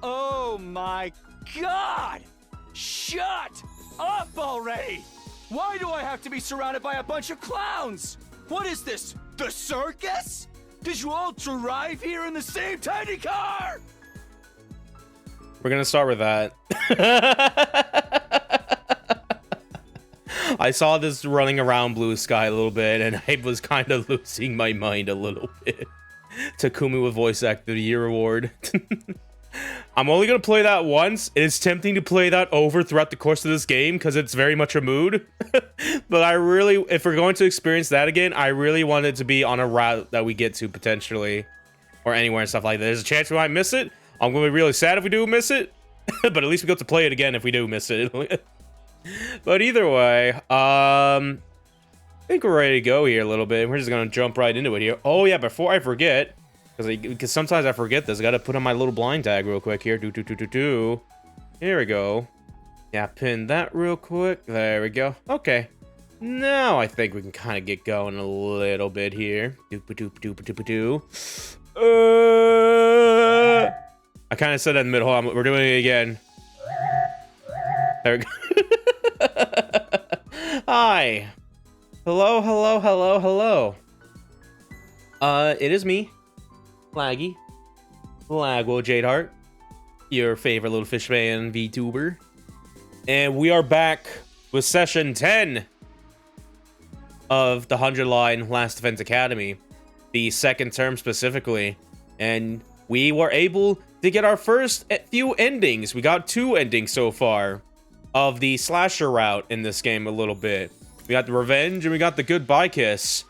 Oh my god! Shut up already! Why do I have to be surrounded by a bunch of clowns? What is this, the circus? Did you all drive here in the same tiny car? We're gonna start with that. I saw this running around Blue Sky a little bit, and I was kind of losing my mind a little bit. Takumi with Voice Actor of the Year award. I'm only gonna play that once. It's tempting to play that over throughout the course of this game because it's very much a mood. But I really, if we're going to experience that again, I really want it to be on a route that we get to potentially, or anywhere and stuff like that. There's a chance we might miss it. I'm gonna be really sad if we do miss it, but at least we get to play it again if we do miss it. But either way, I think we're ready to go here a little bit. We're just gonna jump right into it here. Oh yeah, before I forget, because sometimes I forget this, I gotta put on my little blind tag real quick here. Here we go. Yeah, pin that real quick. There we go. Okay. Now I think we can kind of get going a little bit here. I kind of said that in the middle. Hold on, we're doing it again. There we go. Hi. Hello, hello, hello, hello. It is me, Laguo Jadeheart, your favorite little fish fan VTuber. And we are back with session 10 of the 100 line Last Defense Academy, the second term specifically. And we were able to get our first few endings. We got 2 endings so far of the slasher route in this game a little bit. We got the revenge and we got the goodbye kiss.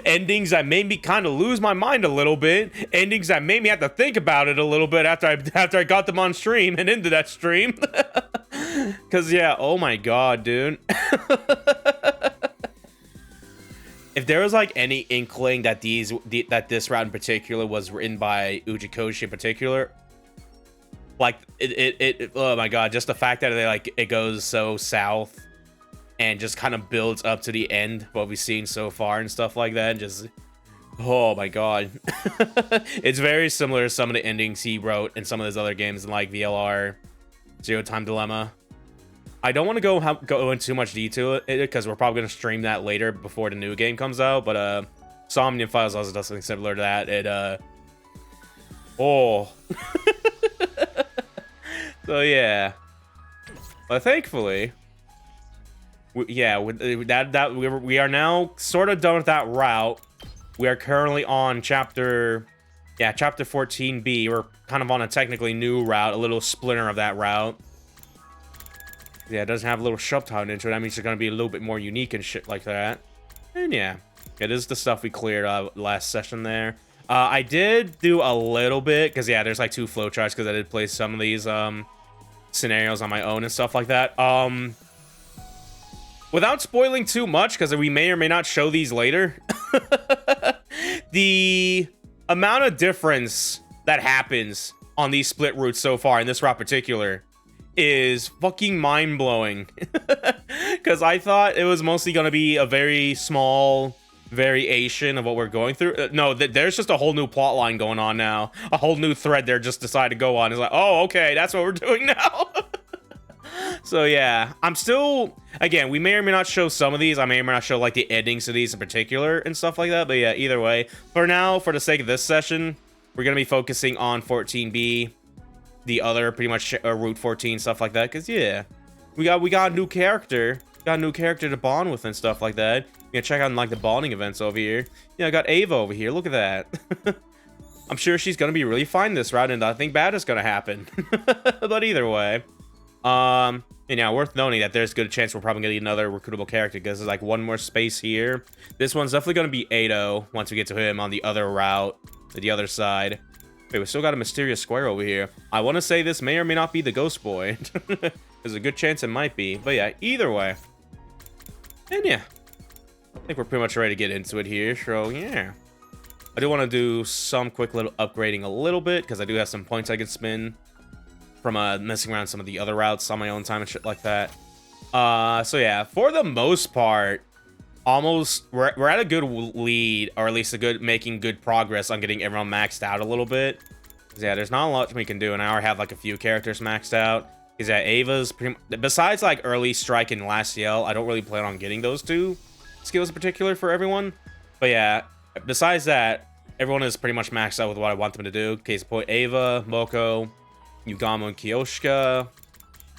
Endings that made me kind of lose my mind a little bit. Endings that made me have to think about it a little bit after I got them on stream and into that stream. Cause yeah, oh my god, dude. If there was like any inkling that this route in particular was written by Ujikoshi in particular, like oh my god, just the fact that it goes so south and just kind of builds up to the end, what we've seen so far and stuff like that, just, oh my god. It's very similar to some of the endings he wrote in some of his other games like VLR, Zero Time Dilemma. I don't want to go into too much detail because we're probably going to stream that later before the new game comes out, but Somnium Files also does something similar to that. Oh. So yeah. But thankfully, we are now sort of done with that route. We are currently on chapter 14B. We're kind of on a technically new route, a little splinter of that route. Yeah, it doesn't have a little subtitle into it. That means it's going to be a little bit more unique and shit like that. And yeah, it is the stuff we cleared last session there. I did do a little bit, because yeah, there's like 2 flowcharts, because I did play some of these scenarios on my own and stuff like that. Without spoiling too much, because we may or may not show these later, the amount of difference that happens on these split routes so far, in this route particular, is fucking mind-blowing. Because I thought it was mostly going to be a very small variation of what we're going through. No, there's just a whole new plot line going on now. A whole new thread they're just decided to go on. It's like, oh, okay, that's what we're doing now. So yeah, I'm still, again, we may or may not show some of these. I may or may not show like the endings to these in particular and stuff like that. But yeah, either way, for now, for the sake of this session, we're going to be focusing on 14B, the other pretty much Route 14, stuff like that. Because yeah, we got a new character. Got a new character to bond with and stuff like that. You can check out like the bonding events over here. Yeah, I got Ava over here. Look at that. I'm sure she's going to be really fine this route, and nothing bad is going to happen. But either way. And yeah, worth noting that there's a good chance we're probably gonna get another recruitable character because there's like one more space here. This one's definitely gonna be Ado once we get to him on the other route, to the other side. Wait, we still got a mysterious square over here. I want to say this may or may not be the ghost boy. There's a good chance it might be, but yeah, either way. And yeah, I think we're pretty much ready to get into it here. So yeah, I do want to do some quick little upgrading a little bit because I do have some points I can spin from messing around some of the other routes on my own time and shit like that. So yeah, for the most part, almost we're at a good lead, or at least making good progress on getting everyone maxed out a little bit. Yeah, there's not a lot we can do, and I already have like a few characters maxed out. Because yeah, Ava's pretty besides like early strike and last yell, I don't really plan on getting those two skills in particular for everyone. But yeah, besides that, everyone is pretty much maxed out with what I want them to do. Case in point, Ava, Moko, Yugamo, and Kyoshika.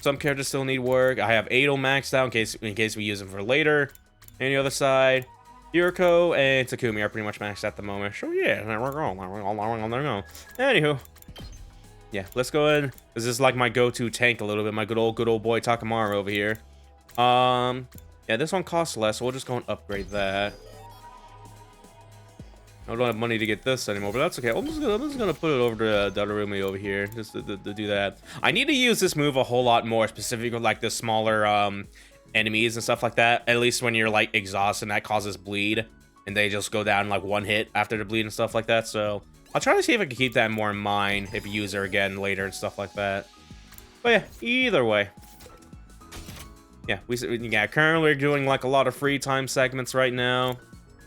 Some characters still need work. I have Ado maxed out in case we use them for later. And the other side, Yuriko and Takumi are pretty much maxed at the moment. So yeah, there we go. Anywho, yeah, let's go ahead. This is like my go-to tank a little bit. My good old boy Takamaru over here. Yeah, this one costs less, so we'll just go and upgrade that. I don't have money to get this anymore, but that's okay. I'm just gonna put it over to Darurumi over here, just to do that. I need to use this move a whole lot more, specifically with like the smaller enemies and stuff like that. At least when you're like exhausted, and that causes bleed, and they just go down like one hit after the bleed and stuff like that. So I'll try to see if I can keep that more in mind if you use her again later and stuff like that. But yeah, either way. Yeah, currently we're doing like a lot of free time segments right now.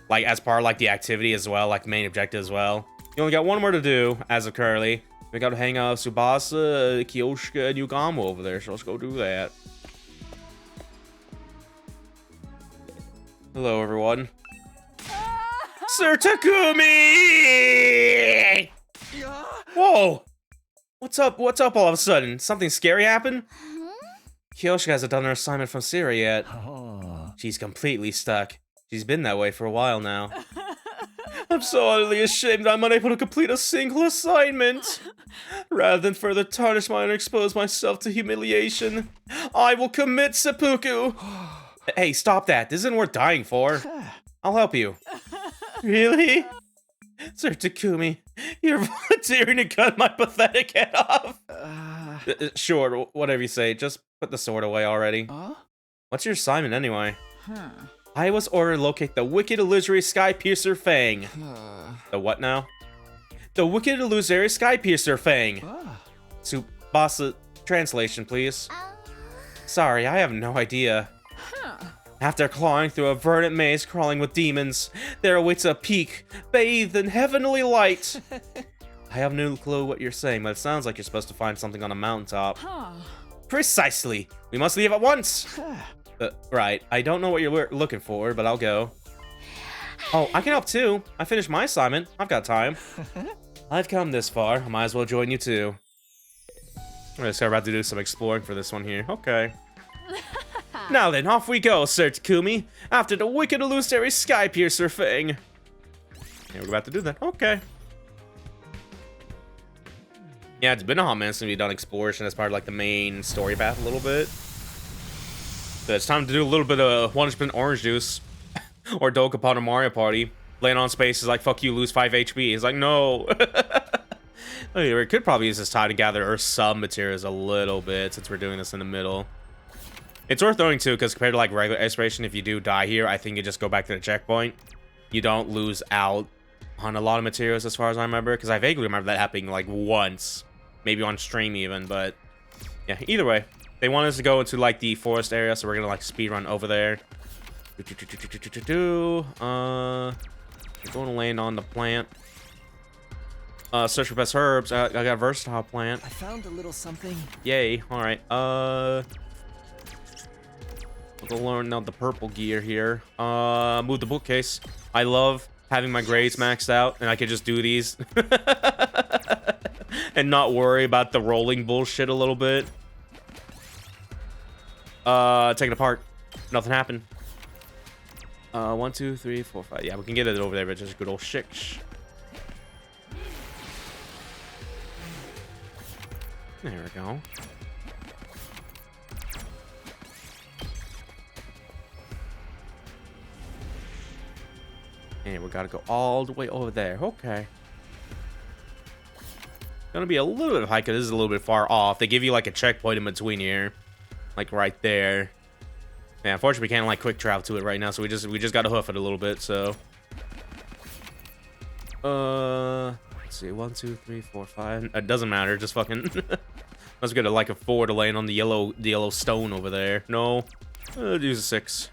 Like as part of like the activity as well, like main objective as well. You only got one more to do as of currently. We gotta hang out with Tsubasa, Kyoshika, and Yugamo over there, so let's go do that. Hello everyone. Sir Takumi! Whoa! What's up all of a sudden? Something scary happened? Kyoshika hasn't done her assignment from Syria yet. She's completely stuck. She's been that way for a while now. I'm so utterly ashamed I'm unable to complete a single assignment. Rather than further tarnish my honor and expose myself to humiliation, I will commit seppuku. Hey, stop that. This isn't worth dying for. I'll help you. Really? Sir Takumi, you're volunteering to cut my pathetic head off? Sure, whatever you say. Just put the sword away already. What's your assignment anyway? I was ordered to locate the wicked illusory sky piercer Fang. The what now? The wicked illusory sky piercer Fang. Tsubasa, translation please. Sorry, I have no idea. After clawing through a verdant maze crawling with demons, there awaits a peak bathed in heavenly light. I have no clue what you're saying, but it sounds like you're supposed to find something on a mountaintop. Precisely. We must leave at once. Right. I don't know what you're looking for, but I'll go. Oh, I can help too. I finished my assignment. I've got time. I've come this far. I might as well join you too. We're about to do some exploring for this one here. Okay. Now then, off we go, Sir Takumi. After the wicked illusory sky piercer Fang. Yeah, we're about to do that. Okay. Yeah, it's been a hot minute since we've done exploration as part of like the main story path a little bit. So it's time to do a little bit of 100% orange juice or Dokapon or Mario Party. Laying on space is like, fuck you, lose 5 HP. It's like, no. We could probably use this time to gather some materials a little bit since we're doing this in the middle. It's worth knowing too, because compared to like regular exploration, if you do die here, I think you just go back to the checkpoint. You don't lose out on a lot of materials as far as I remember, because I vaguely remember that happening like once. Maybe on stream even, but yeah, either way. They want us to go into like the forest area, so we're gonna like speed run over there. We're going to land on the plant. Search for best herbs. I got a versatile plant. I found a little something. Yay! All right. We'll go learn out the purple gear here. Move the bookcase. I love having my grades maxed out, and I can just do these and not worry about the rolling bullshit a little bit. Take it apart. Nothing happened. 1, 2, 3, 4, 5. Yeah, we can get it over there, but just good old shiksh. There we go. And we gotta go all the way over there. Okay. Gonna be a little bit of a hike, because this is a little bit far off. They give you like a checkpoint in between here. Like right there. Yeah, unfortunately we can't like quick travel to it right now, so we just gotta hoof it a little bit, so. Let's see, 1, 2, 3, 4, 5. It doesn't matter, just fucking let's get like a 4 to land on the yellow stone over there. No. Use a 6.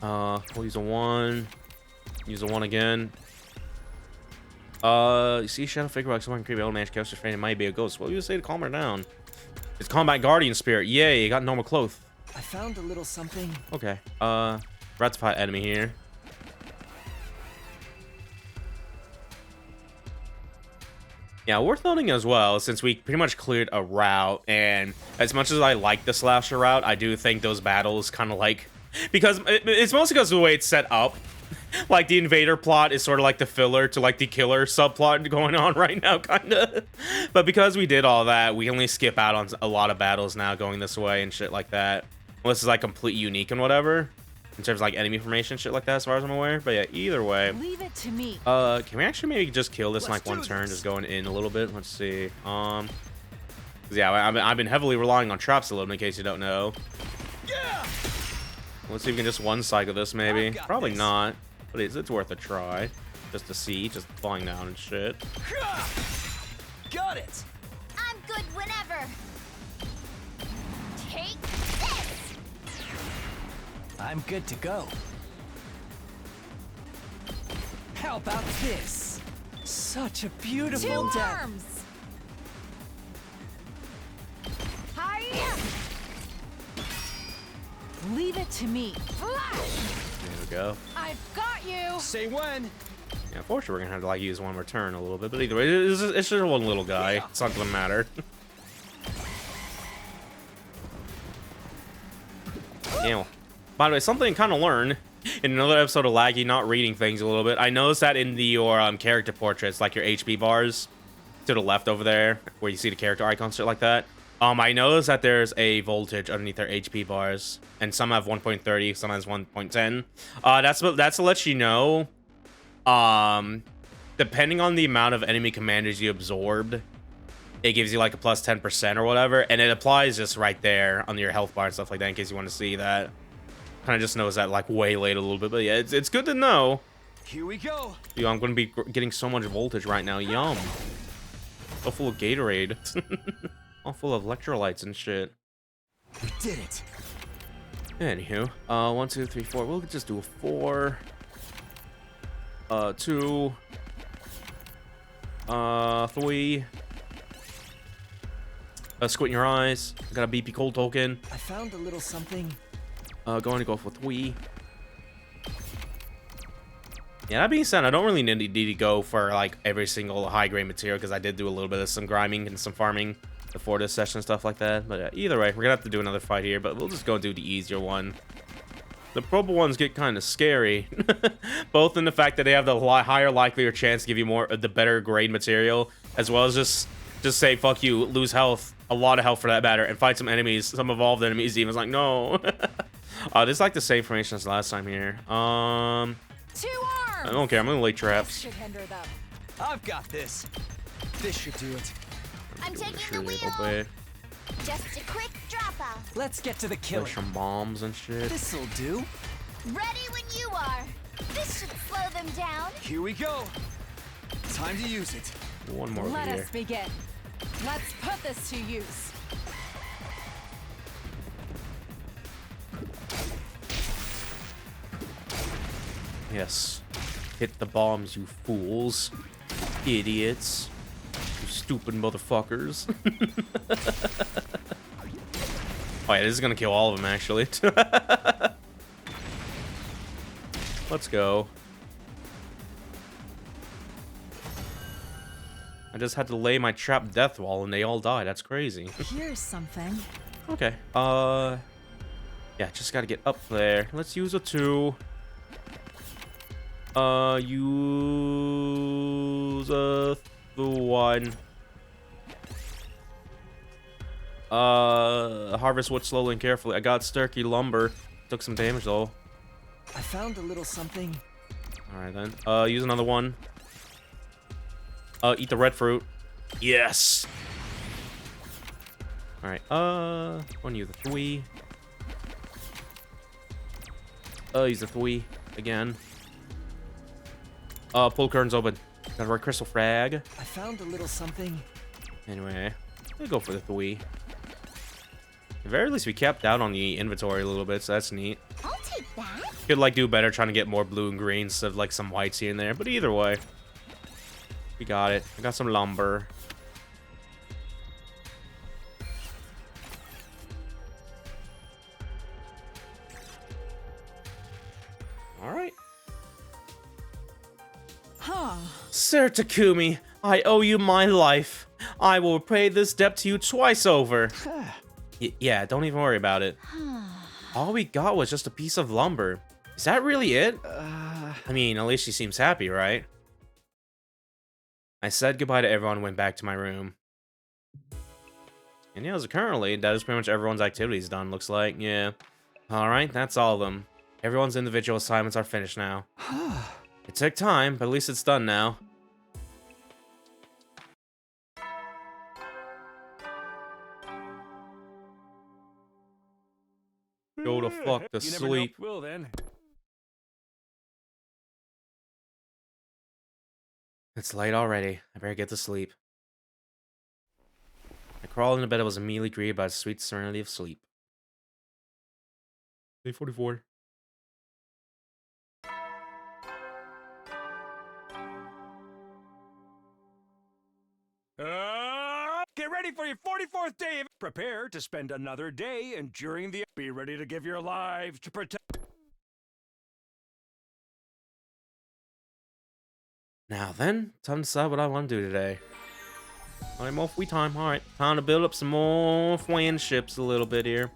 We'll use a 1. Use a 1 again. You see shadow figure like someone creepy old man character's friend. It might be a ghost. What do you say to calm her down? It's combat guardian spirit. Yay, you got normal clothes. I found a little something. Okay. Rectified enemy here. Yeah, worth noting as well, since we pretty much cleared a route, and as much as I like the slasher route, I do think those battles kind of like, because it's mostly because of the way it's set up. Like, the invader plot is sort of like the filler to like the killer subplot going on right now, kind of. But because we did all that, we only skip out on a lot of battles now going this way and shit like that. Unless it's like completely unique and whatever. In terms of like enemy formation, shit like that, as far as I'm aware. But yeah, either way. Leave it to me. Can we actually maybe just kill this in like one Let's do turn, this. just going in a little bit? Let's see. 'Cause yeah, I've been heavily relying on traps a little bit, in case you don't know. Yeah! Let's see if we can just one cycle this, maybe. I've got Probably this. not, but it's worth a try, just to see, just falling down and shit. Got it! I'm good whenever. Take this. I'm good to go. How about this? Such a beautiful Two death. arms. Hiya. Leave it to me. Flash. There we go. I've got you. Say when. Yeah, unfortunately, we're gonna have to like use one more turn a little bit, but either way, it's just one little guy. Yeah. It's not gonna matter. Yeah. By the way, something kind of learned in another episode of Laggy, not reading things a little bit. I noticed that in your character portraits, like your HP bars to the left over there, where you see the character icons, shit like that. I noticed that there's a voltage underneath their HP bars, and some have 1.30, some has 1.10. That's to let you know. Depending on the amount of enemy commanders you absorbed, it gives you like a plus 10% or whatever, and it applies just right there on your health bar and stuff like that, in case you want to see that. Kind of just knows that like way late a little bit, but yeah, it's good to know. Here we go. Yo, I'm gonna be getting so much voltage right now. Yum. So full of Gatorade. All full of electrolytes and shit. We did it. Anywho, 1, 2, 3, 4. We'll just do a 4. 2. 3. Squint your eyes. I got a BP cold token. I found a little something. Going to go for 3. Yeah, that being said, I don't really need to go for like every single high grade material, because I did do a little bit of some grinding and some farming before this session and stuff like that. But either way, we're gonna have to do another fight here, but we'll just go do the easier one. The purple ones get kind of scary, both in the fact that they have the higher likelier chance to give you the better grade material, as well as just say fuck you, lose health, a lot of health for that matter, and fight some enemies, some evolved enemies. Even like no. This is like the same formation as last time here. 2 arms. I don't care. I'm gonna lay traps. Should hinder them. I've got this. This should do it. I'm taking the Surely, wheel. obey. Just a quick drop off. Let's get to the Play killing. some bombs and shit. This'll do. Ready when you are. This should slow them down. Here we go. Time to use it. One more over Let here. us begin. Let's put this to use. Yes. Hit the bombs, you fools. Idiots. You stupid motherfuckers. Oh yeah, this is gonna kill all of them, actually. Let's go. I just had to lay my trap death wall and they all died. That's crazy. Here's something. Okay. Yeah, just gotta get up there. Let's use a 2. Use the 1. Harvest wood slowly and carefully. I got sturky lumber. Took some damage though. I found a little something. Alright then. Use another 1. Eat the red fruit. Yes! Alright, one use the 3. Use the 3 again. Pull curtains open. Got a red crystal frag. I found a little something. Anyway, we'll go for the 3. At the very least, we capped out on the inventory a little bit, so that's neat. I'll take that. Could like do better trying to get more blue and green instead of like some whites here and there, but either way, We got it. We got some lumber. Alright. Huh. Sir Takumi, I owe you my life. I will repay this debt to you twice over. Yeah, don't even worry about it. All we got was just a piece of lumber. Is that really it? I mean, at least she seems happy, right? I said goodbye to everyone and went back to my room. And yeah, as currently, that is pretty much everyone's activities done, looks like. Yeah. Alright, that's all of them. Everyone's individual assignments are finished now. It took time, but at least it's done now. Go to fuck to sleep. Will then. It's late already. I better get to sleep. I crawled into bed and was immediately greeted by the sweet serenity of sleep. Day 44. Get ready for your 44th day. Prepare to spend another day enduring the. Be ready to give your lives to protect. Now then, time to decide what I want to do today. Alright, more free time. Alright, time to build up some more friendships a little bit here.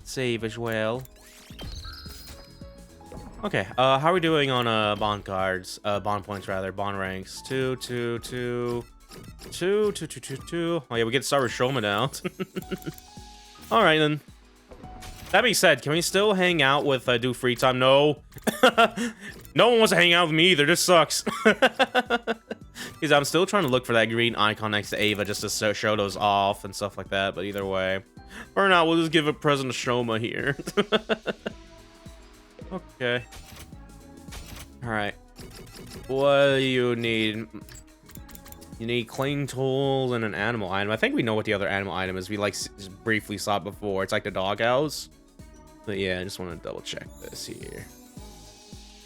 Save as well. Okay, how are we doing on bond cards? Bond points rather, bond ranks. 2, 2, 2. 2, 2, 2, 2, 2. Oh yeah, we get to start with Shoma now. Alright then. That being said, can we still hang out with do free time? No. No one wants to hang out with me either. This sucks. Because I'm still trying to look for that green icon next to Ava just to show those off and stuff like that. But either way, for now, we'll just give a present to Shoma here. Okay. Alright. What do you need? You need clean tools and an animal item. I think we know what the other animal item is. We like just briefly saw it before. It's like the doghouse. But yeah, I just want to double check this here.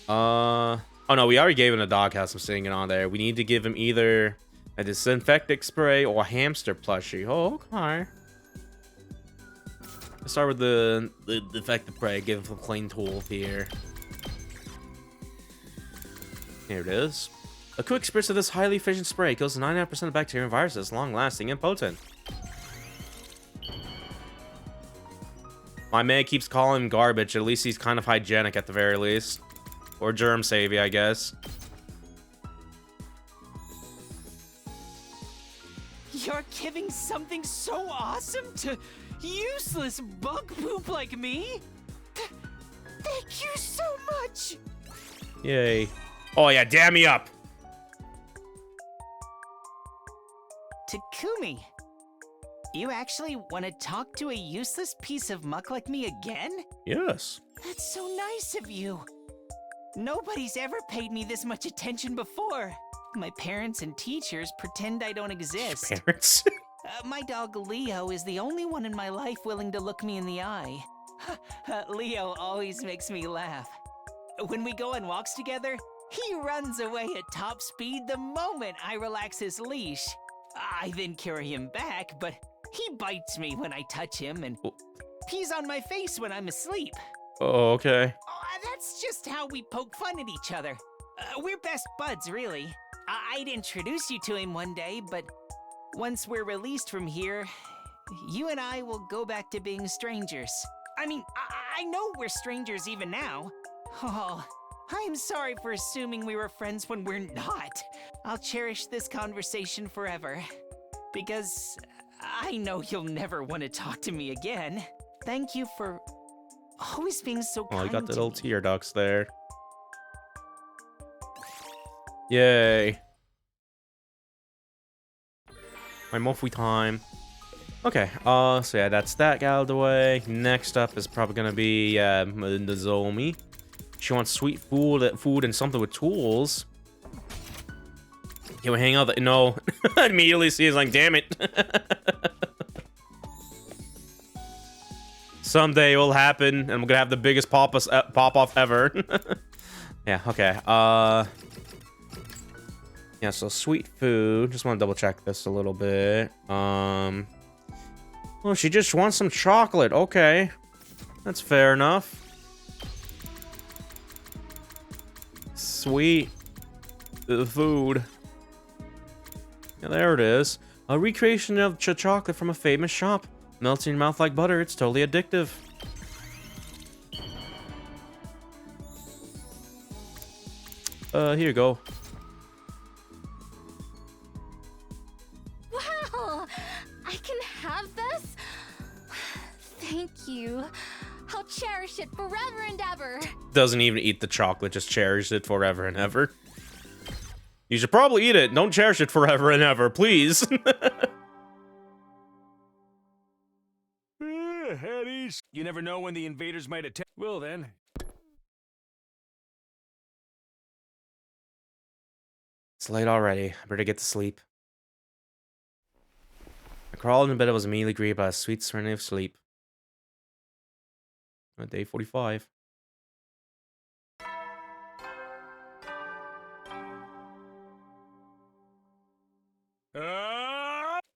Oh no, we already gave him a doghouse. I'm seeing it on there. We need to give him either a disinfectant spray or a hamster plushie. Oh, okay. Let's start with the defective spray. Give him some clean tools here. Here it is. A quick spritz of this highly efficient spray kills 99% of bacteria and viruses, long-lasting and potent. My man keeps calling him garbage. At least he's kind of hygienic at the very least. Or germ-savvy, I guess. You're giving something so awesome to useless bug poop like me? Thank you so much! Yay. Oh yeah, damn me up! Takumi, you actually want to talk to a useless piece of muck like me again? Yes. That's so nice of you. Nobody's ever paid me this much attention before. My parents and teachers pretend I don't exist. Parents? My dog Leo is the only one in my life willing to look me in the eye. Leo always makes me laugh. When we go on walks together, he runs away at top speed the moment I relax his leash. I then carry him back, but he bites me when I touch him and pees on my face when I'm asleep. Oh, okay. That's just how we poke fun at each other. We're best buds, really. I'd introduce you to him one day, but once we're released from here, you and I will go back to being strangers. I mean, I know we're strangers even now. Oh, I'm sorry for assuming we were friends when we're not. I'll cherish this conversation forever. Because I know you'll never want to talk to me again. Thank you for always being so kind. Oh, you got the to little me. tear ducts there. Yay. My monthly time. Okay, so yeah, that's that out of the way. Next up is probably gonna be Nozomi. She wants sweet food and something with tools. Can we hang out? No. Immediately see is like, damn it. Someday it will happen, and I'm gonna have the biggest pop-off ever. Yeah, okay. Yeah, so sweet food. Just want to double check this a little bit. Oh, she just wants some chocolate. Okay. That's fair enough. Sweet food. Yeah, there it is. A recreation of chocolate from a famous shop. Melts in your mouth like butter. It's totally addictive. Here you go. Wow! I can have this? Thank you. I'll cherish it forever and ever. Doesn't even eat the chocolate, just cherish it forever and ever. You should probably eat it. Don't cherish it forever and ever, please. Head east. You never know when the invaders might attack. Well then. It's late already. I better get to sleep. I crawled in bed. I was immediately greeted by a sweet serenity of sleep. Day 45.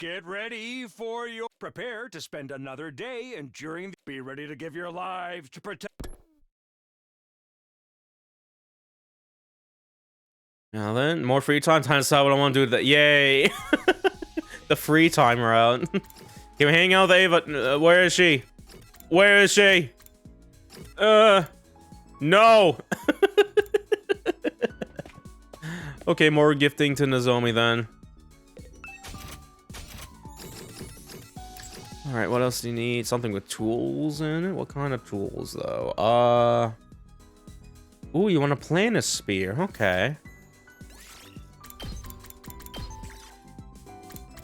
Get ready for your... Prepare to spend another day enduring... Be ready to give your lives to protect... Now then, more free time. Time to decide what I want to do with that. Yay! The free time route. Can we hang out with Ava? Where is she? Where is she? No! Okay, more gifting to Nozomi then. Alright, what else do you need? Something with tools in it? What kind of tools, though? Ooh, you want to plant a spear. Okay.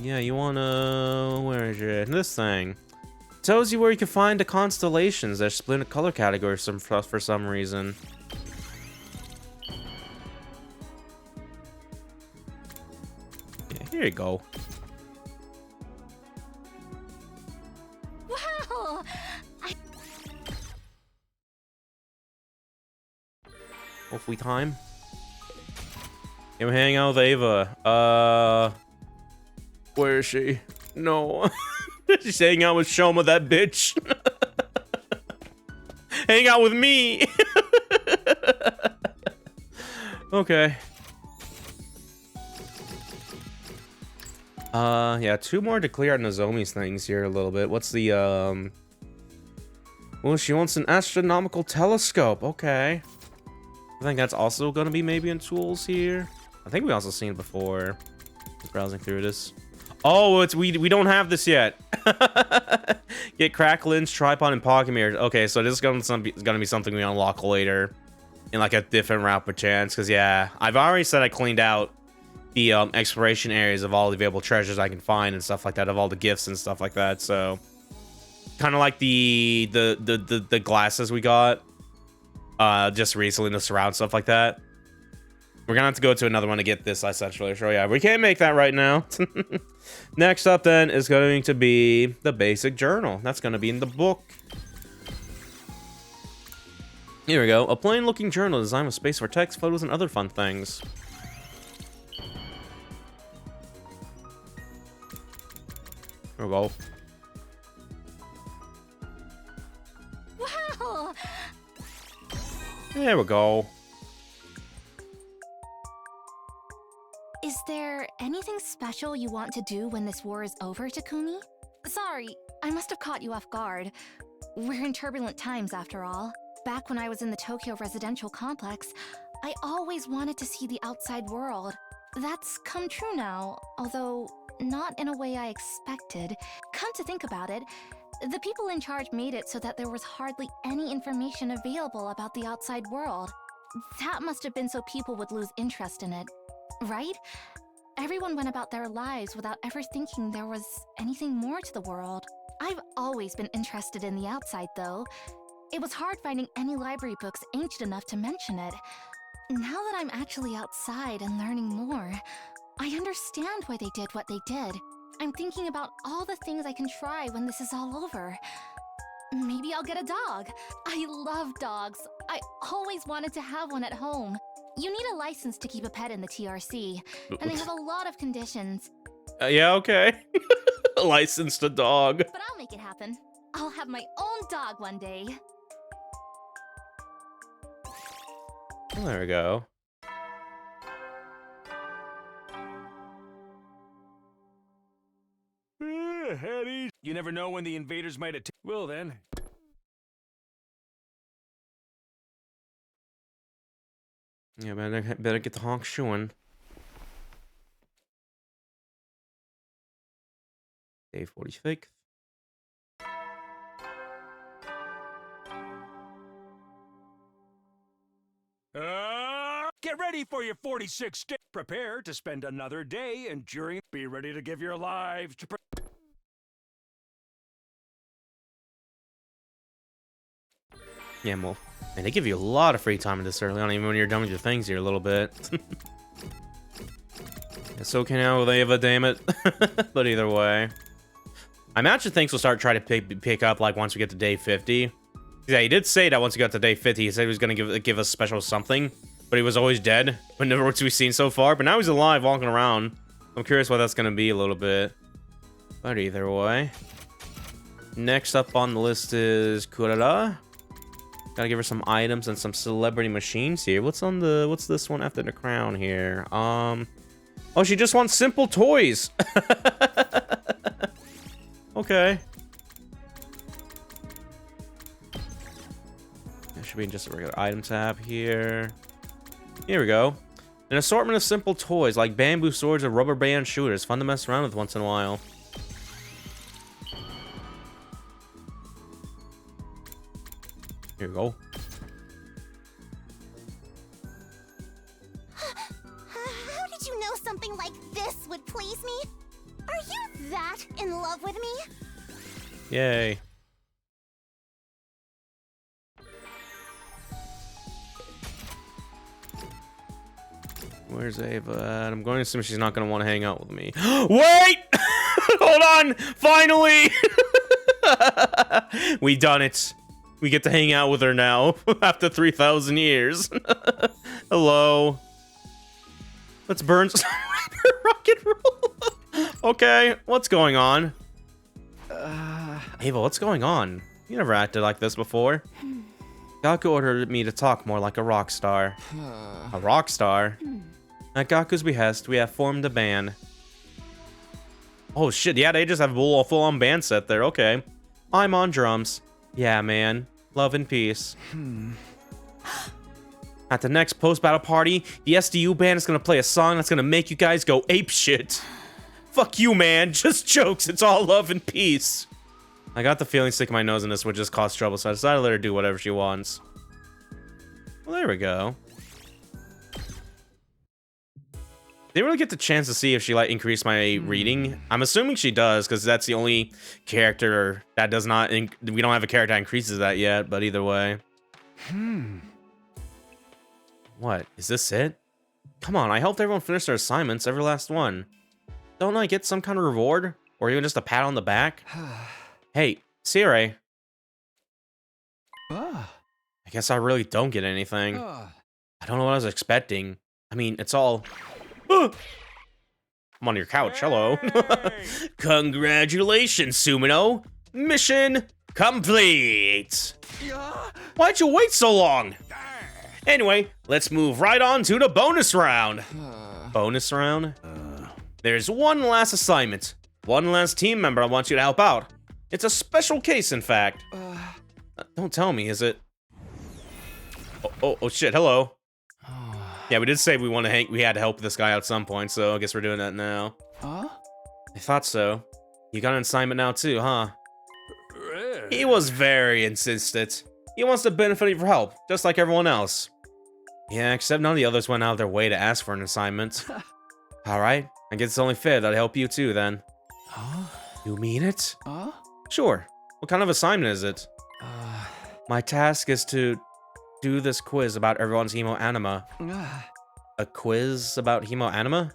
Yeah, you wanna... Where is it? This thing. Tells you where you can find the constellations. They're split into color categories for some reason. Yeah, here you go. Wow! Hopefully time. Can we hang out with Ava? Where is she? No. She's hanging out with Shoma, that bitch. Hang out with me. Okay. Yeah, 2 more to clear out Nozomi's things here a little bit. What's the, Well, she wants an astronomical telescope. Okay. I think that's also gonna be maybe in tools here. I think we also seen it before. Just browsing through this. Oh, it's we don't have this yet. Get Cracklin's tripod and pocket mirrors. Okay, so this is gonna be something we unlock later in like a different route perchance. Because yeah, I've already said I cleaned out the exploration areas of all the available treasures I can find and stuff like that, of all the gifts and stuff like that. So kind of like the glasses we got just recently, the surround stuff like that. We're gonna have to go to another one to get this, essentially. So yeah, we can't make that right now. Next up then is going to be the basic journal. That's gonna be in the book. Here we go. A plain looking journal designed with space for text, photos, and other fun things. Here we go. Wow! There we go. Is there anything special you want to do when this war is over, Takumi? Sorry, I must have caught you off guard. We're in turbulent times, after all. Back when I was in the Tokyo residential complex, I always wanted to see the outside world. That's come true now, although not in a way I expected. Come to think about it, the people in charge made it so that there was hardly any information available about the outside world. That must have been so people would lose interest in it, right? Everyone went about their lives without ever thinking there was anything more to the world. I've always been interested in the outside, though. It was hard finding any library books ancient enough to mention it. Now that I'm actually outside and learning more, I understand why they did what they did. I'm thinking about all the things I can try when this is all over. Maybe I'll get a dog. I love dogs. I always wanted to have one at home. You need a license to keep a pet in the TRC, and they have a lot of conditions. Yeah, okay. Licensed a dog. But I'll make it happen. I'll have my own dog one day. Well, there we go. Eddie, you never know when the invaders might attack. Well then. Yeah, better get the honk shoeing. Day 46. Get ready for your 46th day. Prepare to spend another day enduring. Be ready to give your lives to. Yeah, well, man, they give you a lot of free time this early on, even when you're done with your things here a little bit. It's okay now with Ava, damn it. But either way. I imagine things will start trying to pick up, like, once we get to day 50. Yeah, he did say that once we got to day 50, he said he was going to give us special something. But he was always dead, when never what we've seen so far. But now he's alive, walking around. I'm curious what that's going to be a little bit. But either way. Next up on the list is Kurara. Gotta give her some items and some celebrity machines here. What's this one after the crown here? Oh, she just wants simple toys. Okay. There should be just a regular item tab here. Here we go. An assortment of simple toys like bamboo swords or rubber band shooters. Fun to mess around with once in a while. Here we go. How did you know something like this would please me? Are you that in love with me? Yay. Where's Ava at? I'm going to assume she's not going to want to hang out with me. Wait! Hold on! Finally! We done it. We get to hang out with her now after 3,000 years. Hello. Let's burn some rock and roll. Okay, what's going on? Ava, what's going on? You never acted like this before. Gaku ordered me to talk more like a rock star. A rock star? At Gaku's behest, we have formed a band. Oh shit, yeah, they just have a full-on band set there, okay. I'm on drums. Yeah, man. Love and peace. At the next post-battle party, the SDU band is gonna play a song that's gonna make you guys go apeshit. Fuck you, man. Just jokes. It's all love and peace. I got the feeling sticking my nose in this would just cause trouble, so I decided to let her do whatever she wants. Well, there we go. Didn't really get the chance to see if she, like, increased my reading. I'm assuming she does, because that's the only character that does not... we don't have a character that increases that yet, but either way. What? Is this it? Come on, I helped everyone finish their assignments, every last one. Don't I get some kind of reward? Or even just a pat on the back? Hey, Sire. I guess I really don't get anything. I don't know what I was expecting. I mean, it's all... I'm on your couch, hello. Congratulations, Sumino. Mission complete. Why'd you wait so long? Anyway, let's move right on to the bonus round. Bonus round? There's one last assignment. One last team member I want you to help out. It's a special case, in fact. Don't tell me, is it? Oh shit, hello. Yeah, we did say we had to help this guy out at some point, so I guess we're doing that now. I thought so. You got an assignment now too, huh? He was very insistent. He wants to benefit you for help, just like everyone else. Yeah, except none of the others went out of their way to ask for an assignment. Alright, I guess it's only fair that I help you too, then. You mean it? Sure. What kind of assignment is it? My task is to do this quiz about everyone's hemoanima. A quiz about hemoanima?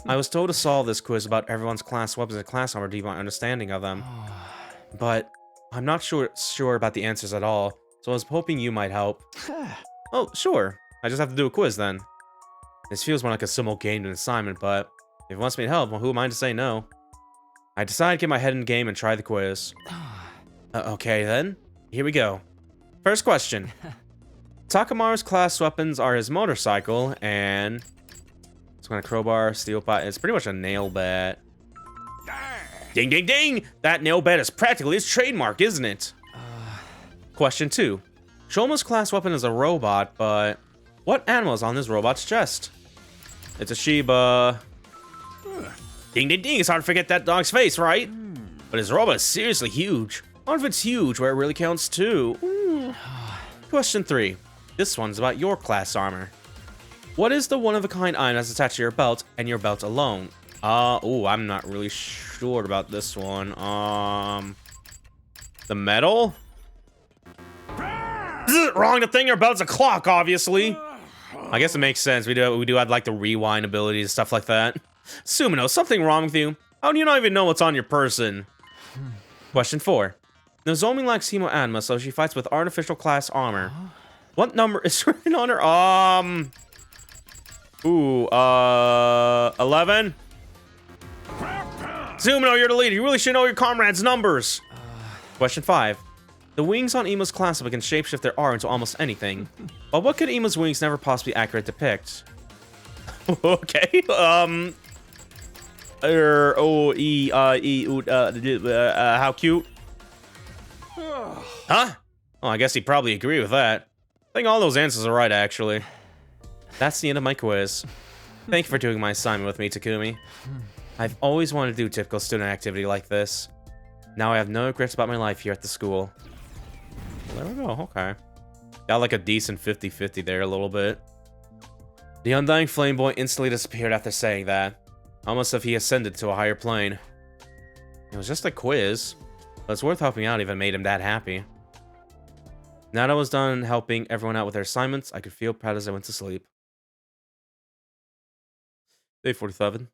I was told to solve this quiz about everyone's class weapons and class armor to deep my understanding of them. But I'm not sure about the answers at all, so I was hoping you might help. Oh, sure. I just have to do a quiz then. This feels more like a simple game than an assignment, but if it wants me to help, well, who am I to say no? I decided to get my head in the game and try the quiz. Okay then, here we go. First question. Takamaru's class weapons are his motorcycle and it's going to crowbar, steel pot. It's pretty much a nail bat. Ding, ding, ding! That nail bat is practically his trademark, isn't it? Question 2. Shoma's class weapon is a robot, but what animal is on this robot's chest? It's a Shiba. Ding, ding, ding! It's hard to forget that dog's face, right? But his robot is seriously huge. What if it's huge where it really counts too? Question 3. This one's about your class armor. What is the one-of-a-kind item that's attached to your belt and your belt alone? I'm not really sure about this one. The metal? Wrong, the thing in your belt's a clock, obviously. I guess it makes sense. We do have like the rewind abilities and stuff like that. Sumino, something wrong with you? How do you not even know what's on your person? Question 4. Nozomi likes Hemo Anima, so she fights with artificial class armor. What number is written on her? 11? Sumino, you're the leader. You really should know your comrades' numbers. Question 5. The wings on Ima's class can shapeshift their aura into almost anything. But what could Ima's wings never possibly accurately depict? Okay, how cute? Huh? Well, I guess he'd probably agree with that. I think all those answers are right, actually. That's the end of my quiz. Thank you for doing my assignment with me, Takumi. I've always wanted to do a typical student activity like this. Now I have no regrets about my life here at the school. Well, there we go, okay. Got like a decent 50-50 there a little bit. The Undying Flame Boy instantly disappeared after saying that. Almost as if he ascended to a higher plane. It was just a quiz, but it's worth helping out if it made him that happy. Now that I was done helping everyone out with their assignments, I could feel proud as I went to sleep. Day 47.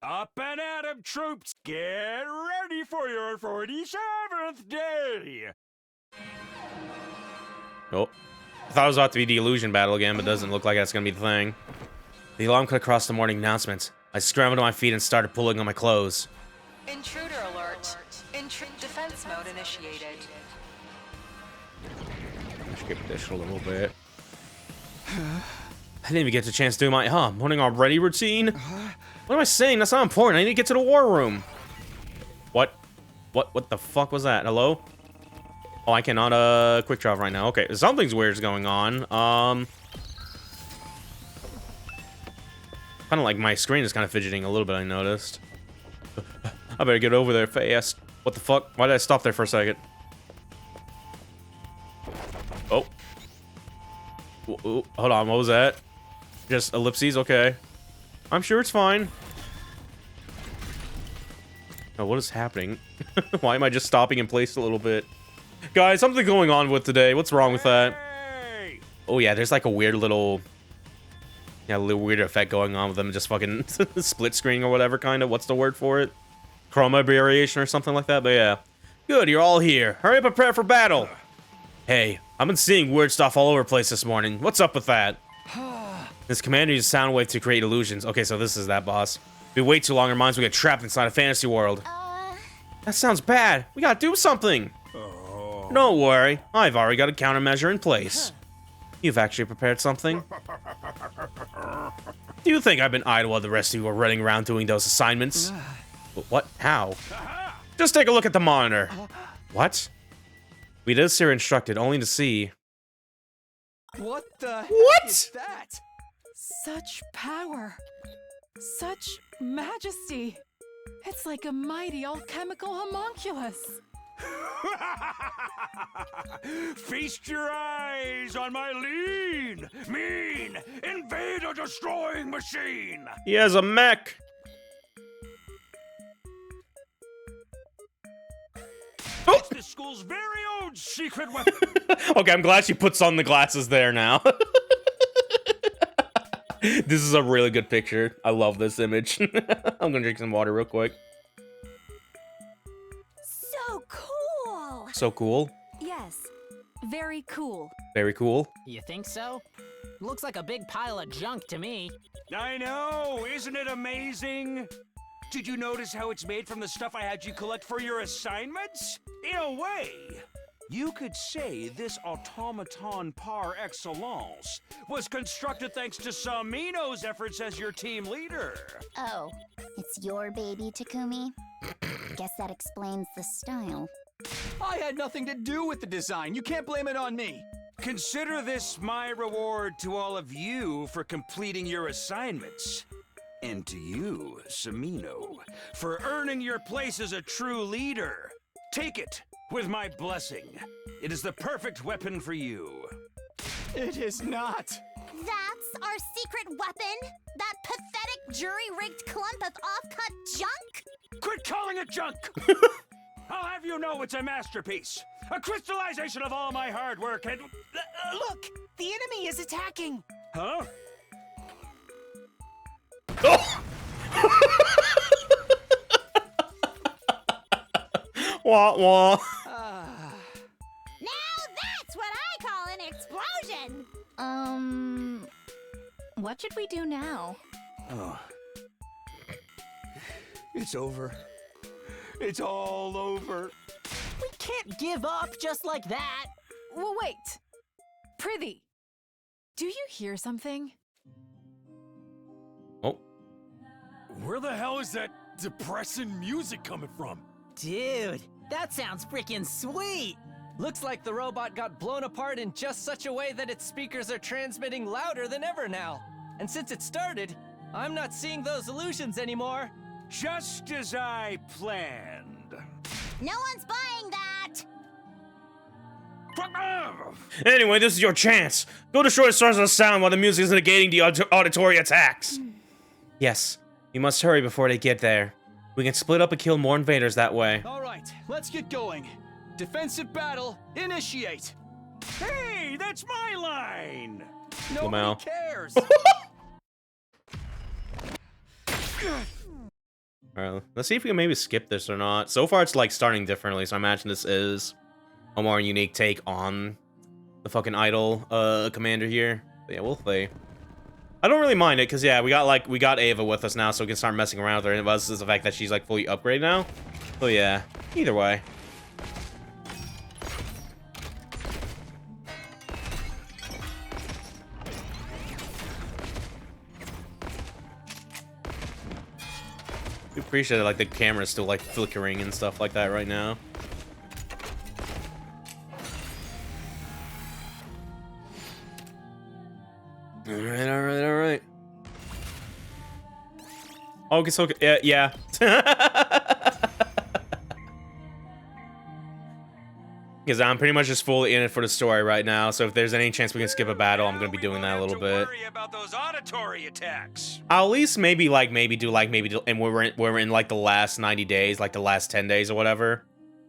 Up and at 'em, troops! Get ready for your 47th day! Oh. I thought it was about to be the illusion battle again, but doesn't look like that's gonna be the thing. The alarm clicked across the morning announcement. I scrambled to my feet and started pulling on my clothes. Intruder alert. Defense mode initiated. Skip this a little bit. I didn't even get the chance to do my morning already routine. What am I saying? That's not important. I need to get to the war room. What? What the fuck was that? Hello? Oh, I cannot quick travel right now. Okay, something's weird's going on. Kind of like my screen is kind of fidgeting a little bit, I noticed. I better get over there fast. What the fuck? Why did I stop there for a second? Oh. Ooh, hold on, what was that? Just ellipses? Okay. I'm sure it's fine. Oh, what is happening? Why am I just stopping in place a little bit? Guys, something going on with today. What's wrong with that? Oh yeah, there's like a weird little... Yeah, a little weird effect going on with them just fucking split screen or whatever, kind of. What's the word for it? Chroma variation or something like that, but yeah. Good, you're all here. Hurry up and prepare for battle. Hey, I've been seeing weird stuff all over the place this morning. What's up with that? This commander uses sound wave to create illusions. Okay, so this is that boss. If we wait too long, our minds will get trapped inside a fantasy world. That sounds bad. We gotta do something. Don't worry. I've already got a countermeasure in place. You've actually prepared something? Do you think I've been idle while the rest of you are running around doing those assignments? What? How? Just take a look at the monitor. What? We did as instructed, only to see... What the heck is that? Such power. Such majesty. It's like a mighty alchemical homunculus. Feast your eyes on my lean, mean, invader-destroying machine! He has a mech! It's the school's very own secret weapon! Okay, I'm glad she puts on the glasses there now. This is a really good picture. I love this image. I'm gonna drink some water real quick. So So cool. Yes, very cool. Very cool. You think so? Looks like a big pile of junk to me. I know, isn't it amazing? Did you notice how it's made from the stuff I had you collect for your assignments? In a way, you could say this automaton par excellence was constructed thanks to Samino's efforts as your team leader. Oh, it's your baby, Takumi? Guess that explains the style. I had nothing to do with the design. You can't blame it on me. Consider this my reward to all of you for completing your assignments. And to you, Samino, for earning your place as a true leader. Take it with my blessing. It is the perfect weapon for you. It is not. That's our secret weapon? That pathetic jury-rigged clump of off-cut junk? Quit calling it junk! I'll have you know it's a masterpiece. A crystallization of all my hard work and... Look! The enemy is attacking! Huh? Wah wah. Now that's what I call an explosion! What should we do now? Oh. It's over. It's all over. We can't give up just like that! Well, wait. Prithee, do you hear something? Oh. Where the hell is that depressing music coming from? Dude, that sounds freaking sweet! Looks like the robot got blown apart in just such a way that its speakers are transmitting louder than ever now. And since it started, I'm not seeing those illusions anymore. Just as I planned. No one's buying that! Anyway, this is your chance. Go destroy the source of the sound while the music is negating the auditory attacks. Yes, you must hurry before they get there. We can split up and kill more invaders that way. All right, let's get going. Defensive battle, initiate. Hey, that's my line. Lamau. Nobody cares. Alright, let's see if we can maybe skip this or not. So far, it's like starting differently, so I imagine this is a more unique take on the fucking idol commander here. But yeah, we'll see. I don't really mind it, because yeah, we got Ava with us now, so we can start messing around with her. And it was the fact that she's like fully upgraded now. So yeah, either way. I appreciate it, like the camera's still like flickering and stuff like that right now. Alright. Oh, it's okay. Yeah. Because I'm pretty much just fully in it for the story right now, so if there's any chance we can skip a battle, I'm gonna be doing that a little bit. Worry about those auditory attacks. I'll at least maybe do, and we're in like the last 90 days, like the last 10 days or whatever.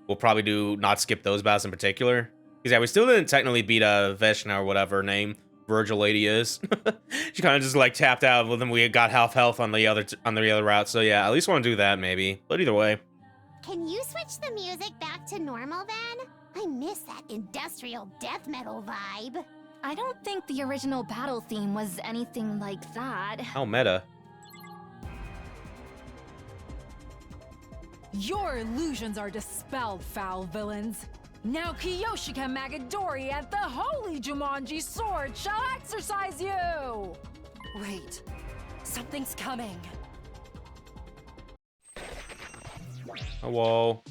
We'll probably do not skip those battles in particular. Because yeah, we still didn't technically beat Veshna or whatever her name Virgil lady is. She kind of just like tapped out, but then we got half health on the other route. So yeah, at least want to do that maybe. But either way. Can you switch the music back to normal then? I miss that industrial death metal vibe. I don't think the original battle theme was anything like that. How meta. Your illusions are dispelled, foul villains. Now Kiyoshika Magadori and the Holy Jumanji Sword shall exorcise you! Wait, something's coming. Oh, whoa.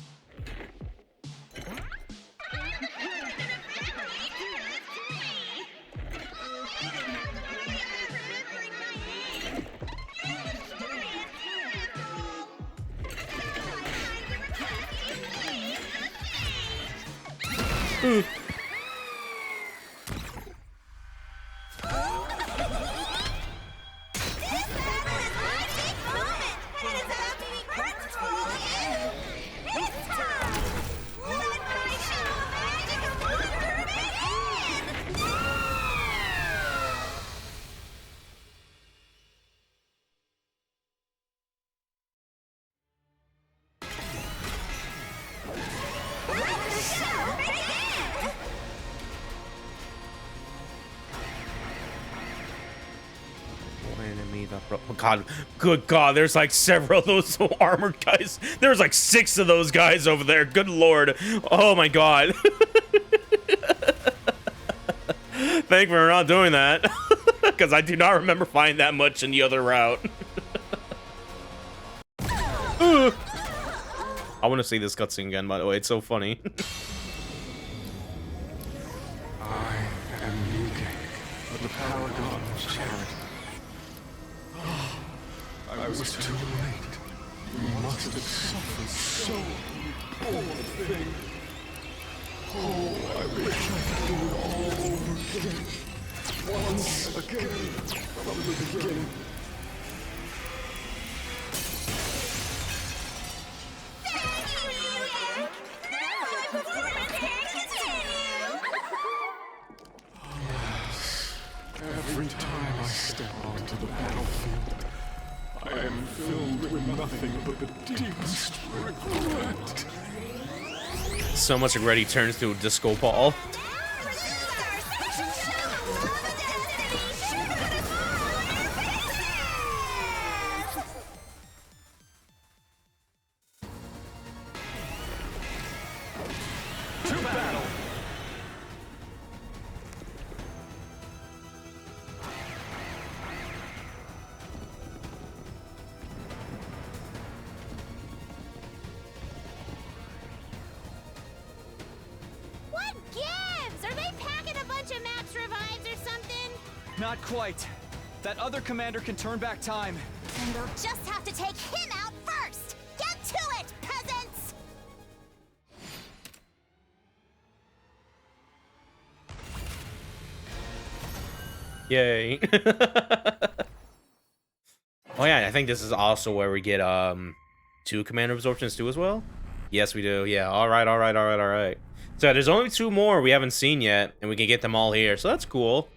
me the oh god, good god, there's like several of those armored guys. There's like 6 of those guys over there. Good lord. Oh my god. Thank you for not doing that. Because I do not remember finding that much in the other route. I want to see this cutscene again, by the way. It's so funny. I am Yuge, of the Paragon of Charity. I was too late. You must have suffered so, poor thing. Oh, I wish I could do it all over again. Once again, from the beginning. Every time I step onto the battlefield, I am filled with nothing but the deepest regret. So much regret he turns to a disco ball. What gives? Are they packing a bunch of maps revives or something? Not quite. That other commander can turn back time. And we'll just have to take him out first! Get to it, peasants! Yay. Oh yeah, I think this is also where we get 2 commander absorptions too as well. Yes, we do. Yeah. All right. So there's only 2 more we haven't seen yet, and we can get them all here. So that's cool.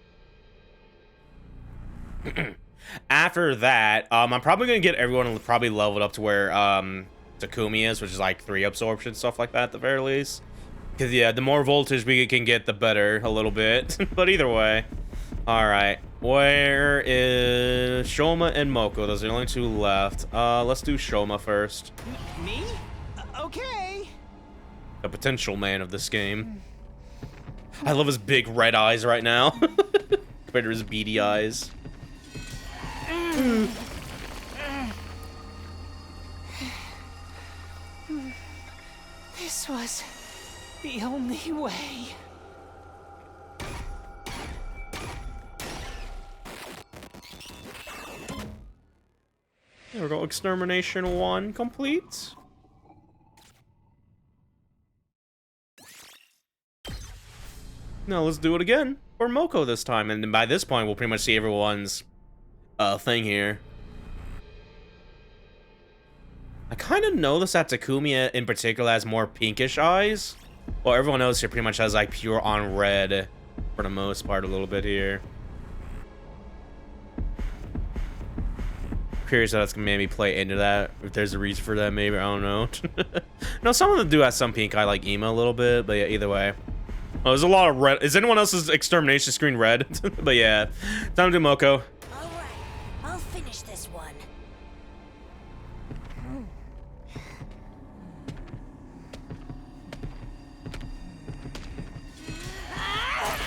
After that, I'm probably gonna get everyone probably leveled up to where Takumi is, which is like 3 absorption, stuff like that at the very least. Because yeah, the more voltage we can get, the better a little bit. But either way, all right. Where is Shoma and Moko? Those are the only 2 left. Let's do Shoma first. Me? Okay. The potential man of this game. I love his big red eyes right now. Compared to his beady eyes. This was the only way. There we go. Extermination 1 complete. Now let's do it again for Moko this time, and then by this point we'll pretty much see everyone's thing here. I kind of noticed that Takumi in particular has more pinkish eyes. Well, everyone else here pretty much has like pure on red for the most part a little bit here. Curious how that's gonna maybe play into that. If there's a reason for that, maybe, I don't know. No, some of them do have some pink eye like Emo a little bit, but yeah, either way. Oh, there's a lot of red. Is anyone else's extermination screen red? But yeah, time to do Moko. Alright, I'll finish this one.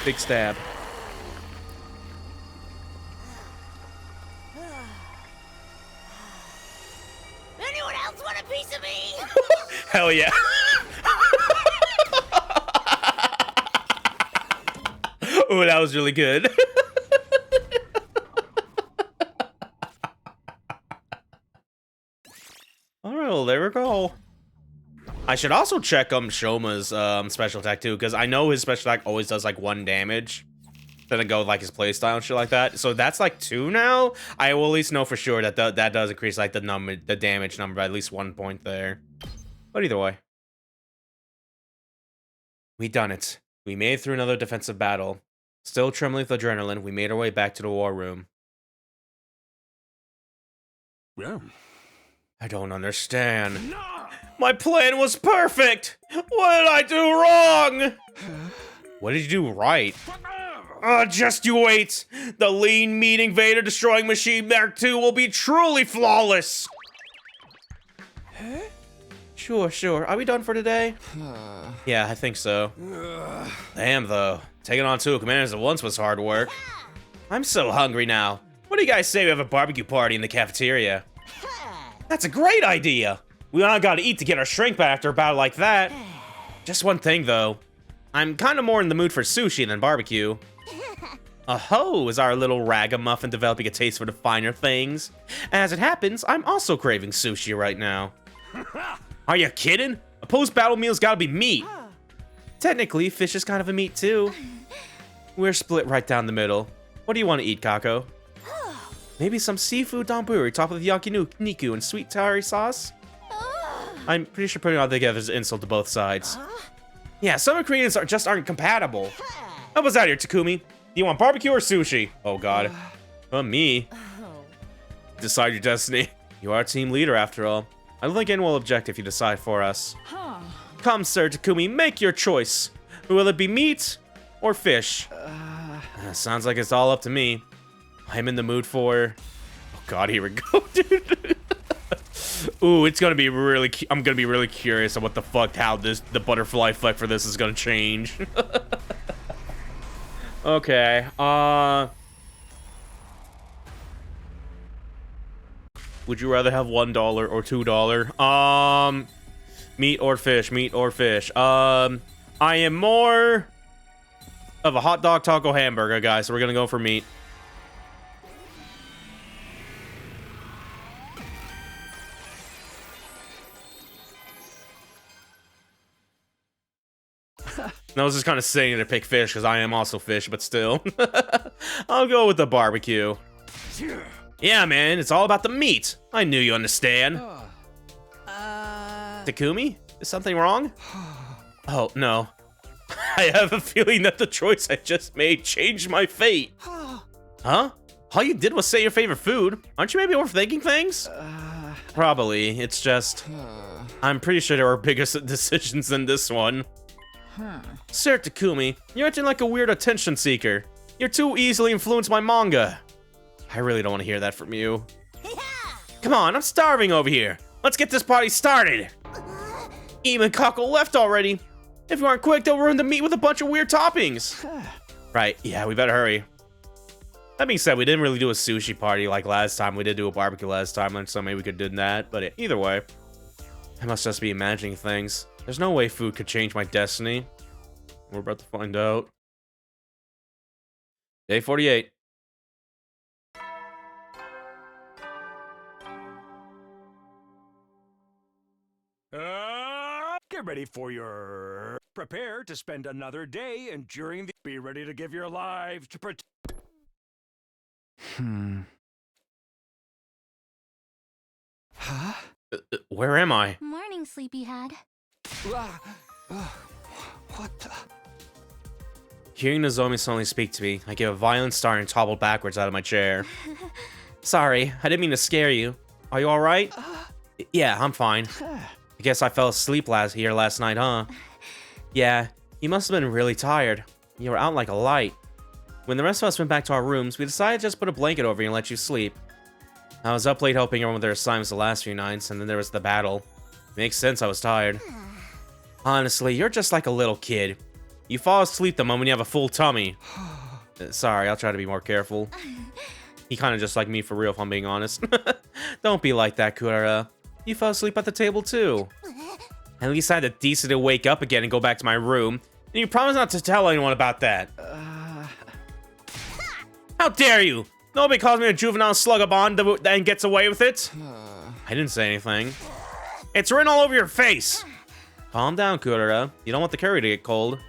Big stab. Anyone else want a piece of me? Hell yeah. Oh, that was really good. All right, well, there we go. I should also check Shoma's special attack too, because I know his special attack always does like 1 damage. Then it go with, like, his playstyle and shit like that. So that's like 2 now. I will at least know for sure that that does increase like the damage number by at least 1 point there. But either way, we done it. We made it through another defensive battle. Still trembling with adrenaline, we made our way back to the war room. Yeah. I don't understand. My plan was perfect! What did I do wrong? What did you do right? Just you wait. The lean meat invader destroying machine Mark II will be truly flawless. Huh? Sure. Are we done for today? Yeah, I think so. Damn, though. Taking on 2 commanders at once was hard work. I'm so hungry now. What do you guys say we have a barbecue party in the cafeteria? That's a great idea. We all gotta eat to get our strength back after a battle like that. Just one thing, though. I'm kind of more in the mood for sushi than barbecue. Oh, is our little ragamuffin developing a taste for the finer things? As it happens, I'm also craving sushi right now. Are you kidding? A post-battle meal's gotta be meat. Technically, fish is kind of a meat too. We're split right down the middle. What do you want to eat, Kako? Maybe some seafood donburi topped with yakiniku and sweet tarry sauce? I'm pretty sure putting it all together is an insult to both sides. Yeah, some ingredients aren't compatible. Help us out here, Takumi. Do you want barbecue or sushi? Oh god. Me. Decide your destiny. You are team leader after all. I don't think anyone will object if you decide for us. Come, Sir Takumi, make your choice. Will it be meat or fish? Sounds like it's all up to me. I'm in the mood for... Oh god, here we go, dude. Ooh, it's gonna be really... I'm gonna be really curious on what the fuck, how the butterfly effect for this is gonna change. Okay, would you rather have $1 or $2? Meat or fish? I am more of a hot dog taco hamburger guy, so we're gonna go for meat. I was just kind of saying to pick fish because I am also fish, but still. I'll go with the barbecue. Yeah, man, it's all about the meat. I knew you understand. Takumi? Is something wrong? Oh, no. I have a feeling that the choice I just made changed my fate. Huh? All you did was say your favorite food. Aren't you maybe overthinking things? Probably. It's just... I'm pretty sure there are bigger decisions than this one. Sir Takumi, you're acting like a weird attention seeker. You're too easily influenced by manga. I really don't want to hear that from you. Come on, I'm starving over here. Let's get this party started. Even Kako left already. If you aren't quick, they'll ruin the meat with a bunch of weird toppings. Right, yeah, we better hurry. That being said, we didn't really do a sushi party like last time. We did do a barbecue last time, so maybe we could do that. But either way, I must just be imagining things. There's no way food could change my destiny. We're about to find out. Day 48. Get ready for your... Prepare to spend another day enduring the... Be ready to give your lives to protect... Huh? Where am I? Morning, sleepyhead. What the... Hearing Nozomi suddenly speak to me, I gave a violent start and toppled backwards out of my chair. Sorry, I didn't mean to scare you. Are you alright? Yeah, I'm fine. I guess I fell asleep last night, huh? Yeah, you must have been really tired. You were out like a light. When the rest of us went back to our rooms, we decided to just put a blanket over you and let you sleep. I was up late helping everyone with their assignments the last few nights, and then there was the battle. Makes sense, I was tired. Honestly, you're just like a little kid. You fall asleep the moment you have a full tummy. Sorry, I'll try to be more careful. He kind of just like me for real, if I'm being honest. Don't be like that, Kurara. You fell asleep at the table, too. At least I had the decency to wake up again and go back to my room. And you promised not to tell anyone about that. How dare you! Nobody calls me a juvenile slugabond and gets away with it. I didn't say anything. It's written all over your face. Calm down, Kurara. You don't want the curry to get cold.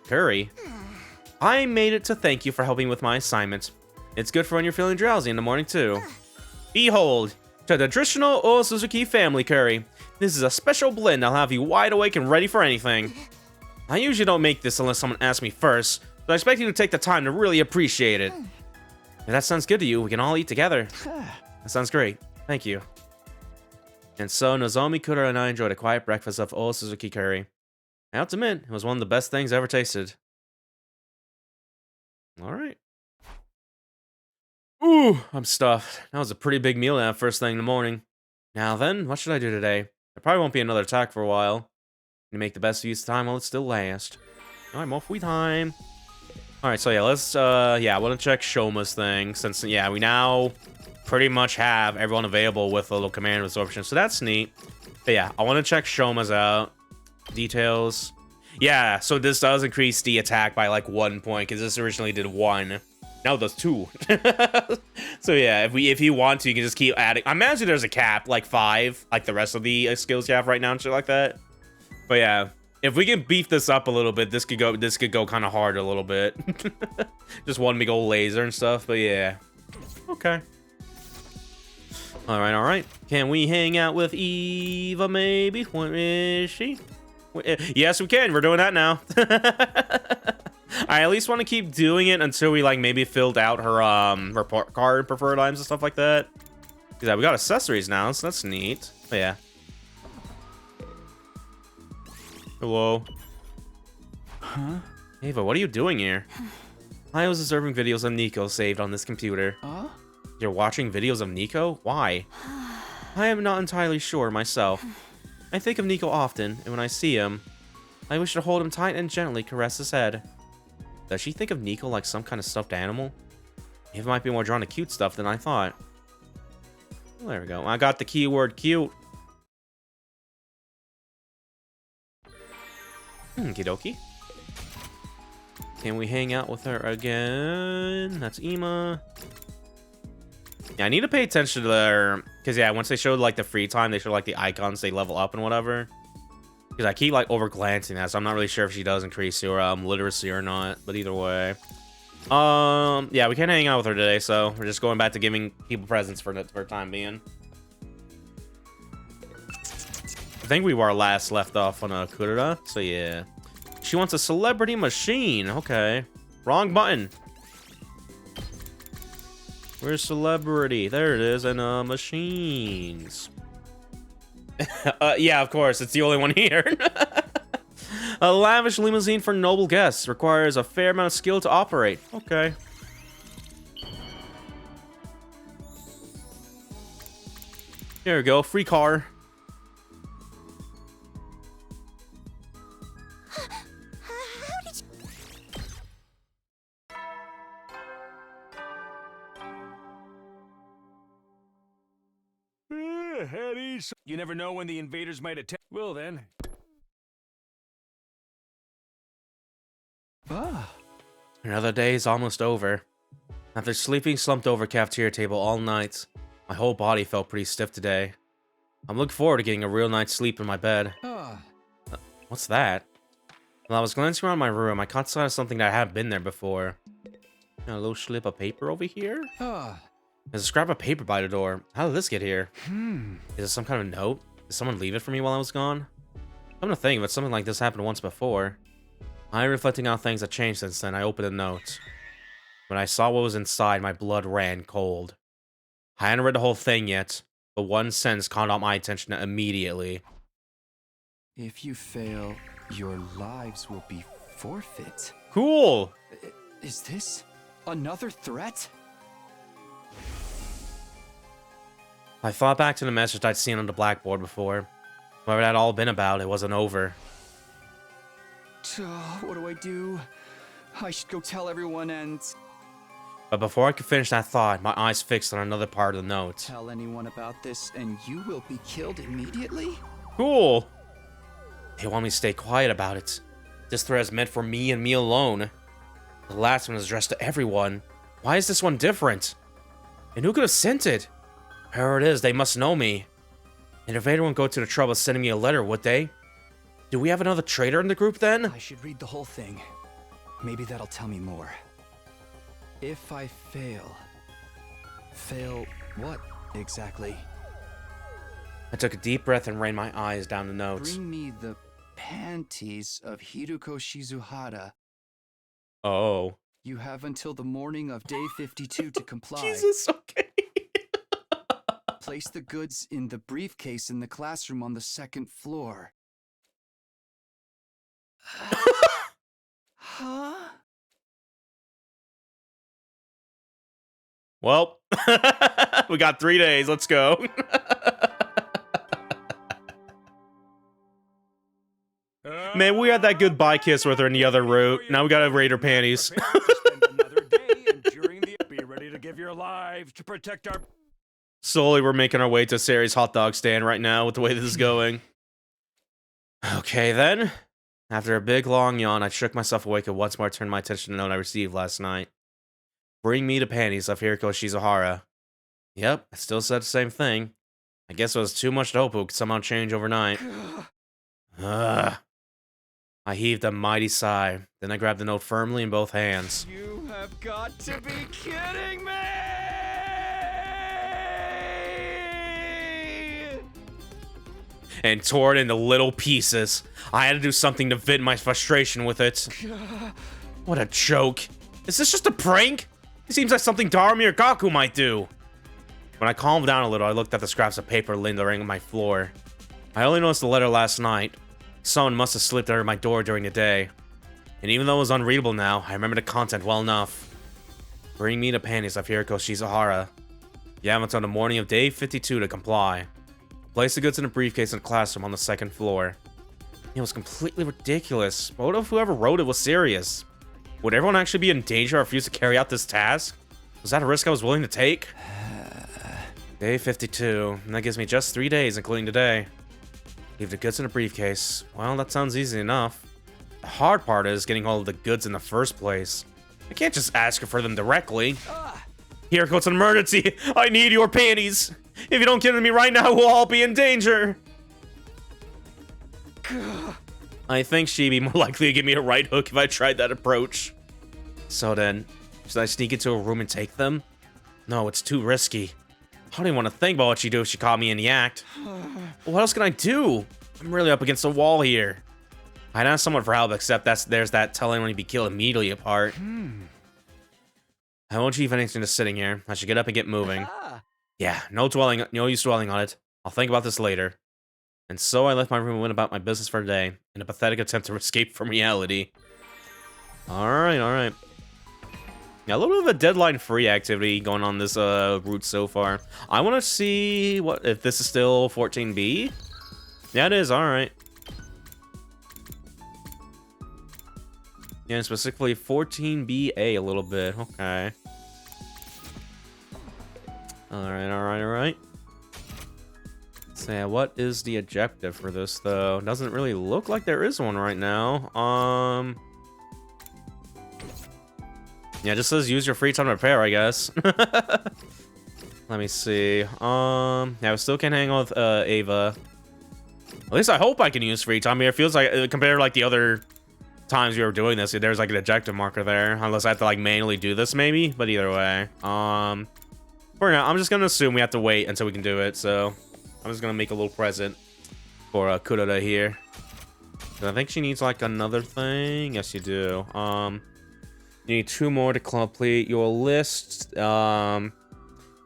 Curry? I made it to thank you for helping with my assignment. It's good for when you're feeling drowsy in the morning, too. Behold, to the traditional Suzuki family curry. This is a special blend that'll have you wide awake and ready for anything. I usually don't make this unless someone asks me first, but I expect you to take the time to really appreciate it. If that sounds good to you, we can all eat together. That sounds great. Thank you. And so, Nozomi, Kurara, and I enjoyed a quiet breakfast of Suzuki curry. I have to admit, it was one of the best things I ever tasted. All right. Ooh, I'm stuffed. That was a pretty big meal that first thing in the morning. Now then, what should I do today? There probably won't be another attack for a while. To make the best use of time while it still lasts. All right, more free time. All right, so yeah, let's yeah, I want to check Shoma's thing since yeah, we now pretty much have everyone available with a little command absorption, so that's neat. But yeah, I want to check Shoma's out. Details. Yeah, so this does increase the attack by like 1 point because this originally did 1. Now it does 2. So yeah, if you want to, you can just keep adding. I imagine there's a cap, like 5, like the rest of the skills you have right now and shit like that. But yeah, if we can beef this up a little bit, this could go kind of hard a little bit. Just one big old laser and stuff. But yeah, okay. All right. Can we hang out with Eva? Maybe. Where is she? Yes, we can. We're doing that now. I at least want to keep doing it until we like maybe filled out her report card, preferred items and stuff like that. Yeah, we got accessories now, so that's neat. But yeah. Hello. Huh? Ava, what are you doing here? I was observing videos of Nico saved on this computer. Huh? You're watching videos of Nico? Why? I am not entirely sure myself. I think of Nico often, and when I see him, I wish to hold him tight and gently caress his head. Does she think of Nico like some kind of stuffed animal? Ava might be more drawn to cute stuff than I thought. Well, there we go. I got the keyword cute. Okie dokie. Can we hang out with her again? That's Ema. Yeah, I need to pay attention to their... Because, yeah, once they show, like, the free time, they show, like, the icons, they level up and whatever. Because I keep, like, over-glancing that, so I'm not really sure if she does increase your literacy or not. But either way. Yeah, we can't hang out with her today, so we're just going back to giving people presents for the time being. I think we were last left off on a Kurura, so yeah. She wants a celebrity machine. Okay. Wrong button. Where's celebrity? There it is, and machines. Yeah, of course, it's the only one here. A lavish limousine for noble guests requires a fair amount of skill to operate. Okay. There we go, free car. Headies. You never know when the invaders might attack. Well then. Another day is almost over. After sleeping slumped over cafeteria table all night, my whole body felt pretty stiff today. I'm looking forward to getting a real night's sleep in my bed. What's that? While I was glancing around my room, I caught sight of something that hadn't been there before. A little slip of paper over here? There's a scrap of paper by the door. How did this get here? Is it some kind of note? Did someone leave it for me while I was gone? Come to think of it, something like this happened once before. I reflecting on things that changed since then, I opened the note. When I saw what was inside, my blood ran cold. I hadn't read the whole thing yet, but one sentence caught my attention immediately. If you fail, your lives will be forfeit. Cool! Is this another threat? I thought back to the message I'd seen on the blackboard before. Whatever that all been about, it wasn't over. What do I do? I should go tell everyone and... But before I could finish that thought, my eyes fixed on another part of the note. Tell anyone about this and you will be killed immediately? Cool! They want me to stay quiet about it. This threat is meant for me and me alone. The last one is addressed to everyone. Why is this one different? And who could have sent it? Whoever it is, they must know me. And if anyone go to the trouble of sending me a letter, would they? Do we have another traitor in the group then? I should read the whole thing. Maybe that'll tell me more. If I fail... Fail what, exactly? I took a deep breath and ran my eyes down the notes. Bring me the panties of Hiruko Shizuhara. Oh. You have until the morning of day 52 to comply. Jesus, okay. Place the goods in the briefcase in the classroom on the second floor. Huh? Well, we got 3 days. Let's go. Man, we had that goodbye kiss with her in the other route. Now we gotta raid her panties. Prepare to spend another day enduring the. Be ready to give your lives to protect our. Slowly, we're making our way to Sari's hot dog stand right now with the way this is going. Okay, then. After a big, long yawn, I shook myself awake and once more turned my attention to the note I received last night. Bring me the panties of Hiriko Shizuhara. Yep, it still said the same thing. I guess it was too much to hope it could somehow change overnight. Ugh. I heaved a mighty sigh. Then I grabbed the note firmly in both hands. You have got to be kidding me! And tore it into little pieces. I had to do something to vent my frustration with it. What a joke. Is this just a prank? It seems like something Darumi or Gaku might do. When I calmed down a little, I looked at the scraps of paper lingering on my floor. I only noticed the letter last night. Someone must have slipped under my door during the day. And even though it was unreadable now, I remember the content well enough. Bring me the panties of Hiriko Shizuhara. You have until the morning of day 52 to comply. Place the goods in a briefcase in the classroom on the 2nd floor. It was completely ridiculous. But what if whoever wrote it was serious? Would everyone actually be in danger or refuse to carry out this task? Was that a risk I was willing to take? Day 52. And that gives me just 3 days, including today. Leave the goods in a briefcase. Well, that sounds easy enough. The hard part is getting hold of the goods in the first place. I can't just ask her for them directly. Hiriko, it's an emergency. I need your panties. If you don't give them to me right now, we'll all be in danger. I think she'd be more likely to give me a right hook if I tried that approach. So then, should I sneak into a room and take them? No, it's too risky. I don't even want to think about what she'd do if she caught me in the act. What else can I do? I'm really up against the wall here. I'd ask someone for help, except there's that tell anyone he'd be killed immediately apart. I won't achieve anything just sitting here. I should get up and get moving. Yeah, no use dwelling on it. I'll think about this later. And so I left my room and went about my business for the day, in a pathetic attempt to escape from reality. Alright. Yeah, a little bit of a deadline-free activity going on this route so far. I want to see if this is still 14B. Yeah, it is. Alright. Yeah, specifically 14BA a little bit. Okay. Alright. So yeah, what is the objective for this, though? Doesn't really look like there is one right now. Yeah, it just says use your free time to repair, I guess. Let me see. Yeah, we still can't hang out with Ava. At least I hope I can use free time. I mean, it feels like, compared to like the other times we were doing this, there's like an objective marker there. Unless I have to like manually do this, maybe. But either way. For now, I'm just gonna assume we have to wait until we can do it. So I'm just gonna make a little present for Kuroda here. I think she needs like another thing. Yes, you do. You need 2 more to complete your list. Your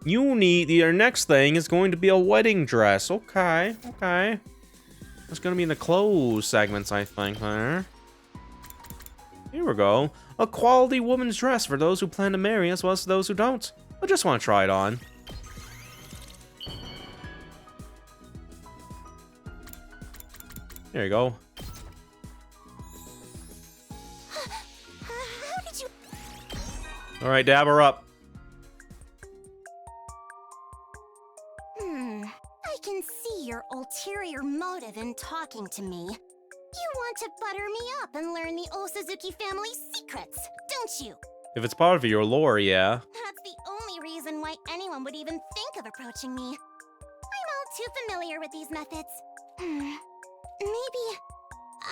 next thing is going to be a wedding dress. Okay. It's gonna be in the clothes segments, I think, there. Here we go. A quality woman's dress for those who plan to marry as well as those who don't. I just want to try it on. There you go. How did you... Alright, dab her up. I can see your ulterior motive in talking to me. You want to butter me up and learn the Osuzuki family's secrets, don't you? If it's part of your lore, yeah. That's the only reason why anyone would even think of approaching me. I'm all too familiar with these methods. Maybe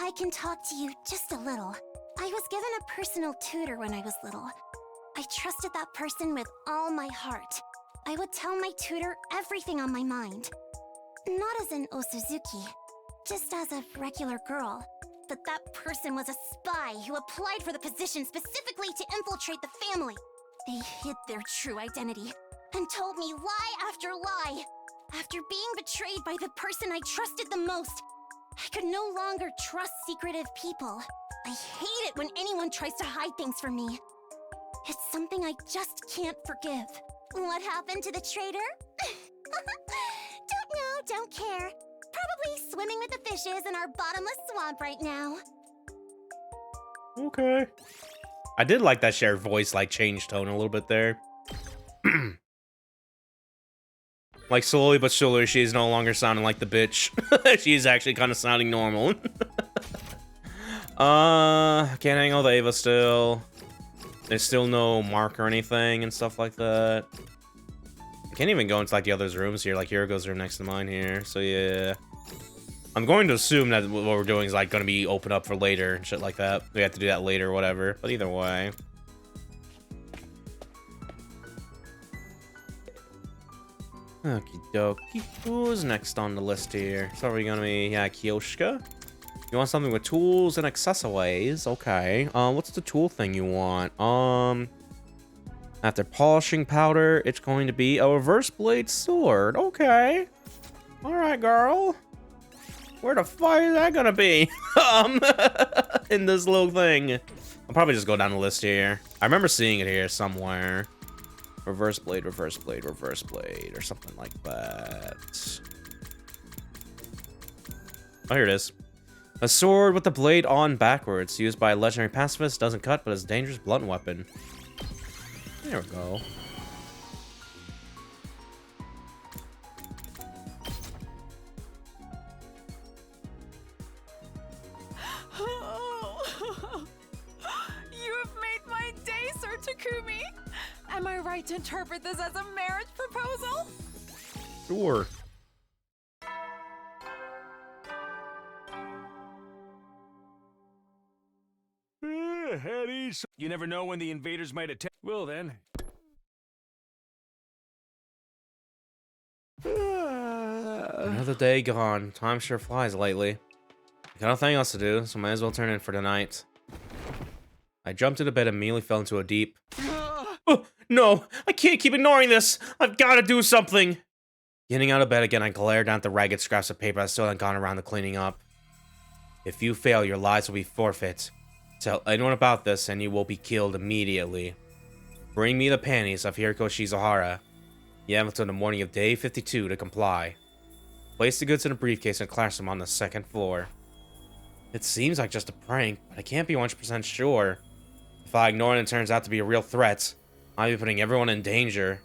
I can talk to you just a little. I was given a personal tutor when I was little. I trusted that person with all my heart. I would tell my tutor everything on my mind. Not as an Osuzuki, just as a regular girl. But that person was a spy who applied for the position specifically to infiltrate the family. They hid their true identity and told me lie after lie. After being betrayed by the person I trusted the most, I could no longer trust secretive people. I hate it when anyone tries to hide things from me. It's something I just can't forgive. What happened to the traitor? Don't know, don't care. Probably swimming with the fishes in our bottomless swamp right now. Okay. I did like that shared voice, like, change tone a little bit there. Like, slowly but surely, she's no longer sounding like the bitch. She's actually kind of sounding normal. Can't hang out with Ava still. There's still no mark or anything and stuff like that. I can't even go into, like, the others' rooms here. Like, Hiriko's room next to mine here. So, yeah. I'm going to assume that what we're doing is, like, going to be open up for later and shit like that. We have to do that later or whatever. But either way. Okie dokie. Who's next on the list here? So are we gonna be, yeah, Kiyoshika? You want something with tools and accessories? Okay. What's the tool thing you want? After polishing powder, it's going to be a reverse blade sword. Okay. Alright, girl. Where the fuck is that gonna be? In this little thing. I'll probably just go down the list here. I remember seeing it here somewhere. Reverse blade, reverse blade, reverse blade, or something like that. Oh, here it is. A sword with the blade on backwards, used by a legendary pacifist, doesn't cut, but is a dangerous blunt weapon. There we go. You have made my day, Sir Takumi. Am I right to interpret this as a marriage proposal? Sure. Eddie, you never know when the invaders might attack. Well then. Another day gone. Time sure flies lately. Got nothing else to do, so might as well turn in for the night. I jumped into bed and immediately fell into a deep... Oh, no! I can't keep ignoring this! I've got to do something! Getting out of bed again, I glared down at the ragged scraps of paper I still hadn't gone around to cleaning up. If you fail, your lives will be forfeit. Tell anyone about this and you will be killed immediately. Bring me the panties of Hiriko Shizuhara. You have until the morning of day 52 to comply. Place the goods in a briefcase in a classroom on the second floor. It seems like just a prank, but I can't be 100% sure. If I ignore it and it turns out to be a real threat, I'll be putting everyone in danger.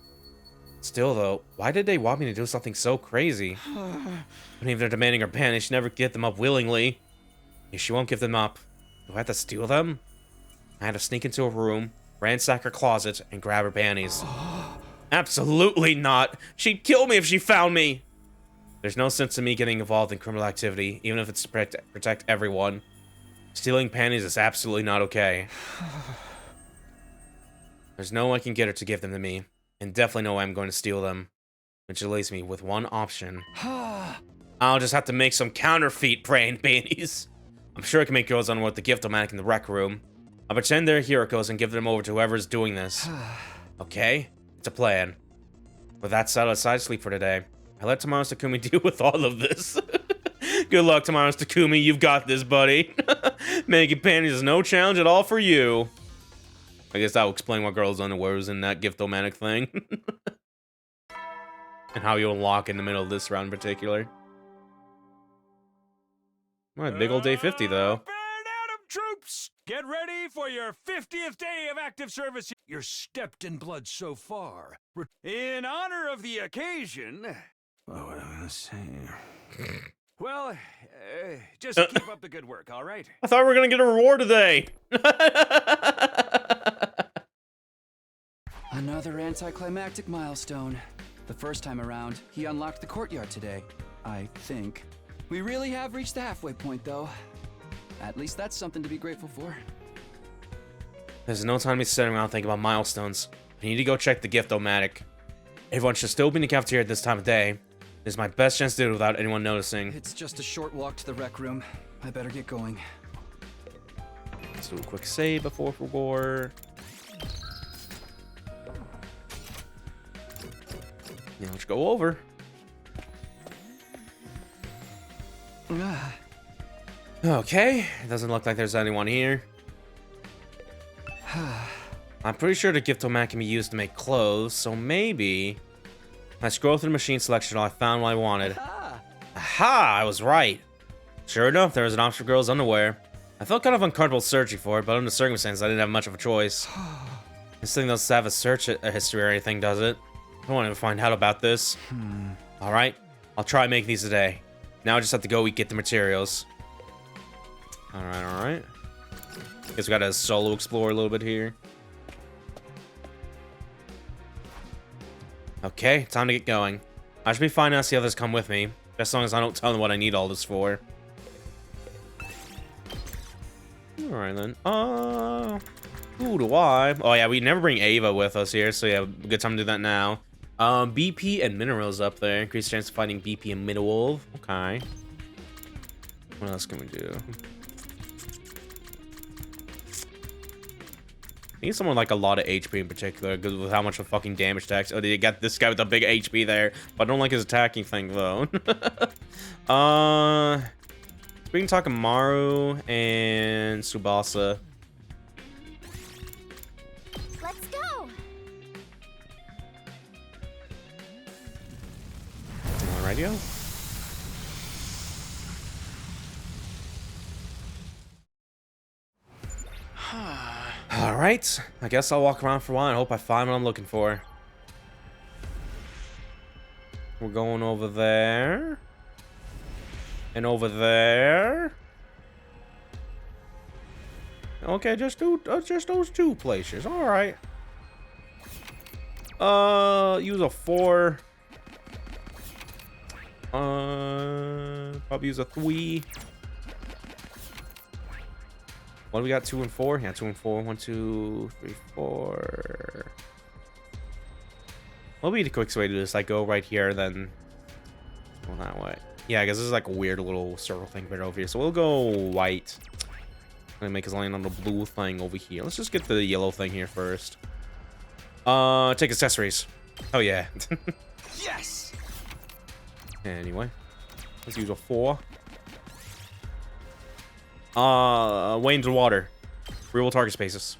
Still though, why did they want me to do something so crazy? Even if they're demanding her panties, she never get them up willingly. If she won't give them up, do I have to steal them? I had to sneak into her room, ransack her closet, and grab her panties. Absolutely not! She'd kill me if she found me! There's no sense in me getting involved in criminal activity, even if it's to protect everyone. Stealing panties is absolutely not okay. There's no way I can get her to give them to me, and definitely no way I'm going to steal them. Which leaves me with one option. I'll just have to make some counterfeit praying panties. I'm sure I can make girls unworth the gift-o-matic in the rec room. I'll pretend they're Hiriko's and give them over to whoever's doing this. Okay? It's a plan. With that said, I'll side sleep for today. I let Tomorrow's Takumi deal with all of this. Good luck, Tomorrow's Takumi. You've got this, buddy. Making panties is no challenge at all for you. I guess that will explain why girls' underwear was in that gift-o-matic thing. And how you unlock in the middle of this round in particular. Alright, big old day 50, though. Adam troops, get ready for your 50th day of active service. You're stepped in blood so far. In honor of the occasion... Oh, what am I gonna say? Well, just keep up the good work, all right? I thought we were gonna get a reward today. Another anticlimactic milestone. The first time around, he unlocked the courtyard today, I think. We really have reached the halfway point, though. At least that's something to be grateful for. There's no time to be sitting around thinking about milestones. I need to go check the gift-o-matic. Everyone should still be in the cafeteria at this time of day. This is my best chance to do it without anyone noticing. It's just a short walk to the rec room. I better get going. Let's do a quick save before war. Yeah, let's go over. Okay, it doesn't look like there's anyone here. I'm pretty sure the Giftomat can be used to make clothes, so maybe... I scrolled through the machine selection until I found what I wanted. Aha! I was right. Sure enough, there was an option for girls' underwear. I felt kind of uncomfortable searching for it, but under the circumstances, I didn't have much of a choice. This thing doesn't have a search history or anything, does it? I don't want to find out about this. Alright, I'll try making these today. Now I just have to go get the materials. Alright. Guess we gotta solo explore a little bit here. Okay, time to get going. I should be fine now, see others come with me. As long as I don't tell them what I need all this for. Alright then. Who do I? Oh yeah, we never bring Ava with us here, so yeah, good time to do that now. BP and minerals up there. Increased chance of finding BP and mineral. Okay. What else can we do? I need someone like a lot of HP in particular, because with how much of fucking damage attacks. Oh, they got this guy with a big HP there, but I don't like his attacking thing though. We can talk to Maru and Tsubasa. Let's go. Radio. Alright, I guess I'll walk around for a while and hope I find what I'm looking for. We're going over there. And over there. Okay, just those two places. Alright. Use a 4. Probably use a 3. What do we got? 2 and 4? Yeah, 2 and 4. 1, 2, 3, 4. What would be the quickest way to do this? Like, go right here, then go that way. Yeah, I guess this is like a weird little circle thing right over here. So we'll go white. And make us land on the blue thing over here. Let's just get the yellow thing here first. Take accessories. Oh, yeah. Yes! Anyway. Let's use a 4. Way into the water. Reroll target spaces.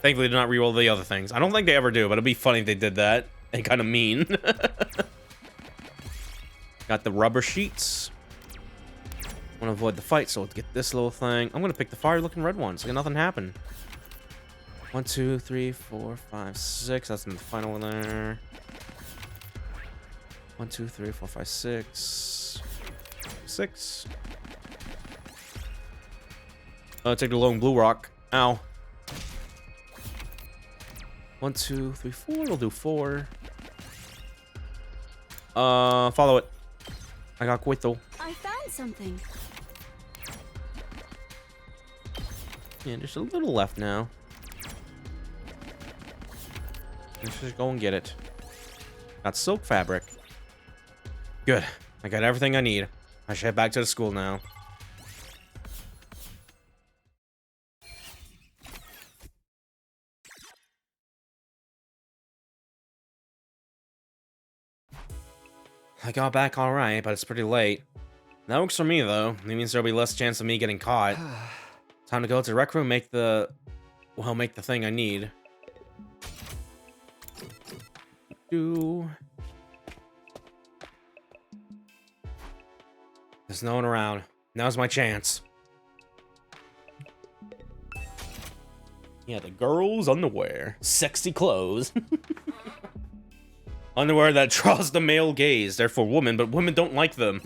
Thankfully, they did not reroll the other things. I don't think they ever do, but it'd be funny if they did that. And kind of mean. Got the rubber sheets. Want to avoid the fight, so let's get this little thing. I'm gonna pick the fire-looking red one, so nothing happen. 1, 2, 3, 4, 5, 6. That's in the final one there. 1, 2, 3, 4, 5, 6. 6. Take the long blue rock. Ow. 1, 2, 3, 4. We'll do 4. Follow it. I got Quito. I found something. Yeah, just a little left now. Let's just go and get it. Got silk fabric. Good. I got everything I need. I should head back to the school now. I got back alright, but it's pretty late. That works for me, though. It means there'll be less chance of me getting caught. Time to go to the rec room, make the thing I need. There's no one around. Now's my chance. Yeah, the girls' underwear. Sexy clothes. Underwear that draws the male gaze. They're for women, but women don't like them.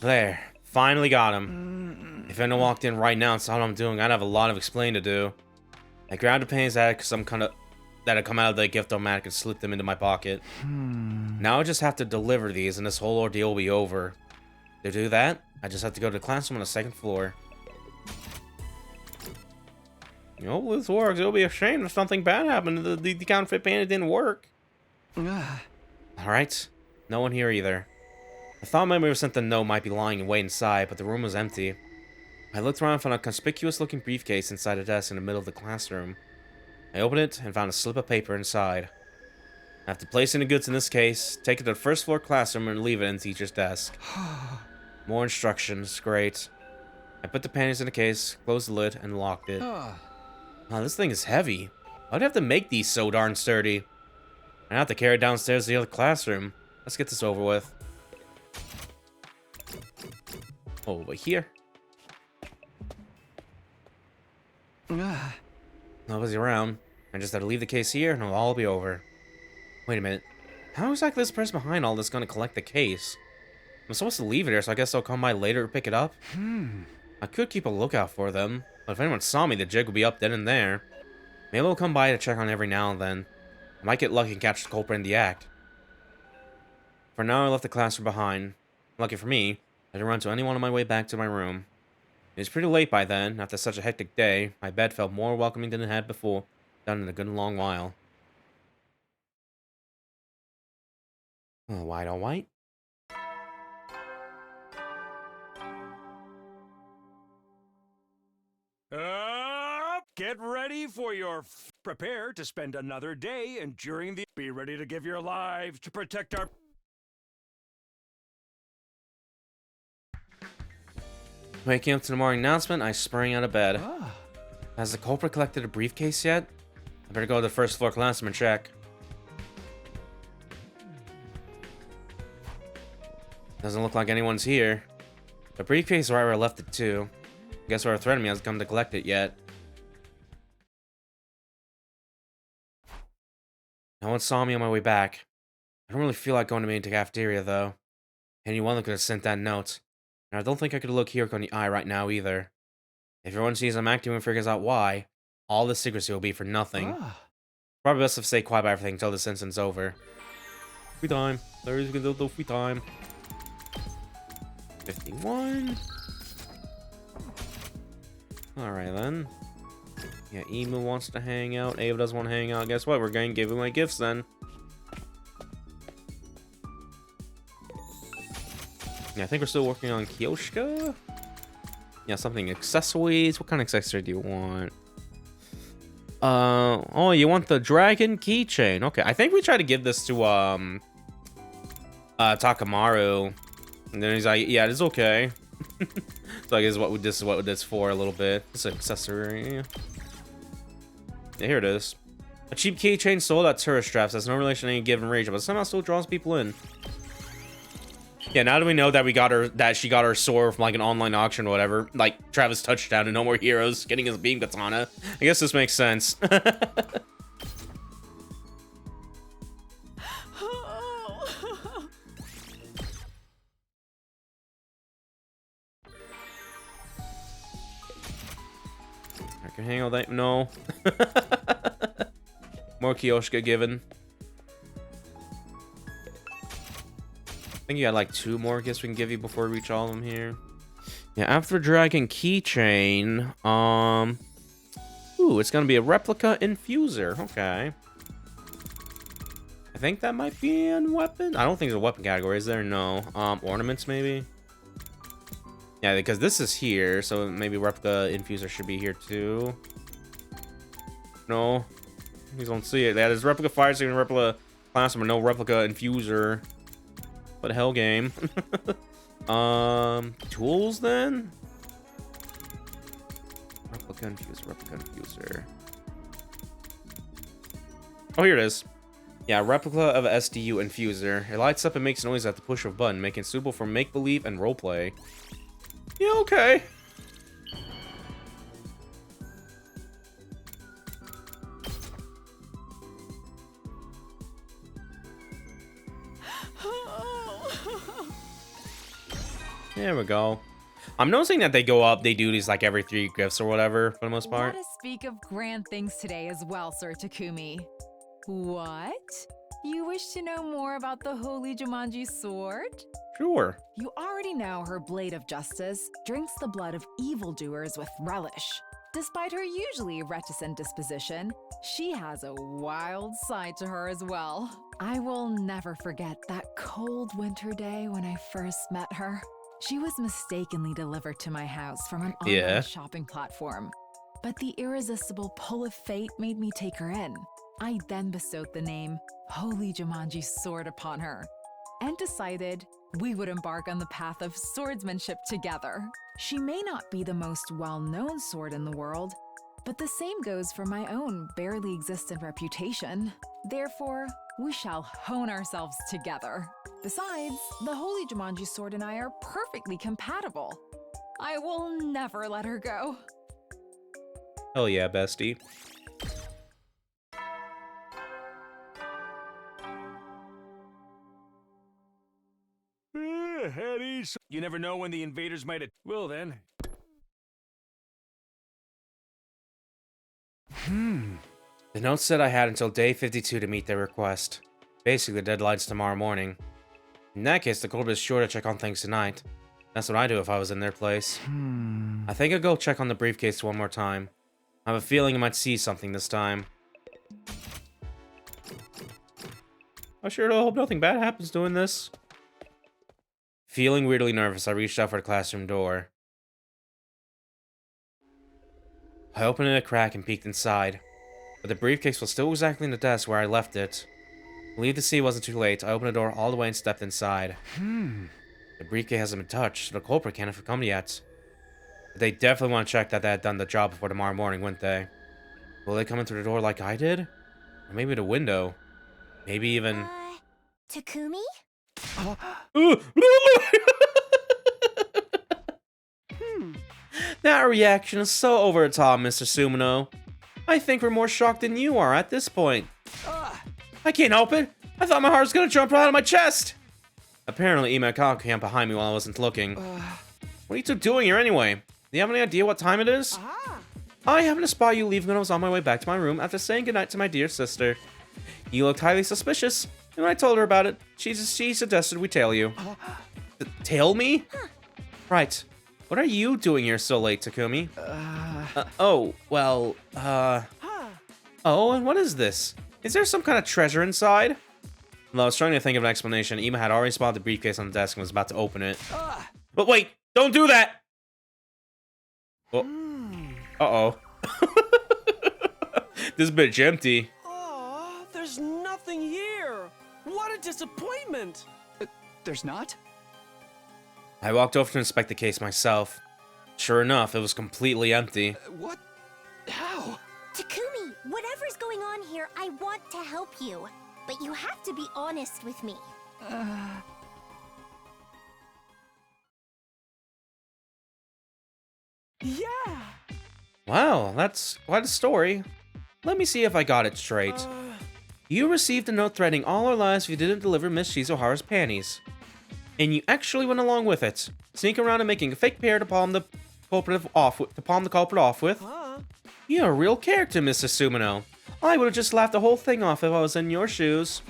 There. Finally got him. If anyone walked in right now and saw what I'm doing, I'd have a lot of explaining to do. I grabbed the pennies that had come out of the gift-o-matic and slipped them into my pocket. Now I just have to deliver these and this whole ordeal will be over. To do that, I just have to go to the classroom on the 2nd floor. You know, this works. It'll be a shame if something bad happened. The counterfeit panda didn't work. Alright. No one here either. I thought my memory sent the note might be lying in wait inside, but the room was empty. I looked around and found a conspicuous-looking briefcase inside a desk in the middle of the classroom. I opened it and found a slip of paper inside. After placing the goods in this case, take it to the 1st floor classroom and leave it in the teacher's desk. More instructions. Great. I put the panties in a case, closed the lid, and locked it. Wow, this thing is heavy. Why'd I have to make these so darn sturdy? I have to carry it downstairs to the other classroom. Let's get this over with. Over here. Nobody's around. I just have to leave the case here and it'll all be over. Wait a minute. How exactly is the person behind all this gonna collect the case? I'm supposed to leave it here, so I guess they'll come by later to pick it up? I could keep a lookout for them, but if anyone saw me, the jig would be up then and there. Maybe they'll come by to check on every now and then. I might get lucky and catch the culprit in the act. For now, I left the classroom behind. Lucky for me, I didn't run into anyone on my way back to my room. It was pretty late by then. After such a hectic day, my bed felt more welcoming than it had before, done in a good long while. White on white. Get ready for your prepare to spend another day enduring the. Be ready to give your lives to protect our. Waking up to the morning announcement, I sprang out of bed. Has the culprit collected a briefcase yet? I better go to the first floor classroom and check. Doesn't look like anyone's here. The briefcase is right where I left it too. Guess whoever threatened me hasn't come to collect it yet. No one saw me on my way back. I don't really feel like going to the cafeteria though. Anyone could have sent that note. And I don't think I could look Hiroko in the eye right now either. If everyone sees I'm acting and figures out why, all the secrecy will be for nothing. Probably best to stay quiet about everything until this incident's over. Free time. There's gonna do free time. 51. Alright then. Yeah, Emu wants to hang out. Ava doesn't want to hang out. Guess what? We're going to give away gifts then. Yeah, I think we're still working on Kyoshka. Yeah, something accessories. What kind of accessory do you want? Oh, you want the dragon keychain. Okay, I think we tried to give this to Takamaru, and then he's like, yeah, it's okay. So I guess this is what this for a little bit. It's an accessory. Yeah, here it is. A cheap keychain sold at tourist traps has no relation to any given region, but somehow still draws people in. Yeah, now that we know that she got her sword from like an online auction or whatever, like Travis Touchdown and No More Heroes getting his beam katana, I guess this makes sense. I can hang out that. No. More Kyoshka given. I think you got like 2 more gifts we can give you before we reach all of them here. Yeah, after Dragon Keychain, ooh, it's gonna be a replica infuser. Okay. I think that might be in weapon. I don't think there's a weapon category, is there? No. Ornaments maybe. Yeah, because this is here, so maybe replica infuser should be here too. No, we don't see it. That is replica fire station, replica classroom, no replica infuser. What the hell, game? Tools then? Replica infuser. Oh, here it is. Yeah, replica of SDU infuser. It lights up and makes noise at the push of a button, making it suitable for make-believe and roleplay. Yeah, okay. There we go. I'm noticing that they go up, they do these like every 3 gifts or whatever, for the most part. Let us speak of grand things today as well, Sir Takumi. What? You wish to know more about the Holy Jumanji sword? Sure. You already know her blade of justice drinks the blood of evildoers with relish. Despite her usually reticent disposition, she has a wild side to her as well. I will never forget that cold winter day when I first met her. She was mistakenly delivered to my house from an online shopping platform. But the irresistible pull of fate made me take her in. I then bestowed the name Holy Jumanji Sword upon her, and decided we would embark on the path of swordsmanship together. She may not be the most well-known sword in the world, but the same goes for my own barely existent reputation. Therefore, we shall hone ourselves together. Besides, the Holy Jumanji sword and I are perfectly compatible. I will never let her go. Hell yeah, bestie. Eddie, you never know when the invaders might. Well then. The note said I had until day 52 to meet their request. Basically, the deadline's tomorrow morning. In that case, the culprit is sure to check on things tonight. That's what I'd do if I was in their place. I think I'll go check on the briefcase one more time. I have a feeling I might see something this time. I sure do hope nothing bad happens doing this. Feeling weirdly nervous, I reached out for the classroom door. I opened it a crack and peeked inside, but the briefcase was still exactly in the desk where I left it. Relieved to see it wasn't too late, I opened the door all the way and stepped inside. The briefcase hasn't been touched, so the culprit can't have come yet. But they definitely want to check that they had done the job before tomorrow morning, wouldn't they? Will they come in through the door like I did? Or maybe the window? Maybe even... Takumi? That reaction is so over the top, Mr. Sumino. I think we're more shocked than you are at this point. I can't help it. I thought my heart was gonna jump right out of my chest. Apparently, Imekaka came behind me while I wasn't looking. What are you two doing here anyway? Do you have any idea what time it is? I happened to spot you leaving when I was on my way back to my room after saying goodnight to my dear sister. You looked highly suspicious, and when I told her about it, she suggested we tail you. Tail me? Right. What are you doing here so late, Takumi? Oh, and what is this? Is there some kind of treasure inside? Well, I was trying to think of an explanation. Ima had already spotted the briefcase on the desk and was about to open it. But wait! Don't do that! Oh. Uh-oh. This bitch empty. Oh, there's nothing here. What a disappointment. There's not? I walked over to inspect the case myself. Sure enough, it was completely empty. What? How? Takumi, whatever's going on here, I want to help you. But you have to be honest with me. Yeah. Wow, that's quite a story. Let me see if I got it straight. You received a note threatening all our lives if you didn't deliver Miss Shizuhara's panties. And you actually went along with it, sneaking around and making a fake pair to palm the culprit off with. You're a real character, Mr. Sumino. I would have just laughed the whole thing off if I was in your shoes.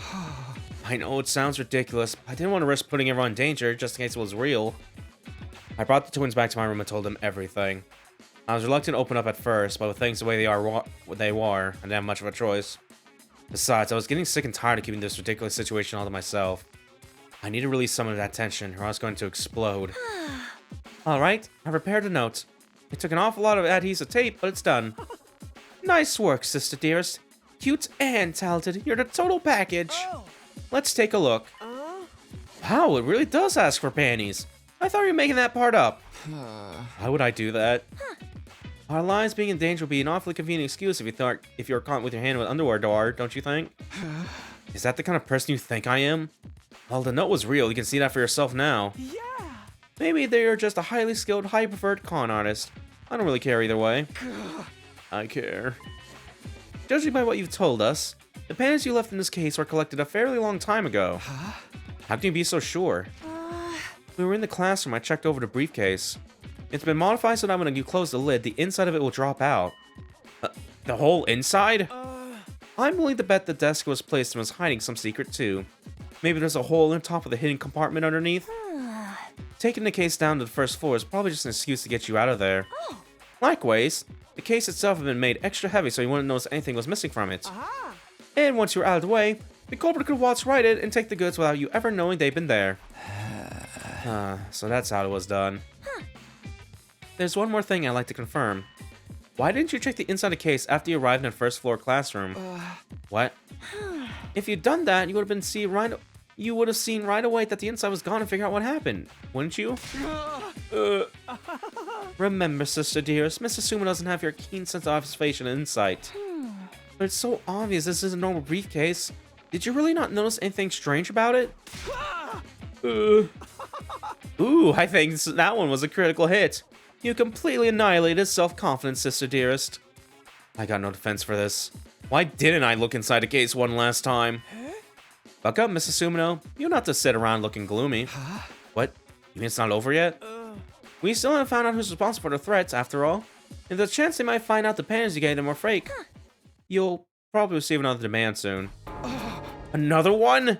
I know it sounds ridiculous, but I didn't want to risk putting everyone in danger just in case it was real. I brought the twins back to my room and told them everything. I was reluctant to open up at first, but with things the way they were, I didn't have much of a choice. Besides, I was getting sick and tired of keeping this ridiculous situation all to myself. I need to release some of that tension, or I was going to explode. Alright, I prepared a note. It took an awful lot of adhesive tape, but it's done. Nice work, sister dearest. Cute and talented, you're the total package. Let's take a look. Wow, it really does ask for panties. I thought you were making that part up. Why would I do that? Our lives being in danger would be an awfully convenient excuse if you're caught with your hand with underwear door, don't you think? Is that the kind of person you think I am? Well, the note was real. You can see that for yourself now. Yeah. Maybe they're just a highly skilled, high-preferred con artist. I don't really care either way. I care. Judging by what you've told us, the panties you left in this case were collected a fairly long time ago. How can you be so sure? We were in the classroom. I checked over the briefcase. It's been modified so that when you close the lid, the inside of it will drop out. The whole inside? I'm willing to bet the desk was placed and was hiding some secret too. Maybe there's a hole in top of the hidden compartment underneath? Taking the case down to the first floor is probably just an excuse to get you out of there. Likewise, the case itself had been made extra heavy so you wouldn't notice anything was missing from it. And once you were out of the way, the culprit could waltz right in and take the goods without you ever knowing they'd been there. So that's how it was done. There's one more thing I'd like to confirm. Why didn't you check the inside of the case after you arrived in the first floor classroom? What? If you'd done that, you would have been seen right you would have seen right away that the inside was gone and figure out what happened, wouldn't you? Remember, sister dearest, Mr. Sumo doesn't have your keen sense of observation and insight. But it's so obvious this is a normal briefcase. Did you really not notice anything strange about it? Ooh, I think that one was a critical hit. You completely annihilated his self-confidence, sister dearest. I got no defense for this. Why didn't I look inside the case one last time? Buck up, Mrs. Sumino. You don't have to sit around looking gloomy. What? You mean it's not over yet? We still haven't found out who's responsible for the threats, after all. And the chance they might find out the panties you gave them were fake. You'll probably receive another demand soon. Another one?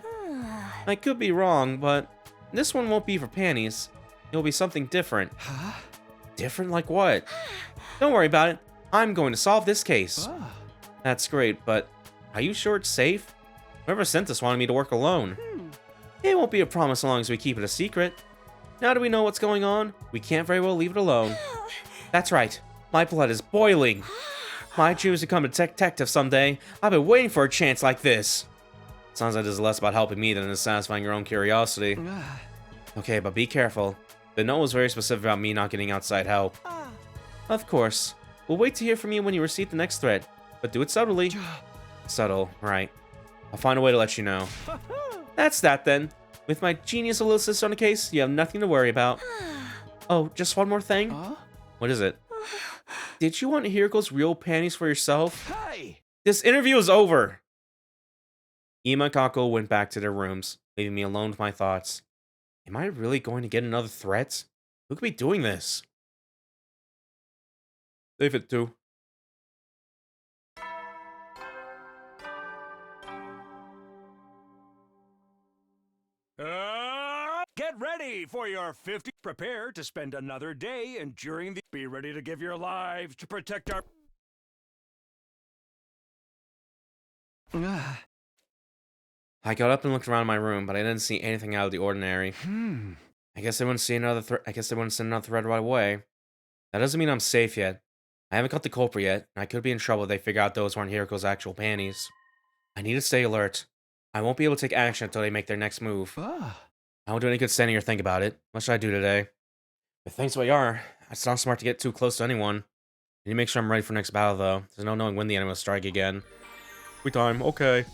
I could be wrong, but this one won't be for panties. It'll be something different. Different like what? Don't worry about it. I'm going to solve this case. That's great, but are you sure it's safe? Whoever sent this wanted me to work alone. It won't be a problem as long as we keep it a secret. Now that we know what's going on, we can't very well leave it alone. That's right. My blood is boiling. I choose to become a detective someday. I've been waiting for a chance like this. Sounds like this is less about helping me than it is satisfying your own curiosity. Okay, but be careful. The note was very specific about me not getting outside help. Of course. We'll wait to hear from you when you receive the next threat. But do it subtly. Subtle, right. I'll find a way to let you know. That's that then. With my genius little sister on the case, you have nothing to worry about. Oh, just one more thing? What is it? Did you want Hiriko's real panties for yourself? Hey! This interview is over. Ima and Kako went back to their rooms, leaving me alone with my thoughts. Am I really going to get another threat? Who could be doing this? Save it too. Get ready for your 50. Prepare to spend another day enduring the. Be ready to give your lives to protect our. I got up and looked around my room, but I didn't see anything out of the ordinary. I guess they wouldn't see another threat. I guess they wouldn't send another threat right away. That doesn't mean I'm safe yet. I haven't caught the culprit yet, and I could be in trouble if they figure out those weren't Hiriko's actual panties. I need to stay alert. I won't be able to take action until they make their next move. I won't do any good standing here think about it. What should I do today? But thanks what you are, it's not smart to get too close to anyone. I need to make sure I'm ready for next battle, though. There's no knowing when the enemy will strike again. Free time, okay.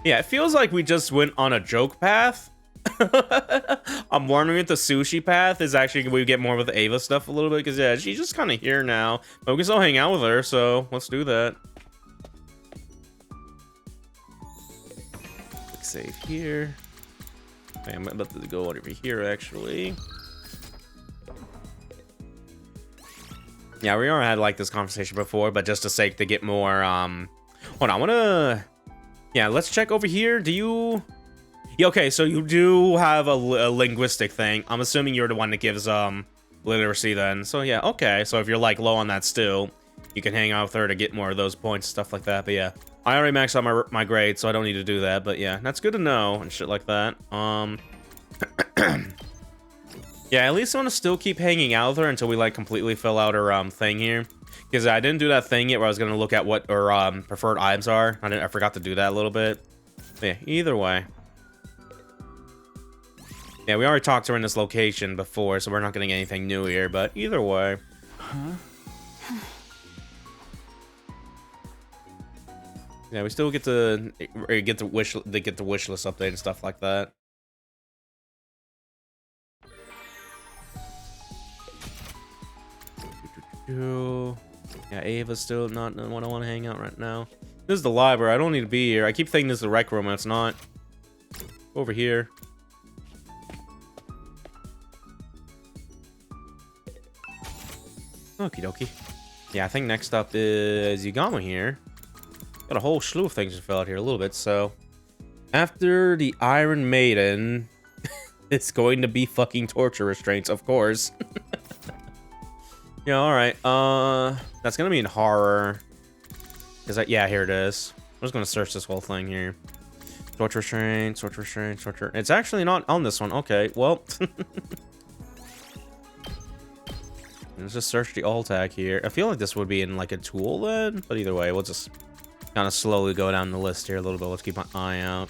Yeah, it feels like we just went on a joke path. I'm wondering if the sushi path is actually we get more with the Ava stuff a little bit, because yeah, she's just kind of here now. But we can still hang out with her, so let's do that. Click save here. Okay, I'm about to go over here actually. Yeah, we already had like this conversation before, but just to sake to get more hold on, I wanna let's check over here. Do you okay, so you do have a linguistic thing. I'm assuming you're the one that gives literacy then. So yeah, okay. So if you're like low on that still, you can hang out with her to get more of those points, stuff like that. But yeah, I already maxed out my grade, so I don't need to do that. But yeah, that's good to know and shit like that. Yeah, at least I want to still keep hanging out with her until we like completely fill out her thing here. Because I didn't do that thing yet where I was gonna look at what her preferred items are. I forgot to do that a little bit. But yeah, either way. Yeah, we already talked to her in this location before, so we're not getting anything new here. But either way. Yeah, we still get to get the wish list update and stuff like that. Yeah, Ava's still not what I want to hang out right now. This is the library. I don't need to be here. I keep thinking this is the rec room, and it's not. Over here. Okie dokie. Yeah, I think next up is Yagama here. Got a whole slew of things to fill out here a little bit, so. After the Iron Maiden, it's going to be fucking torture restraints, of course. Yeah, alright. That's gonna be in horror. Yeah, here it is. I'm just gonna search this whole thing here. Torture restraints, torture restraints, torture. It's actually not on this one. Okay, well. Let's just search the alt tag here. I feel like this would be in like a tool then, but either way, we'll just kind of slowly go down the list here a little bit. Let's keep an eye out.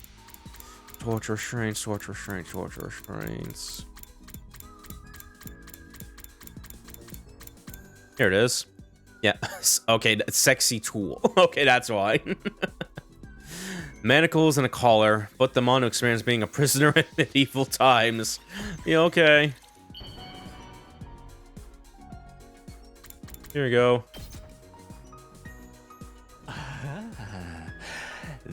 torture restraints, torture restraints, torture restraints. Here it is. Yeah. Okay, sexy tool. Okay, that's why. Manacles and a collar. Put them on to experience being a prisoner in medieval times. Yeah, okay. Here we go.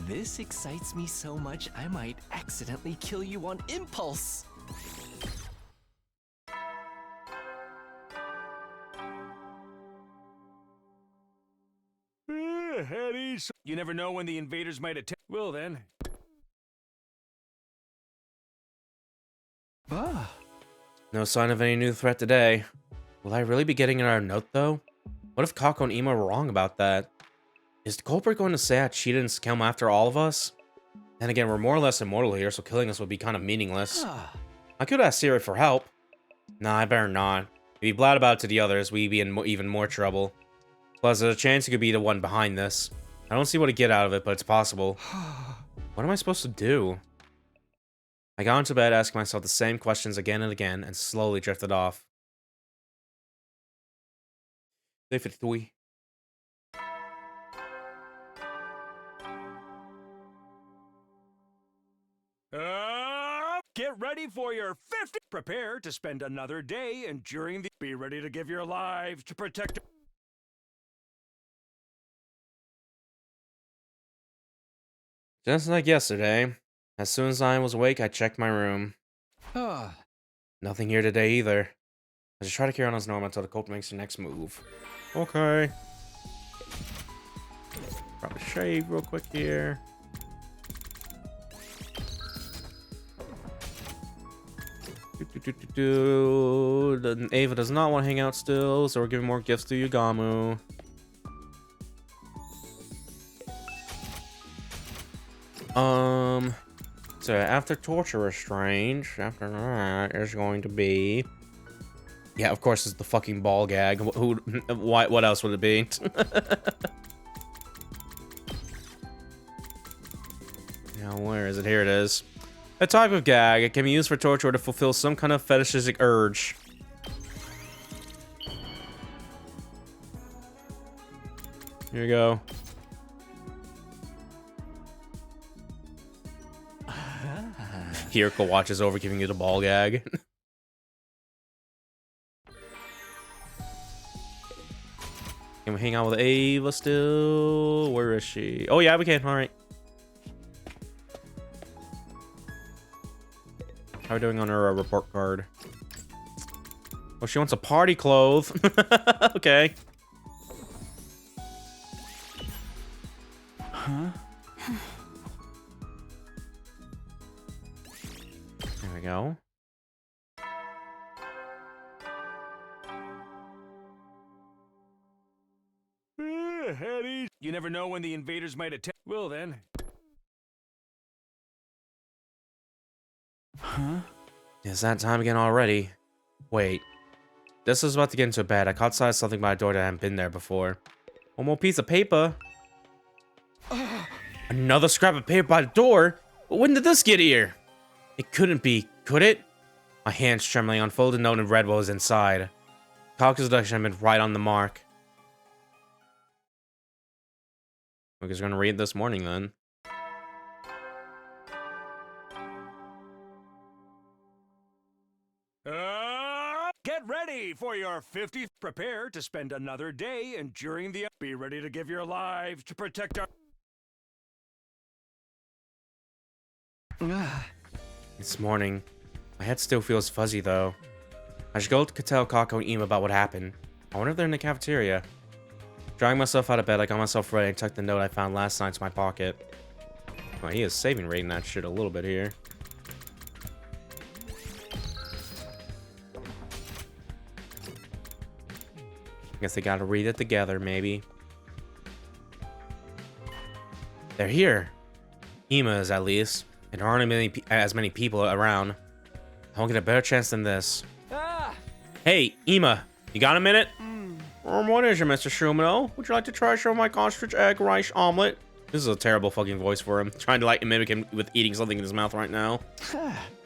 This excites me so much, I might accidentally kill you on impulse. Eddie, you never know when the invaders might attack. Well then. No sign of any new threat today. Will I really be getting another note, though? What if Kako and Ema were wrong about that? Is the culprit going to say I cheated and come after all of us? Then again, we're more or less immortal here, so killing us would be kind of meaningless. I could ask Siri for help. Nah, I better not. If we blab about it to the others, we'd be in even more trouble. Plus, there's a chance he could be the one behind this. I don't see what to get out of it, but it's possible. What am I supposed to do? I got into bed asking myself the same questions again and again, and slowly drifted off. Day 53. Get ready for your 50. Prepare to spend another day enduring the. Be ready to give your lives to protect. Just like yesterday, as soon as I was awake, I checked my room. Nothing here today either. I just try to carry on as normal until the culprit makes the next move. Okay. Probably shave real quick here. The Ava does not want to hang out still, so we're giving more gifts to Yugamu. So after torture restraint, after that is going to be, yeah, of course, it's the fucking ball gag. Who? Why? What else would it be? Now, where is it? Here it is. A type of gag. It can be used for torture or to fulfill some kind of fetishistic urge. Here we go. Hiriko watches over giving you the ball gag. Can we hang out with Ava still? Where is she? Oh yeah, we can. All right. How are we doing on her report card? Oh, she wants a party clothes. Okay. Huh? There we go. Eddie, you never know when the invaders might attack. Well then. Huh? Is that time again already? Wait. This is about to get into bed. I caught sight of something by the door that hadn't been there before. One more piece of paper. Another scrap of paper by the door? When did this get here? It couldn't be, could it? My hands trembling, unfolded note in red what was inside. Kaku's deduction had been right on the mark. We're just gonna read this morning then. Get ready for your 50th. Prepare to spend another day enduring the. Be ready to give your lives to protect our. It's morning. My head still feels fuzzy though. I should go to tell Kako and Ema about what happened. I wonder if they're in the cafeteria. Drawing myself out of bed, I got myself ready and tucked the note I found last night into my pocket. Well, he is saving rating that shit a little bit here. Guess they gotta read it together, maybe. They're here. Ema is, at least. And there aren't as many people around. I won't get a better chance than this. Hey, Ema, you got a minute? What is it, Mr. Shumino? Would you like to try some of my ostrich egg rice omelet? This is a terrible fucking voice for him. Trying to like mimic him with eating something in his mouth right now.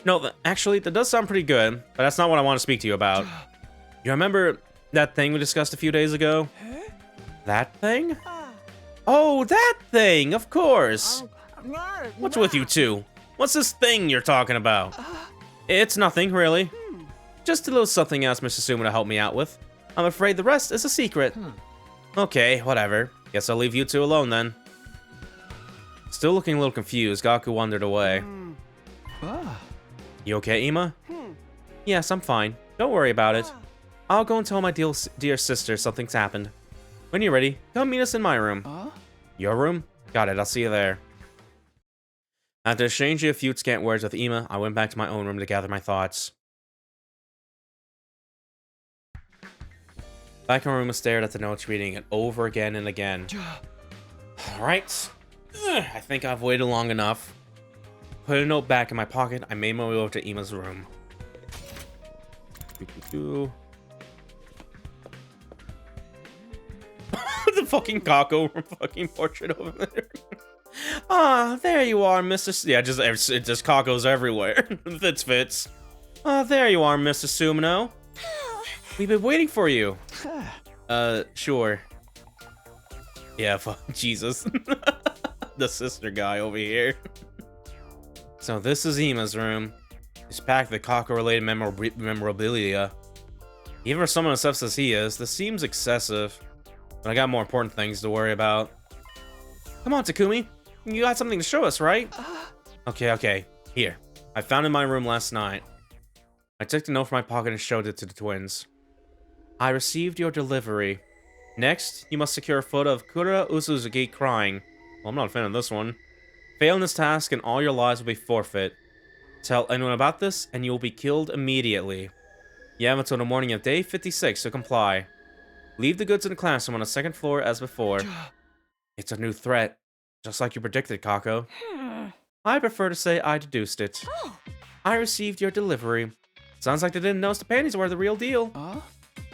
No, actually, that does sound pretty good, but that's not what I want to speak to you about. You remember that thing we discussed a few days ago? That thing? Oh, that thing, of course. What's with you two? What's this thing you're talking about? It's nothing, really. Just a little something else Mr. Sumino helped me out with. I'm afraid the rest is a secret. Okay, whatever. Guess I'll leave you two alone then. Still looking a little confused, Gaku wandered away. You okay, Ima? Yes, I'm fine. Don't worry about it. I'll go and tell my dear sister something's happened. When you're ready, come meet us in my room. Your room? Got it, I'll see you there. After exchanging a few scant words with Ima, I went back to my own room to gather my thoughts. Back in my room, I stared at the notes, reading it over again and again. Alright. I think I've waited long enough. Put a note back in my pocket, I made my way over to Ima's room. The fucking Kako fucking portrait over there. Ah, there you are, Mr. Yeah, just Kakos everywhere. Fits. Ah, there you are, Mr. Sumino. We've been waiting for you. Sure. Yeah, fuck, Jesus. The sister guy over here. So this is Ima's room. It's packed with Kako-related memorabilia. Even for someone as tough as he is, this seems excessive. But I got more important things to worry about. Come on, Takumi. You got something to show us, right? Okay. Here. I found it in my room last night. I took the note from my pocket and showed it to the twins. I received your delivery. Next, you must secure a photo of Kura Usuzuki crying. Well, I'm not a fan of this one. Fail in this task and all your lives will be forfeit. Tell anyone about this and you will be killed immediately. You have until the morning of day 56 to comply. Leave the goods in the classroom on the second floor as before. It's a new threat, just like you predicted, Kako. I prefer to say I deduced it. I received your delivery. Sounds like they didn't notice the panties were the real deal.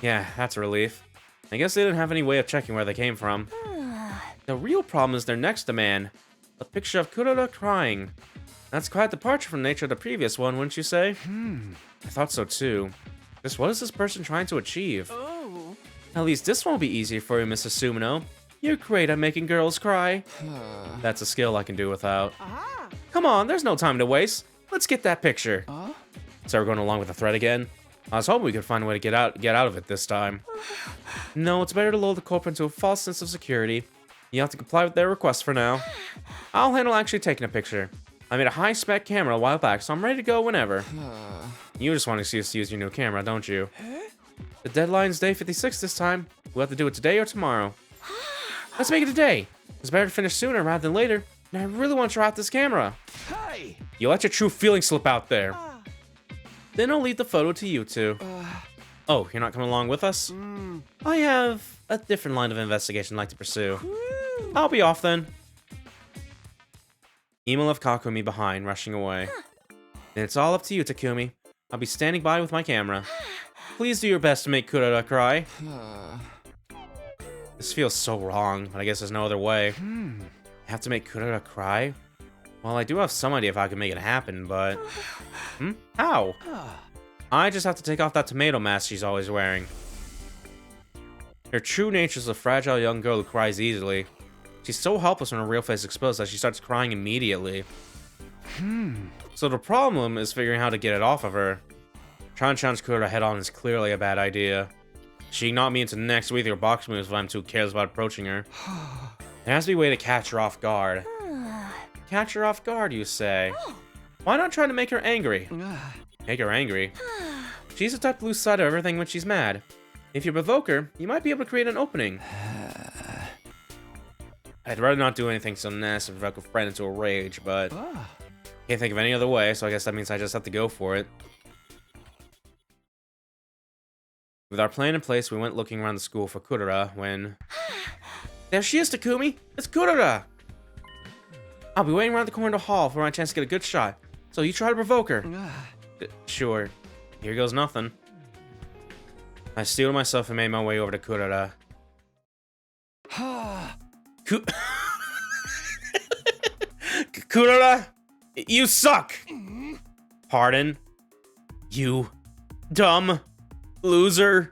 Yeah, that's a relief. I guess they didn't have any way of checking where they came from. The real problem is their next demand. A picture of Kuroda crying. That's quite a departure from the nature of the previous one, wouldn't you say? I thought so too. Just what is this person trying to achieve? At least this won't be easy for you, Mr. Sumino. You're great at making girls cry. That's a skill I can do without. Come on, there's no time to waste. Let's get that picture. So we're going along with the threat again? I was hoping we could find a way to get out of it this time. No, it's better to lull the culprit into a false sense of security. You have to comply with their request for now. I'll handle actually taking a picture. I made a high-spec camera a while back, so I'm ready to go whenever. You just want to see us use your new camera, don't you? The deadline's day 56 this time. We'll have to do it today or tomorrow. Let's make it today. It's better to finish sooner rather than later, and I really want to try out this camera. Hey! You let your true feelings slip out there. Then I'll leave the photo to you two. Oh, you're not coming along with us? I have a different line of investigation I'd like to pursue. I'll be off then. Ima left Kakumi behind, rushing away. Then it's all up to you, Takumi. I'll be standing by with my camera. Please do your best to make Kuroda cry. This feels so wrong, but I guess there's no other way. I have to make Kuroda cry? Well, I do have some idea if I can make it happen, but... How? I just have to take off that tomato mask she's always wearing. Her true nature is a fragile young girl who cries easily. She's so helpless when her real face is exposed that she starts crying immediately. So the problem is figuring how to get it off of her. Trying to challenge Kuroda head-on is clearly a bad idea. She can knock me into next week with her box moves if I'm too careless about approaching her. There has to be a way to catch her off guard. Catch her off guard, you say? Why not try to make her angry? Make her angry? She's the type to lose sight of everything when she's mad. If you provoke her, you might be able to create an opening. I'd rather not do anything so nasty and provoke a friend into a rage, but... Can't think of any other way, so I guess that means I just have to go for it. With our plan in place, we went looking around the school for Kuroda when... There she is, Takumi! It's Kuroda! I'll be waiting around the corner of the hall for my chance to get a good shot, so you try to provoke her. Sure. Here goes nothing. I steeled myself and made my way over to Kuroda. Kurara, you suck! Pardon? You dumb loser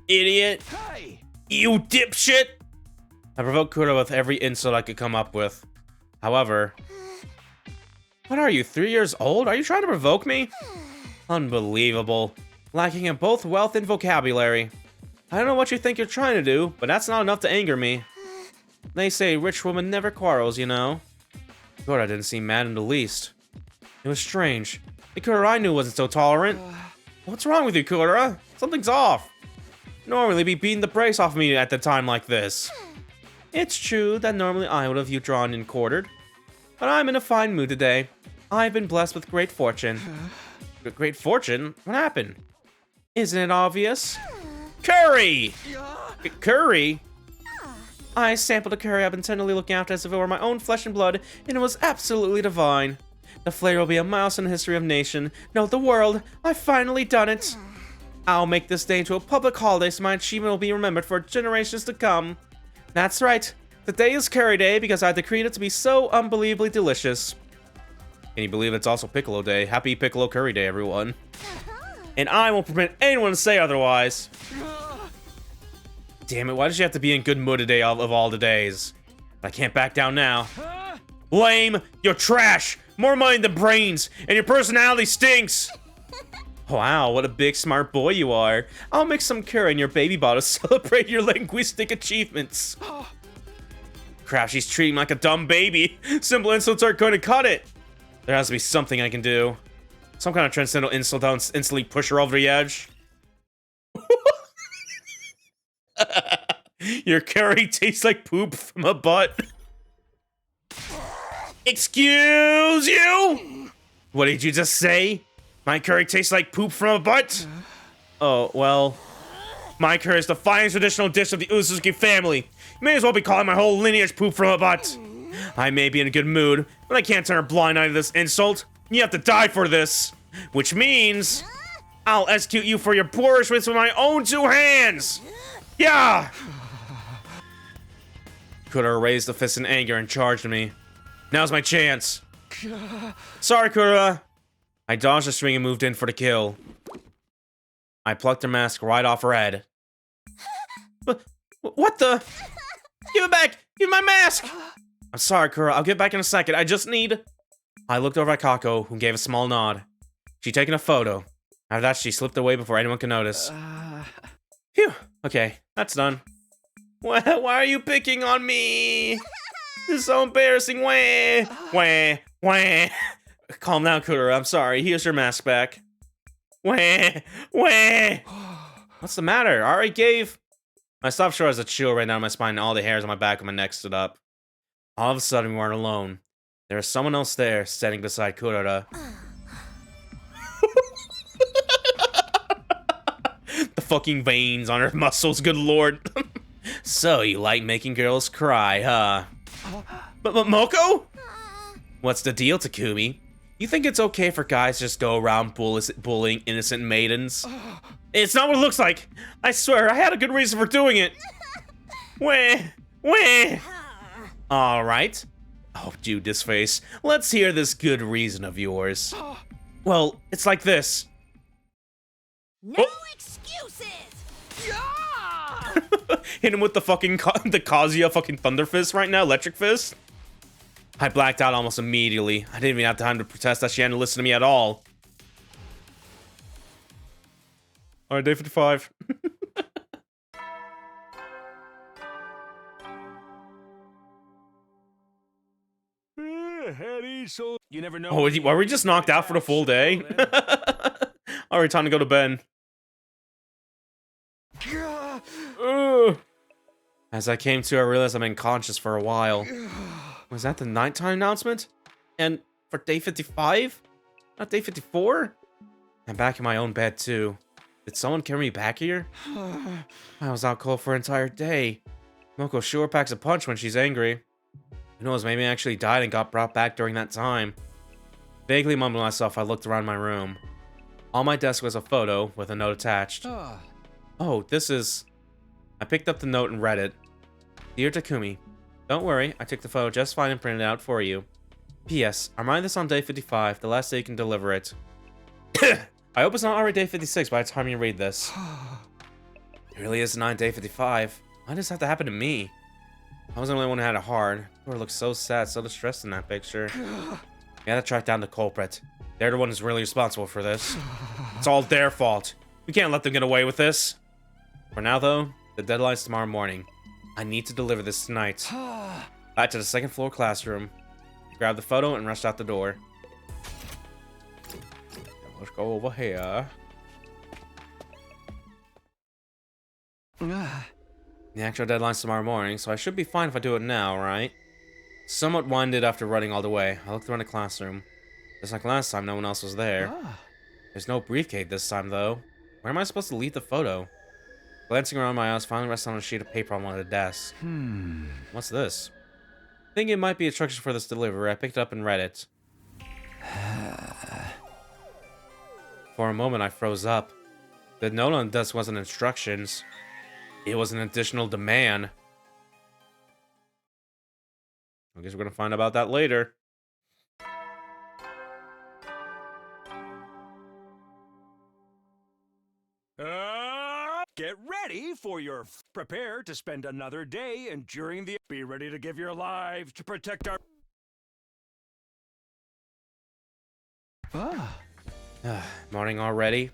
idiot. Hey! You dipshit! I provoked Kurara with every insult I could come up with. However... What are you, 3 years old? Are you trying to provoke me? Unbelievable. Lacking in both wealth and vocabulary. I don't know what you think you're trying to do, but that's not enough to anger me. They say rich woman never quarrels, you know? Kurara didn't seem mad in the least. It was strange. The Kurara I knew wasn't so tolerant. What's wrong with you, Kurara? Something's off. Normally be beating the brakes off me at the time like this. It's true that normally I would have you drawn and quartered. But I'm in a fine mood today. I've been blessed with great fortune. Great fortune? What happened? Isn't it obvious? Curry! Curry? I sampled a curry I've been tenderly looking after as if it were my own flesh and blood, and it was absolutely divine. The flavor will be a milestone in the history of nation. No, the world. I've finally done it. I'll make this day into a public holiday so my achievement will be remembered for generations to come. That's right. Today is Curry Day because I decreed it to be so unbelievably delicious. Can you believe it's also Piccolo Day? Happy Piccolo Curry Day, everyone. And I won't permit anyone to say otherwise. Damn it, why does she have to be in good mood today of all the days? I can't back down now. Lame, you're trash, more money than brains, and your personality stinks. Wow, what a big smart boy you are. I'll mix some curry in your baby bottle to celebrate your linguistic achievements. Crap, she's treating me like a dumb baby. Simple insults aren't going to cut it. There has to be something I can do. Some kind of transcendental insult that'll instantly push her over the edge. Your curry tastes like poop from a butt. Excuse you? What did you just say? My curry tastes like poop from a butt? Oh, well. My curry is the finest traditional dish of the Uzuki family. You may as well be calling my whole lineage poop from a butt. I may be in a good mood, but I can't turn a blind eye to this insult. You have to die for this. Which means... I'll execute you for your boorishness with my own 2 hands! Yeah! Kurara raised a fist in anger and charged me. Now's my chance. Sorry, Kurara. I dodged the string and moved in for the kill. I plucked her mask right off her head. What the? Give it back! Give me my mask! I'm sorry, Kurara. I'll get back in a second. I just need... I looked over at Kako, who gave a small nod. She'd taken a photo. After that, she slipped away before anyone could notice. Phew. Okay, that's done. Why are you picking on me? This is so embarrassing. Wah. Calm down, Kurara. I'm sorry. Here's your mask back. What's the matter? I already gave... My stop short has a chill right down my spine and all the hairs on my back of my neck stood up. All of a sudden, we weren't alone. There was someone else there, standing beside Kurara. The fucking veins on her muscles, good lord. So, you like making girls cry, huh? But Moko? What's the deal, Takumi? You think it's okay for guys to just go around bullying innocent maidens? It's not what it looks like. I swear, I had a good reason for doing it. All right. Oh, dude, this face. Let's hear this good reason of yours. Well, it's like this. No excuses! Hit him with the fucking the Kazuya fucking Thunder Fist right now, Electric Fist. I blacked out almost immediately. I didn't even have time to protest that she hadn't listened to me at all. Alright, day 55. You never know. Oh, were we just knocked out for the full day? Alright, time to go to bed. As I came to, I realized I've been conscious for a while. Was that the nighttime announcement? And for day 55? Not day 54? I'm back in my own bed, too. Did someone carry me back here? I was out cold for an entire day. Moko sure packs a punch when she's angry. Who knows, maybe I actually died and got brought back during that time. Vaguely mumbling to myself, I looked around my room. On my desk was a photo with a note attached. Oh, this is... I picked up the note and read it. Dear Takumi, don't worry, I took the photo just fine and printed it out for you. P.S. I remind this on day 55, the last day you can deliver it. I hope it's not already day 56 by the time you read this. It really is not day 55. Why does this have to happen to me? I wasn't the only one who had it hard. People look so sad, so distressed in that picture. We gotta track down the culprit. They're the one who's really responsible for this. It's all their fault. We can't let them get away with this. For now, though, the deadline's tomorrow morning. I need to deliver this tonight. Back to the second floor classroom. Grab the photo and rush out the door. Let's go over here. The actual deadline's tomorrow morning, so I should be fine if I do it now, right? Somewhat winded after running all the way, I looked around the classroom. Just like last time, no one else was there. There's no briefcase this time, though. Where am I supposed to leave the photo? Glancing around, my eyes finally rested on a sheet of paper on one of the desks. What's this? Thinking it might be instructions for this delivery, I picked it up and read it. For a moment, I froze up. The note on the desk wasn't instructions. It was an additional demand. I guess we're gonna find about that later. Get ready for your prepare to spend another day enduring the. Be ready to give your lives to protect our. Morning already?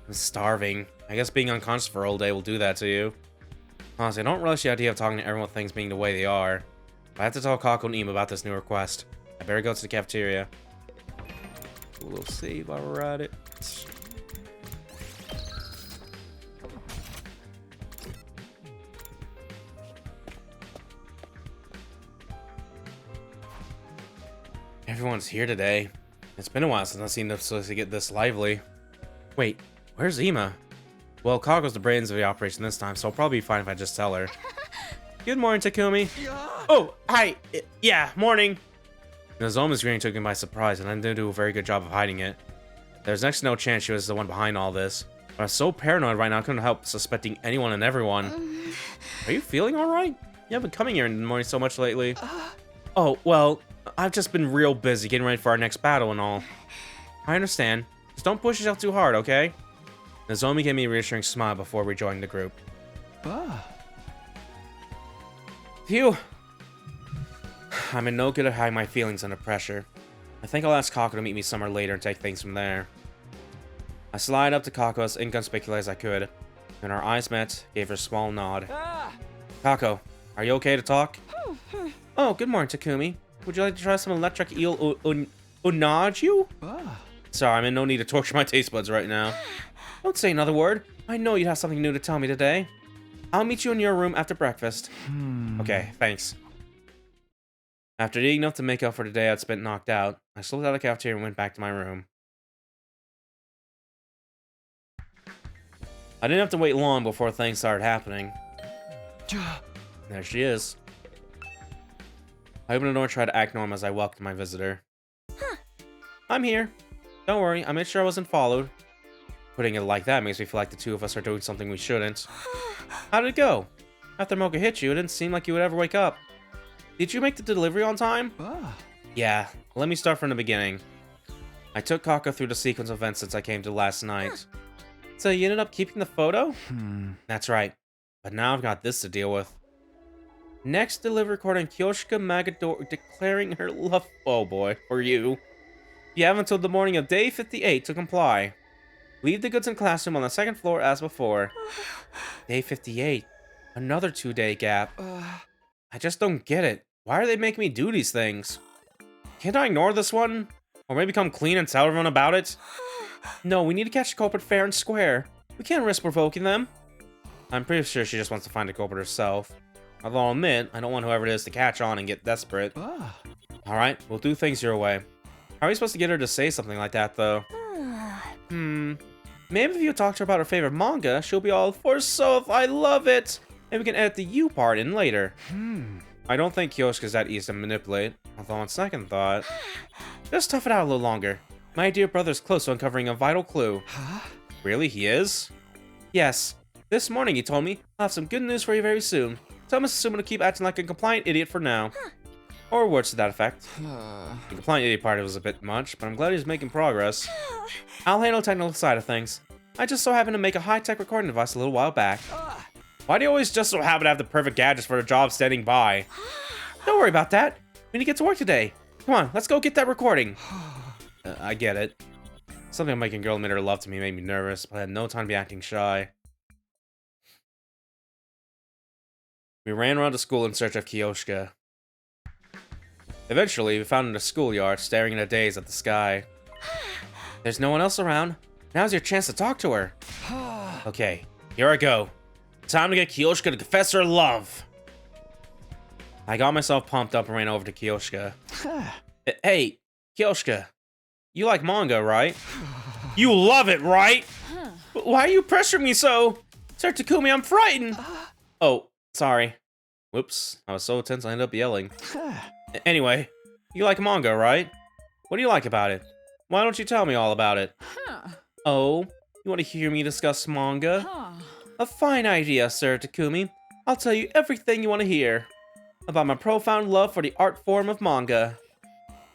I'm starving. I guess being unconscious for all day will do that to you. Honestly, I don't relish the idea of talking to everyone with things being the way they are. But I have to tell Kako and Eam about this new request. I better go to the cafeteria. Do a little save while we're at it. Everyone's here today. It's been a while since I've seen them supposed to get this lively. Wait, where's Ema? Well, Kago's the brains of the operation this time, so I'll probably be fine if I just tell her. Good morning, Takumi. Oh, hi. Yeah, morning. Nozoma's greeting took me by surprise, and I didn't do a very good job of hiding it. There's next to no chance she was the one behind all this. But I'm so paranoid right now I couldn't help suspecting anyone and everyone. Are you feeling alright? You haven't been coming here in the morning so much lately. Oh, well, I've just been real busy getting ready for our next battle and all. I understand. Just don't push yourself too hard, okay? Nozomi gave me a reassuring smile before rejoining the group. Phew. I'm in no good at hiding my feelings under pressure. I think I'll ask Kako to meet me somewhere later and take things from there. I slid up to Kako as inconspicuously as I could, and our eyes met, gave her a small nod. Kako, are you okay to talk? Oh, good morning, Takumi. Would you like to try some electric eel unaju? Sorry, I'm in no need to torture my taste buds right now. Don't say another word. I know you have something new to tell me today. I'll meet you in your room after breakfast. Okay, thanks. After eating enough to make up for the day I'd spent knocked out, I slipped out of the cafeteria and went back to my room. I didn't have to wait long before things started happening. There she is. I opened the door and tried to act normal as I welcomed my visitor. I'm here. Don't worry, I made sure I wasn't followed. Putting it like that makes me feel like the two of us are doing something we shouldn't. How did it go? After Mocha hit you, it didn't seem like you would ever wake up. Did you make the delivery on time? Yeah, let me start from the beginning. I took Kako through the sequence of events since I came to last night. So you ended up keeping the photo? That's right. But now I've got this to deal with. Next delivery recording Kyoshika Magador declaring her love, oh boy, for you. You have until the morning of day 58 to comply. Leave the goods in classroom on the second floor as before. Day 58. Another 2-day gap. I just don't get it. Why are they making me do these things? Can't I ignore this one? Or maybe come clean and tell everyone about it? No, we need to catch the culprit fair and square. We can't risk provoking them. I'm pretty sure she just wants to find the culprit herself. Although I'll admit, I don't want whoever it is to catch on and get desperate. Alright, we'll do things your way. How are we supposed to get her to say something like that, though? Maybe if you talk to her about her favorite manga, she'll be all, for so I love it! Maybe we can edit the you part in later. I don't think Kyoshika's that easy to manipulate, although on second thought... Just tough it out a little longer. My dear brother's close to uncovering a vital clue. Really, he is? Yes. This morning he told me, I'll have some good news for you very soon. Tell Mrs. Sumo to keep acting like a compliant idiot for now. Or words to that effect. The compliant idiot part was a bit much, but I'm glad he's making progress. I'll handle the technical side of things. I just so happened to make a high-tech recording device a little while back. Why do you always just so happen to have the perfect gadgets for a job standing by? Don't worry about that. We need to get to work today. Come on, let's go get that recording. I get it. Something making a girl admit her love to me made me nervous, but I had no time to be acting shy. We ran around the school in search of Kiyoshika. Eventually, we found her in the schoolyard, staring in a daze at the sky. There's no one else around. Now's your chance to talk to her. Okay, here I go. Time to get Kiyoshika to confess her love. I got myself pumped up and ran over to Kiyoshika. Hey, Kiyoshika, you like manga, right? You love it, right? Why are you pressuring me so? Sir Takumi, I'm frightened. Oh, sorry. Whoops, I was so tense I ended up yelling. Anyway, you like manga, right? What do you like about it? Why don't you tell me all about it? Oh, you want to hear me discuss manga? A fine idea, Sir Takumi. I'll tell you everything you want to hear about my profound love for the art form of manga.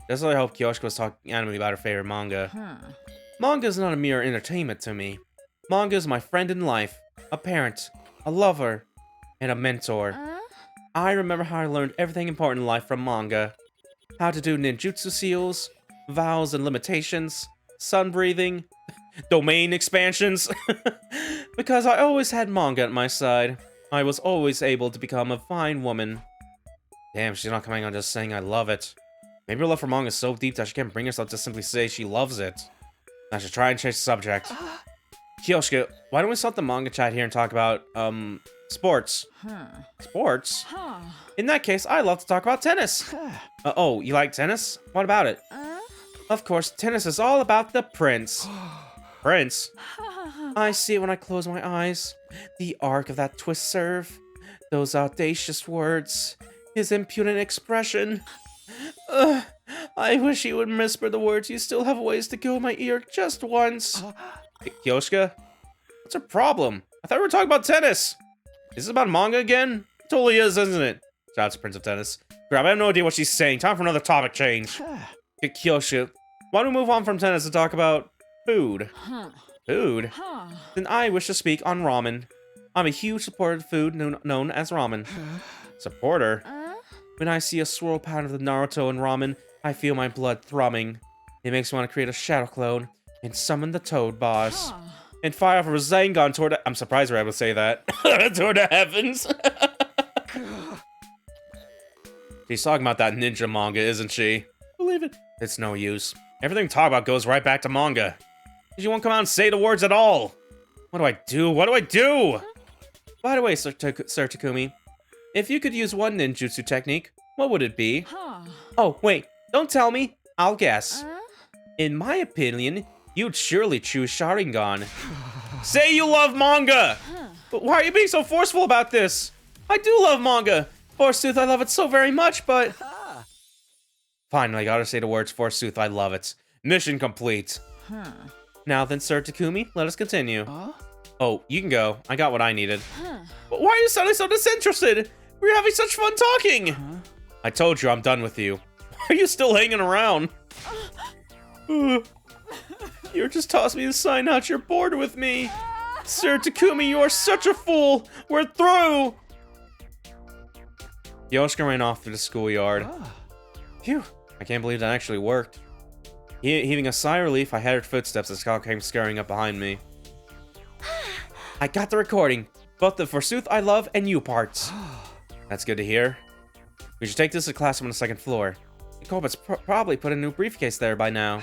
That's what I hope Kiyoshika was talking anime about her favorite manga. Manga is not a mere entertainment to me. Manga is my friend in life, a parent, a lover, and a mentor. I remember how I learned everything important in life from manga. How to do ninjutsu seals, vows and limitations, sun breathing, domain expansions. Because I always had manga at my side, I was always able to become a fine woman. Damn, she's not coming on just saying I love it. Maybe her love for manga is so deep that she can't bring herself to simply say she loves it. I should try and change the subject. Kiyoshika, why don't we stop the manga chat here and talk about, sports? Sports? In that case, I'd love to talk about tennis. Oh, you like tennis? What about it? Of course, tennis is all about the prince. Prince? I see it when I close my eyes. The arc of that twist serve. Those audacious words. His impudent expression. I wish he would whisper the words, "You still have a ways to go," in my ear just once. Kiyoshika? What's her problem? I thought we were talking about tennis. Is this about manga again? It totally is, isn't it? Shout out to Prince of Tennis. Crap, I have no idea what she's saying. Time for another topic change. Kiyoshika, why don't we move on from tennis and talk about food? Food? Then I wish to speak on ramen. I'm a huge supporter of food known as ramen. Supporter? When I see a swirl pattern of the Naruto and ramen, I feel my blood thrumming. It makes me want to create a shadow clone and summon the Toad Boss. And fire off a Rasengan toward the— I'm surprised we're able to say that. Toward the heavens. She's talking about that ninja manga, isn't she? Believe it. It's no use. Everything we talk about goes right back to manga. She won't come out and say the words at all. What do I do? What do I do? By the way, Sir Takumi, if you could use one ninjutsu technique, what would it be? Oh, wait. Don't tell me. I'll guess. In my opinion, you'd surely choose Sharingan. Say you love manga! But why are you being so forceful about this? I do love manga. Forsooth, I love it so very much, but... Fine, I gotta say the words, forsooth, I love it. Mission complete. Now then, Sir Takumi, let us continue. Oh, you can go. I got what I needed. But why are you suddenly so disinterested? We were having such fun talking! I told you I'm done with you. Why are you still hanging around? You're just tossing me the sign out you're bored with me. Sir Takumi, you are such a fool. We're through. Yoshika ran off through the schoolyard. Phew, I can't believe that actually worked. Heaving a sigh of relief, I heard footsteps as Kyle came scurrying up behind me. I got the recording. Both the Forsooth I Love and You parts. That's good to hear. We should take this to the classroom on the second floor. The culprit's probably put a new briefcase there by now.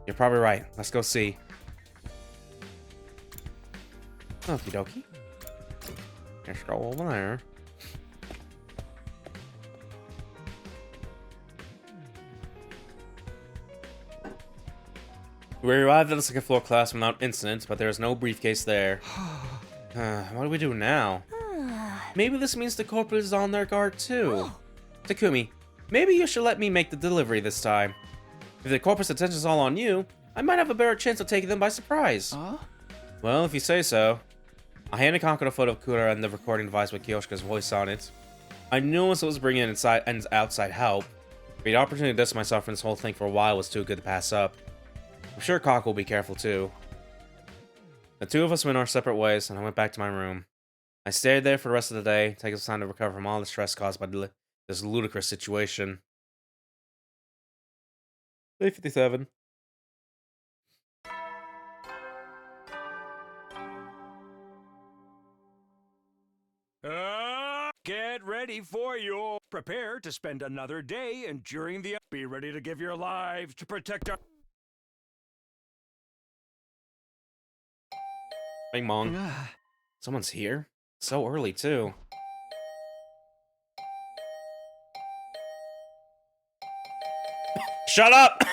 You're probably right. Let's go see. Okie dokie. Let's go over there. We arrived at the second floor classroom without incident, but there is no briefcase there. What do we do now? Maybe this means the culprit is on their guard too. Takumi, maybe you should let me make the delivery this time. If the culprit's attention is all on you, I might have a better chance of taking them by surprise. Well, if you say so. I handed Kanko a photo of Kura and the recording device with Kiyoshika's voice on it. I knew I was supposed to bring in inside and outside help. But the opportunity to distance myself from this whole thing for a while was too good to pass up. I'm sure Cock will be careful too. The two of us went our separate ways, and I went back to my room. I stayed there for the rest of the day, taking some time to recover from all the stress caused by this ludicrous situation. Day 57. Get ready for your... Prepare to spend another day enduring the... Be ready to give your lives to protect our... Bing bong. Someone's here? So early, too. Shut up!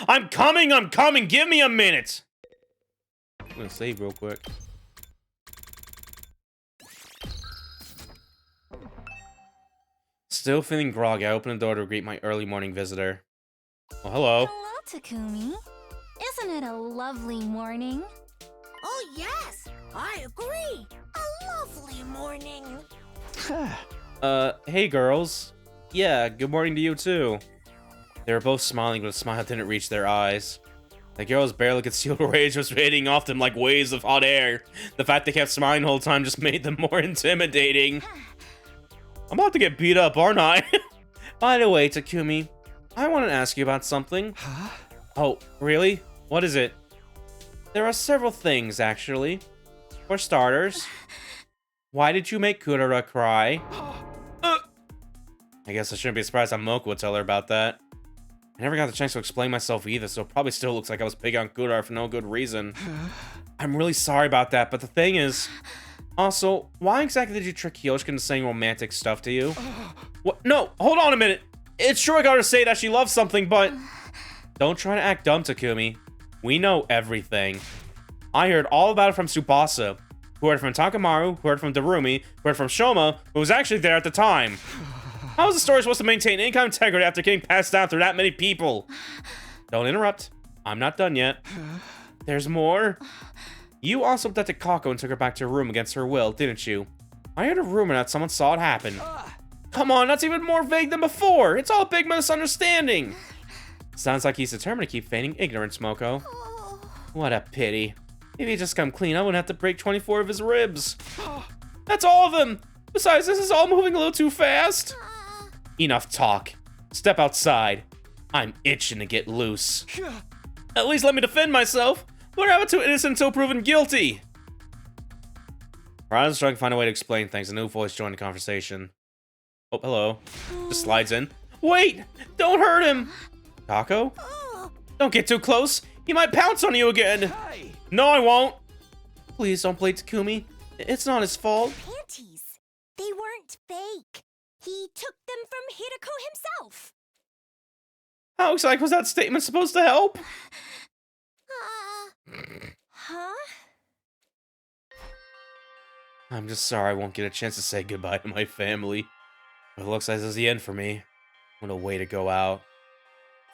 I'm coming! Give me a minute! I'm gonna save real quick. Still feeling groggy, I opened the door to greet my early morning visitor. Oh, hello. Hello, Takumi. Isn't it a lovely morning? Oh, yes, I agree. A lovely morning. Hey girls. Yeah, good morning to you too. They were both smiling, but a smile didn't reach their eyes. The girl's barely concealed rage was radiating off them like waves of hot air. The fact they kept smiling the whole time just made them more intimidating. I'm about to get beat up, aren't I? By the way, Takumi, I want to ask you about something. Huh? Oh, really? What is it? There are several things, actually. For starters, why did you make Kurara cry? I guess I shouldn't be surprised that Moko would tell her about that. I never got the chance to explain myself either, so it probably still looks like I was picking on Kurara for no good reason. I'm really sorry about that, but the thing is... Also, why exactly did you trick Kiyoshika into saying romantic stuff to you? What? No, hold on a minute. It's true I got her to say that she loves something, but... Don't try to act dumb, Takumi. We know everything. I heard all about it from Tsubasa, who heard it from Takamaru, who heard it from Darumi, who heard it from Shoma, who was actually there at the time. How is the story supposed to maintain any kind of integrity after getting passed down through that many people? Don't interrupt. I'm not done yet. There's more. You also abducted Kako and took her back to her room against her will, didn't you? I heard a rumor that someone saw it happen. Come on, that's even more vague than before. It's all a big misunderstanding. Sounds like he's determined to keep feigning ignorance, Moko. What a pity. If he'd just come clean, I wouldn't have to break 24 of his ribs. That's all of them. Besides, this is all moving a little too fast. Enough talk. Step outside. I'm itching to get loose. At least let me defend myself. What happened to innocent until proven guilty? Ryan's trying to find a way to explain things. A new voice joined the conversation. Oh, hello. Just slides in. Wait! Don't hurt him! Kako? Don't get too close. He might pounce on you again. No, I won't. Please don't play Takumi. It's not his fault. Panties. They weren't fake. He took them from Hideko himself. How exactly was that statement supposed to help? Huh? I'm just sorry I won't get a chance to say goodbye to my family. But it looks like this is the end for me. What a way to go out.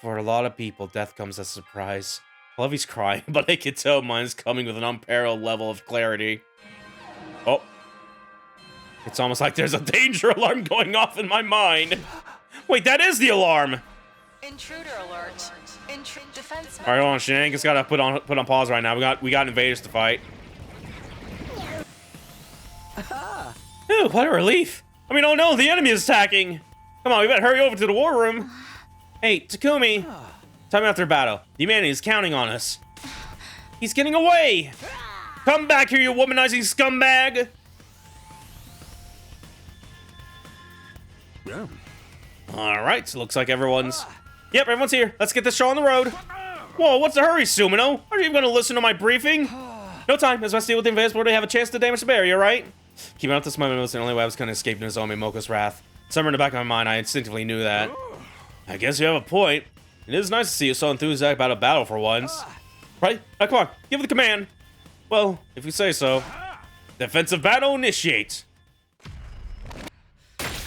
For a lot of people, death comes as a surprise. I love he's crying, but I can tell mine's coming with an unparalleled level of clarity. Oh. It's almost like there's a danger alarm going off in my mind. Wait, that is the alarm! Intruder alert. Defense. Alright, hold on, Shenanigans gotta put on pause right now. We got invaders to fight. Ooh, what a relief. I mean, oh no, the enemy is attacking! Come on, we better hurry over to the war room. Hey, Takumi. Time after battle. The humanity is counting on us. He's getting away! Come back here, you womanizing scumbag! Yeah. Alright, so looks like everyone's... Yep, everyone's here. Let's get this show on the road. Whoa, what's the hurry, Sumino? Aren't you even gonna listen to my briefing? No time. As I deal with the invaders before they have a chance to damage the barrier, right? Keeping up this moment was the only way I was gonna escape Nozomi Moko's wrath. Somewhere in the back of my mind, I instinctively knew that. I guess you have a point. It is nice to see you so enthusiastic about a battle for once. Right? Now, come on, give the command. Well, if you say so. Defensive battle initiate.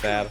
Bad.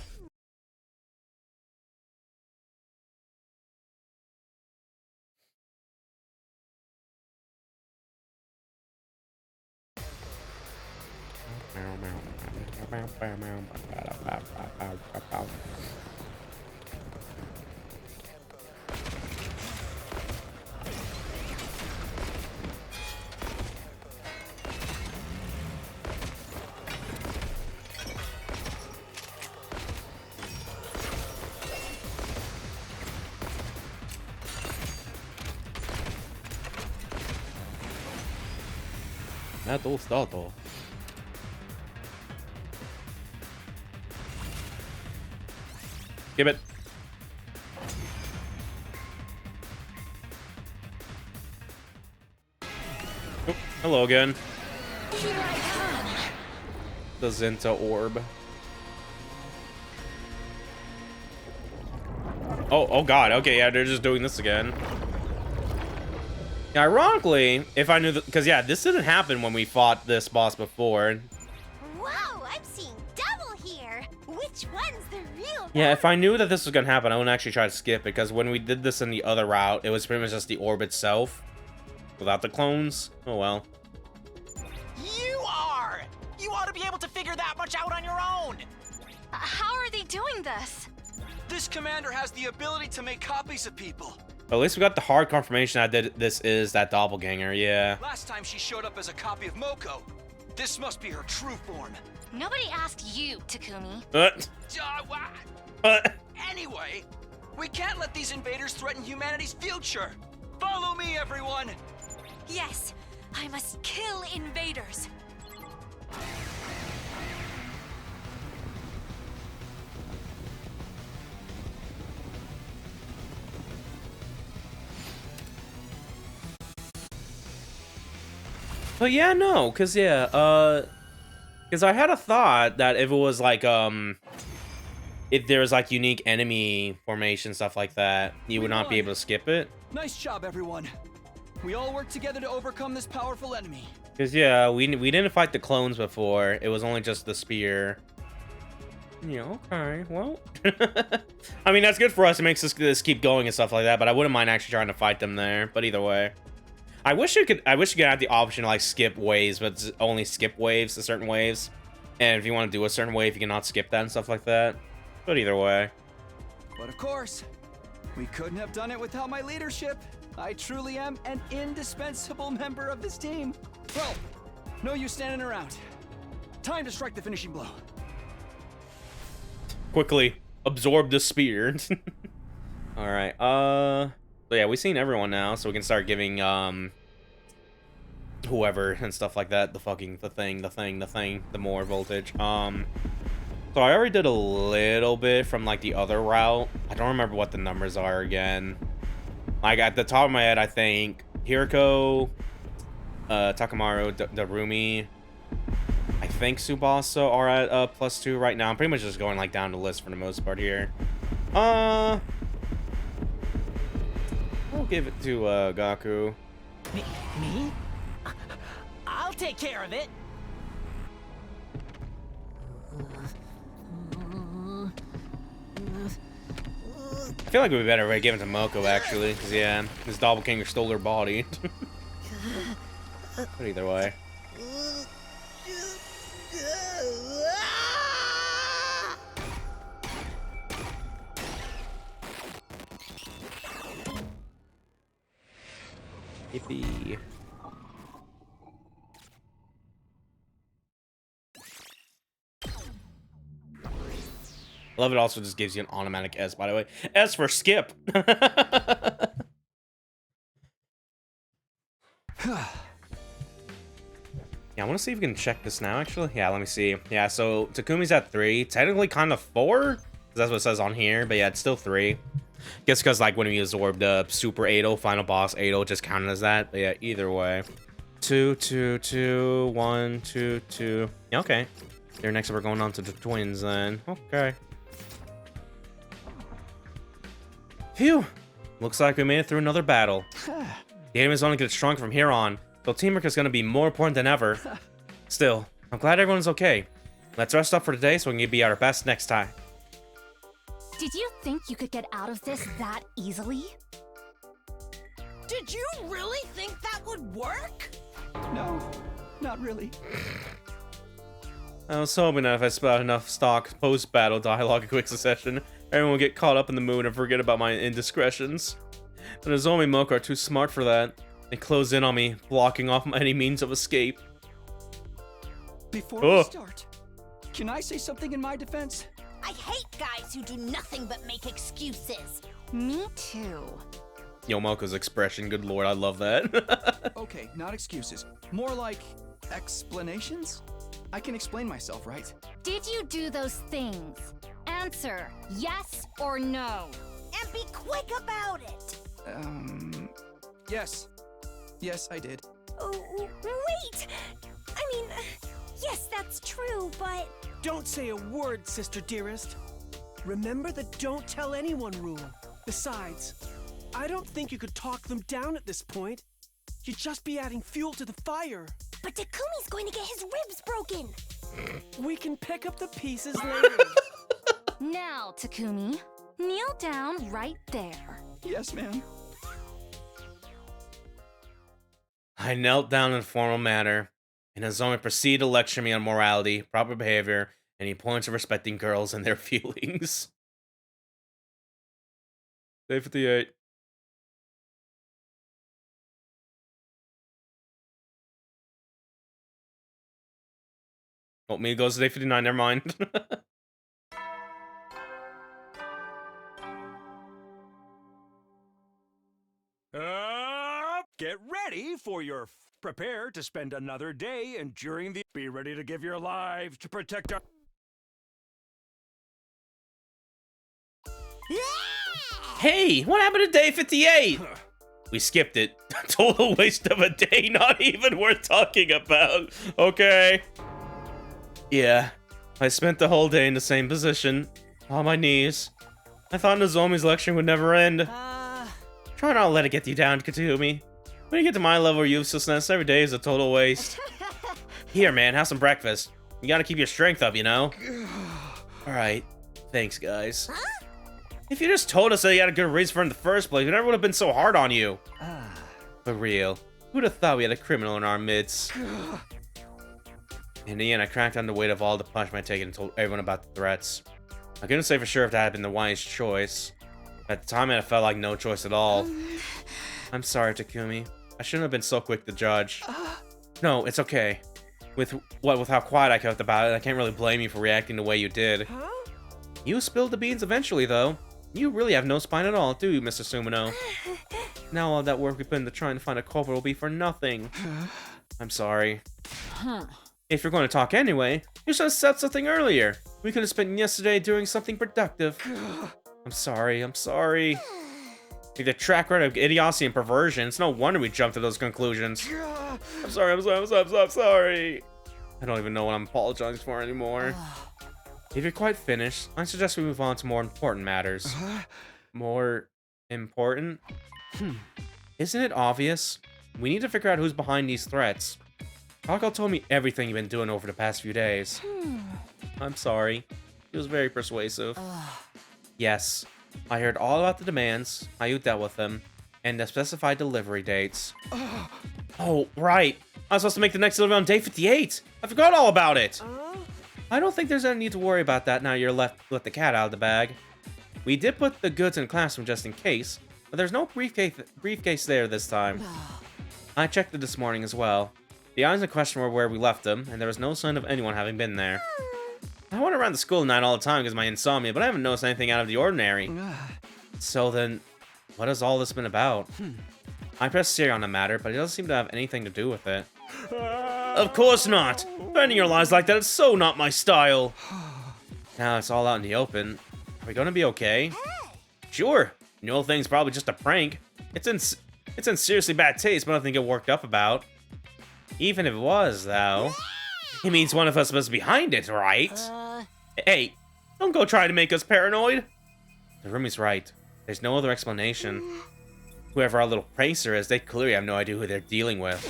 È stato. Give it. Oh, hello again. The Zinta orb. Oh god. Okay, yeah, they're just doing this again. Ironically, if I knew that, because yeah, this didn't happen when we fought this boss before. Whoa, I'm seeing double here. Which one's the real? Yeah, if I knew that this was gonna happen, I wouldn't actually try to skip it, because when we did this in the other route, it was pretty much just the orb itself, without the clones. Oh well. You are! You ought to be able to figure that much out on your own! How are they doing this? This commander has the ability to make copies of people. At least we got the hard confirmation that this is that doppelganger, yeah. Last time she showed up as a copy of Moko. This must be her true form. Nobody asked you, Takumi. Anyway, we can't let these invaders threaten humanity's future. Follow me, everyone! Yes, I must kill invaders. But yeah, no, cause yeah, cause I had a thought that if it was like, if there was like unique enemy formation, stuff like that, you would not be able to skip it. Nice job, everyone. We all work together to overcome this powerful enemy. Cause yeah, we didn't fight the clones before. It was only just the spear. Yeah, okay, well. I mean, that's good for us. It makes this keep going and stuff like that, but I wouldn't mind actually trying to fight them there. But either way. I wish you could have the option to like skip waves, but it's only skip waves to certain waves. And if you want to do a certain wave, you cannot skip that and stuff like that. But either way. But of course, we couldn't have done it without my leadership. I truly am an indispensable member of this team. Well, no use standing around. Time to strike the finishing blow. Quickly absorb the spear. All right. So yeah, we've seen everyone now, so we can start giving whoever and stuff like that the more voltage. So I already did a little bit from like the other route. I don't remember what the numbers are again. Like at the top of my head, I think Hiriko, Takamaru, Darumi, I think Tsubasa are at +2 right now. I'm pretty much just going like down the list for the most part here. I'll give it to Gaku. Me? I'll take care of it. I feel like we'd be better give it to Moko actually, because yeah, this doppelganger stole her body. But either way. Yippee. I love it also just gives you an automatic S, by the way. S for skip. Yeah, I want to see if we can check this now, actually. Yeah, let me see. Yeah, so Takumi's at 3. Technically kind of 4, because that's what it says on here. But yeah, it's still 3. Guess because, like, when we absorbed the Super 8-0, Final Boss 8-0 just counted as that. But yeah, either way. 2, 2, 2, 1, 2, 2. Yeah, okay. Here, next we're going on to the twins, then. Okay. Phew. Looks like we made it through another battle. The game is only getting stronger from here on. So teamwork is going to be more important than ever. Still, I'm glad everyone's okay. Let's rest up for today so we can be at our best next time. Did you think you could get out of this that easily? Did you really think that would work? No, not really. I was hoping that if I spit out enough stock post-battle dialogue in quick succession, everyone would get caught up in the mood and forget about my indiscretions. But Nozomi and Mocha are too smart for that. They close in on me, blocking off any means of escape. Before we start, can I say something in my defense? I hate guys who do nothing but make excuses. Me too. Yo, Mocha's expression, good lord, I love that. Okay, not excuses. More like explanations? I can explain myself, right? Did you do those things? Answer yes or no. And be quick about it. Yes. Yes, I did. Oh, wait! I mean, yes, that's true, but... Don't say a word, sister dearest. Remember the don't tell anyone rule. Besides, I don't think you could talk them down at this point. You'd just be adding fuel to the fire. But Takumi's going to get his ribs broken. We can pick up the pieces later. Now, Takumi, kneel down right there. Yes, ma'am. I knelt down in a formal manner, and Nozomi proceeded to lecture me on morality, proper behavior, and any points of respecting girls and their feelings. Day 58. Oh, me goes to day 59, never mind. Get ready for your prepare to spend another day enduring the. Be ready to give your lives to protect our. Hey, what happened to day 58? We skipped it. Total waste of a day, not even worth talking about. Okay. Yeah, I spent the whole day in the same position, on my knees. I thought Nozomi's lecturing would never end. Try not to let it get you down, Katumi. When you get to my level of uselessness, every day is a total waste. Here, man, have some breakfast. You gotta keep your strength up, you know? Alright, thanks, guys. If you just told us that you had a good reason for it in the first place, we never would have been so hard on you. For real, who'd have thought we had a criminal in our midst? In the end, I cracked on the weight of all the punishment I taken and told everyone about the threats. I couldn't say for sure if that had been the wise choice. At the time, it felt like no choice at all. I'm sorry, Takumi. I shouldn't have been so quick to judge. No, it's okay. With how quiet I kept about it, I can't really blame you for reacting the way you did. You spilled the beans eventually, though. You really have no spine at all, do you, Mr. Sumino? Now all that work we put into trying to find a culprit will be for nothing. I'm sorry. If you're going to talk anyway, you should have said something earlier. We could have spent yesterday doing something productive. I'm sorry, I'm sorry. With the track record of idiocy and perversion, it's no wonder we jumped to those conclusions. I'm sorry, I'm sorry. I don't even know what I'm apologizing for anymore. If you're quite finished, I suggest we move on to more important matters. More important? Isn't it obvious? We need to figure out who's behind these threats. Kako told me everything you've been doing over the past few days. I'm sorry. He was very persuasive. Yes, I heard all about the demands, how you dealt with them, and the specified delivery dates. Oh, right. I was supposed to make the next delivery on day 58. I forgot all about it. I don't think there's any need to worry about that now you're let the cat out of the bag. We did put the goods in the classroom just in case, but there's no briefcase there this time. I checked it this morning as well. The items in question were where we left them, and there was no sign of anyone having been there. I went around the school at night all the time because of my insomnia, but I haven't noticed anything out of the ordinary. So then, what has all this been about? I pressed Siri on the matter, but it doesn't seem to have anything to do with it. Of course not! Bending your lies like that is so not my style! Now it's all out in the open. Are we gonna be okay? Sure! The whole thing's probably just a prank. It's in seriously bad taste, but nothing to get worked up about. Even if it was, though, it means one of us was behind it, right? Hey, don't go try to make us paranoid. The roomie's right. There's no other explanation. Whoever our little prankster is, they clearly have no idea who they're dealing with.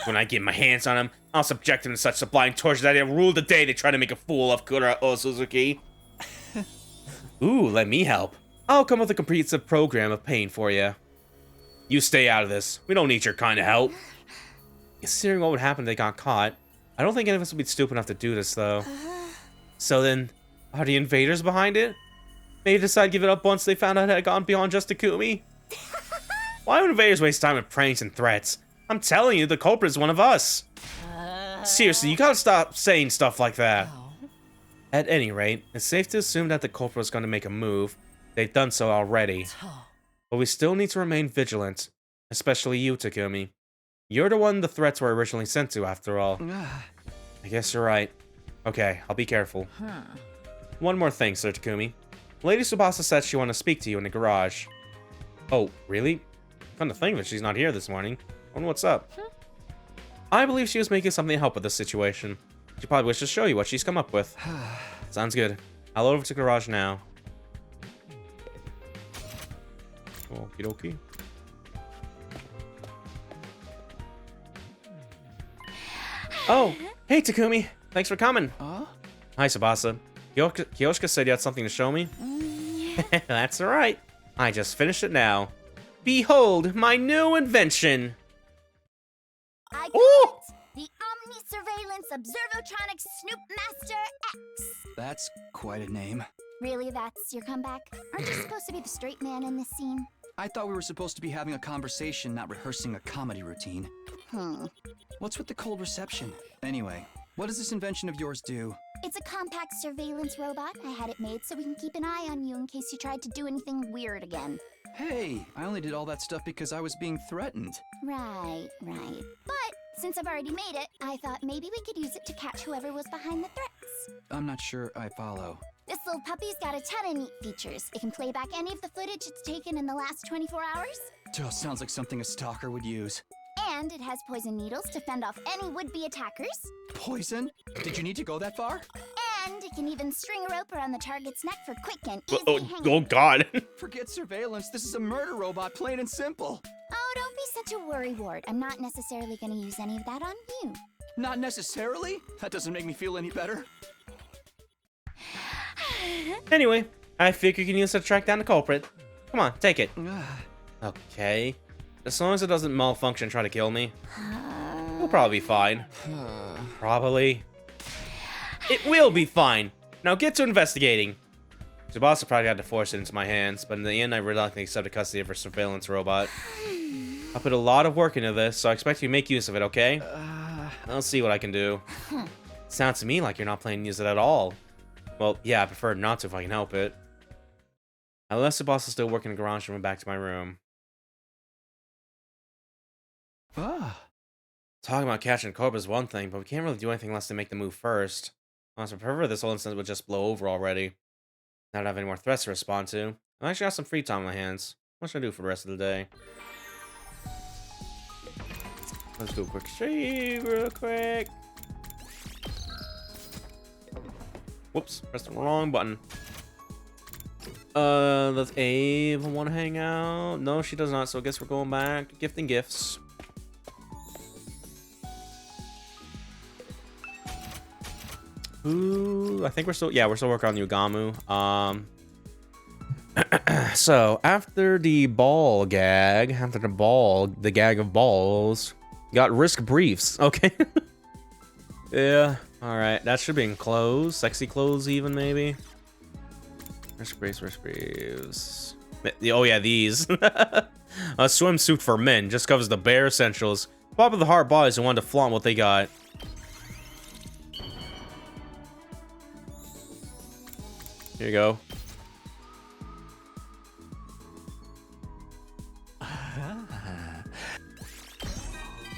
When I get my hands on him, I'll subject him to such sublime torture that he'll rule the day they try to make a fool of Kura Suzuki. Ooh, let me help. I'll come up with a comprehensive program of pain for you. You stay out of this. We don't need your kind of help. Considering what would happen if they got caught, I don't think any of us would be stupid enough to do this, though. So then, are the invaders behind it? Maybe decide to give it up once they found out it had gone beyond just Takumi? Why would invaders waste time with pranks and threats? I'm telling you, the culprit is one of us. Seriously, you gotta stop saying stuff like that. At any rate, it's safe to assume that the culprit was going to make a move. They've done so already. But we still need to remain vigilant. Especially you, Takumi. You're the one the threats were originally sent to, after all. I guess you're right. Okay, I'll be careful. One more thing, Sir Takumi. Lady Tsubasa said she wanted to speak to you in the garage. Oh, really? Come to think of it, she's not here this morning. I wonder what's up. I believe she was making something to help with this situation. She probably wishes to show you what she's come up with. Sounds good. I'll over to the garage now. Okie dokie. Oh, hey Takumi. Thanks for coming. Hi, Tsubasa. Kyoshika said you had something to show me. That's alright. I just finished it now. Behold, my new invention. I got it! The Omni Surveillance Observotronic Snoop Master X. That's quite a name. Really, that's your comeback? Aren't you supposed to be the straight man in this scene? I thought we were supposed to be having a conversation, not rehearsing a comedy routine. What's with the cold reception? Anyway, what does this invention of yours do? It's a compact surveillance robot. I had it made so we can keep an eye on you in case you tried to do anything weird again. Hey, I only did all that stuff because I was being threatened. Right. But since I've already made it, I thought maybe we could use it to catch whoever was behind the threats. I'm not sure I follow. This little puppy's got a ton of neat features. It can play back any of the footage it's taken in the last 24 hours. Sounds like something a stalker would use. And it has poison needles to fend off any would-be attackers. Poison? Did you need to go that far? And it can even string a rope around the target's neck for quick and easy hanging. Oh God. Forget surveillance. This is a murder robot, plain and simple. Oh, don't be such a worrywart. I'm not necessarily going to use any of that on you. Not necessarily? That doesn't make me feel any better. Anyway, I figure you can use it to track down the culprit. Come on, take it. Okay. As long as it doesn't malfunction and try to kill me, we'll probably be fine. Probably. It will be fine. Now get to investigating. Tsubasa probably had to force it into my hands, but in the end I reluctantly accepted custody of her surveillance robot. I put a lot of work into this, so I expect you to make use of it, okay? I'll see what I can do. Sounds to me like you're not planning to use it at all. Well, yeah, I prefer not to if I can help it. I left Tsubasa still working in the garage and went back to my room. Talking about catching a cobra is one thing, but we can't really do anything unless they make the move first. Honestly, I prefer this whole incident would just blow over already. Not have any more threats to respond to. I actually have some free time on my hands. What should I do for the rest of the day? Let's do a quick shave real quick. Whoops, pressed the wrong button. Does Ava want to hang out? No, she does not, so I guess we're going back to gifting gifts. Ooh, I think we're still working on Yugamu. So after the gag of balls, got risk briefs. Okay. Yeah. All right, that should be in clothes, sexy clothes, even maybe. Risk briefs. Oh yeah, these. A swimsuit for men just covers the bare essentials. Pop of the hard bodies who want to flaunt what they got. Here you go.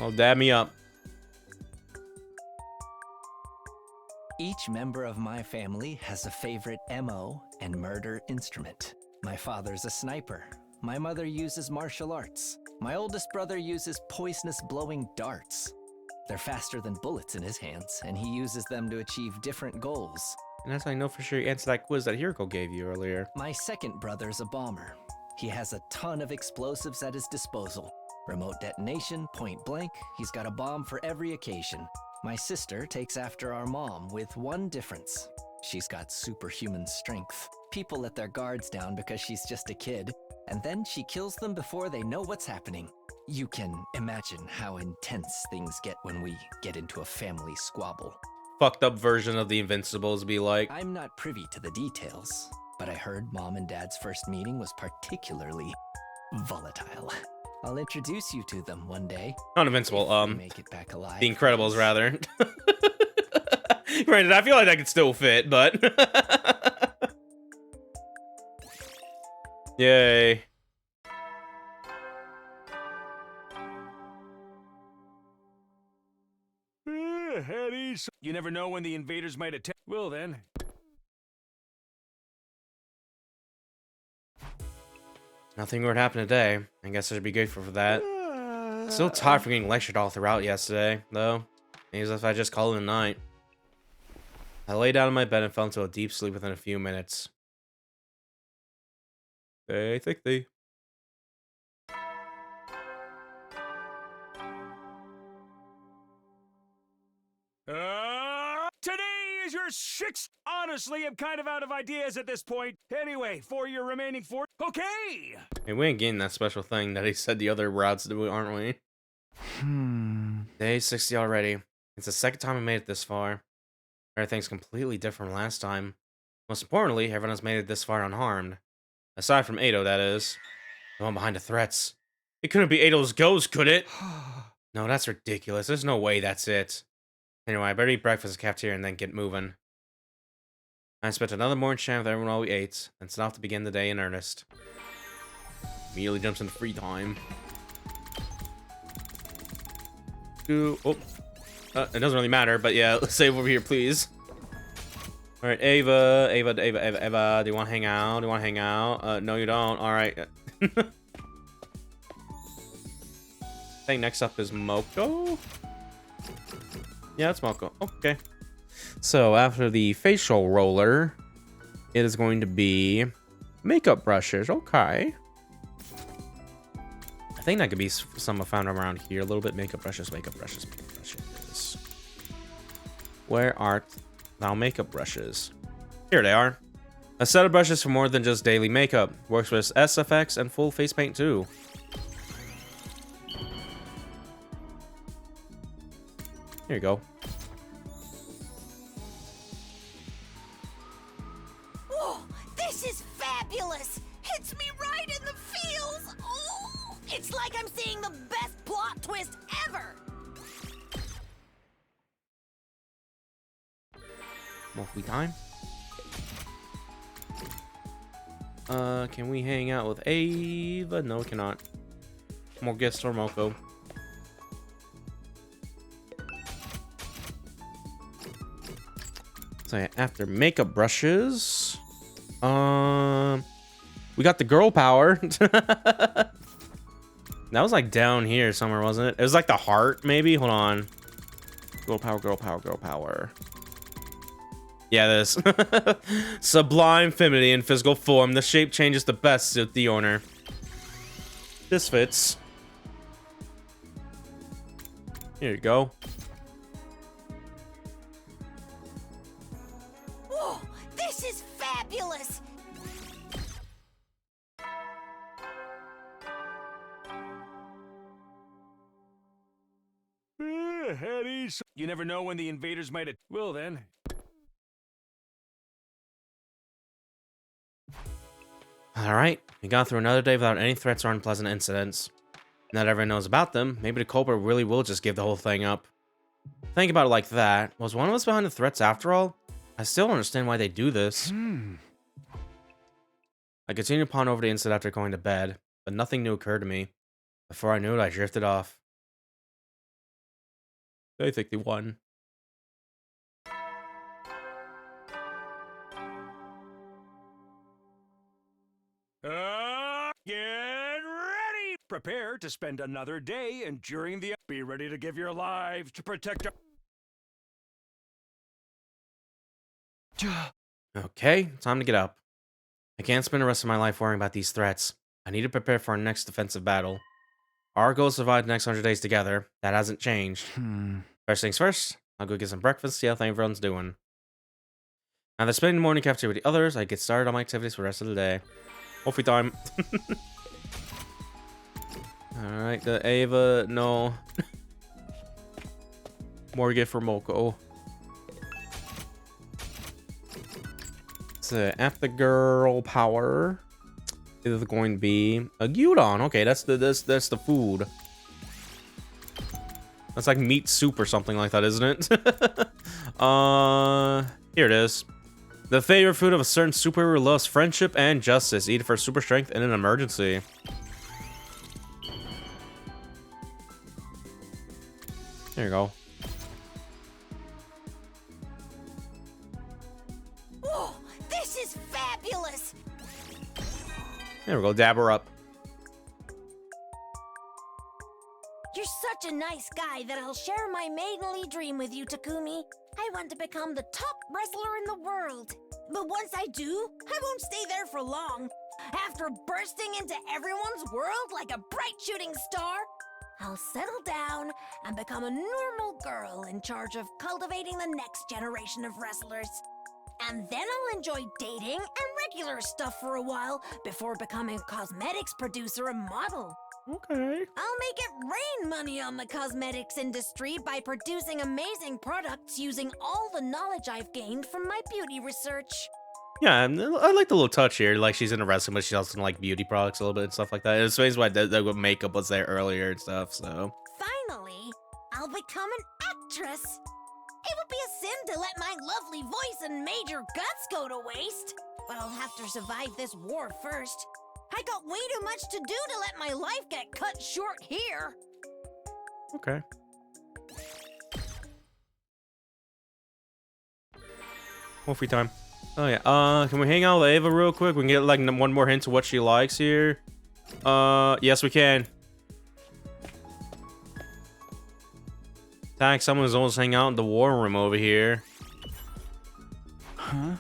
Oh, dab me up. Each member of my family has a favorite MO and murder instrument. My father's a sniper. My mother uses martial arts. My oldest brother uses poisonous blowing darts. They're faster than bullets in his hands, and he uses them to achieve different goals. And that's how I know for sure you answered that quiz that Hiroko gave you earlier. My second brother's a bomber. He has a ton of explosives at his disposal. Remote detonation, point blank, he's got a bomb for every occasion. My sister takes after our mom with one difference. She's got superhuman strength. People let their guards down because she's just a kid, and then she kills them before they know what's happening. You can imagine how intense things get when we get into a family squabble. Fucked up version of the Invincibles be like. I'm not privy to the details, but I heard Mom and Dad's first meeting was particularly volatile. I'll introduce you to them one day. Not Invincible, Make it back alive. The Incredibles, rather. Granted, I feel like that could still fit, but... Yay. Eddie, you never know when the invaders might attack. Well then. Nothing would happen today. I guess I should be grateful for that. Still tired from getting lectured all throughout yesterday, though. Maybe if I just call it a night. I lay down in my bed and fell into a deep sleep within a few minutes. Stay thickly. Today is your sixth. Honestly, I'm kind of out of ideas at this point. Anyway, for your remaining 4. Okay! Hey, we ain't getting that special thing that he said the other routes do, aren't we? Day 60 already. It's the second time we made it this far. Everything's completely different from last time. Most importantly, everyone has made it this far unharmed. Aside from Ado, that is. The one behind the threats. It couldn't be Ado's ghost, could it? No, that's ridiculous. There's no way that's it. Anyway, I better eat breakfast at the cafeteria and then get moving. I spent another morning chatting with everyone while we ate, and set off to begin the day in earnest. Immediately jumps into free time. It doesn't really matter, but yeah, let's save over here, please. Alright, Ava, do you want to hang out? Do you want to hang out? No, you don't. Alright. I think next up is Moko? Yeah, it's Moko. Okay. So, after the facial roller, it is going to be makeup brushes. Okay. I think that could be some I found around here. A little bit. Makeup brushes, makeup brushes, makeup brushes. Where art thou makeup brushes? Here they are. A set of brushes for more than just daily makeup. Works with SFX and full face paint too. Here you go. Whoa, this is fabulous! Hits me right in the feels! Oh, it's like I'm seeing the best plot twist ever! More free time. Can we hang out with Ava? No, we cannot. More gifts for Moko. So yeah, after makeup brushes, we got the girl power. That was like down here somewhere, wasn't it? It was like the heart, maybe. Hold on. Girl power, girl power, girl power. Yeah, this sublime femininity in physical form. The shape changes the best suit the owner. This fits. Here you go. Whoa, this is fabulous! Eddie, you never know when the invaders might attack. Well then. Alright, we got through another day without any threats or unpleasant incidents. Now that everyone knows about them, maybe the culprit really will just give the whole thing up. Think about it like that. Was one of us behind the threats after all? I still don't understand why they do this. I continued to ponder over the incident after going to bed, but nothing new occurred to me. Before I knew it, I drifted off. I think they won. Get ready! Prepare to spend another day enduring the... Be ready to give your lives to protect our... Okay, time to get up. I can't spend the rest of my life worrying about these threats. I need to prepare for our next defensive battle. Our goal is to survive the next 100 days together. That hasn't changed. First things first, I'll go get some breakfast, see how everyone's doing. Now they're spending the morning cafeteria with the others. I get started on my activities for the rest of the day. Hopefully time. Alright, the Ava, no. More gift for Moko. So after girl power is going to be a gyudon. Okay, that's the food. That's like meat soup or something like that, isn't it? Here it is. The favorite food of a certain superhero loves friendship and justice. Eat it for super strength in an emergency. There you go. Whoa, this is fabulous! There we go, dab her up. You're such a nice guy that I'll share my maidenly dream with you, Takumi. I want to become the top wrestler in the world. But once I do, I won't stay there for long. After bursting into everyone's world like a bright shooting star, I'll settle down and become a normal girl in charge of cultivating the next generation of wrestlers. And then I'll enjoy dating and regular stuff for a while before becoming a cosmetics producer and model. Okay. I'll make it rain money on the cosmetics industry by producing amazing products using all the knowledge I've gained from my beauty research. Yeah, I like the little touch here. Like, she's into wrestling, but she's also into, like, beauty products a little bit and stuff like that. It's amazing why the makeup was there earlier and stuff, so. Finally, I'll become an actress. It would be a sin to let my lovely voice and major guts go to waste. But I'll have to survive this war first. I got way too much to do to let my life get cut short here. Okay. Wolfie time. Oh yeah. Can we hang out with Ava real quick? We can get like one more hint of what she likes here. Yes we can. Thanks. Someone's almost hanging out in the war room over here. Huh?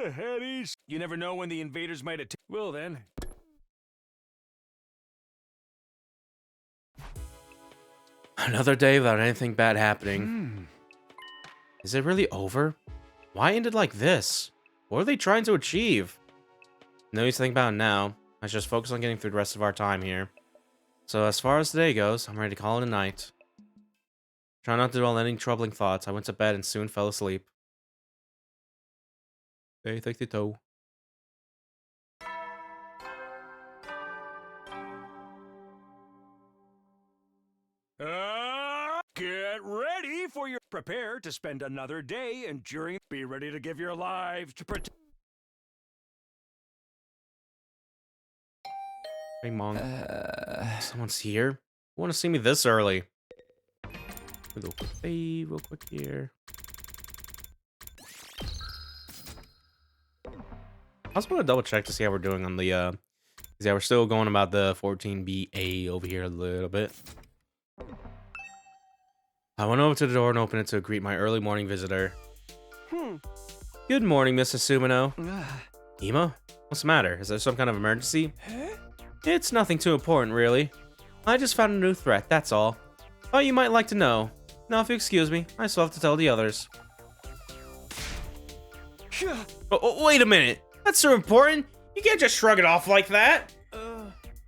Headies. You never know when the invaders might attack. Well then. Another day without anything bad happening. Is it really over? Why end it like this? What are they trying to achieve? No use to think about it now. I should just focus on getting through the rest of our time here. So as far as today goes, I'm ready to call it a night. Try not to dwell on any troubling thoughts. I went to bed and soon fell asleep. Hey, take the toe. Get ready for your... Prepare to spend another day enduring... Be ready to give your lives to protect... Hey, Mom. Someone's here? You want to see me this early? Real quick, hey, real quick here. I just want to double check to see how we're doing on the, yeah, we're still going about the 14BA over here a little bit. I went over to the door and opened it to greet my early morning visitor. Good morning, Mrs. Sumino. Ema? What's the matter? Is there some kind of emergency? It's nothing too important, really. I just found a new threat, that's all. Thought you might like to know. Now, if you excuse me, I still have to tell the others. Oh, wait a minute. That's so important. You can't just shrug it off like that.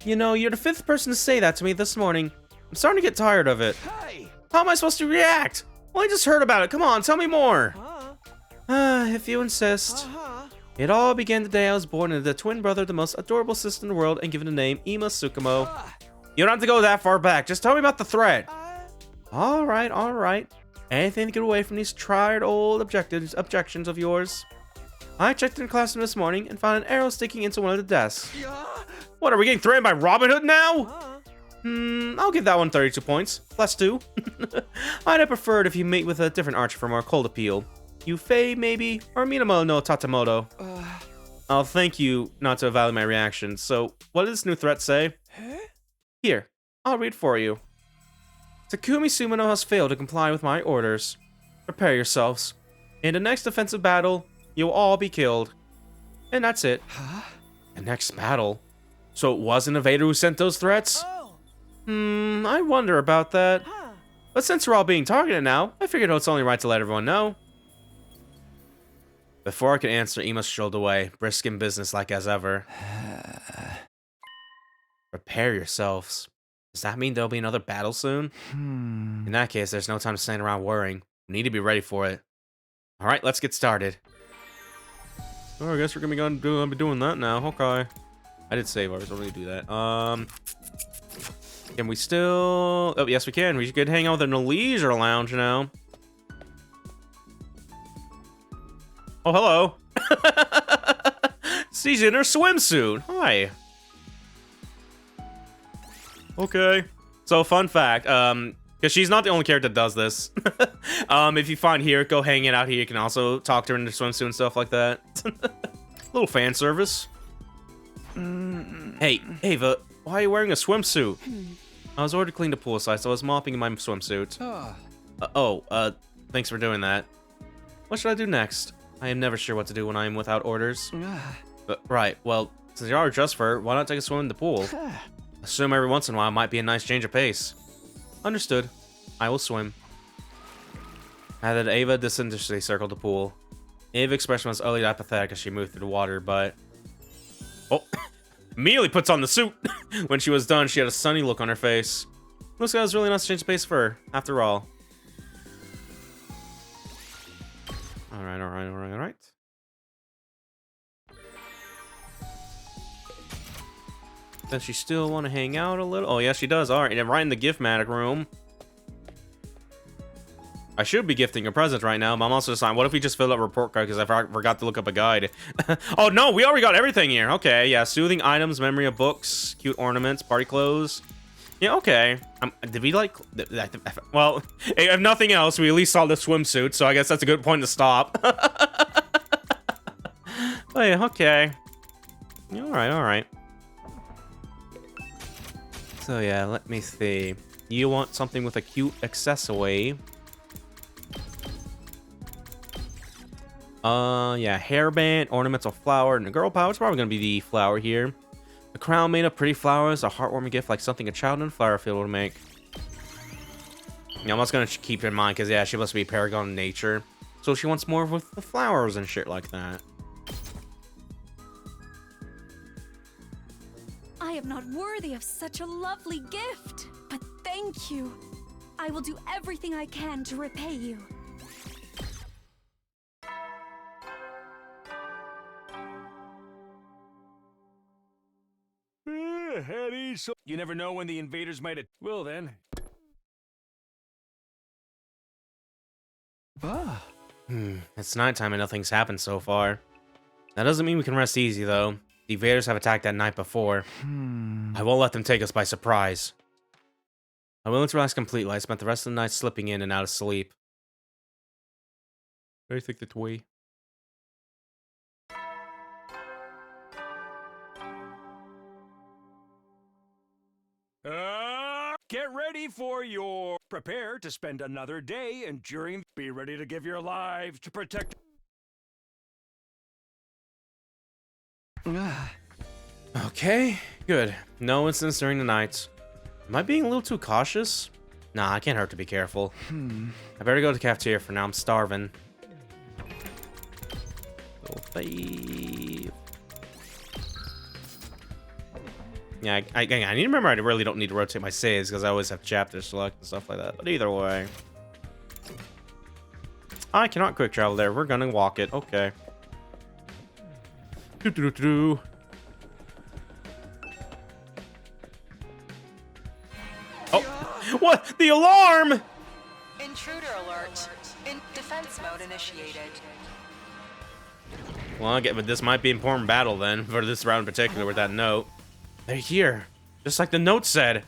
You know, you're the 5th person to say that to me this morning. I'm starting to get tired of it. Hey! How am I supposed to react? Well, I just heard about it. Come on, tell me more. If you insist. It all began the day I was born into the twin brother of the most adorable sister in the world and given the name Ema Tsukumo. You don't have to go that far back. Just tell me about the threat. All right. Anything to get away from these tried old objections of yours. I checked in the classroom this morning and found an arrow sticking into one of the desks. What, are we getting threatened by Robin Hood now? I'll give that one 32 points. +2. I'd have preferred if you meet with a different archer for more cold appeal. Yufei, maybe? Or Minamo no Tatamoto. I'll thank you not to evaluate my reaction. So, what does this new threat say? Here, I'll read for you. Takumi Sumino has failed to comply with my orders. Prepare yourselves. In the next offensive battle, you'll all be killed. And that's it. The next battle? So it wasn't a Vader who sent those threats? Oh. I wonder about that. Huh. But since we're all being targeted now, I figured it's only right to let everyone know. Before I could answer, Ema strolled away, brisk and businesslike as ever. Prepare yourselves. Does that mean there'll be another battle soon? In that case, there's no time to stand around worrying. We need to be ready for it. Alright, let's get started. Oh, I guess we're gonna be doing that now. Okay. I did save ours. Don't really do that. Can we still... Oh, yes, we can. We could hang out in the leisure lounge now. Oh, hello. She's in her swimsuit. Hi. Okay. So, fun fact, because she's not the only character that does this. If you find Hiriko hanging out here, you can also talk to her in the swimsuit and stuff like that. Little fan service. Hey, Ava, why are you wearing a swimsuit? I was ordered to clean the poolside, so I was mopping in my swimsuit. Thanks for doing that. What should I do next? I am never sure what to do when I am without orders. Right, well, since you are dressed for it, why not take a swim in the pool? Assume every once in a while might be a nice change of pace. Understood. I will swim. Added Ava disinterestedly circled the pool. Ava's expression was utterly apathetic as she moved through the water, but... Oh! Immediately puts on the suit! When she was done, she had a sunny look on her face. Looks like it was really nice to change of pace for her, after all. Alright. Does she still want to hang out a little? Oh, yeah, she does. Alright, and right in the gift-matic room. I should be gifting a present right now, but I'm also deciding, what if we just fill up a report card because I forgot to look up a guide? Oh, no, we already got everything here. Okay, yeah, soothing items, memory of books, cute ornaments, party clothes. Yeah, okay. Did we, like... Well, if nothing else, we at least saw the swimsuit, so I guess that's a good point to stop. Oh, yeah, okay. Alright. So, yeah, let me see. You want something with a cute accessory. Yeah, hairband, ornamental flower, and a girl power. It's probably gonna be the flower here. A crown made of pretty flowers, a heartwarming gift like something a child in a flower field would make. Yeah, I'm just gonna keep in mind, because, yeah, she must be a paragon of nature. So she wants more with the flowers and shit like that. I am not worthy of such a lovely gift, but thank you. I will do everything I can to repay you. Eddie, so you never know when the invaders might have... Well, then. It's nighttime and nothing's happened so far. That doesn't mean we can rest easy, though. The invaders have attacked that night before. I won't let them take us by surprise. I'm willing to relax completely. I spent the rest of the night slipping in and out of sleep. I think that way. Get ready for your... Prepare to spend another day enduring... Be ready to give your lives to protect... Okay, good. No incidents during the night. Am I being a little too cautious? Nah, I can't hurt to be careful. I better go to the cafeteria for now. I'm starving. Little thief. Yeah, I need to remember I really don't need to rotate my saves because I always have chapters select and stuff like that. But either way. I cannot quick travel there. We're gonna walk it. Okay. Doo-doo-doo-doo. Oh, what? The alarm! Intruder alert. In defense mode initiated. Well, but this might be an important battle then, for this round in particular with that note. They're here, just like the note said.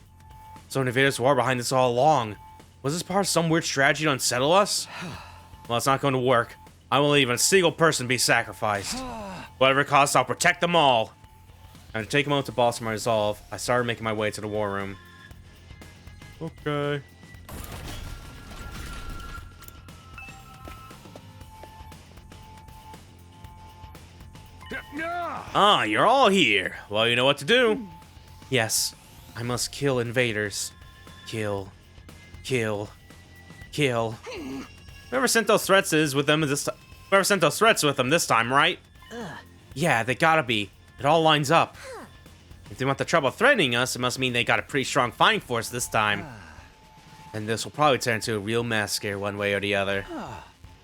So an invaders war behind this all along. Was this part of some weird strategy to unsettle us? Well, it's not going to work. I won't let even a single person be sacrificed. Whatever it costs, I'll protect them all. After taking a moment to bolster my resolve, I started making my way to the war room. Okay. Ah, you're all here. Well, you know what to do. Yes, I must kill invaders. Kill. Kill. Kill. Whoever sent those threats with them this time, right? Yeah, they gotta be. It all lines up. If they want the trouble threatening us, it must mean they got a pretty strong fighting force this time. And this will probably turn into a real massacre one way or the other.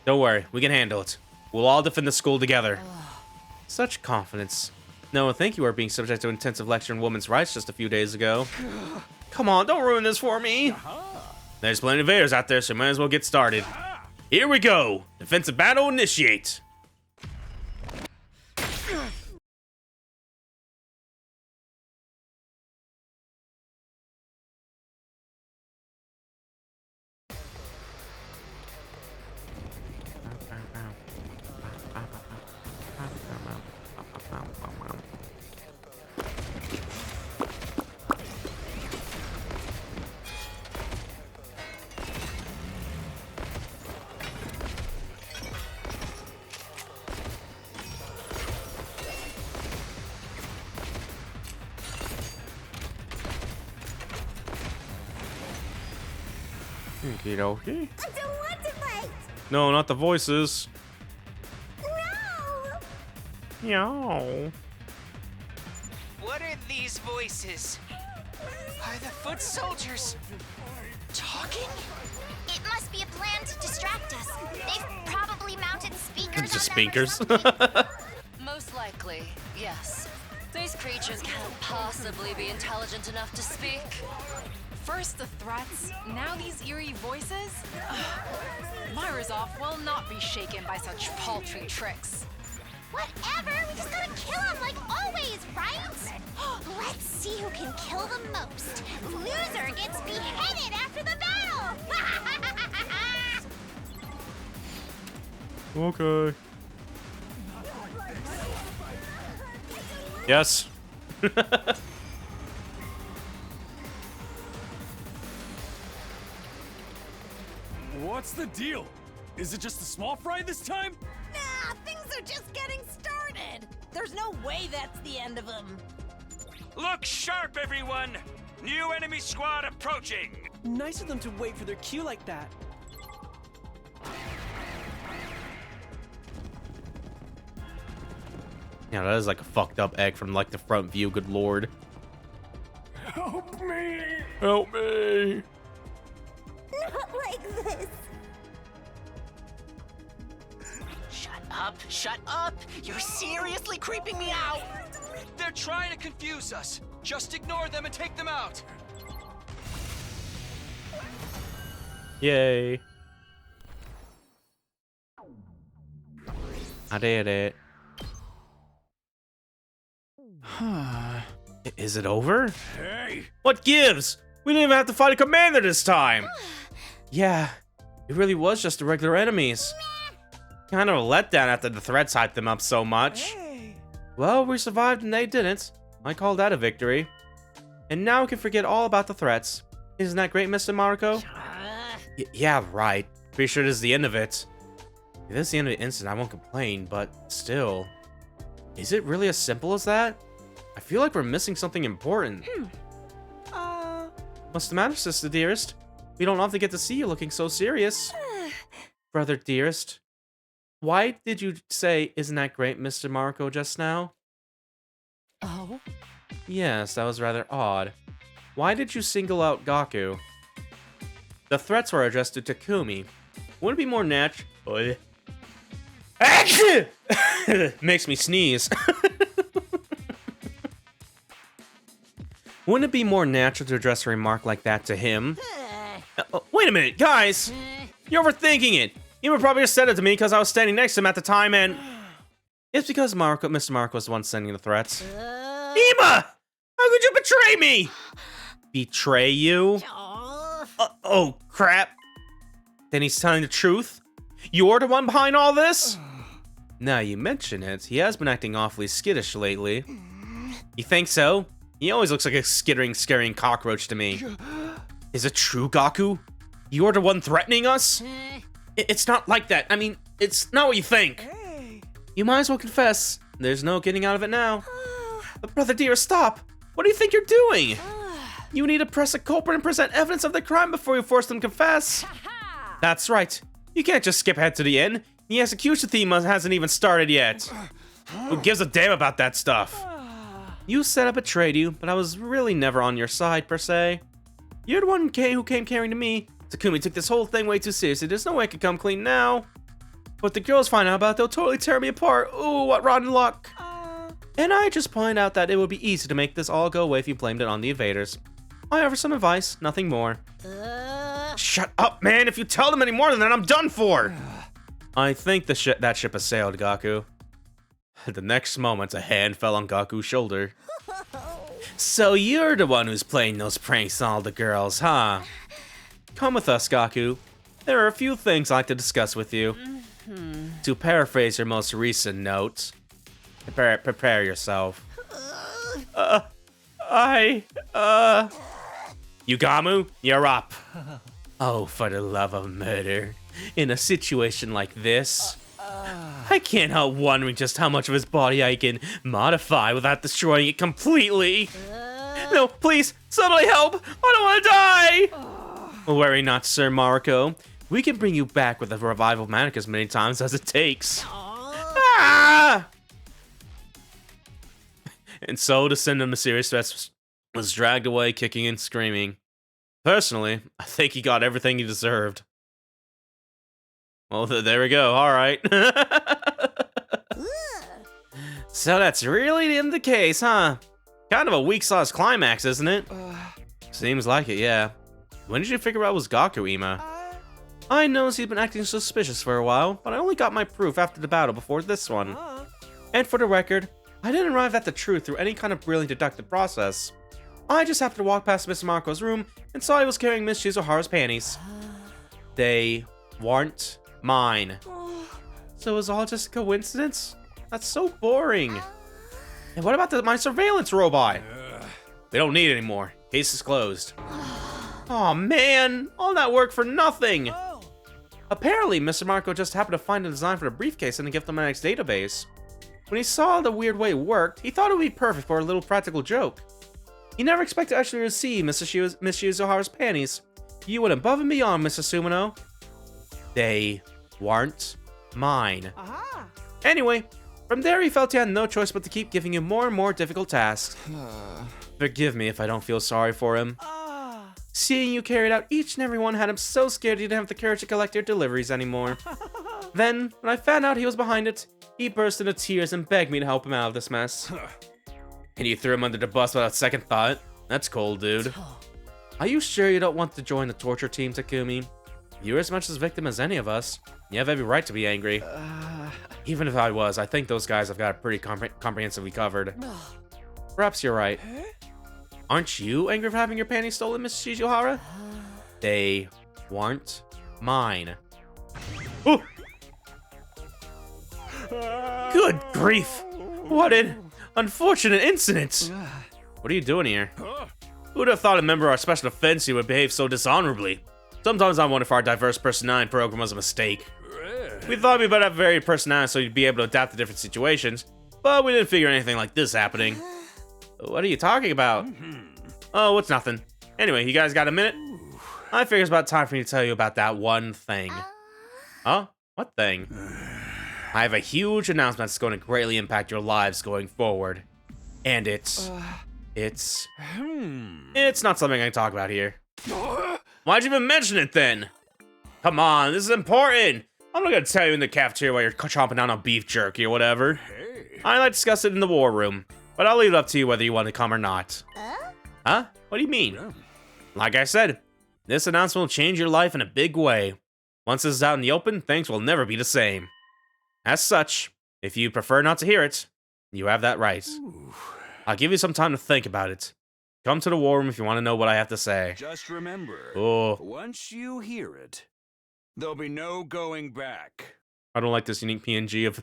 Don't worry, we can handle it. We'll all defend the school together. Such confidence. No, thank you for being subject to intensive lecture on women's rights just a few days ago. Come on, don't ruin this for me. There's plenty of invaders out there, so might as well get started. Here we go. Defensive battle initiate. Okie dokie. I don't want to fight! No, not the voices. No! Yo. What are these voices? Are the foot soldiers talking? It must be a plan to distract us. They've probably mounted speakers Just on them or speakers. Most likely, yes. These creatures can't possibly be intelligent enough to speak. First the threats, now these eerie voices? Myrazov will not be shaken by such paltry tricks. Whatever, we just gotta kill them like always, right? Let's see who can kill the most. Loser gets beheaded after the battle! Okay. Yes. What's the deal? Is it just a small fry this time? Nah, things are just getting started. There's no way that's the end of them. Look sharp, everyone! New enemy squad approaching! Nice of them to wait for their cue like that. Yeah, that is like a fucked up egg from like the front view, good lord. Help me! Help me! Not like this. Shut up! You're seriously creeping me out! They're trying to confuse us. Just ignore them and take them out. Yay. I did it. Is it over? Hey! What gives? We didn't even have to fight a commander this time. Yeah, it really was just the regular enemies. Kind of a letdown after the threats hyped them up so much. Well, we survived and they didn't. I call that a victory. And now we can forget all about the threats. Isn't that great, Mr. Marco? Yeah, right. Pretty sure this is the end of it. If this is the end of the incident, I won't complain, but still. Is it really as simple as that? I feel like we're missing something important. What's the matter, sister dearest? We don't often get to see you looking so serious. Brother dearest. Why did you say, isn't that great, Mr. Marco, just now? Oh? Yes, that was rather odd. Why did you single out Gaku? The threats were addressed to Takumi. Wouldn't it be more natural... Makes me sneeze. Wouldn't it be more natural to address a remark like that to him? Wait a minute, guys! You're overthinking it! You probably just said it to me because I was standing next to him at the time and... It's because Mr. Marco was the one sending the threats. Ema! How could you betray me? Betray you? Oh, crap. Then he's telling the truth? You're the one behind all this? Now you mention it, he has been acting awfully skittish lately. You think so? He always looks like a skittering, scaring cockroach to me. Is it true, Gaku? You're the one threatening us? It's not like that. I mean, it's not what you think. You might as well confess. there's no getting out of it now. But Brother Dear, stop! What do you think you're doing? You need to press a culprit and present evidence of the crime before you force them to confess. That's right. You can't just skip ahead to the end. The execution theme hasn't even started yet. Who gives a damn about that stuff? You said I betrayed you, but I was really never on your side, per se. You're the one who came carrying to me. Takumi took this whole thing way too seriously. There's no way I could come clean now. But the girls find out about it, they'll totally tear me apart. Ooh, what rotten luck. And I just pointed out that it would be easy to make this all go away if you blamed it on the invaders. I offer some advice, nothing more. Shut up, man! If you tell them any more than that, I'm done for! I think that ship has sailed, Gaku. At the next moment, a hand fell on Gaku's shoulder. So you're the one who's playing those pranks on all the girls, huh? Come with us, Gaku. There are a few things I'd like to discuss with you. To paraphrase your most recent note, prepare yourself. Yugamu, you're up. Oh, for the love of murder. In a situation like this, I can't help wondering just how much of his body I can modify without destroying it completely. No, please, somebody help! I don't want to die! Worry not, Sir Mariko. We can bring you back with a revival manic as many times as it takes. Ah! And so, the Descendant Mysterious Vest was dragged away, kicking and screaming. Personally, I think he got everything he deserved. Well, there we go. All right. So that's really the end of the case, huh? Kind of a weak-sauce climax, isn't it? Seems like it, yeah. When did you figure out it was Gaku, Ima? I noticed he'd been acting suspicious for a while, but I only got my proof after the battle before this one. And for the record, I didn't arrive at the truth through any kind of brilliant deductive process. I just happened to walk past Miss Marco's room and saw he was carrying Miss Shizuhara's panties. They weren't mine. So it was all just a coincidence? That's so boring. And what about my surveillance robot? They don't need it anymore. Case is closed. Aw, man, all that work for nothing. Apparently, Mr. Marco just happened to find a design for the briefcase in the Giftomanics database. When he saw the weird way it worked, he thought it would be perfect for a little practical joke. He never expected to actually receive Miss Shizuhara's panties. You went above and beyond, Mr. Sumino. They weren't mine. Anyway, from there he felt he had no choice but to keep giving him more and more difficult tasks. Forgive me if I don't feel sorry for him. Seeing you carried out each and every one had him so scared he didn't have the courage to collect your deliveries anymore. Then, when I found out he was behind it, he burst into tears and begged me to help him out of this mess. And you threw him under the bus without second thought? That's cold, dude. Are you sure you don't want to join the torture team, Takumi? You're as much a victim as any of us. You have every right to be angry. Even if I was, I think those guys have got it pretty comprehensively covered. Perhaps you're right. Aren't you angry for having your panties stolen, Miss Shizuhara? They weren't mine. Ooh. Good grief! What an unfortunate incident! What are you doing here? Who'd have thought a member of our special defense team would behave so dishonorably? Sometimes I wonder if our diverse personality program was a mistake. We thought we'd better have varied personality so you'd be able to adapt to different situations, but we didn't figure anything like this happening. What are you talking about? Oh, it's nothing. Anyway, you guys got a minute? I figure it's about time for me to tell you about that one thing. Huh? What thing? I have a huge announcement that's going to greatly impact your lives going forward. And it's not something I can talk about here. Why'd you even mention it then? Come on, this is important. I'm not gonna tell you in the cafeteria while you're chomping down on beef jerky or whatever. I like to discuss it in the war room, but I'll leave it up to you whether you want to come or not. Huh? What do you mean? Like I said, this announcement will change your life in a big way. Once this is out in the open, things will never be the same. As such, if you prefer not to hear it, you have that right. I'll give you some time to think about it. Come to the war room if you want to know what I have to say. Just remember, Oh. once you hear it, there'll be no going back. I don't like this unique PNG of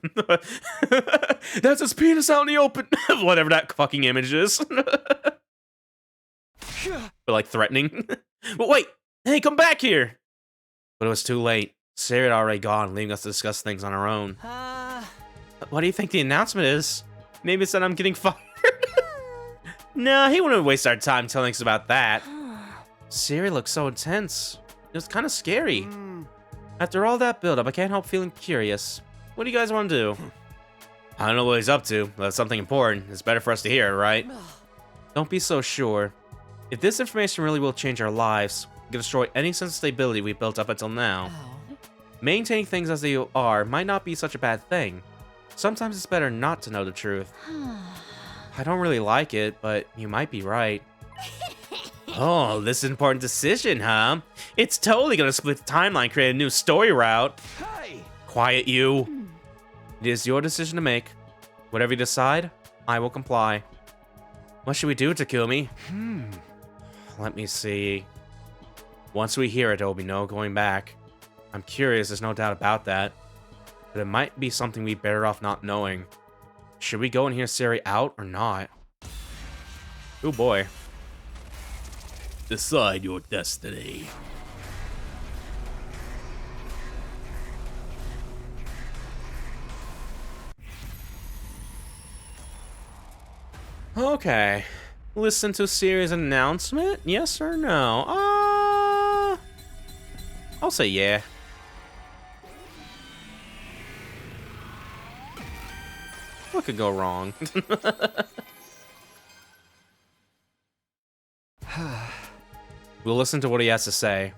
that's his penis out in the open. Whatever that fucking image is. But like threatening. But wait, hey, come back here. But it was too late. Sarah had already gone, leaving us to discuss things on our own. What do you think the announcement is? Maybe said I'm getting fired. Nah, he wouldn't waste our time telling us about that. Siri looks so intense. It was kind of scary. After all that build-up, I can't help feeling curious. What do you guys want to do? I don't know what he's up to, but it's something important. It's better for us to hear, right? Don't be so sure. If this information really will change our lives, we can destroy any sense of stability we built up until now. Maintaining things as they are might not be such a bad thing. Sometimes it's better not to know the truth. I don't really like it, but you might be right. Oh, this is an important decision, huh? It's totally gonna split the timeline, create a new story route. Hey! Quiet, you. It is your decision to make. Whatever you decide, I will comply. What should we do, Takumi? Let me see. Once we hear it, there will be no going back. I'm curious, there's no doubt about that. But it might be something we'd better off not knowing. Should we go and hear Siri out or not? Oh boy. Decide your destiny. Okay. Listen to Siri's announcement? Yes or no? I'll say yeah. What could go wrong? We'll listen to what he has to say.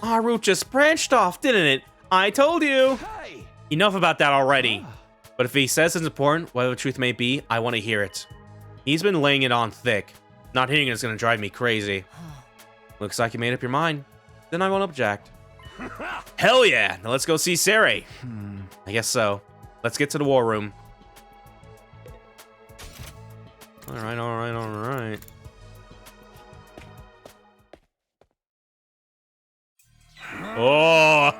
Our route just branched off, didn't it? I told you! Hey! Enough about that already. But if he says it's important, whatever the truth may be, I want to hear it. He's been laying it on thick. Not hearing it is going to drive me crazy. Looks like you made up your mind. Then I won't object. Hell yeah! Now let's go see Siri. I guess so. Let's get to the war room. Alright, alright, alright. Oh!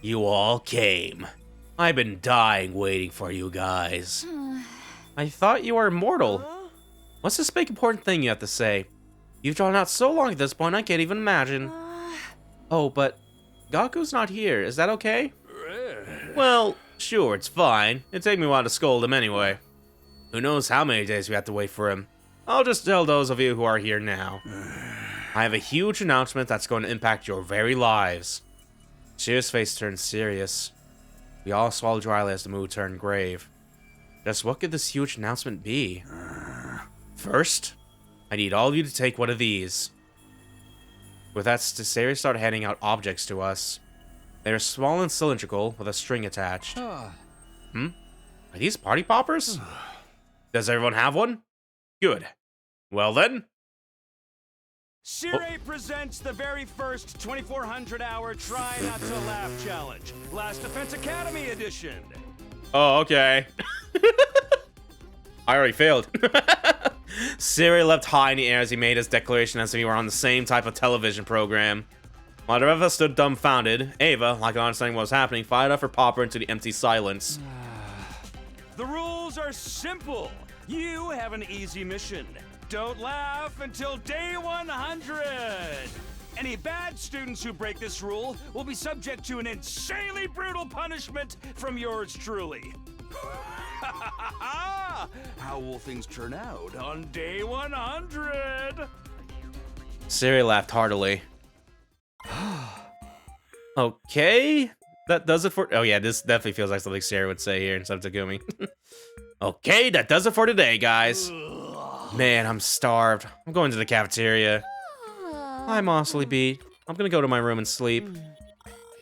You all came. I've been dying waiting for you guys. I thought you were immortal. What's this big important thing you have to say? You've drawn out so long at this point, I can't even imagine. Oh, but Gaku's not here. Is that okay? Well, sure, it's fine. It'd take me a while to scold him anyway. Who knows how many days we have to wait for him. I'll just tell those of you who are here now. I have a huge announcement that's going to impact your very lives. Shira's face turned serious. We all swallowed dryly as the mood turned grave. Just what could this huge announcement be? First, I need all of you to take one of these. With that, Siri started handing out objects to us. They are small and cylindrical with a string attached. Are these party poppers? Does everyone have one? Good. Well then. Siri presents the very first 2400-hour Try Not to Laugh Challenge. Last Defense Academy edition. Oh, okay. I already failed. Siri leapt high in the air as he made his declaration as if he were on the same type of television program. While the rest of us stood dumbfounded, Ava, like understanding what was happening, fired off her popper into the empty silence. The rules are simple. You have an easy mission. Don't laugh until day 100. Any bad students who break this rule will be subject to an insanely brutal punishment from yours truly. How will things turn out on day 100? Siri laughed heartily. Okay, that does it for... Oh yeah, this definitely feels like something Siri would say here instead of Takumi. Okay, that does it for today, guys. Man, I'm starved. I'm going to the cafeteria. I'm awfully beat. I'm gonna go to my room and sleep.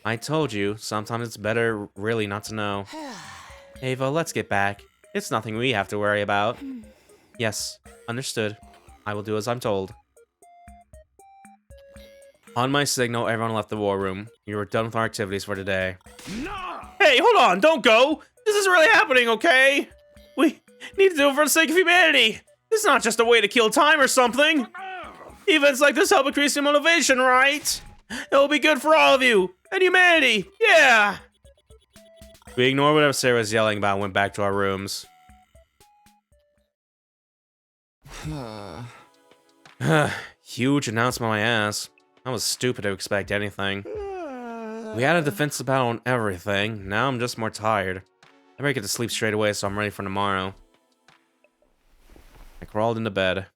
I told you, sometimes it's better really not to know. Ava, let's get back. It's nothing we have to worry about. Yes, understood. I will do as I'm told. On my signal, everyone left the war room. We were done with our activities for today. No! Hey, hold on, don't go! This is really happening, okay? We need to do it for the sake of humanity. This is not just a way to kill time or something. Events like this help increase your motivation, right? It'll be good for all of you. And humanity, yeah! We ignored whatever Sarah was yelling about and went back to our rooms. Huge announcement on my ass. I was stupid to expect anything. We had a defensive battle on everything. Now I'm just more tired. I better get to sleep straight away so I'm ready for tomorrow. I crawled into bed.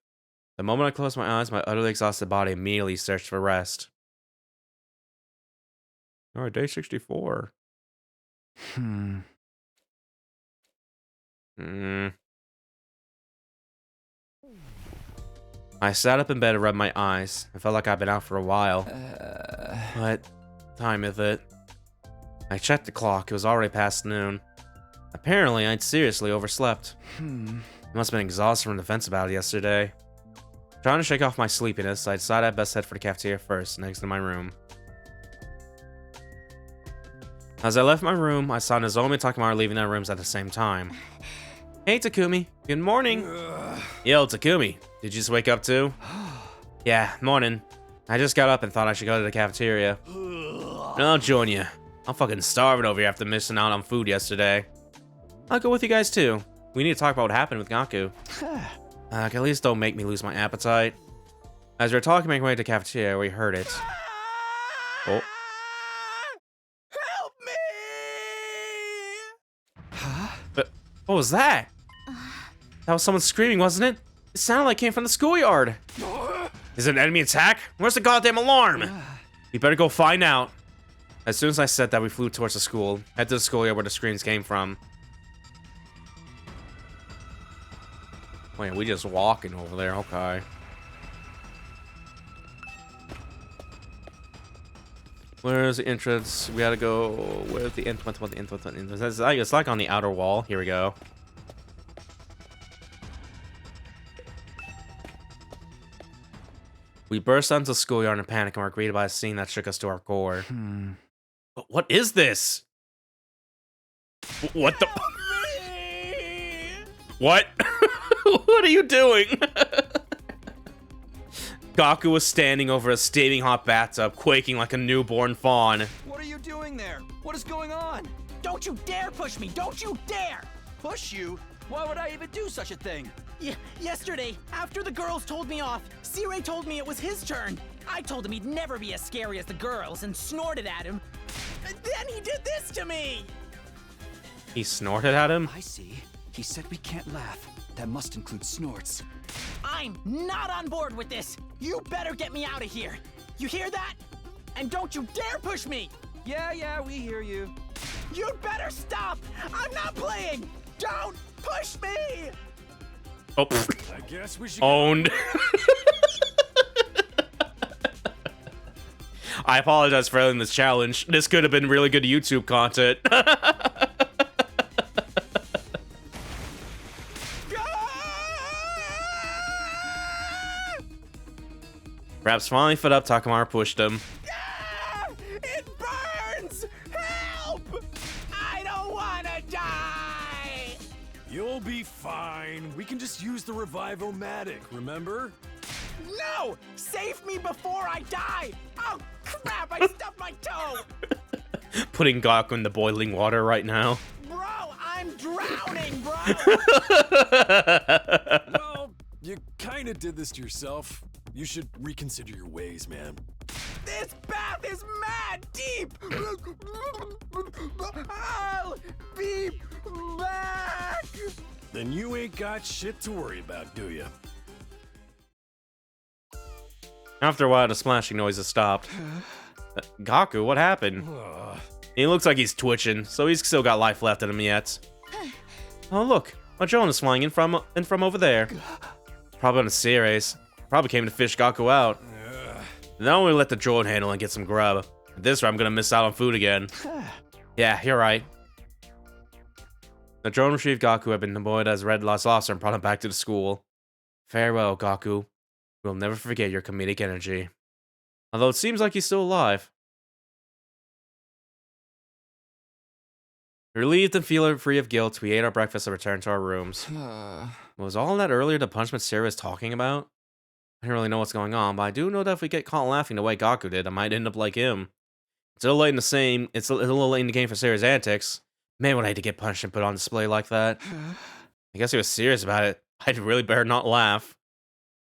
The moment I closed my eyes, my utterly exhausted body immediately searched for rest. Alright, day 64. I sat up in bed and rubbed my eyes. I felt like I'd been out for a while. What time is it? I checked the clock. It was already past noon. Apparently, I'd seriously overslept. I must have been exhausted from the defense battle yesterday. Trying to shake off my sleepiness, I decided I'd best head for the cafeteria first, next to my room. As I left my room, I saw Nozomi and Takamaru leaving their rooms at the same time. Hey, Takumi. Good morning. Yo, Takumi. Did you just wake up too? Yeah, morning. I just got up and thought I should go to the cafeteria. And I'll join you. I'm fucking starving over here after missing out on food yesterday. I'll go with you guys too. We need to talk about what happened with Gaku. At least don't make me lose my appetite. As we were talking, making our way to the cafeteria, we heard it. Oh. Help me! But what was that? That was someone screaming, wasn't it? It sounded like it came from the schoolyard. Is it an enemy attack? Where's the goddamn alarm? We better go find out. As soon as I said that, we flew towards the school. Head to the schoolyard where the screams came from. Wait, we just walking over there, okay. Where's the entrance? We gotta go. Where's the entrance? What the entrance? It's like on the outer wall. Here we go. We burst onto the schoolyard in panic and were greeted by a scene that shook us to our core. What is this? What the? What? What are you doing? Gaku was standing over a steaming hot bathtub, quaking like a newborn fawn. What are you doing there? What is going on? Don't you dare push me! Don't you dare! Push you? Why would I even do such a thing? Yesterday, after the girls told me off, C-Ray told me it was his turn. I told him he'd never be as scary as the girls and snorted at him. And then he did this to me! He snorted at him? I see. He said we can't laugh. That must include snorts. I'm not on board with this! You better get me out of here! You hear that? And don't you dare push me! Yeah, we hear you. You'd better stop! I'm not playing! Don't push me! Oh, I guess we should owned. I apologize for failing this challenge. This could have been really good YouTube content. Perhaps finally fed up, Takamaru pushed him. It burns! Help! I don't wanna die! You'll be fine. We can just use the Revive-O-Matic, remember? No! Save me before I die! Oh, crap! I stubbed my toe! Putting Gaku in the boiling water right now. Bro, I'm drowning, bro! Well, you kinda did this to yourself. You should reconsider your ways, man. This bath is mad deep! I'll be back! Then you ain't got shit to worry about, do you? After a while, the splashing noises stopped. Gaku, what happened? He looks like he's twitching, so he's still got life left in him yet. Oh look, a drone is flying in from over there. Probably on a series. Probably came to fish Gaku out. Now we let the drone handle and get some grub. This way I'm gonna miss out on food again. Yeah, you're right. The drone retrieved Gaku, who had been deployed as Red Lost Officer, and brought him back to the school. Farewell, Gaku. We'll never forget your comedic energy. Although it seems like he's still alive. Relieved and feeling free of guilt, we ate our breakfast and returned to our rooms. Was all that earlier the punishment Sarah was talking about? I don't really know what's going on, but I do know that if we get caught laughing the way Gaku did, I might end up like him. It's a little late in the game for Sarah's antics. Man, would I hate to get punished and put on display like that. I guess he was serious about it. I'd really better not laugh.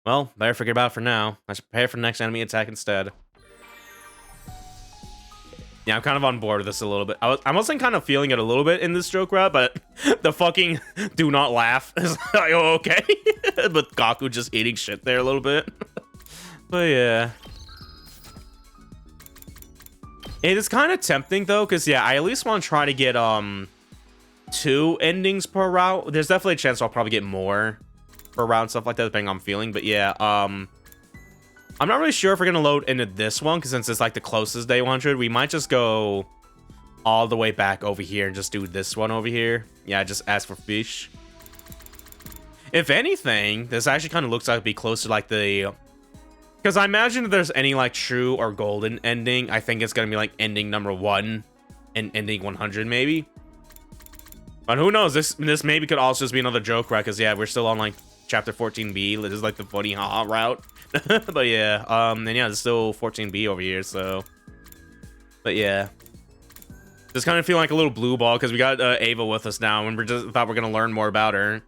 Well, better forget about it for now. I should prepare for the next enemy attack instead. Yeah, I'm kind of on board with this a little bit. I wasn't kind of feeling it a little bit in this joke route, but the fucking do not laugh is like, oh, okay. But Gaku just eating shit there a little bit. But yeah. It is kind of tempting though, because yeah, I at least want to try to get 2 endings per route. There's definitely a chance I'll probably get more per route and stuff like that, depending on I'm feeling. But yeah, I'm not really sure if we're gonna load into this one, because since it's like the closest day 100, we might just go all the way back over here and just do this one over here. Yeah, just ask for fish. If anything, this actually kind of looks like it'd be close to like the... Because I imagine if there's any like true or golden ending, I think it's gonna be like ending number 1 and ending 100 maybe. But who knows? This maybe could also just be another joke, right? Because yeah, we're still on like chapter 14B. This is like the funny haha route. But yeah, and yeah, there's still 14B over here. So, but yeah, just kind of feeling like a little blue ball because we got Ava with us now, and we just thought we're gonna learn more about her,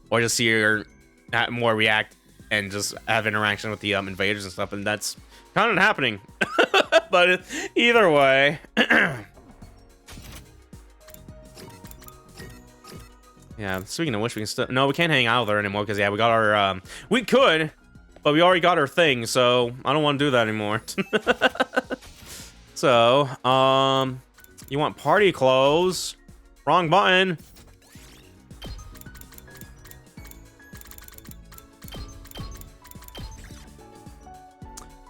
or just see her more react and just have interaction with the invaders and stuff, and that's kind of happening. But either way. Yeah, speaking of which, we can still... No, we can't hang out with her anymore, because, yeah, we got our... We could, but we already got our thing, so I don't want to do that anymore. So, you want party clothes? Wrong button.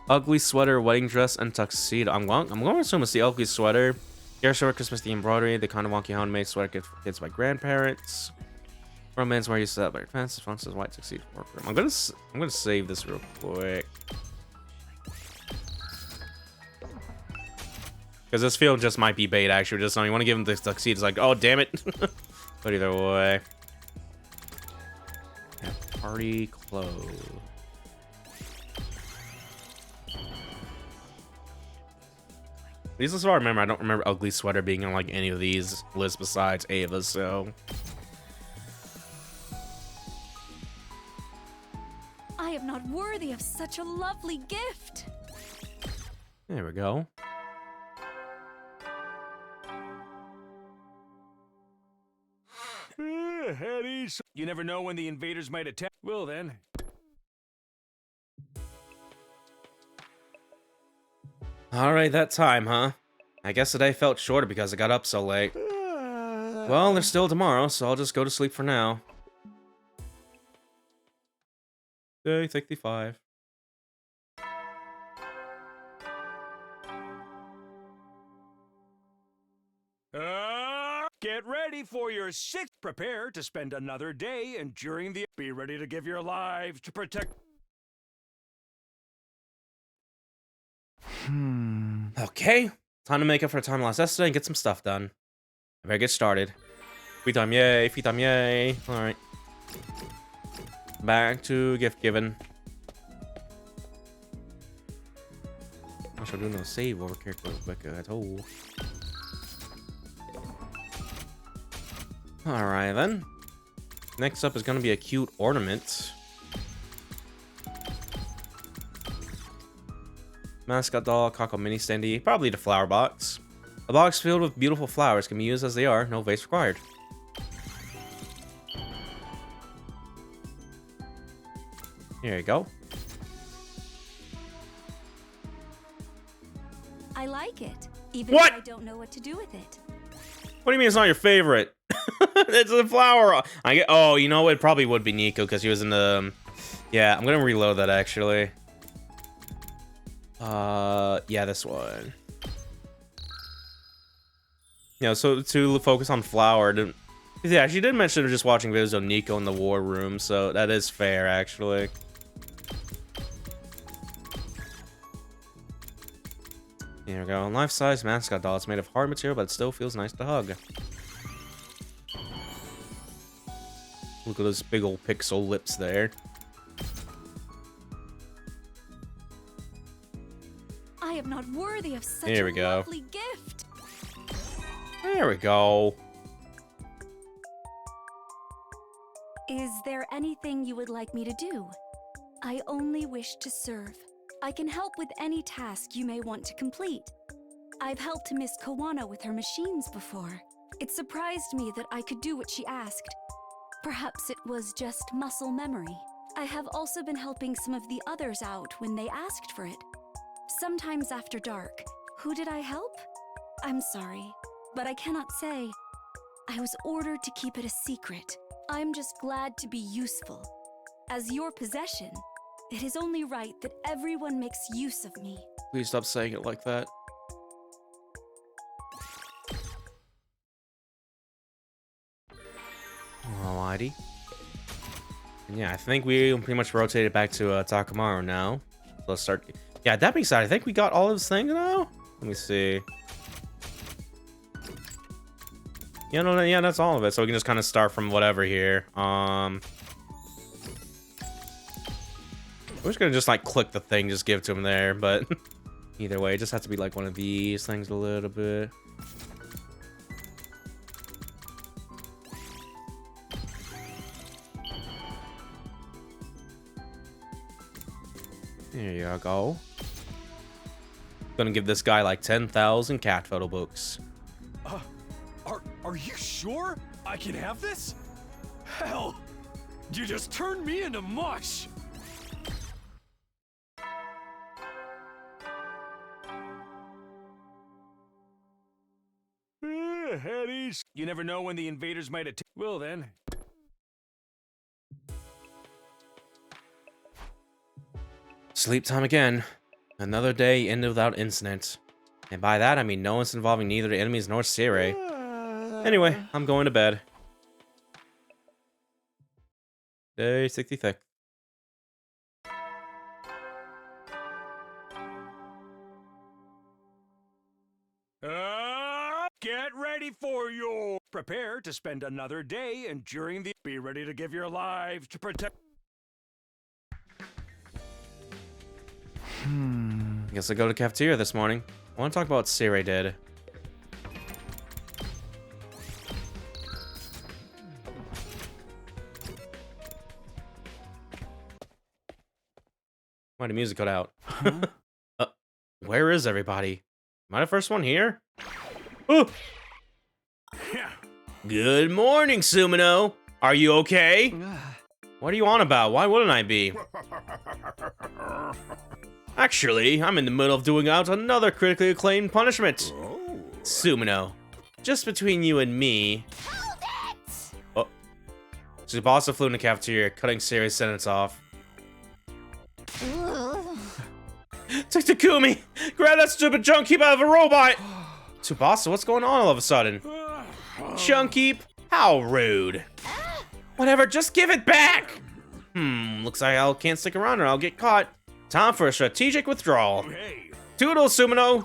Ugly sweater, wedding dress, and tuxedo. I'm going to assume it's the ugly sweater. Hair shirt, Christmas the embroidery, the kind of wonky handmade sweater gift for kids by grandparents. Romance where you set up by your parents. Sponsors white tuxedo workroom. I'm gonna save this real quick. Because this field just might be bait actually. Just you want to give him the tuxedo. It's like, oh damn it. But either way. Yeah, party clothes. At least that's what I remember. I don't remember ugly sweater being on like any of these lists besides Ava's, so. I am not worthy of such a lovely gift. There we go. Headies. You never know when the invaders might attack. Well then. Alright, that time, huh? I guess today felt shorter because I got up so late. Well, there's still tomorrow, so I'll just go to sleep for now. Day 65. Get ready for your 6th. Prepare to spend another day enduring the... Be ready to give your lives to protect... Okay, time to make up for time lost yesterday and get some stuff done. I better get started. Free time, yay! Free time, yay! Alright. Back to gift giving. I shall do no save over character real quick at all. Alright then. Next up is going to be a cute ornament. Mascot doll, Kako mini standee, probably the flower box. A box filled with beautiful flowers can be used as they are, no vase required. Here you go. I like it, even What? if I don't know what to do with it. What do you mean it's not your favorite? It's a flower. I get. Oh, you know it probably would be Nico because he was in the. Yeah, I'm gonna reload that actually. Yeah, this one. Yeah, so to focus on flower. Yeah, she did mention just watching videos of Nico in the war room, so that is fair actually. Here we go. Life-size mascot doll. It's made of hard material, but it still feels nice to hug. Look at those big old pixel lips there. I am not worthy of such Here we a go. lovely gift. There we go. Is there anything you would like me to do? I only wish to serve. I can help with any task you may want to complete. I've helped Miss Kawana with her machines before. It surprised me that I could do what she asked. Perhaps it was just muscle memory. I have also been helping some of the others out when they asked for it. Sometimes after dark. Who did I help? I'm sorry, but I cannot say. I was ordered to keep it a secret. I'm just glad to be useful. As your possession, it is only right that everyone makes use of me. Please stop saying it like that. Alrighty. And yeah, I think we pretty much rotated back to Takamaru now. Let's start. Yeah, that being said, I think we got all of his things now. Let me see. Yeah, no, yeah, that's all of it. So we can just kind of start from whatever here. We're just gonna just like click the thing, just give it to him there. But either way, it just has to be like one of these things a little bit. There you go. Gonna give this guy like 10,000 cat photo books. Are you sure I can have this? Hell, you just turned me into mush. Headies. You never know when the invaders might attack. Well then. Sleep time again. Another day ended without incident. And by that, I mean no incident involving neither the enemies nor Seirei. Anyway, I'm going to bed. Day 66. Get ready for your... Prepare to spend another day enduring the... Be ready to give your lives to protect... Guess I go to the cafeteria this morning. I want to talk about what Seirei did. Why the music cut out? Huh? Where is everybody? Am I the first one here? Oh! Good morning, Sumino. Are you okay? What are you on about? Why wouldn't I be? Actually, I'm in the middle of doing out another critically acclaimed punishment. Sumino, just between you and me. Hold it! Oh. Tsubasa flew in the cafeteria, cutting Seirei's sentence off. Takumi! Grab that stupid junk heap out of a robot! Tsubasa, what's going on all of a sudden? Junk heap? How rude. Whatever, just give it back! Looks like I can't stick around or I'll get caught. Time for a strategic withdrawal. Toodles, Sumino!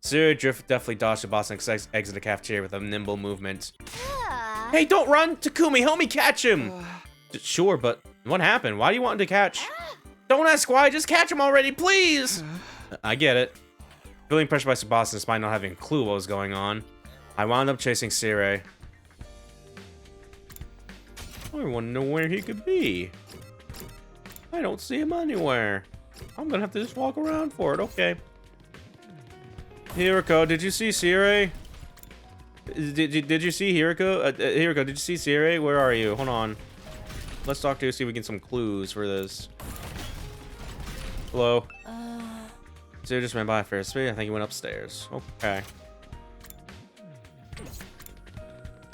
Seirei definitely dodged Tsubasa and exited the cafeteria with a nimble movement. Hey, don't run! Takumi, help me catch him! Sure, but what happened? Why do you want him to catch? Don't ask why, just catch him already, please! I get it. Feeling pressured by Tsubasa despite not having a clue what was going on, I wound up chasing Seirei. I want to know where he could be. I don't see him anywhere. I'm gonna have to just walk around for it, okay. Hiriko, did you see Seirei? Did you see Hiriko? Hiriko, did you see Seirei? Where are you? Hold on. Let's talk to you, see if we get some clues for this. Hello? Seirei just ran by first. I think he went upstairs. Okay.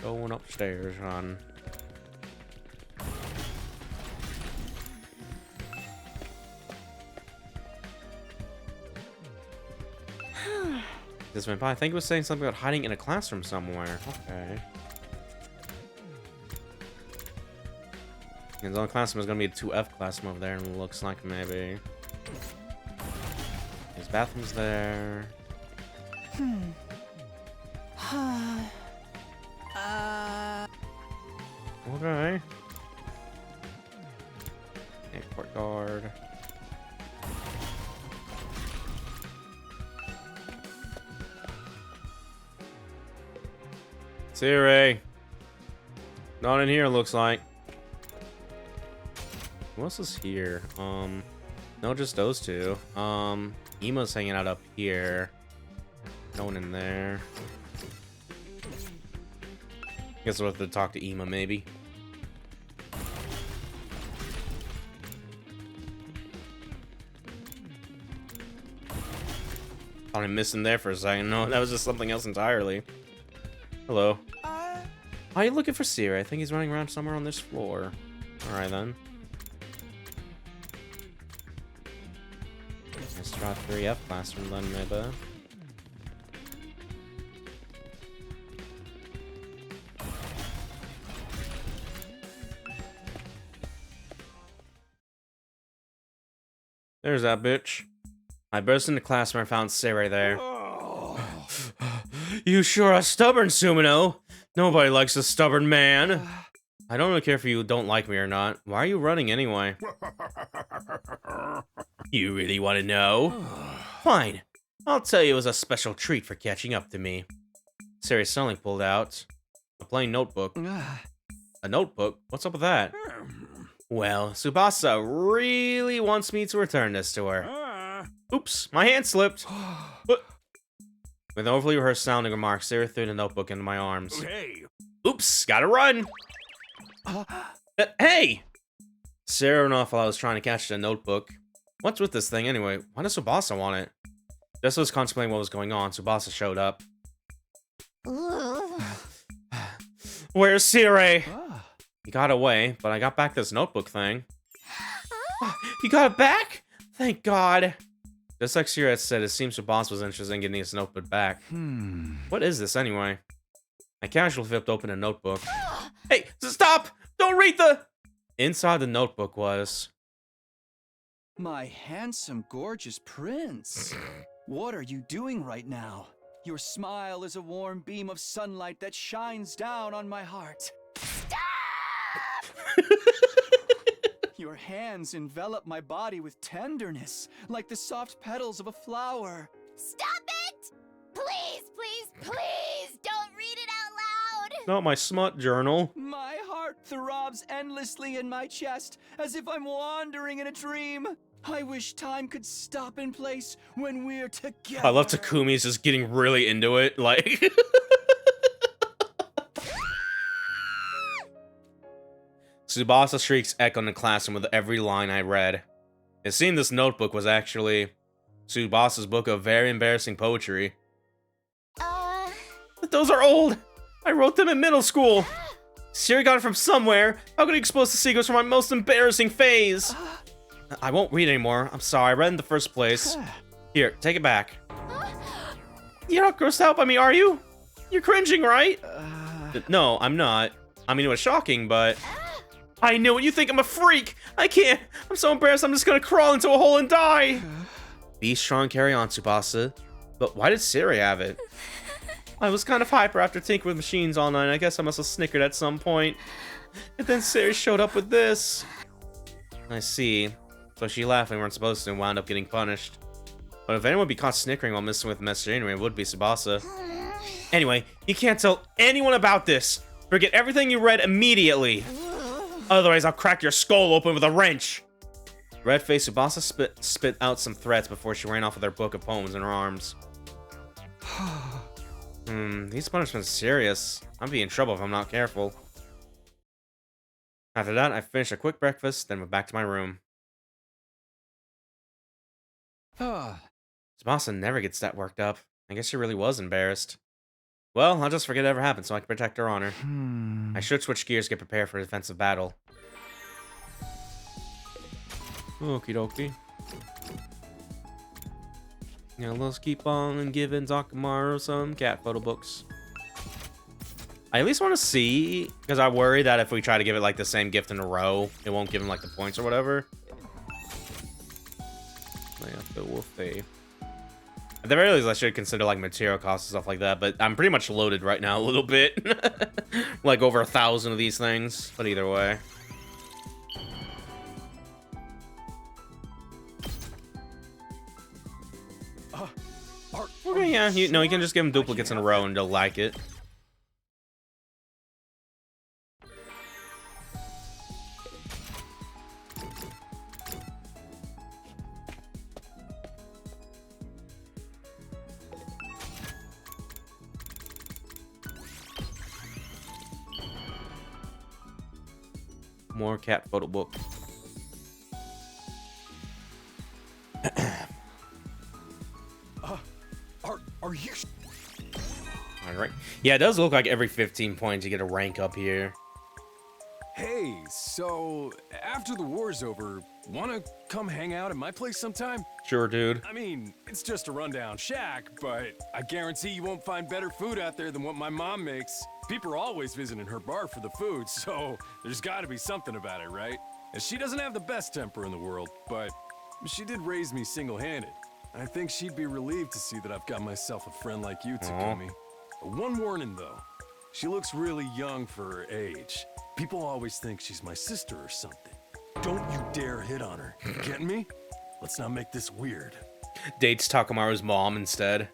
Going upstairs, hon. This went by. I think it was saying something about hiding in a classroom somewhere. Okay. And the only classroom is gonna be a 2F classroom over there, and it looks like maybe. His bathroom's there. Okay. Court guard. Seirei. Not in here, looks like. Who else is here? No, just those two. Emo's hanging out up here. No one in there. Guess we'll have to talk to Ema, maybe. Thought I missed him there for a second. No, that was just something else entirely. Hello. Are you looking for Siri? I think he's running around somewhere on this floor. Alright then. Let's try 3F classroom then, maybe. There's that bitch. I burst into classroom and found Siri there. You sure are stubborn, Sumino. Nobody likes a stubborn man. I don't really care if you don't like me or not. Why are you running anyway? You really want to know? Fine. I'll tell you it was a special treat for catching up to me. Siri suddenly pulled out a plain notebook. A notebook? What's up with that? Well, Tsubasa really wants me to return this to her. Oops, my hand slipped. With an overly rehearsed sounding remark, Sarah threw the notebook into my arms. Hey. Oops, gotta run. Hey! Sarah ran off while I was trying to catch the notebook. What's with this thing anyway? Why does Tsubasa want it? Just as I was contemplating what was going on, Tsubasa showed up. Where's Siri? He got away, but I got back this notebook thing. You got it back? Thank God. Just like Siri had said, it seems the boss was interested in getting his notebook back. What is this anyway? I casually flipped open a notebook. Hey, stop! Don't read the... Inside the notebook was... My handsome, gorgeous prince. What are you doing right now? Your smile is a warm beam of sunlight that shines down on my heart. Your hands envelop my body with tenderness, like the soft petals of a flower. Stop it! Please, please, please don't read it out loud! Not my smut journal. My heart throbs endlessly in my chest, as if I'm wandering in a dream. I wish time could stop in place when we're together. I love Takumi's just getting really into it, like... Tsubasa shrieks echo in the classroom with every line I read. It seemed this notebook was actually Tsubasa's book of very embarrassing poetry. But those are old! I wrote them in middle school! Siri got it from somewhere! How could he expose the secrets from my most embarrassing phase? I won't read anymore. I'm sorry, I read in the first place. Here, take it back. You're not grossed out by me, are you? You're cringing, right? No, I'm not. I mean, it was shocking, but... I knew it. You think I'm a freak. I can't. I'm so embarrassed. I'm just gonna crawl into a hole and die. Be strong, carry on, Tsubasa. But why did Siri have it? I was kind of hyper after tinkering with machines all night. I guess I must have snickered at some point. And then Siri showed up with this. I see. So she laughed when we weren't supposed to and wound up getting punished. But if anyone would be caught snickering while messing with the message anyway, it would be Tsubasa. Anyway, you can't tell anyone about this. Forget everything you read immediately. Otherwise, I'll crack your skull open with a wrench. Red-faced Tsubasa spit out some threats before she ran off with her book of poems in her arms. These punishments are serious. I'll be in trouble if I'm not careful. After that, I finished a quick breakfast, then went back to my room. Tsubasa never gets that worked up. I guess she really was embarrassed. Well, I'll just forget it ever happened so I can protect her honor. I should switch gears to get prepared for a defensive battle. Okie dokie. Now let's keep on giving Takamaru some cat photo books. I at least want to see, because I worry that if we try to give it like the same gift in a row, it won't give him like the points or whatever. We'll see. At the very least, I should consider like material costs and stuff like that, but I'm pretty much loaded right now a little bit. Like over 1,000 of these things, but either way. Okay, yeah, you can just give him duplicates in a row and they'll like it. more cat photo book. Are you? Alright. Yeah, it does look like every 15 points you get a rank up here. Hey, so after the war's over, wanna come hang out at my place sometime? Sure, dude. I mean, it's just a rundown shack, but I guarantee you won't find better food out there than what my mom makes. People are always visiting her bar for the food, so there's gotta be something about it, right? And she doesn't have the best temper in the world, but she did raise me single-handed. I think she'd be relieved to see that I've got myself a friend like you, Takumi. One warning, though. She looks really young for her age. People always think she's my sister or something. Don't you dare hit on her. You getting me? Let's not make this weird. Dates Takamaru's mom instead.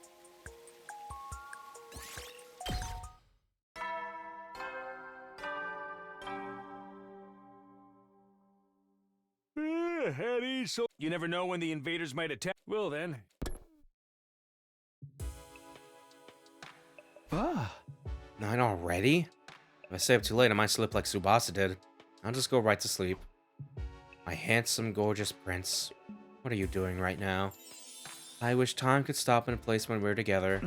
Eddie, so you never know when the invaders might attack. Well then. Night already? If I stay up too late, I might slip like Tsubasa did. I'll just go right to sleep. My handsome, gorgeous prince. What are you doing right now? I wish time could stop in a place when we're together.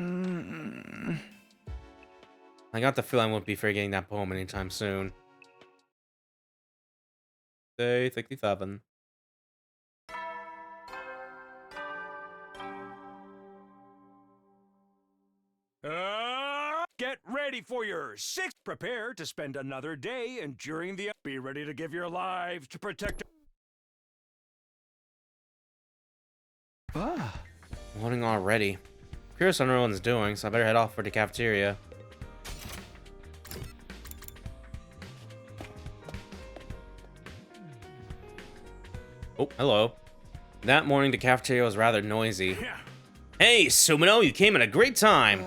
I got the feeling I won't be forgetting that poem anytime soon. Day 67. Get ready for your sixth. Prepare to spend another day enduring the. Be ready to give your lives to protect. Morning already. Curious what everyone's doing, so I better head off for the cafeteria. Oh, hello. That morning, the cafeteria was rather noisy. Hey, Sumino, you came at a great time.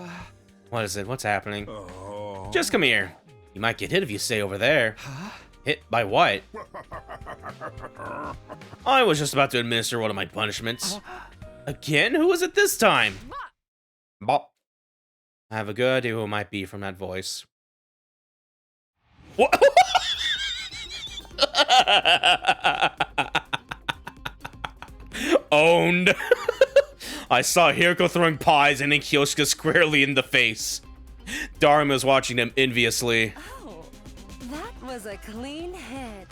What is it? What's happening? Just come here. You might get hit if you stay over there. Hit by what? I was just about to administer one of my punishments. Again? Who was it this time? Bop. I have a good idea who it might be from that voice. What? Owned. I saw Hiriko throwing pies and Kyoshika squarely in the face. Dharma was watching them enviously. Oh, that was a clean hit.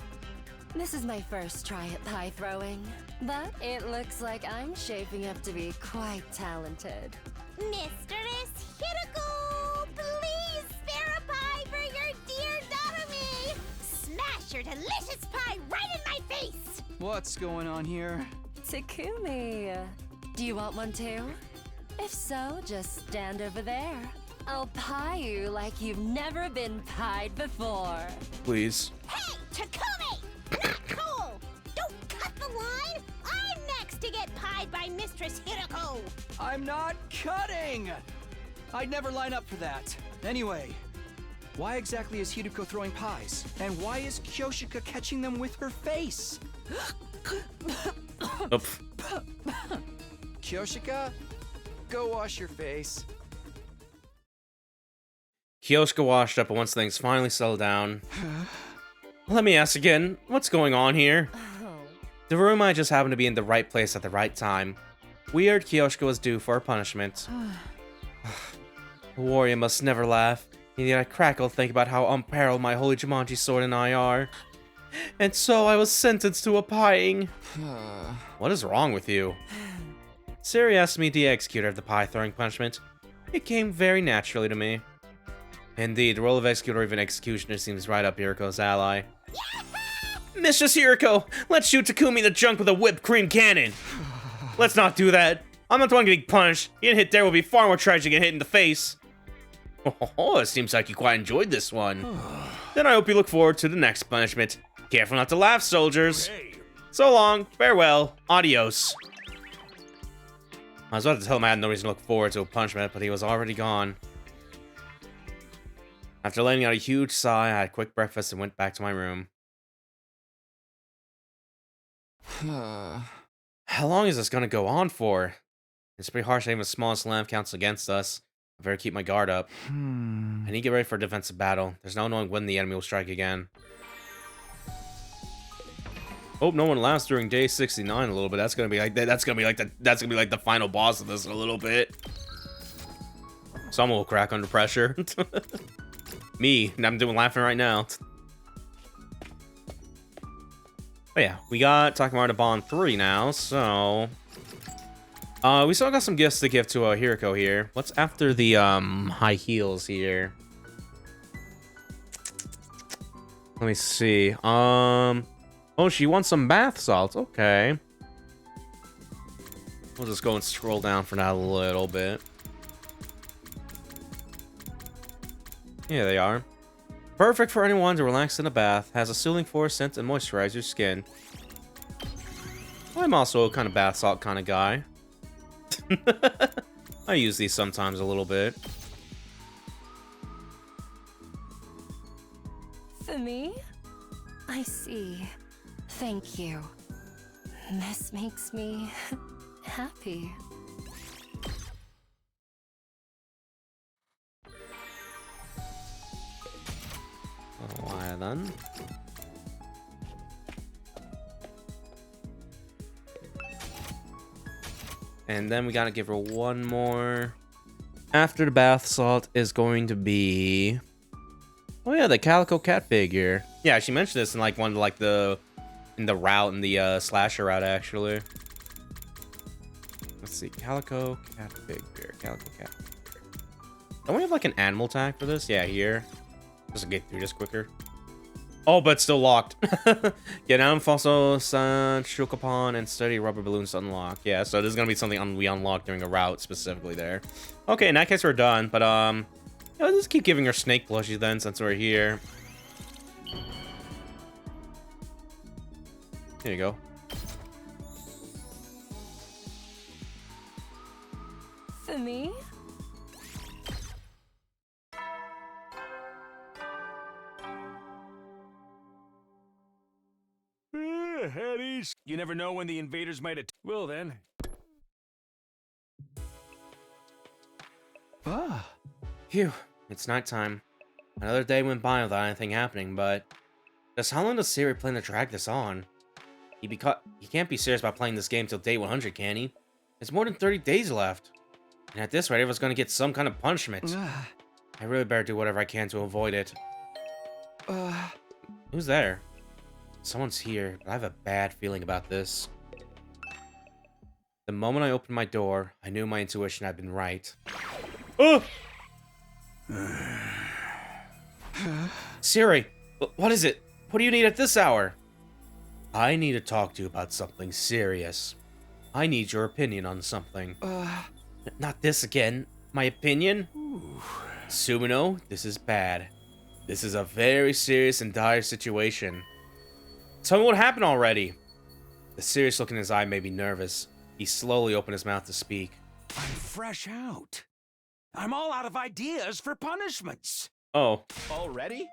This is my first try at pie throwing, but it looks like I'm shaping up to be quite talented. Mistress Hiroko, please spare a pie for your dear Darumi! Smash your delicious pie right in my face! What's going on here? Takumi, do you want one too? If so, just stand over there. I'll pie you like you've never been pied before. Please. Hey, Takumi! Not cool! Don't cut the line! I'm next to get pied by Mistress Hiroko! I'm not cutting! I'd never line up for that. Anyway, why exactly is Hiroko throwing pies? And why is Kyoshika catching them with her face? Kyoshika, go wash your face. Kyoshika washed up, and once things finally settled down... Let me ask again, what's going on here? The room might just happen to be in the right place at the right time. Weird Kyoshika was due for a punishment. A warrior must never laugh, and yet I crackle thinking about how unparalleled my holy Jumanji sword and I are. And so I was sentenced to a pieing. What is wrong with you? Siri asked me to be the executor of the pie-throwing punishment. It came very naturally to me. Indeed, the role of executor or even executioner seems right up Hiriko's ally. Mistress Hiriko, let's shoot Takumi in the junk with a whipped cream cannon. Let's not do that. I'm not the one getting punished. Getting hit there will be far more tragic than hit in the face. Oh, it seems like you quite enjoyed this one. Then I hope you look forward to the next punishment. Careful not to laugh, soldiers. So long, farewell, adios. I was about to tell him I had no reason to look forward to a punishment, but he was already gone. After letting out a huge sigh, I had a quick breakfast and went back to my room. How long is this gonna go on for? It's pretty harsh having the smallest lamb counts against us. I better keep my guard up. I need to get ready for a defensive battle. There's no knowing when the enemy will strike again. Hope no one laughs during day 69 a little bit. That's gonna be like that's gonna be like the final boss of this in a little bit. Someone will crack under pressure. Me, I'm doing laughing right now. But yeah, we got Takamura to Bond 3 now, so we still got some gifts to give to Hiriko here. What's after the high heels here? Let me see. Oh, she wants some bath salts. Okay. We'll just go and scroll down for that a little bit. Yeah, they are. Perfect for anyone to relax in a bath. Has a soothing force scent and moisturize your skin. I'm also a kind of bath salt kind of guy. I use these sometimes a little bit. For me? I see. Thank you. This makes me happy. Why then? And then we gotta give her one more. After the bath salt is going to be... Oh yeah, the Calico Cat figure. Yeah, she mentioned this in like one of like the slasher route actually. Let's see, Calico Cat figure, Calico Cat figure. Don't we have like an animal tag for this? Yeah, here. Just to get through this quicker. Oh, but it's still locked. Get down, Fossil, Sun, Chocopon, and Steady Rubber Balloons to unlock. Yeah, so this is gonna be something we unlock during a route specifically there. Okay, in that case we're done, but let's just keep giving her snake plushies then since we're here. There you go. For me? At ease. You never know when the invaders might attack. Well then. Phew, it's nighttime. Another day went by without anything happening, but how long does Siri plan to drag this on? He can't be serious about playing this game till day 100, can he? There's more than 30 days left. And at this rate, everyone's gonna get some kind of punishment. I really better do whatever I can to avoid it. Who's there? Someone's here, but I have a bad feeling about this. The moment I opened my door, I knew my intuition had been right. Oh! Siri, what is it? What do you need at this hour? I need to talk to you about something serious. I need your opinion on something. Not this again. My opinion? Sumino, this is bad. This is a very serious and dire situation. Tell me what happened already. The serious look in his eye made me nervous. He slowly opened his mouth to speak. I'm fresh out. I'm all out of ideas for punishments. Oh. Already?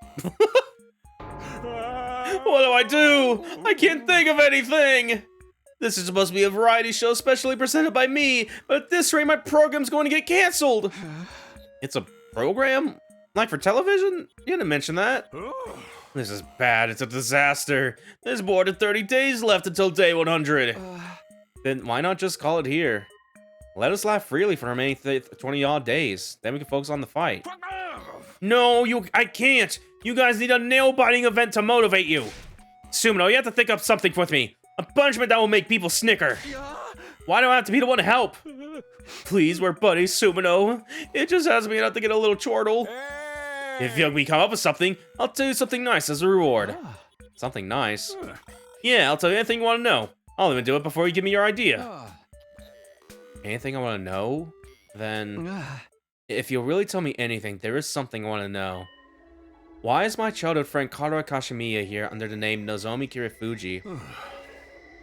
What do? I can't think of anything! This is supposed to be a variety show specially presented by me, but at this rate my program's going to get cancelled! It's a program? Like for television? You didn't mention that. This is bad, it's a disaster. There's more than 30 days left until day 100. Then why not just call it here? Let us laugh freely for remaining 20-odd days. Then we can focus on the fight. No, I can't! You guys need a nail-biting event to motivate you! Sumino, you have to think up something with me. A punishment that will make people snicker. Why do I have to be the one to help? Please, we're buddies, Sumino. It just has me not to get a little chortle. If you help me come up with something, I'll tell you something nice as a reward. Something nice? Yeah, I'll tell you anything you want to know. I'll even do it before you give me your idea. Anything I want to know? Then, if you'll really tell me anything, there is something I want to know. Why is my childhood friend Kara Kashimiya here under the name Nozomi Kirifuji?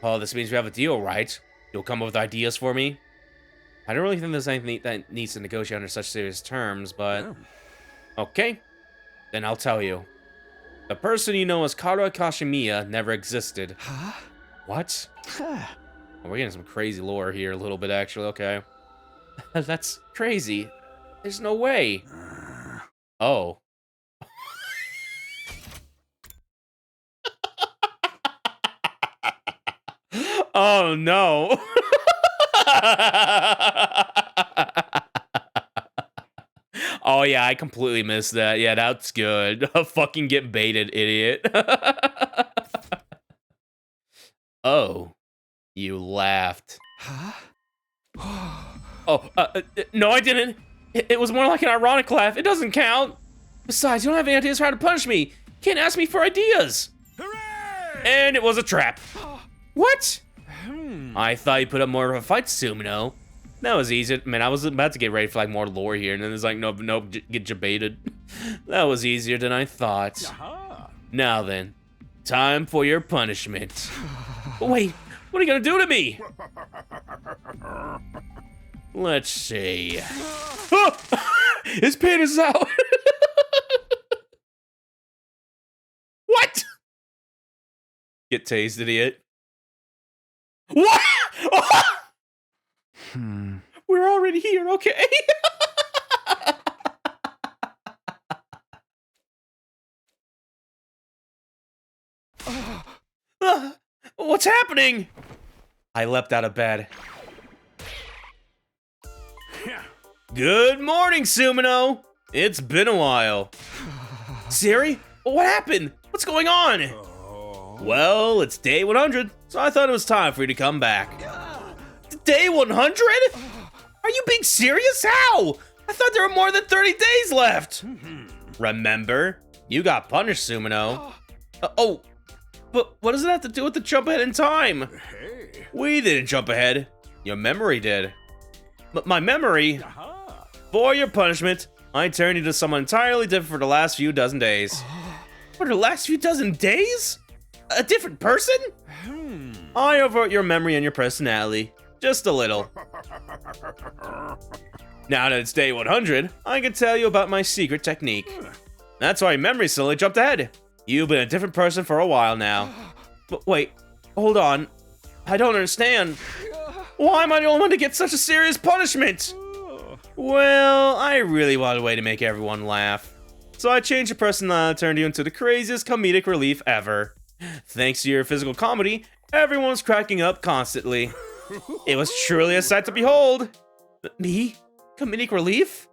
Oh, this means we have a deal, right? You'll come up with ideas for me? I don't really think there's anything that needs to negotiate under such serious terms, but... Okay, then I'll tell you. The person you know as Kara Kashimiya never existed. Huh? What? Oh, we're getting some crazy lore here a little bit, actually. Okay. That's crazy. There's no way. Oh. Oh no. Oh yeah, I completely missed that. Yeah, that's good. Fucking get baited, idiot. Oh, you laughed. Huh? Oh, no, I didn't. It was more like an ironic laugh. It doesn't count. Besides, you don't have any ideas for how to punish me. You can't ask me for ideas. Hooray! And it was a trap. What? I thought you put up more of a fight, Sumino. That was easy. Man, I was about to get ready for like more lore here, and then there's like, nope, get jebaited. That was easier than I thought. Now then, time for your punishment. Wait, what are you gonna do to me? Let's see. Oh! His penis is out. What? Get tased, idiot. What? We're already here, okay? What's happening? I leapt out of bed. Good morning, Sumino. It's been a while. Siri, what happened? What's going on? Well, it's day 100, so I thought it was time for you to come back. Day 100? Are you being serious? How? I thought there were more than 30 days left. Remember, you got punished, Sumino. Oh, but what does it have to do with the jump ahead in time? We didn't jump ahead. Your memory did. But my memory? For your punishment, I turned you to someone entirely different for the last few dozen days. For the last few dozen days? A different person? I overwrote your memory and your personality. Just a little. Now that it's day 100, I can tell you about my secret technique. That's why your memory slowly jumped ahead. You've been a different person for a while now. But wait, hold on. I don't understand. Why am I the only one to get such a serious punishment? Well, I really wanted a way to make everyone laugh. So I changed your personality and turned you into the craziest comedic relief ever. Thanks to your physical comedy, everyone's cracking up constantly. It was truly a sight to behold. Me? Comedic relief?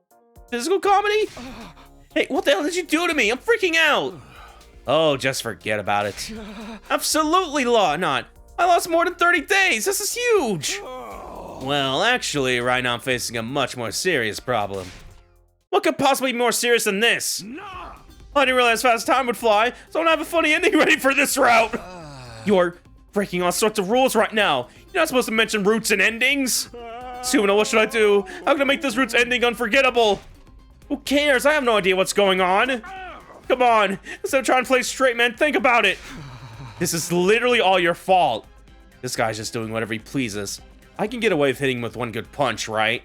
Physical comedy? Hey, what the hell did you do to me? I'm freaking out. Oh, just forget about it. Absolutely not. I lost more than 30 days. This is huge. Well, actually, right now I'm facing a much more serious problem. What could possibly be more serious than this? I didn't realize fast time would fly, so I don't have a funny ending ready for this route. You're breaking all sorts of rules right now. You're not supposed to mention roots and endings. Sumino, what should I do? How can I make this root's ending unforgettable? Who cares? I have no idea what's going on. Come on, instead of trying to play straight, man, think about it. This is literally all your fault. This guy's just doing whatever he pleases. I can get away with hitting him with one good punch, right?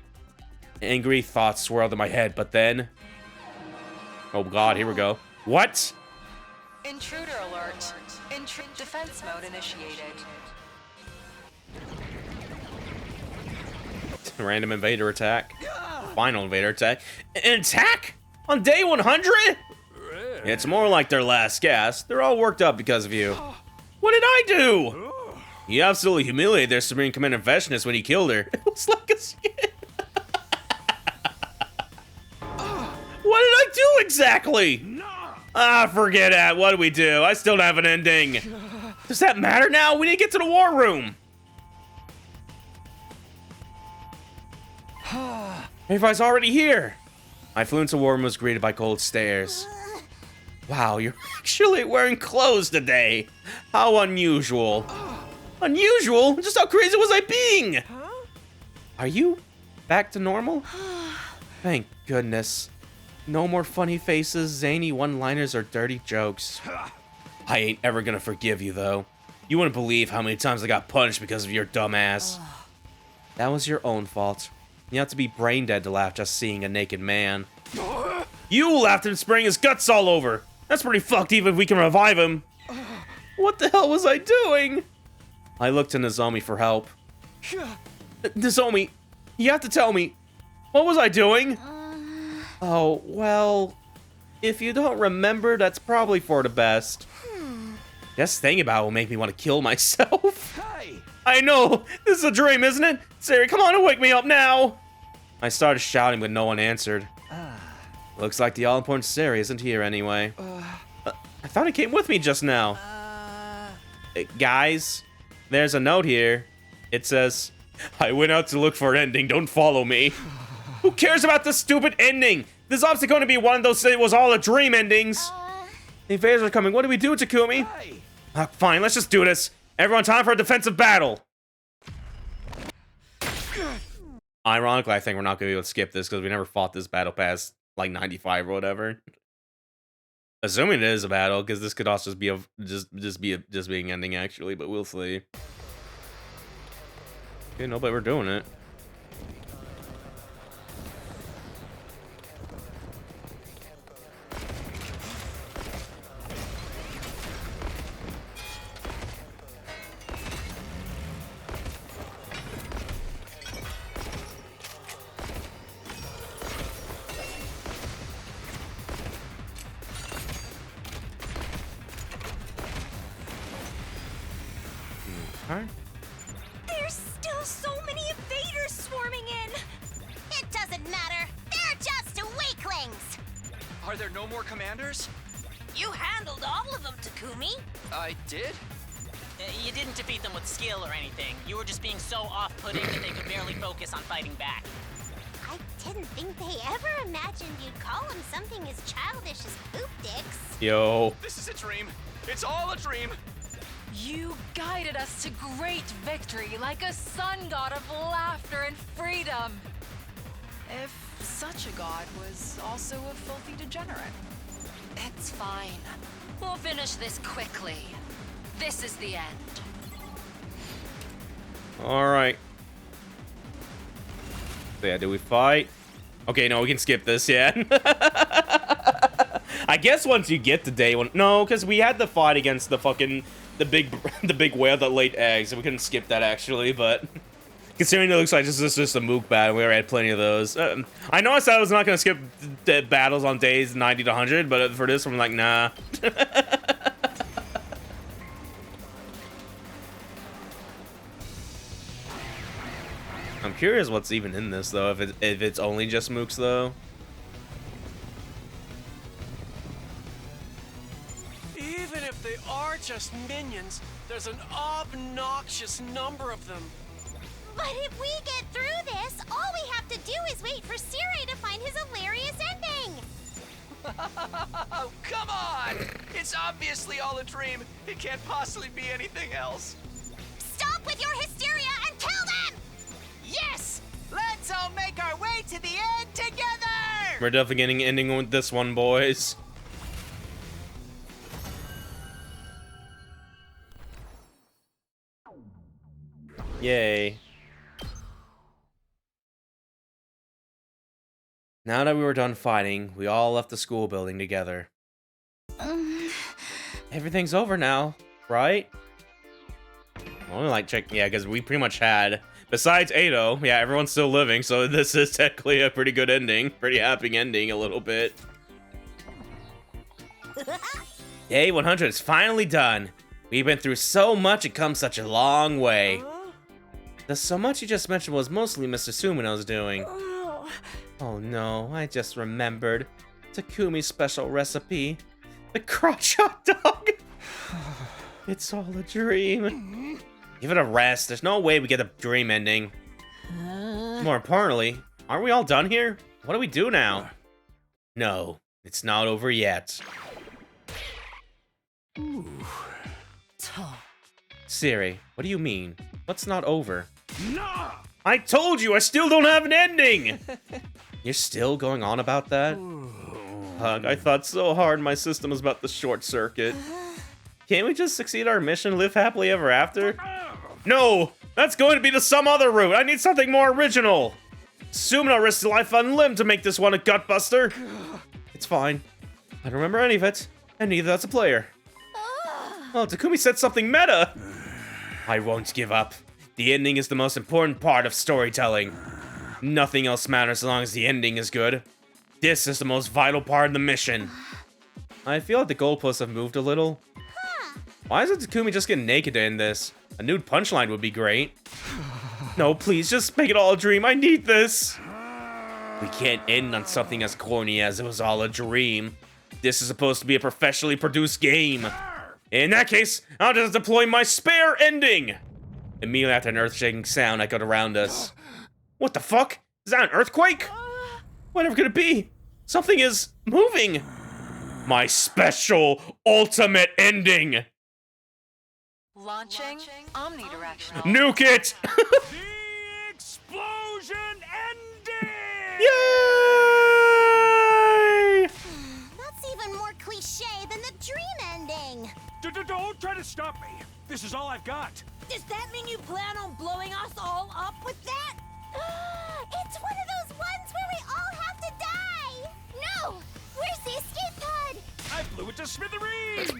Angry thoughts swirled in my head, but then... Oh god, here we go. What? Intruder alert. Defense mode initiated. Random invader attack. Final invader attack. An attack? On day 100? It's more like their last gasp. They're all worked up because of you. What did I do? You absolutely humiliated their Supreme Commander Veshness when you killed her. It was like a skin. What did I do exactly? Ah, forget that. What do we do? I still don't have an ending. Does that matter now? We need to get to the war room. Everybody's already here. I flew into war room and was greeted by cold stares. Wow, you're actually wearing clothes today. How unusual. Unusual? Just how crazy was I being? Are you back to normal? Thank goodness. No more funny faces, zany one-liners, or dirty jokes. I ain't ever gonna forgive you, though. You wouldn't believe how many times I got punished because of your dumb ass. That was your own fault. You have to be brain dead to laugh just seeing a naked man. You laughed at him spraying his guts all over. That's pretty fucked even if we can revive him. What the hell was I doing? I looked to Nozomi for help. Nozomi, you have to tell me. What was I doing? Oh, well, if you don't remember, that's probably for the best. Just thinking about it will make me want to kill myself. Hey, I know! This is a dream, isn't it? Siri, come on and wake me up now! I started shouting, but no one answered. Looks like the all-important Siri isn't here anyway. I thought he came with me just now. Guys, there's a note here. It says, I went out to look for an ending, don't follow me. Who cares about this stupid ending? This is obviously going to be one of those, it was all a dream endings. The invaders are coming, what do we do, Takumi? Fine, let's just do this. Everyone, time for a defensive battle. Ironically, I think we're not going to be able to skip this because we never fought this battle past like 95 or whatever. Assuming it is a battle, because this could also just be being ending actually, but we'll see. Okay, no, but we're doing it. There's still so many invaders swarming in! It doesn't matter! They're just weaklings! Are there no more commanders? You handled all of them, Takumi. I did? You didn't defeat them with skill or anything. You were just being so off-putting that they could barely focus on fighting back. I didn't think they ever imagined you'd call them something as childish as poop dicks. Yo. This is a dream. It's all a dream. You guided us to great victory like a sun god of laughter and freedom. If such a god was also a filthy degenerate. It's fine. We'll finish this quickly. This is the end. Alright. So yeah, do we fight? Okay, no, we can skip this, yeah. I guess once you get to day one. No, because we had the fight against the fucking the big whale that laid eggs, and we couldn't skip that actually, but considering it looks like this is just a mook battle, we already had plenty of those. I know I said I was not gonna skip the battles on days 90 to 100, but for this one, I'm like, nah. I'm curious what's even in this though, if it's only just mooks though. Even if they are just minions, there's an obnoxious number of them. But if we get through this, all we have to do is wait for Siri to find his hilarious ending! Oh, come on! It's obviously all a dream. It can't possibly be anything else. Stop with your hysteria and kill them! Yes! Let's all make our way to the end together! We're definitely getting an ending with this one, boys. Yay. Now that we were done fighting, we all left the school building together. Everything's over now, right? Only like check, yeah, because we pretty much had, besides Ado, yeah, everyone's still living, so this is technically a pretty good ending, pretty happy ending a little bit. Day 100 is finally done. We've been through so much and come such a long way. The so much you just mentioned was mostly Mr. Sumino's doing. Oh no, I just remembered. Takumi's special recipe. The crotch hot dog! It's all a dream. Give it a rest. There's no way we get a dream ending. More importantly, aren't we all done here? What do we do now? No, it's not over yet. Siri, what do you mean? What's not over? No! I told you, I still don't have an ending! You're still going on about that? Hug, I thought so hard my system was about to short circuit. Can't we just succeed our mission and live happily ever after? No! That's going to be to some other route! I need something more original! Sumino risked his life on limb to make this one a gutbuster! It's fine. I don't remember any of it, and neither does the player. Oh, Takumi said something meta! I won't give up. The ending is the most important part of storytelling. Nothing else matters as long as the ending is good. This is the most vital part of the mission. I feel like the goalposts have moved a little. Why isn't Takumi just getting naked in this? A nude punchline would be great. No, please, just make it all a dream. I need this. We can't end on something as corny as it was all a dream. This is supposed to be a professionally produced game. In that case, I'll just deploy my spare ending. Immediately after an earth-shaking sound echoed around us. What the fuck? Is that an earthquake? Whatever could it be? Something is moving. My special ultimate ending. Launching omnidirectional. Nuke it! The explosion ending! Yay! That's even more cliche than the dream ending. Don't try to stop me. This is all I've got. Does that mean you plan on blowing us all up with that? It's one of those ones where we all have to die. No! Where's the escape pod? I blew it to smithereens!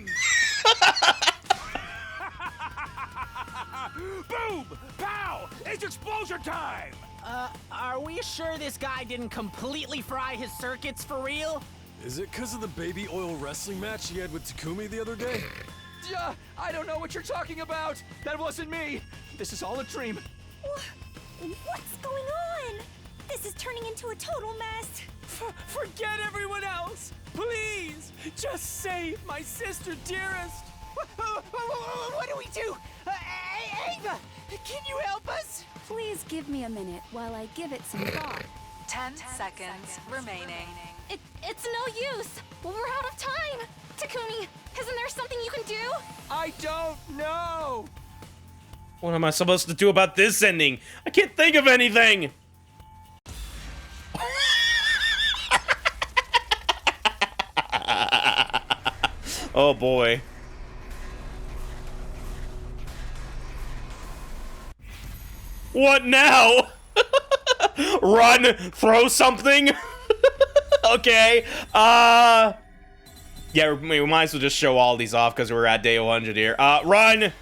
Boom! Pow! It's explosion time! Are we sure this guy didn't completely fry his circuits for real? Is it because of the baby oil wrestling match he had with Takumi the other day? I don't know what you're talking about. That wasn't me. This is all a dream. What's going on? This is turning into a total mess. Forget everyone else! Please! Just save my sister dearest! What do we do? Ava, can you help us? Please give me a minute while I give it some thought. 10 seconds remaining. It's no use. We're out of time. Takumi, isn't there something you can do? I don't know! What am I supposed to do about this ending? I can't think of anything! Oh boy. What now? Run, throw something? Okay, yeah, we might as well just show all these off because we're at day 100 here. Run!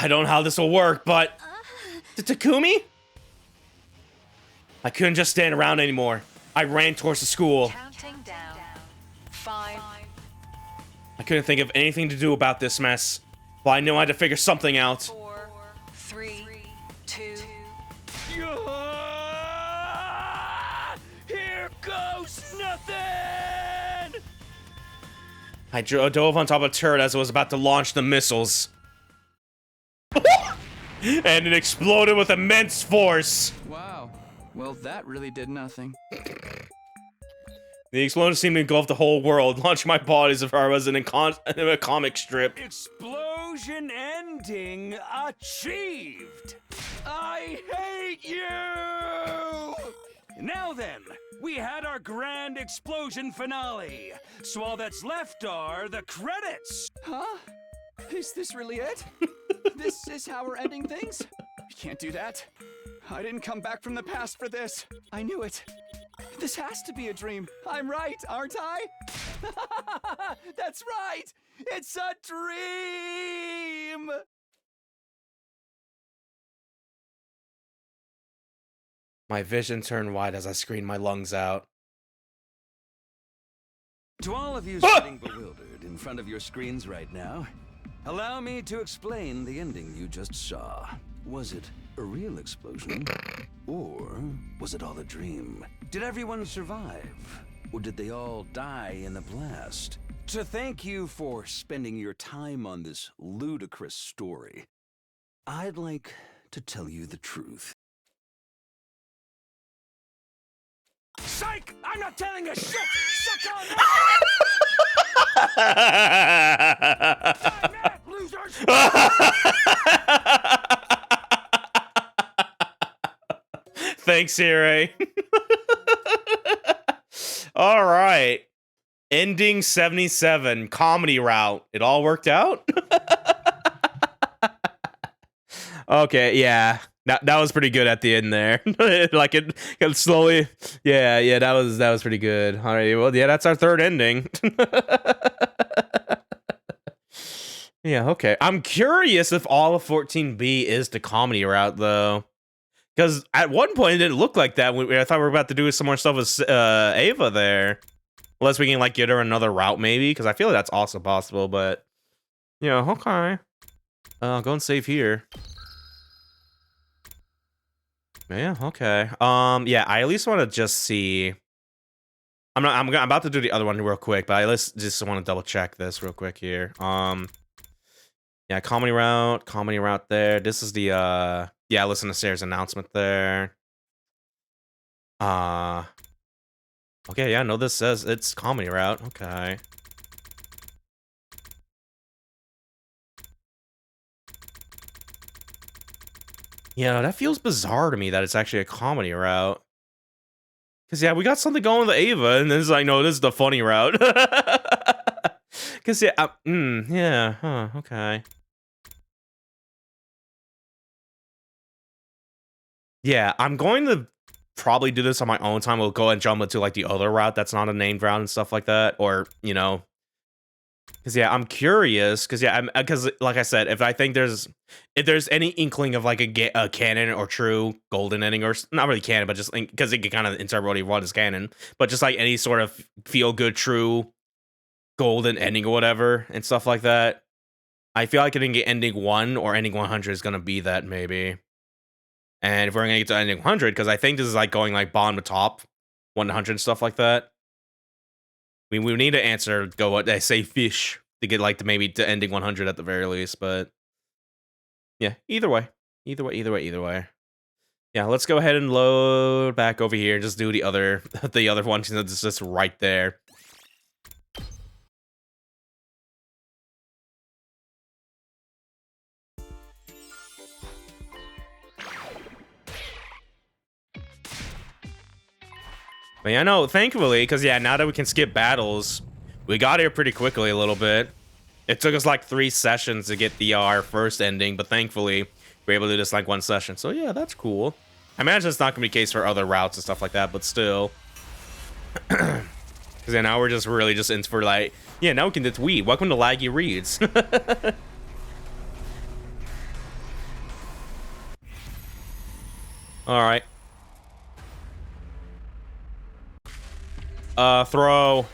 I don't know how this will work, but... Takumi? I couldn't just stand around anymore. I ran towards the school. Counting down. 5. I couldn't think of anything to do about this mess, but I knew I had to figure something out. 4, 3, 2. Here goes nothing! I dove on top of a turret as it was about to launch the missiles. And it exploded with immense force. Wow. Well, that really did nothing. The explosion seemed to engulf the whole world, launching my body as if I was in a comic strip. Explosion ending achieved! I hate you! Now then, we had our grand explosion finale. So all that's left are the credits. Huh? Is this really it? This is how we're ending things? You can't do that. I didn't come back from the past for this. I knew it. This has to be a dream. I'm right, aren't I? That's right! It's a dream! My vision turned wide as I screamed my lungs out. To all of you sitting bewildered in front of your screens right now, allow me to explain the ending you just saw. Was it a real explosion? Or was it all a dream? Did everyone survive? Or did they all die in the blast? To thank you for spending your time on this ludicrous story, I'd like to tell you the truth. Psych! I'm not telling a shit! Suck on that! Losers! Thanks, Hire. All right. Ending 77, comedy route. It all worked out? Okay, yeah. That was pretty good at the end there. Like it slowly. Yeah, that was pretty good. All right, well, yeah, that's our third ending. Yeah, okay. I'm curious if all of 14B is the comedy route, though. Because at one point it didn't look like that. I thought we were about to do some more stuff with Ava there. Unless we can like get her another route maybe, because I feel like that's also possible. But yeah, okay. Go and save here. Yeah, okay. Yeah, I at least want to just see. I'm about to do the other one real quick, but I just want to double check this real quick here. Yeah, comedy route there. This is the yeah, listen to Sarah's announcement there. Okay, yeah, no, this says it's comedy route. Okay. Yeah, that feels bizarre to me that it's actually a comedy route. Cause yeah, we got something going with Ava, and then it's like, no, this is the funny route. Cause yeah, yeah, huh, okay. Yeah, I'm going to probably do this on my own time. We'll go and jump into like the other route that's not a named route and stuff like that, or you know, because yeah, I'm curious. Because yeah, because like I said, if there's any inkling of like a canon or true golden ending, or not really canon, but just because it can kind of interpret what he wants as canon, but just like any sort of feel good true golden ending or whatever and stuff like that. I feel like getting ending 1 or ending 100 is gonna be that maybe. And if we're gonna get to ending 100, because I think this is like going like bottom to top, 100 and stuff like that. I mean, we need to answer go what they say fish to get like to maybe to ending 100 at the very least, but yeah, either way. Yeah, let's go ahead and load back over here and just do the other one since it's just right there. But yeah, no, thankfully, because yeah, now that we can skip battles, we got here pretty quickly a little bit. It took us like 3 sessions to get our first ending, but thankfully, we're able to do this like 1 session. So yeah, that's cool. I imagine it's not going to be the case for other routes and stuff like that, but still. Because yeah, now we're just really just in for like, yeah, now we can do Wii. Welcome to Laggy Reads. Alright. Throw.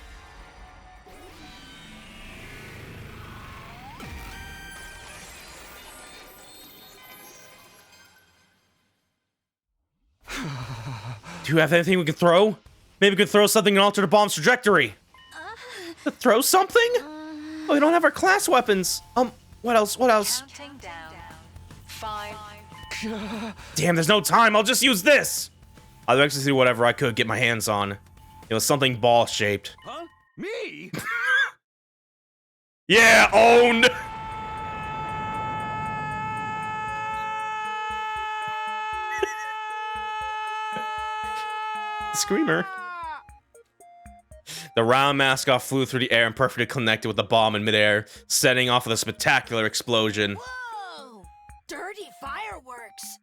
Do you have anything we can throw? Maybe we could throw something and alter the bomb's trajectory. Throw something? Oh, we don't have our class weapons. What else? Counting down. 5. Damn, there's no time. I'll just use this. I'll actually do whatever I could get my hands on. It was something ball-shaped. Huh? Me? Yeah, owned! Screamer. The round mascot flew through the air and perfectly connected with the bomb in midair, setting off with a spectacular explosion. Whoa! Dirty fireworks!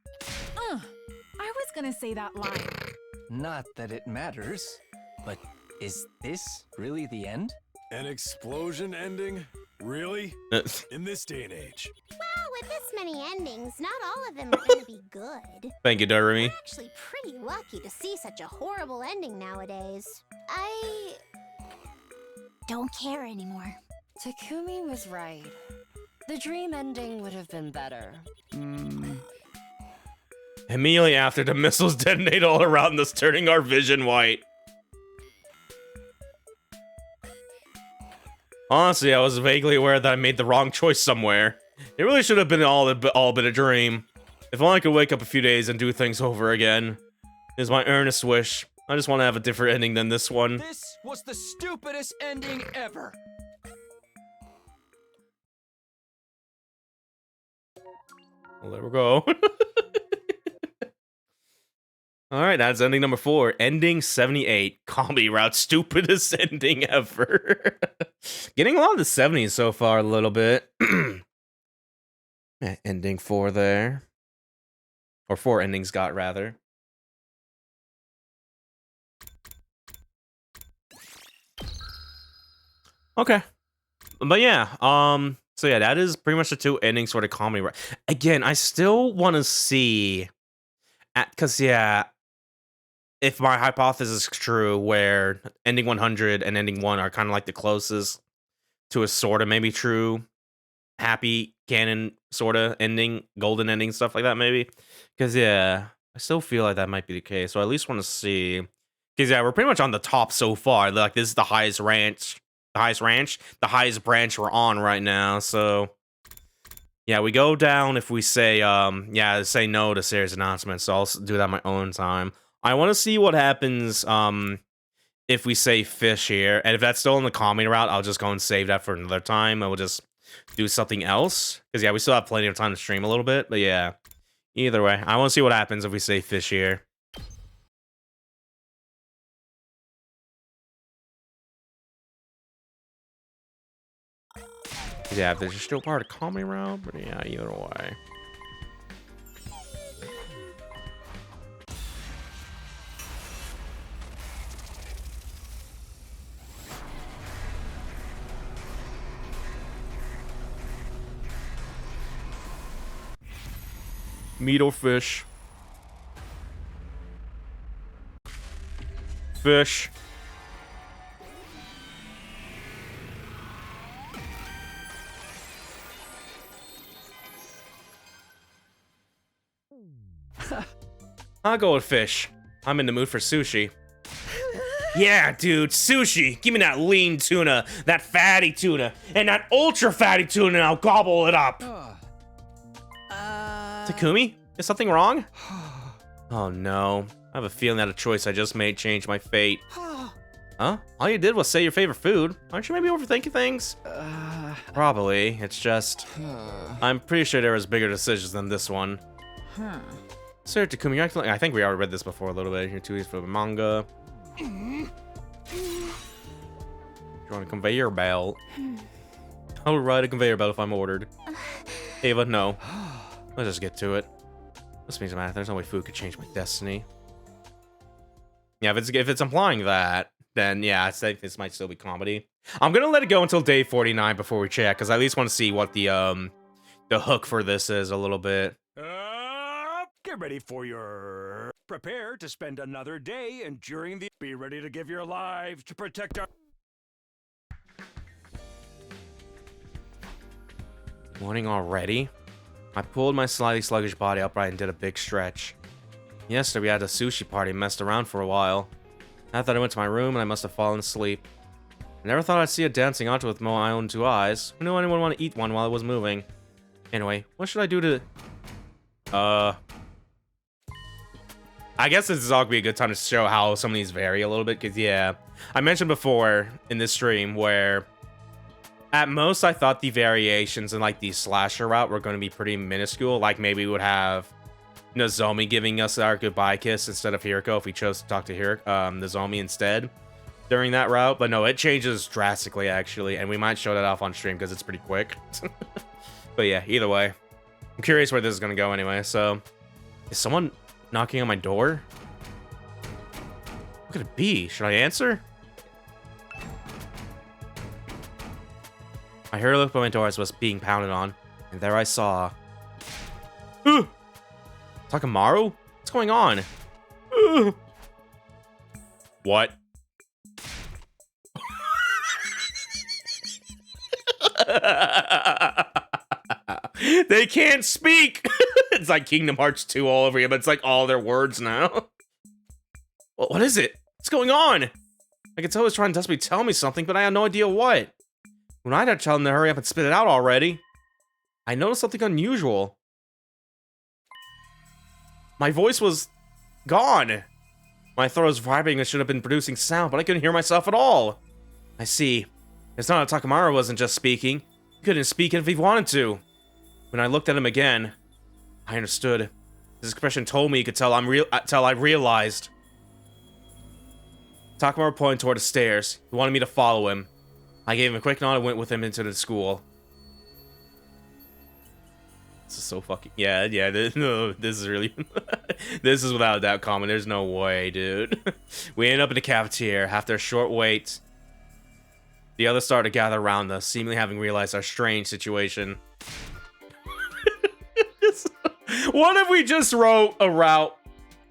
I was gonna say that line. Not that it matters, but is this really the end? An explosion ending? Really? In this day and age. Well, with this many endings, not all of them are gonna be good. Thank you, Doremi. We're actually pretty lucky to see such a horrible ending nowadays. I don't care anymore. Takumi was right. The dream ending would have been better. Immediately after, the missiles detonate all around us, turning our vision white. Honestly, I was vaguely aware that I made the wrong choice somewhere. It really should have been all been a dream. If only I could wake up a few days and do things over again. Is my earnest wish. I just want to have a different ending than this one. This was the stupidest ending ever. Well, there we go. Alright, that's ending number 4. Ending 78. Comedy route. Stupidest ending ever. Getting a lot of the 70s so far a little bit. Ending 4 there. Or 4 endings got, rather. Okay. But yeah, so yeah, that is pretty much the 2 endings sort of comedy route. Again, I still want to see Because, yeah, if my hypothesis is true, where ending 100 and ending 1 are kind of like the closest to a sort of maybe true happy canon sort of ending, golden ending, stuff like that, maybe. Because, yeah, I still feel like that might be the case. So I at least want to see. Because, yeah, we're pretty much on the top so far. Like, this is the highest ranch, the highest branch we're on right now. So, yeah, we go down if we say, say no to Sarah's announcement. So I'll do that on my own time. I want to see what happens, if we say fish here. And if that's still in the calming route, I'll just go and save that for another time. And we'll just do something else. Because, yeah, we still have plenty of time to stream a little bit. But, yeah, either way, I want to see what happens if we say fish here. Yeah, there's still part of calming route, but yeah, either way. Meat or fish? Fish. I'll go with fish. I'm in the mood for sushi. Yeah, dude, sushi. Give me that lean tuna, that fatty tuna, and that ultra fatty tuna, and I'll gobble it up. Takumi? Is something wrong? Oh no. I have a feeling that a choice I just made changed my fate. Huh? All you did was say your favorite food. Aren't you maybe overthinking things? Probably. It's just... I'm pretty sure there was bigger decisions than this one. Sir Takumi, you're acting like... I think we already read this before a little bit. Here, 2 weeks for the manga. You want a conveyor belt? I'll ride a conveyor belt if I'm ordered. Ava, no. Let's just get to it. This means math. There's no way food could change my destiny. Yeah, if it's implying that, then yeah, I think this might still be comedy. I'm gonna let it go until day 49 before we check, because I at least want to see what the hook for this is a little bit. Get ready for your... Prepare to spend another day enduring the... Be ready to give your lives to protect our... Morning already? I pulled my slightly sluggish body upright and did a big stretch. Yesterday we had a sushi party and messed around for a while. I thought I went to my room and I must have fallen asleep. I never thought I'd see a dancing octo with my own 2 eyes. Who knew anyone would want to eat one while it was moving? Anyway, what should I do to... I guess this is all gonna be a good time to show how some of these vary a little bit, because yeah, I mentioned before in this stream where at most I thought the variations in like the slasher route were going to be pretty minuscule. Like maybe we would have Nozomi giving us our goodbye kiss instead of Hiriko if we chose to talk to Nozomi instead during that route. But no, it changes drastically actually, and we might show that off on stream because it's pretty quick. But yeah, either way, I'm curious where this is going to go anyway. So, is someone knocking on my door? What could it be? Should I answer? I heard a look by my door as was being pounded on, and there I saw... Takamaru? What's going on? What? They can't speak! It's like Kingdom Hearts 2 all over here, but it's like all their words now. What is it? What's going on? I could tell he was trying to desperately tell me something, but I had no idea what. When I had to tell him to hurry up and spit it out already, I noticed something unusual. My voice was gone. My throat was vibrating and should have been producing sound, but I couldn't hear myself at all. I see. It's not that Takamaru wasn't just speaking. He couldn't speak if he wanted to. When I looked at him again, I understood. His expression told me he could tell I realized. Takamaru pointed toward the stairs. He wanted me to follow him. I gave him a quick nod and went with him into the school. This is so fucking... Yeah, this is really... This is without a doubt common. There's no way, dude. We ended up in the cafeteria. After a short wait, the others started to gather around us, seemingly having realized our strange situation. What if we just wrote a route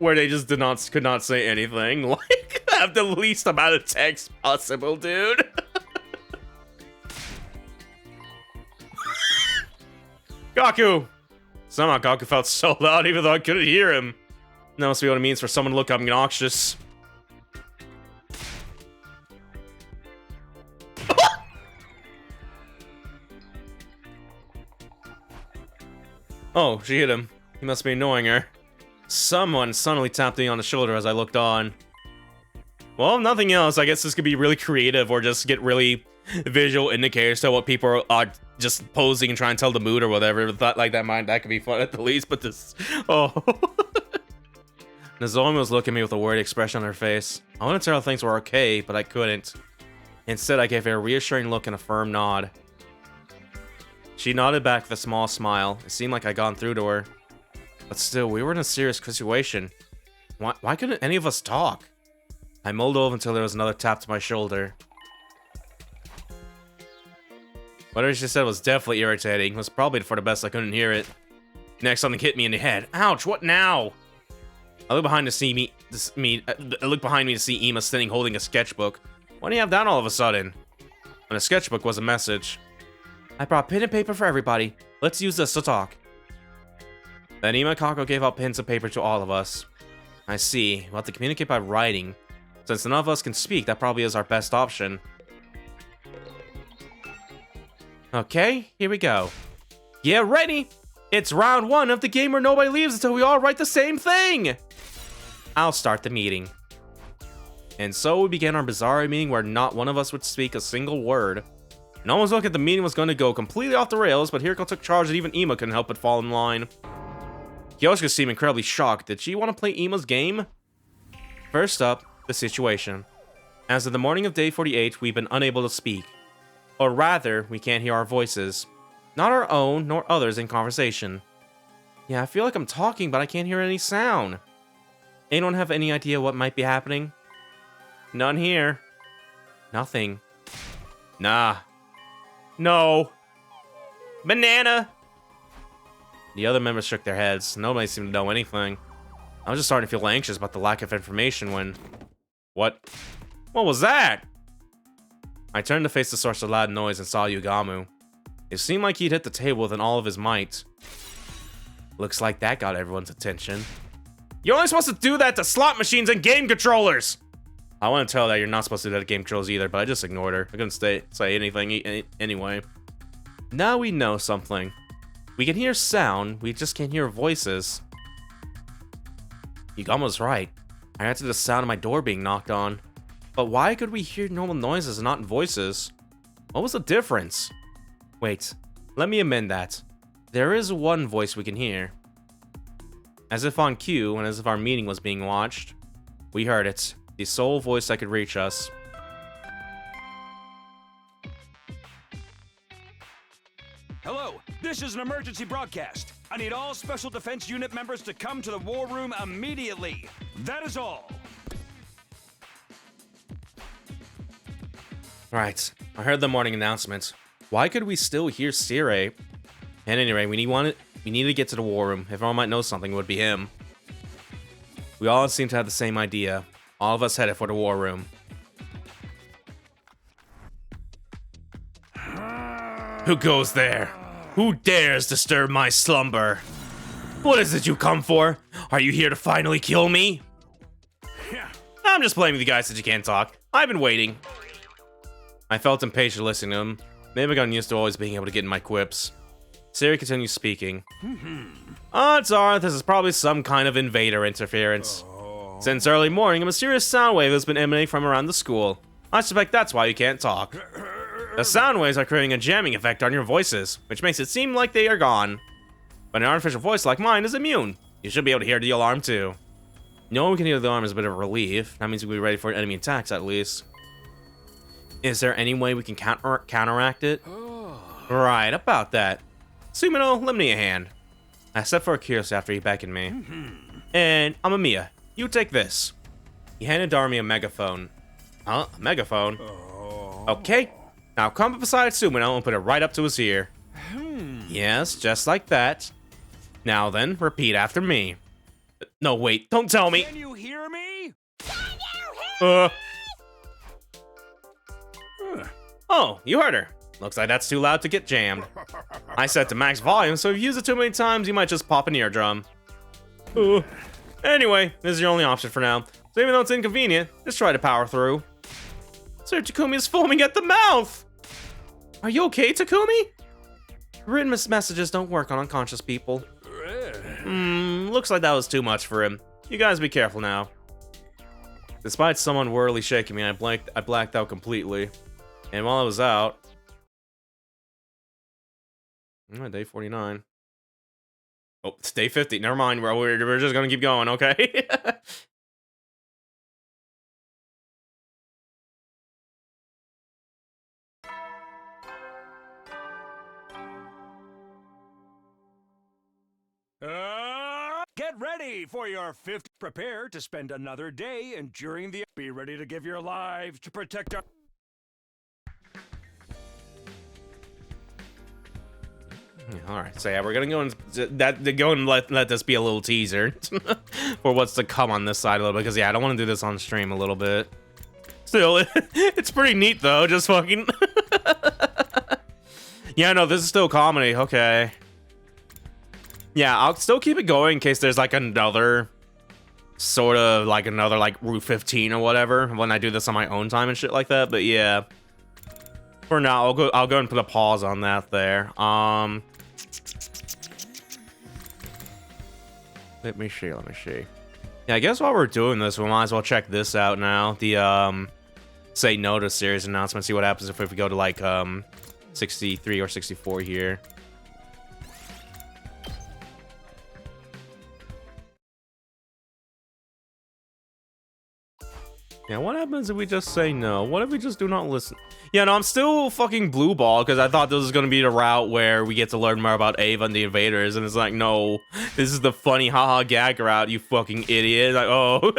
where they just could not say anything. Like, have the least amount of text possible, dude. Gaku! Somehow Gaku felt so loud even though I couldn't hear him. That must be what it means for someone to look obnoxious. Oh, she hit him. He must be annoying her. Someone suddenly tapped me on the shoulder as I looked on. Well, if nothing else, I guess this could be really creative or just get really visual indicators to what people are just posing and trying to tell the mood or whatever. Thought like that could be fun at the least, but this... Oh. Nozomi was looking at me with a worried expression on her face. I wanted to tell her things were okay, but I couldn't. Instead, I gave her a reassuring look and a firm nod. She nodded back with a small smile. It seemed like I'd gone through to her. But still, we were in a serious situation. Why couldn't any of us talk? I mulled over until there was another tap to my shoulder. Whatever she said was definitely irritating. It was probably for the best I couldn't hear it. Next, something hit me in the head. Ouch, what now? I looked behind me to see Ema sitting holding a sketchbook. Why do you have that all of a sudden? And the sketchbook was a message. I brought pen and paper for everybody. Let's use this to talk. Then Ema Kako gave out pens and paper to all of us. I see. We'll have to communicate by writing. Since none of us can speak, that probably is our best option. Okay, here we go. Get ready! It's round 1 of the game where nobody leaves until we all write the same thing! I'll start the meeting. And so we began our bizarre meeting where not one of us would speak a single word. No one was looking at the meeting was going to go completely off the rails, but Hiriko took charge and even Ema couldn't help but fall in line. Yoshika seemed incredibly shocked. Did she want to play Ema's game? First up, the situation. As of the morning of day 48, we've been unable to speak. Or rather, we can't hear our voices. Not our own, nor others in conversation. Yeah, I feel like I'm talking, but I can't hear any sound. Anyone have any idea what might be happening? None here. Nothing. Nah. No. Banana! The other members shook their heads. Nobody seemed to know anything. I was just starting to feel anxious about the lack of information when... What? What was that? I turned to face the source of loud noise and saw Yugamu. It seemed like he'd hit the table with all of his might. Looks like that got everyone's attention. You're only supposed to do that to slot machines and game controllers! I want to tell her that you're not supposed to do that to game controllers either, but I just ignored her. I couldn't say anything anyway. Now we know something. We can hear sound, we just can't hear voices. Yugamu's right. I answered the sound of my door being knocked on. But why could we hear normal noises and not voices? What was the difference? Wait, let me amend that. There is one voice we can hear. As if on cue, and as if our meeting was being watched. We heard it. The sole voice that could reach us. Hello, this is an emergency broadcast. I need all Special Defense Unit members to come to the war room immediately. That is all. Right, I heard the morning announcement. Why could we still hear Sire? At any rate, we need to get to the war room. If anyone might know something, it would be him. We all seem to have the same idea. All of us headed for the war room. Who goes there? Who dares disturb my slumber? What is it you come for? Are you here to finally kill me? I'm just playing with you guys since you can't talk. I've been waiting. I felt impatient listening to him. Maybe I got used to always being able to get in my quips. Siri continues speaking. Odds are this is probably some kind of invader interference. Since early morning, a mysterious sound wave has been emanating from around the school. I suspect that's why you can't talk. The sound waves are creating a jamming effect on your voices, which makes it seem like they are gone. But an artificial voice like mine is immune. You should be able to hear the alarm too. Knowing we can hear the alarm is a bit of a relief. That means we'll be ready for enemy attacks at least. Is there any way we can counteract it? Right, about that. Sumino, lend me a hand. I stepped forward curiously after he beckoned me. And Amamiya, you take this. He handed Darmi a megaphone. Huh? A megaphone? Okay. Now come up beside Sumino and put it right up to his ear. Yes, just like that. Now then, repeat after me. No, wait, don't tell me. Can you hear me? Oh, you heard her. Looks like that's too loud to get jammed. I set to max volume, so if you use it too many times, you might just pop an eardrum. Anyway, this is your only option for now. So even though it's inconvenient, just try to power through. Sir Takumi is foaming at the mouth! Are you okay, Takumi? Written messages don't work on unconscious people. Looks like that was too much for him. You guys be careful now. Despite someone worrily shaking me, I blacked out completely. And while I was out... day 49. Oh, it's day 50. Never mind, we're just gonna keep going, okay? Get ready for your 5th. Prepare to spend another day enduring the... Be ready to give your lives to protect our... Alright, so yeah, we're gonna go and let this be a little teaser for what's to come on this side a little bit, because yeah, I don't want to do this on stream a little bit. Still, it's pretty neat though, just fucking... Yeah, no, this is still comedy, okay. Yeah, I'll still keep it going in case there's like another sort of like another like Route 15 or whatever when I do this on my own time and shit like that. But yeah, for now I'll go and put a pause on that there. Let me see. Yeah, I guess while we're doing this, we might as well check this out now. The say no to series announcement. See what happens if we go to like 63 or 64 here. Yeah, what happens if we just say no? What if we just do not listen? Yeah, no, I'm still fucking blue ball because I thought this was going to be the route where we get to learn more about Ava and the invaders, and it's like, no, this is the funny haha gag route, you fucking idiot. Like, oh,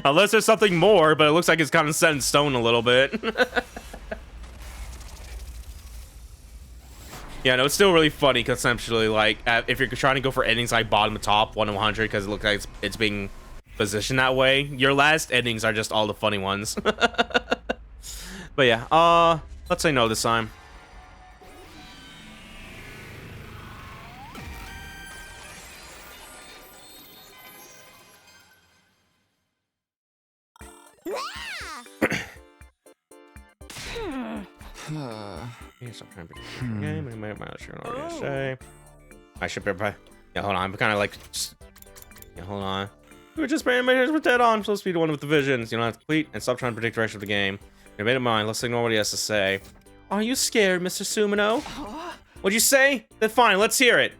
unless there's something more, but it looks like it's kind of set in stone a little bit. Yeah, no, it's still really funny conceptually, like, if you're trying to go for endings like bottom to top, 1 to 100, because it looks like it's being positioned that way, your last endings are just all the funny ones. But yeah, let's say no this time. I should be. Yeah, hold on. I'm kind of like. Yeah, hold on. We're just playing with dead on. I'm supposed to be the one with the visions. You don't have to complete and stop trying to predict the direction of the game. You made it mine. Let's ignore what he has to say. Are you scared, Mr. Sumino? What'd you say? Then fine, let's hear it.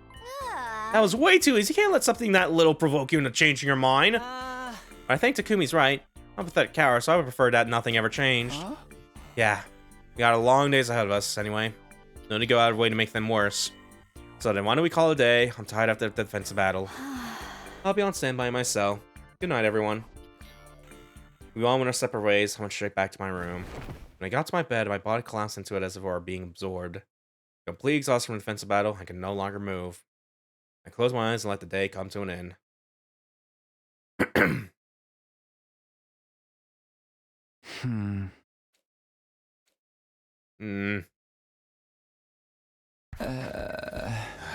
That was way too easy. You can't let something that little provoke you into changing your mind. I think Takumi's right. I'm a pathetic coward, so I would prefer that nothing ever changed. Yeah, we got a long days ahead of us anyway. No need to go out of the way to make them worse. So then why don't we call it a day? I'm tired after the defensive battle. I'll be on standby in my cell. Good night, everyone. We all went our separate ways. I went straight back to my room. When I got to my bed, my body collapsed into it as if it were being absorbed. Completely exhausted from the defensive battle, I could no longer move. I closed my eyes and let the day come to an end.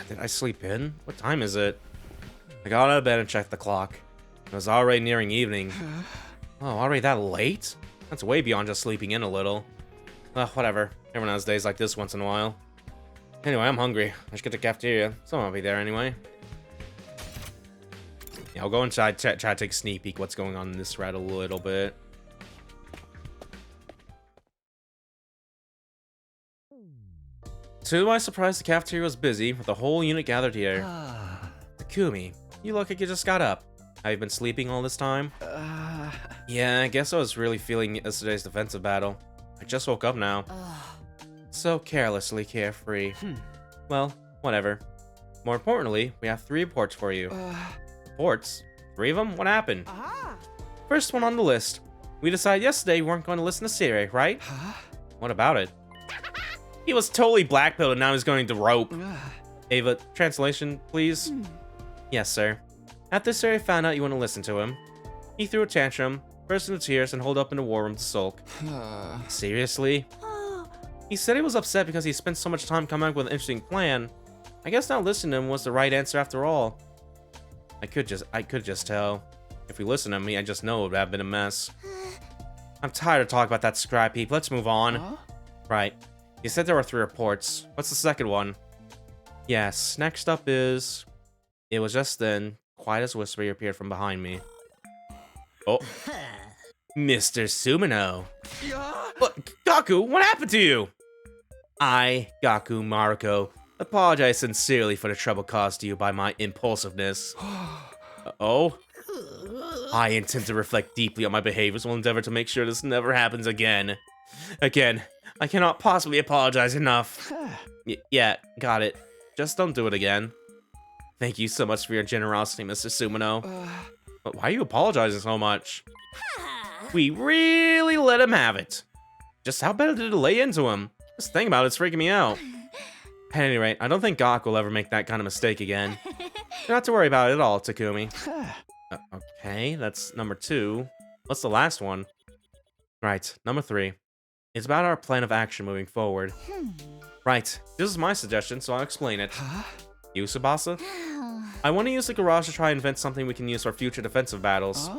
Did I sleep in? What time is it? I got out of bed and checked the clock. It was already nearing evening. Oh, already that late? That's way beyond just sleeping in a little. Well, whatever. Everyone has days like this once in a while. Anyway, I'm hungry. I should get to the cafeteria. Someone will be there anyway. Yeah, I'll go and try to take a sneak peek what's going on in this route a little bit. To my surprise, the cafeteria was busy, with the whole unit gathered here. Takumi, you look like you just got up. Have you been sleeping all this time? Yeah, I guess I was really feeling yesterday's defensive battle. I just woke up now. So carelessly carefree. Well, whatever. More importantly, we have 3 reports for you. Reports? 3 of them? What happened? First one on the list. We decided yesterday we weren't going to listen to Siri, right? What about it? He was totally blackpilled and now he's going to rope. Ava, translation, please? Yes, sir. After Sari found out you wouldn't listen to him, he threw a tantrum, burst into tears, and holed up in the war room to sulk. Seriously? He said he was upset because he spent so much time coming up with an interesting plan. I guess not listening to him was the right answer after all. I could just tell. If we listened to me, I just know it would have been a mess. I'm tired of talking about that scrap heap. Let's move on. Right. You said there were 3 reports. What's the second one? Yes, next up is... It was just then, quiet as a whisper, he appeared from behind me. Oh. Mr. Sumino. What, Gaku, what happened to you? I, Gaku Mariko, apologize sincerely for the trouble caused to you by my impulsiveness. Oh? I intend to reflect deeply on my behaviors and will endeavor to make sure this never happens again. Again, I cannot possibly apologize enough. Yeah, got it. Just don't do it again. Thank you so much for your generosity, Mr. Sumino. But why are you apologizing so much? We really let him have it. Just how bad did it lay into him? Just think about it, it's freaking me out. At any rate, I don't think Gak will ever make that kind of mistake again. Not to worry about it at all, Takumi. Okay, that's number 2. What's the last one? Right, number 3. It's about our plan of action moving forward. Right, this is my suggestion, so I'll explain it. You, Tsubasa? I want to use the garage to try and invent something we can use for future defensive battles.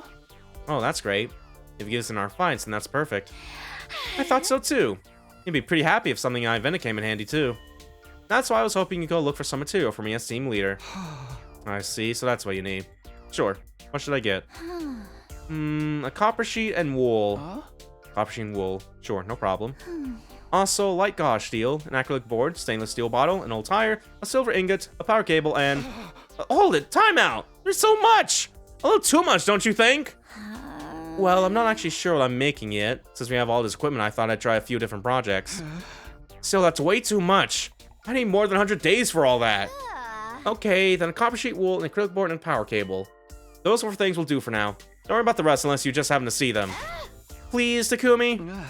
Oh, that's great. If it gives in our fights, then that's perfect. I thought so too. You'd be pretty happy if something I invented came in handy too. That's why I was hoping you'd go look for some material for me as team leader. I see, so that's what you need. Sure. What should I get? A copper sheet and wool. Copper sheet and wool. Sure, no problem. Also, light gauze steel, an acrylic board, stainless steel bottle, an old tire, a silver ingot, a power cable, and... Hold it! Time out! There's so much! A little too much, don't you think? Well, I'm not actually sure what I'm making yet. Since we have all this equipment, I thought I'd try a few different projects. Still, that's way too much. I need more than 100 days for all that. Okay, then a copper sheet, wool, an acrylic board, and a power cable. Those 4 things will do for now. Don't worry about the rest unless you just happen to see them. Please, Takumi?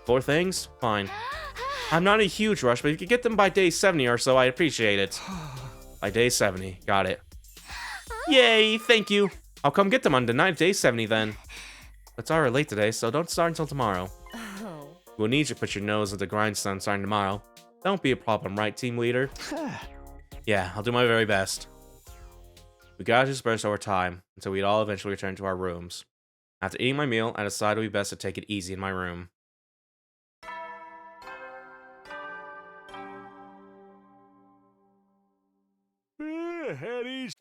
4 things? Fine. I'm not in a huge rush, but if you could get them by day 70 or so, I'd appreciate it. By day 70. Got it. Yay, thank you. I'll come get them on the night of day 70 then. It's already late today, so don't start until tomorrow. We'll need you to put your nose at the grindstone starting tomorrow. Don't be a problem, right, team leader? Yeah, I'll do my very best. We gotta disperse over time until we'd all eventually return to our rooms. After eating my meal, I decided it would be best to take it easy in my room.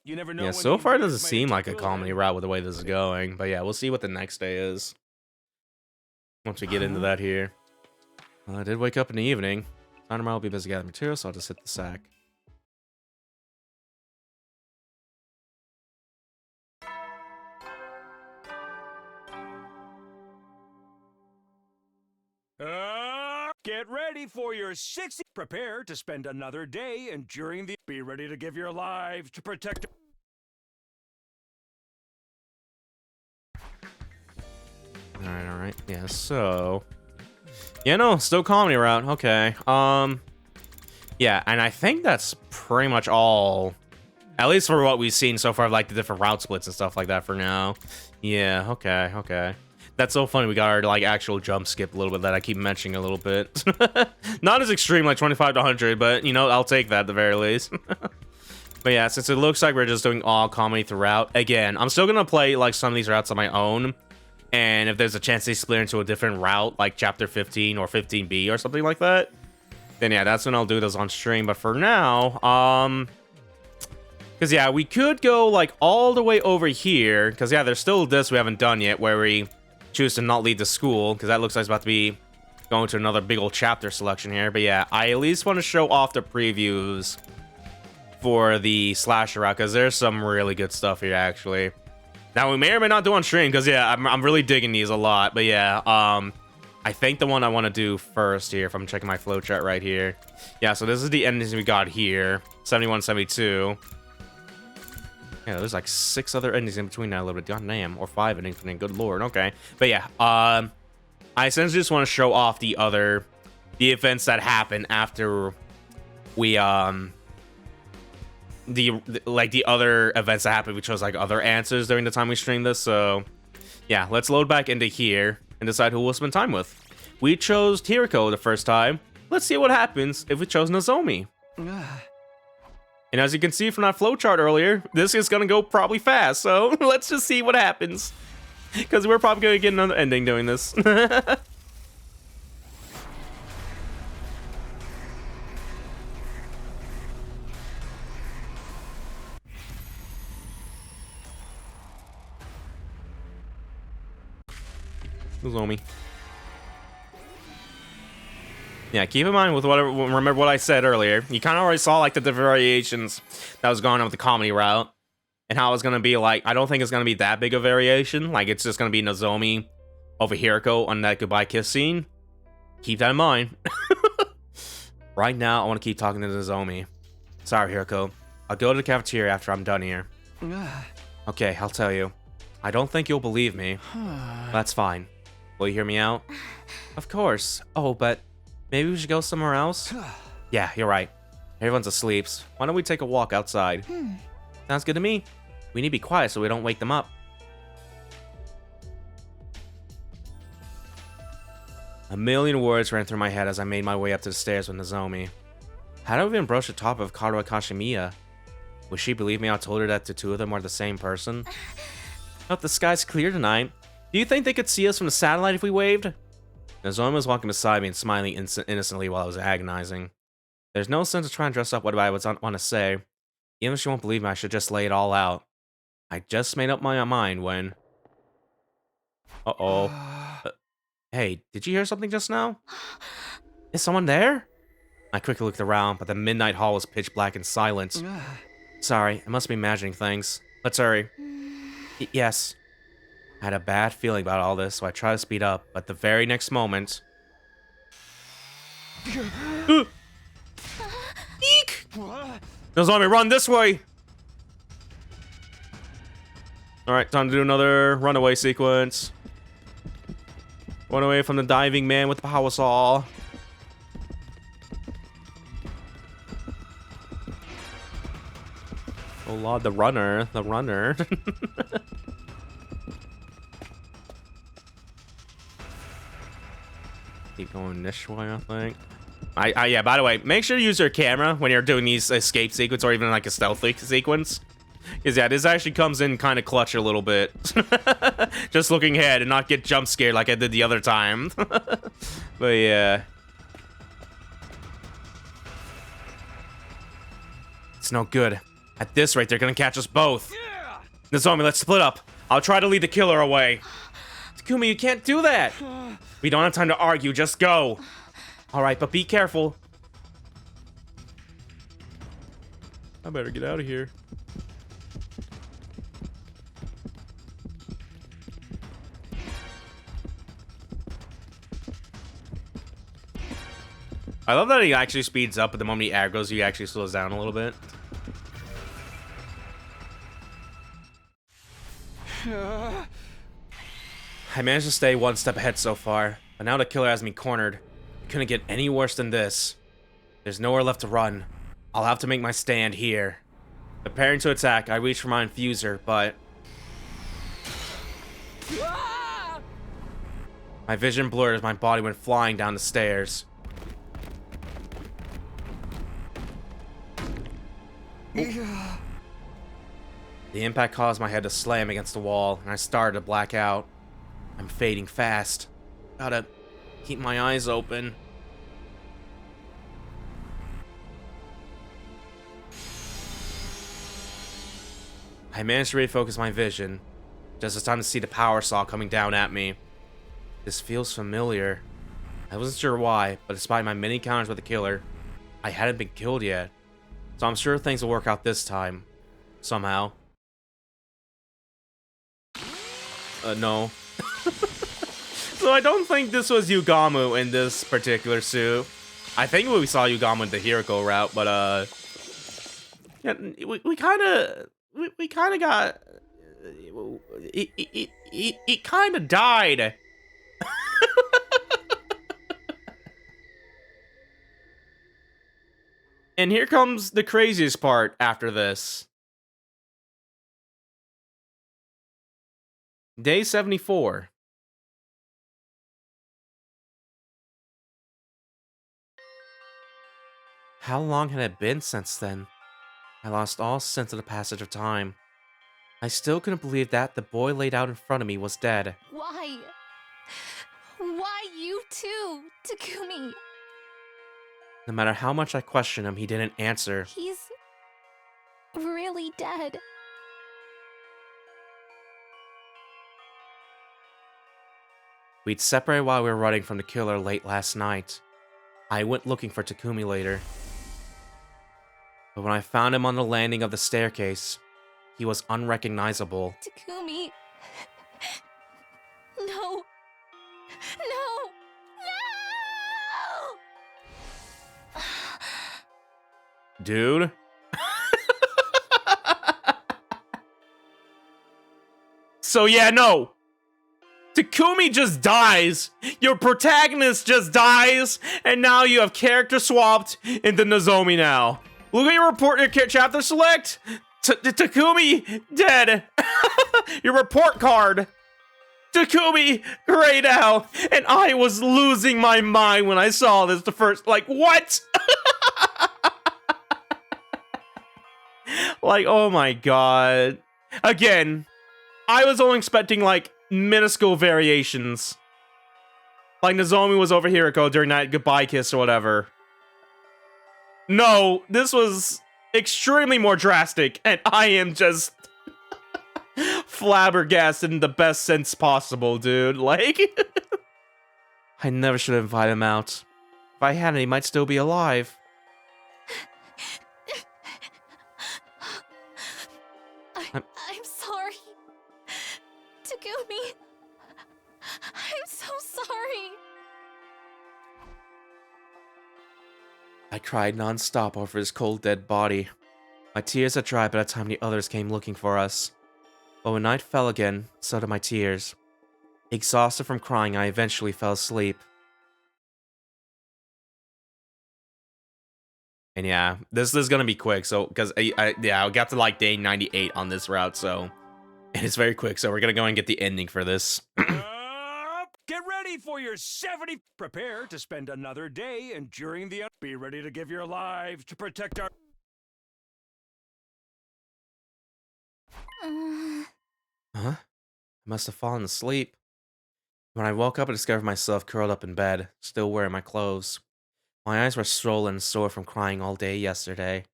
You never know. Yeah, so far it doesn't seem like a comedy route with the way this is going. But yeah, we'll see what the next day is. Once we get into that here. Well, I did wake up in the evening. Time tomorrow will be busy gathering materials, so I'll just hit the sack. Get ready for your 60. Prepare to spend another day enduring the. Be ready to give your lives to protect. Alright. Yeah, so... Yeah, no, still comedy route. Okay. Yeah, and I think that's pretty much all. At least for what we've seen so far, like the different route splits and stuff like that for now. Yeah, okay. That's so funny. We got our like actual jump skip a little bit that I keep mentioning a little bit. Not as extreme like 25 to 100, but you know, I'll take that at the very least. But yeah, since it looks like we're just doing all comedy throughout, again, I'm still gonna play like some of these routes on my own. And if there's a chance they split into a different route, like chapter 15 or 15B or something like that, then yeah, that's when I'll do those on stream. But for now, because yeah, we could go like all the way over here, because yeah, there's still this we haven't done yet, where we choose to not lead the school, because that looks like it's about to be going to another big old chapter selection here. But yeah, I at least want to show off the previews for the slasher route, because there's some really good stuff here actually. Now we may or may not do on stream, because yeah, I'm really digging these a lot. But yeah, I think the one I want to do first here, if I'm checking my flowchart right here. Yeah, so this is the endings we got here, 71, 72. Yeah, there's like 6 other endings in between that a little bit. God damn, or 5 endings. Good lord. Okay, but yeah, I essentially just want to show off the events that happen after we the other events that happened. We chose like other answers during the time we streamed this. So yeah, let's load back into here and decide who we'll spend time with. We chose Hiriko the first time. Let's see what happens if we chose Nozomi. And as you can see from that flowchart earlier, this is gonna go probably fast. So let's just see what happens, because we're probably gonna get another ending doing this. Nozomi. Yeah, keep in mind with whatever. Remember what I said earlier. You kind of already saw like the variations that was going on with the comedy route, and how it's gonna be like. I don't think it's gonna be that big a variation. Like it's just gonna be Nozomi over Hiriko on that goodbye kiss scene. Keep that in mind. Right now, I want to keep talking to Nozomi. Sorry, Hiriko. I'll go to the cafeteria after I'm done here. Okay, I'll tell you. I don't think you'll believe me. That's fine. Will you hear me out? Of course. Oh, but maybe we should go somewhere else? Yeah, you're right. Everyone's asleep. Why don't we take a walk outside? Sounds good to me. We need to be quiet so we don't wake them up. A million words ran through my head as I made my way up to the stairs with Nozomi. How did I even broach the top of Karuha Kashimiya? Would she believe me? I told her that the two of them are the same person. Hope the sky's clear tonight. Do you think they could see us from the satellite if we waved? Nozomi was walking beside me and smiling innocently while I was agonizing. There's no sense of trying to dress up what I would want to say. Even if she won't believe me, I should just lay it all out. I just made up my mind when... Uh-oh. Hey, did you hear something just now? Is someone there? I quickly looked around, but the midnight hall was pitch black and silent. Sorry, I must be imagining things. Let's hurry. Yes. I had a bad feeling about all this, so I tried to speed up, but the very next moment... Eek! Nozomi, run this way! Alright, time to do another runaway sequence. Run away from the diving man with the power saw. Oh lord, the runner. The runner. Keep going this way, I think. Yeah, by the way, make sure to use your camera when you're doing these escape sequence or even like a stealth sequence. Because yeah, this actually comes in kind of clutch a little bit. Just looking ahead and not get jump scared like I did the other time. But yeah. It's no good. At this rate, they're gonna catch us both. Nozomi, let's split up. I'll try to lead the killer away. Takumi, you can't do that. We don't have time to argue, just go. Alright, but be careful. I better get out of here. I love that he actually speeds up, but the moment he aggroes, he actually slows down a little bit. I managed to stay one step ahead so far, but now the killer has me cornered. It couldn't get any worse than this. There's nowhere left to run. I'll have to make my stand here. Preparing to attack, I reach for my infuser, but... My vision blurred as my body went flying down the stairs. The impact caused my head to slam against the wall, and I started to black out. I'm fading fast. Gotta keep my eyes open. I managed to refocus my vision, just as time to see the power saw coming down at me. This feels familiar. I wasn't sure why, but despite my many encounters with the killer, I hadn't been killed yet. So I'm sure things will work out this time. Somehow. No. So I don't think this was Yugamu in this particular suit. I think we saw Yugamu in the Hiriko route, but yeah, we kind of got. He kind of died. And here comes the craziest part after this. Day 74. How long had it been since then? I lost all sense of the passage of time. I still couldn't believe that the boy laid out in front of me was dead. Why? Why you too, Takumi? No matter how much I questioned him, he didn't answer. He's really dead. We'd separated while we were running from the killer late last night. I went looking for Takumi later. But when I found him on the landing of the staircase, he was unrecognizable. Takumi. No. No. No! Dude? So yeah, no. Takumi just dies, your protagonist just dies, and now you have character swapped into Nozomi now. Look at your report, your chapter select. Takumi dead. Your report card. Takumi grayed out, and I was losing my mind when I saw this the first, like, what? Like, oh my god. Again, I was only expecting, like, minuscule variations. Like Nozomi was over Hiriko during that goodbye kiss or whatever. No, this was extremely more drastic, and I am just flabbergasted in the best sense possible, dude. Like, I never should have invited him out. If I hadn't, he might still be alive. I'm sorry. Takumi. I'm so sorry. I cried non-stop over his cold, dead body. My tears had dried by the time the others came looking for us. But when night fell again, so did my tears. Exhausted from crying, I eventually fell asleep. And yeah, this is gonna be quick, so, because I got to like day 98 on this route, so, and it's very quick, so we're gonna go and get the ending for this. Get ready for your 70. Prepare to spend another day enduring the. Be ready to give your lives to protect our. Huh? I must have fallen asleep. When I woke up, I discovered myself curled up in bed, still wearing my clothes. My eyes were swollen and sore from crying all day yesterday.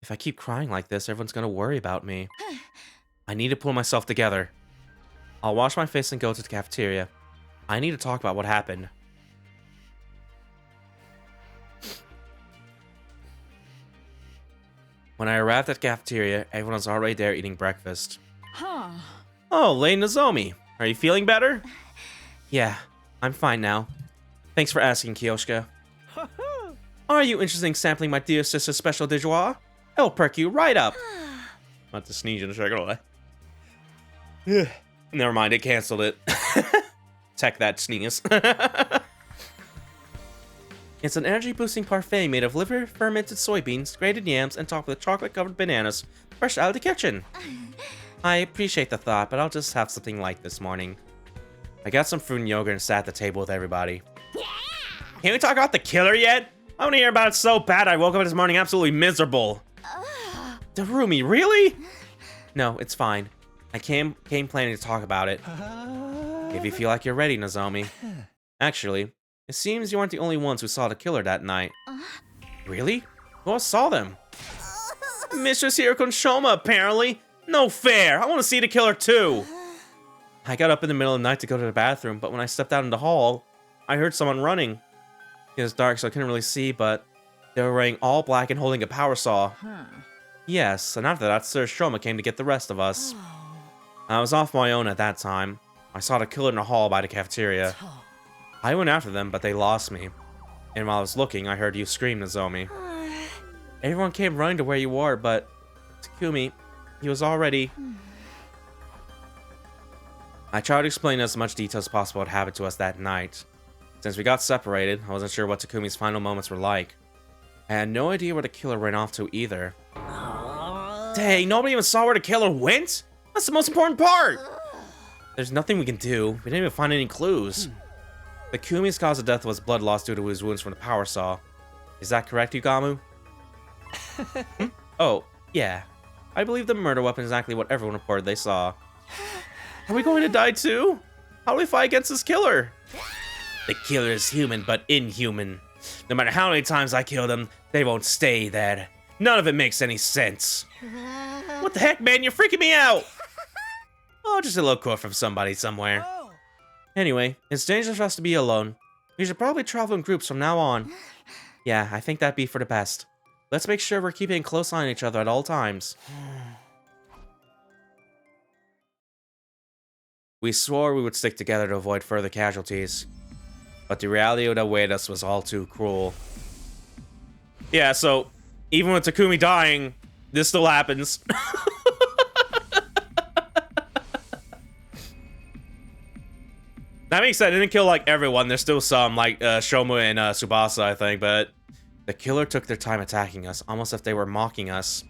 If I keep crying like this, everyone's gonna worry about me. I need to pull myself together. I'll wash my face and go to the cafeteria. I need to talk about what happened. When I arrived at the cafeteria, everyone was already there eating breakfast. Huh. Oh, Lady Nozomi. Are you feeling better? Yeah, I'm fine now. Thanks for asking, Kiyoshika. Are you interested in sampling my dear sister's special de joie? It'll perk you right up. Not to sneeze in a second. Never mind, it canceled it. Tech that sneeze. It's an energy-boosting parfait made of liver, fermented soybeans, grated yams, and topped with chocolate-covered bananas, fresh out of the kitchen. I appreciate the thought, but I'll just have something light this morning. I got some fruit and yogurt and sat at the table with everybody. Yeah! Can we talk about the killer yet? I want to hear about it so bad I woke up this morning absolutely miserable. Darumi, really? No, it's fine. I came planning to talk about it. If you feel like you're ready, Nozomi. Actually, it seems you aren't the only ones who saw the killer that night. Really? Who else saw them? Mistress Hiroko and Shoma, apparently. No fair. I want to see the killer too. I got up in the middle of the night to go to the bathroom, but when I stepped out in the hall, I heard someone running. It was dark, so I couldn't really see, but they were wearing all black and holding a power saw. Yes, and after that, Sir Shoma came to get the rest of us. I was off my own at that time. I saw the killer in the hall by the cafeteria. I went after them, but they lost me. And while I was looking, I heard you scream, Nozomi. Everyone came running to where you were, but Takumi, he was already... I tried to explain as much detail as possible what happened to us that night. Since we got separated, I wasn't sure what Takumi's final moments were like. I had no idea where the killer ran off to either. Dang, nobody even saw where the killer went? That's the most important part! There's nothing we can do. We didn't even find any clues. The Kumi's cause of death was blood loss due to his wounds from the power saw. Is that correct, Yugamu? Oh, yeah. I believe the murder weapon is exactly what everyone reported they saw. Are we going to die too? How do we fight against this killer? The killer is human, but inhuman. No matter how many times I kill them, they won't stay there. None of it makes any sense. What the heck, man? You're freaking me out! Oh, just a little quote from somebody somewhere. Anyway, it's dangerous for us to be alone. We should probably travel in groups from now on. Yeah, I think that'd be for the best. Let's make sure we're keeping a close eye on each other at all times. We swore we would stick together to avoid further casualties. But the reality that awaited us was all too cruel. Yeah, so, even with Takumi dying, this still happens. That being said, it didn't kill, like, everyone. There's still some, like, Shoma and Tsubasa, I think, but the killer took their time attacking us, almost as if they were mocking us.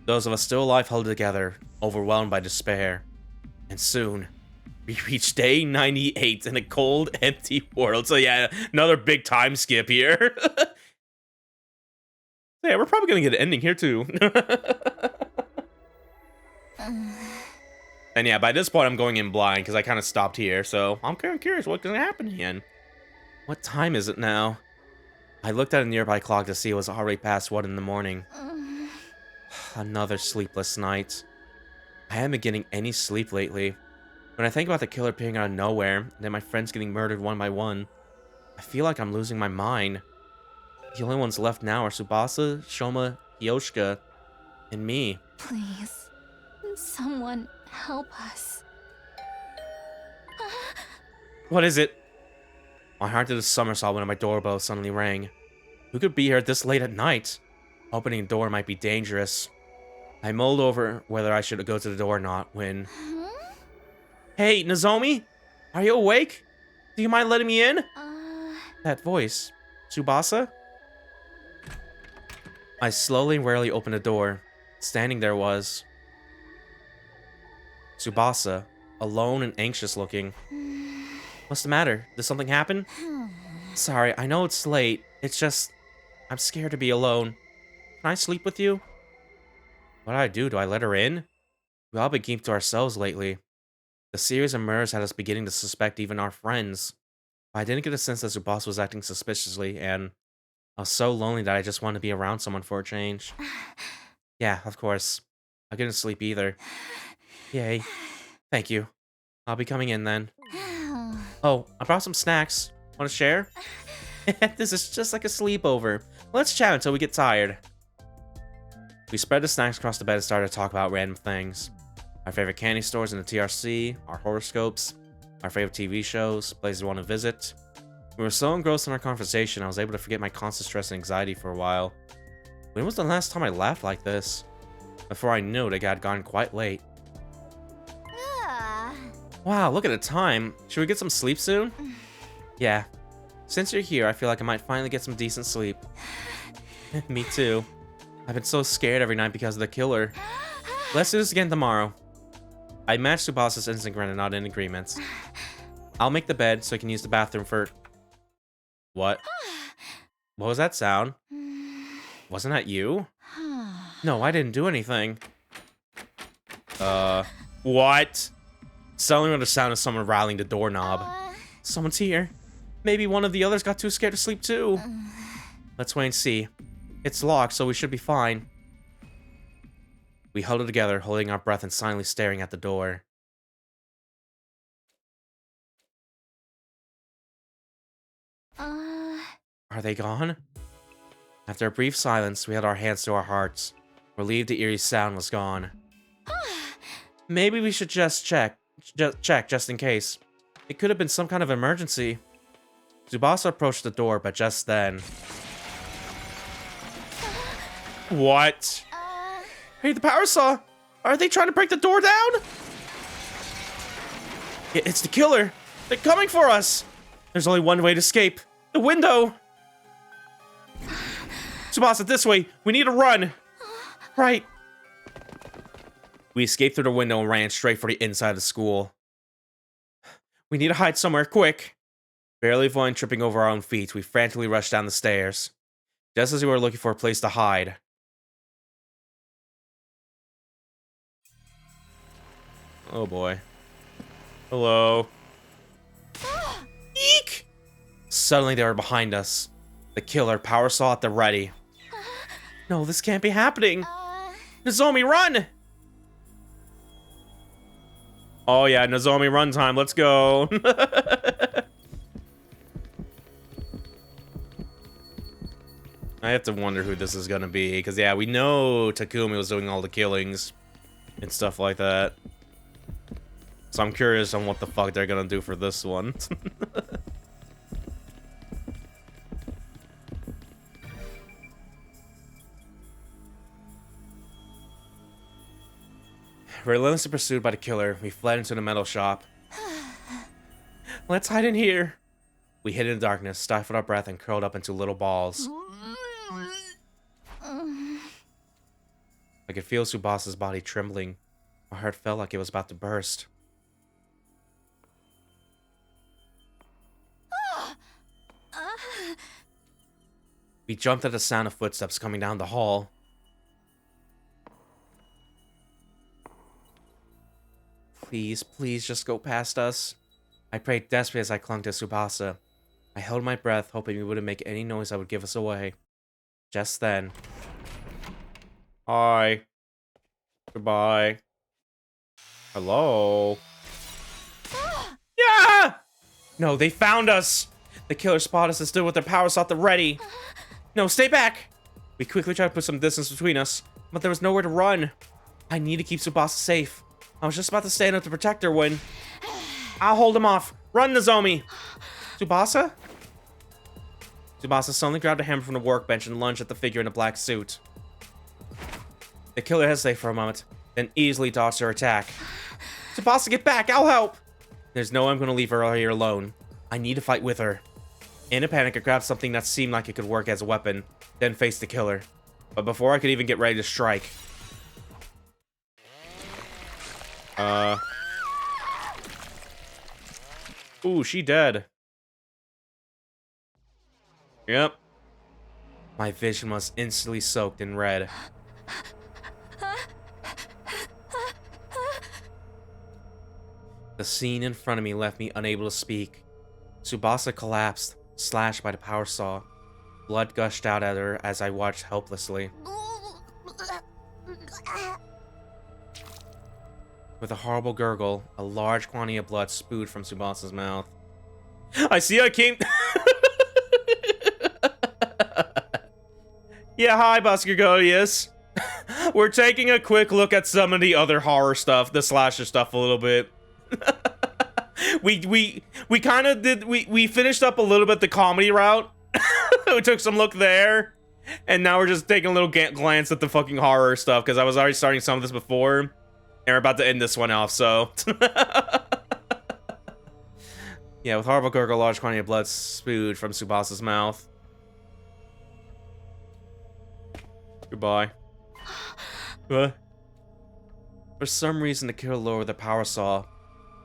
Those of us still alive held together, overwhelmed by despair. And soon, we reached day 98 in a cold, empty world. So yeah, another big time skip here. Yeah, we're probably gonna get an ending here, too. And yeah, by this point, I'm going in blind because I kind of stopped here, so I'm kind of curious what's going to happen again. What time is it now? I looked at a nearby clock to see it was already past 1 in the morning. Another sleepless night. I haven't been getting any sleep lately. When I think about the killer appearing out of nowhere, and then my friends getting murdered one by one, I feel like I'm losing my mind. The only ones left now are Tsubasa, Shoma, Yoshika, and me. Please, someone help us. What is it? My heart did a somersault when my doorbell suddenly rang. Who could be here this late at night? Opening the door might be dangerous. I mulled over whether I should go to the door or not when... Hey, Nozomi? Are you awake? Do you mind letting me in? That voice. Tsubasa? I slowly and warily opened the door. Standing there was... Tsubasa, alone and anxious looking. What's the matter? Did something happen? Sorry, I know it's late. It's just... I'm scared to be alone. Can I sleep with you? What do I do? Do I let her in? We've all been keeping to ourselves lately. The series of murders had us beginning to suspect even our friends. I didn't get a sense that Tsubasa was acting suspiciously, and I was so lonely that I just wanted to be around someone for a change. Yeah, of course. I couldn't sleep either. Yay. Thank you. I'll be coming in then. Oh, I brought some snacks. Want to share? This is just like a sleepover. Let's chat until we get tired. We spread the snacks across the bed and started to talk about random things. Our favorite candy stores in the TRC, our horoscopes, our favorite TV shows, places we want to visit. We were so engrossed in our conversation, I was able to forget my constant stress and anxiety for a while. When was the last time I laughed like this? Before I knew it, had gone quite late. Wow, look at the time. Should we get some sleep soon? Yeah. Since you're here, I feel like I might finally get some decent sleep. Me too. I've been so scared every night because of the killer. Let's do this again tomorrow. I matched Tsubasa's instinct and not in agreement. I'll make the bed so I can use the bathroom for... What? What was that sound? Wasn't that you? No, I didn't do anything. What? Suddenly with the sound of someone rattling the doorknob. Someone's here. Maybe one of the others got too scared to sleep too. Let's wait and see. It's locked, so we should be fine. We huddled together, holding our breath and silently staring at the door. Are they gone? After a brief silence, we held our hands to our hearts, relieved the eerie sound was gone. Maybe we should just check just in case. It could have been some kind of emergency. Tsubasa approached the door, but just then... What? Hey, the power saw! Are they trying to break the door down? It's the killer! They're coming for us! There's only one way to escape. The window! Tsubasa, this way! We need to run! Right. We escaped through the window and ran straight for the inside of the school. We need to hide somewhere, quick! Barely avoiding tripping over our own feet, we frantically rushed down the stairs. Just as we were looking for a place to hide. Oh boy. Hello. Eek! Suddenly they were behind us. The killer, power saw at the ready. No, this can't be happening! Nozomi, run! Oh yeah, Nozomi run time, let's go. I have to wonder who this is gonna be, because yeah, we know Takumi was doing all the killings and stuff like that. So I'm curious on what the fuck they're gonna do for this one. Relentlessly pursued by the killer, we fled into the metal shop. Let's hide in here. We hid in the darkness, stifled our breath, and curled up into little balls. I could feel Tsubasa's body trembling. My heart felt like it was about to burst. We jumped at the sound of footsteps coming down the hall. Please, please just go past us. I prayed desperately as I clung to Tsubasa. I held my breath, hoping he wouldn't make any noise that would give us away. Just then. Hi. Goodbye. Hello. Yeah! No, they found us! The killer spotted us and stood with their power saw at the ready. No, stay back! We quickly tried to put some distance between us, but there was nowhere to run. I need to keep Tsubasa safe. I was just about to stand up to protect her when... I'll hold him off. Run, Nozomi! Tsubasa? Tsubasa suddenly grabbed a hammer from the workbench and lunged at the figure in a black suit. The killer hesitated for a moment, then easily dodged her attack. Tsubasa, get back! I'll help! There's no way I'm going to leave her here alone. I need to fight with her. In a panic, I grabbed something that seemed like it could work as a weapon, then faced the killer. But before I could even get ready to strike... Ooh, she dead. Yep. My vision was instantly soaked in red. The scene in front of me left me unable to speak. Tsubasa collapsed, slashed by the power saw. Blood gushed out at her as I watched helplessly. With a horrible gurgle, a large quantity of blood spewed from Tsubasa's mouth. I see I came... Yeah, hi, Baskergodius. We're taking a quick look at some of the other horror stuff, the slasher stuff a little bit. we kind of did, we finished up a little bit the comedy route. We took some look there. And now we're just taking a little glance at the fucking horror stuff, because I was already starting some of this before. And we're about to end this one off, so... Yeah, with horrible gurgle, a large quantity of blood spewed from Tsubasa's mouth. Goodbye. What? For some reason, the killer lowered the power saw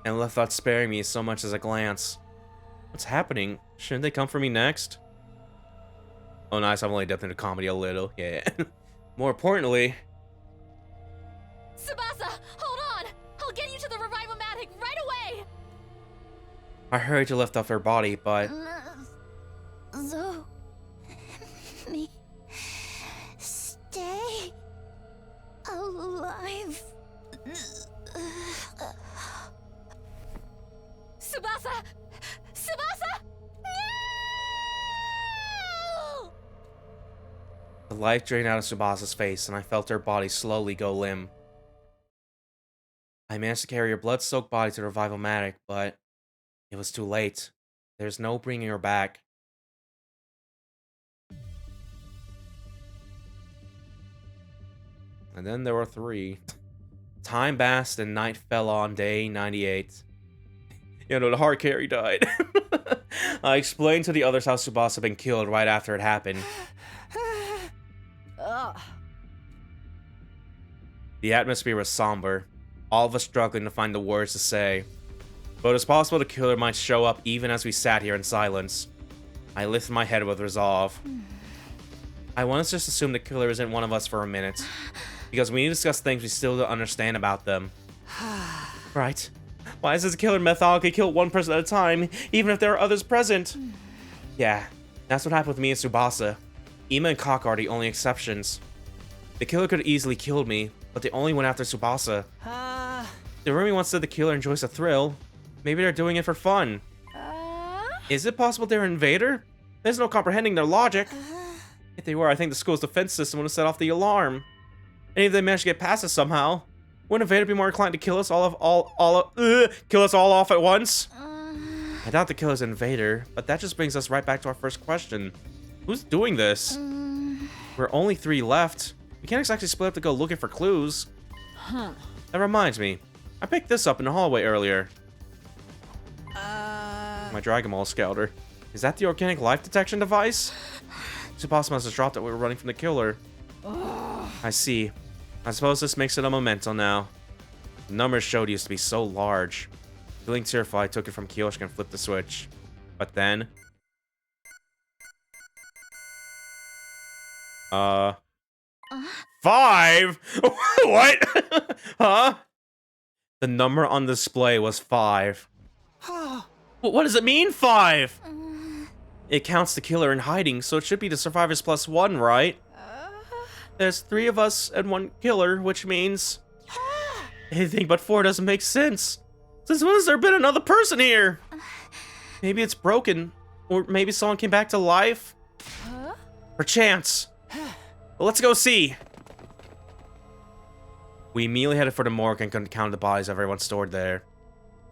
and left without sparing me so much as a glance. What's happening? Shouldn't they come for me next? Oh, nice. I've only dipped into comedy a little. Yeah. More importantly... Tsubasa, hold on! I'll get you to the Revival-matic right away! I hurried to lift up her body, but... Me... Stay... alive... Tsubasa! Tsubasa! No! The life drained out of Tsubasa's face, and I felt her body slowly go limp. I managed to carry her blood-soaked body to the Revival-matic, but it was too late. There's no bringing her back. And then there were 3. Time passed and night fell on day 98. You know, the hard carry died. I explained to the others how Tsubasa had been killed right after it happened. The atmosphere was somber, all of us struggling to find the words to say. But it was possible the killer might show up even as we sat here in silence. I lifted my head with resolve. I want to just assume the killer isn't one of us for a minute, because we need to discuss things we still don't understand about them. Right. Why does this killer methodically kill one person at a time, even if there are others present? Yeah, that's what happened with me and Tsubasa. Ima and Kaka are the only exceptions. The killer could have easily killed me, but they only went after Tsubasa. The roomie once said the killer enjoys a thrill. Maybe they're doing it for fun. Is it possible they're an invader? There's no comprehending their logic. If they were, I think the school's defense system would have set off the alarm. And if they managed to get past us somehow, wouldn't Invader be more inclined to kill us kill us all off at once? I doubt the killer's an invader, but that just brings us right back to our first question. Who's doing this? We're only 3 left. We can't exactly split up to go looking for clues. That reminds me. I picked this up in the hallway earlier. My Dragon Ball Scouter. Is that the organic life detection device? Tsubasa must have dropped it when we were running from the killer. I see. I suppose this makes it a memento now. The numbers showed used to be so large. Feeling terrified, I took it from Kiyoshika and flipped the switch. But then... 5? What? Huh? The number on display was 5. What does it mean, 5? It counts the killer in hiding, so it should be the survivors plus 1, right? There's 3 of us and 1 killer, which means... anything but 4 doesn't make sense. Since when has there been another person here? Maybe it's broken, or maybe someone came back to life? Perchance. Well, let's go see. We immediately headed for the morgue and couldn't count the bodies of everyone stored there.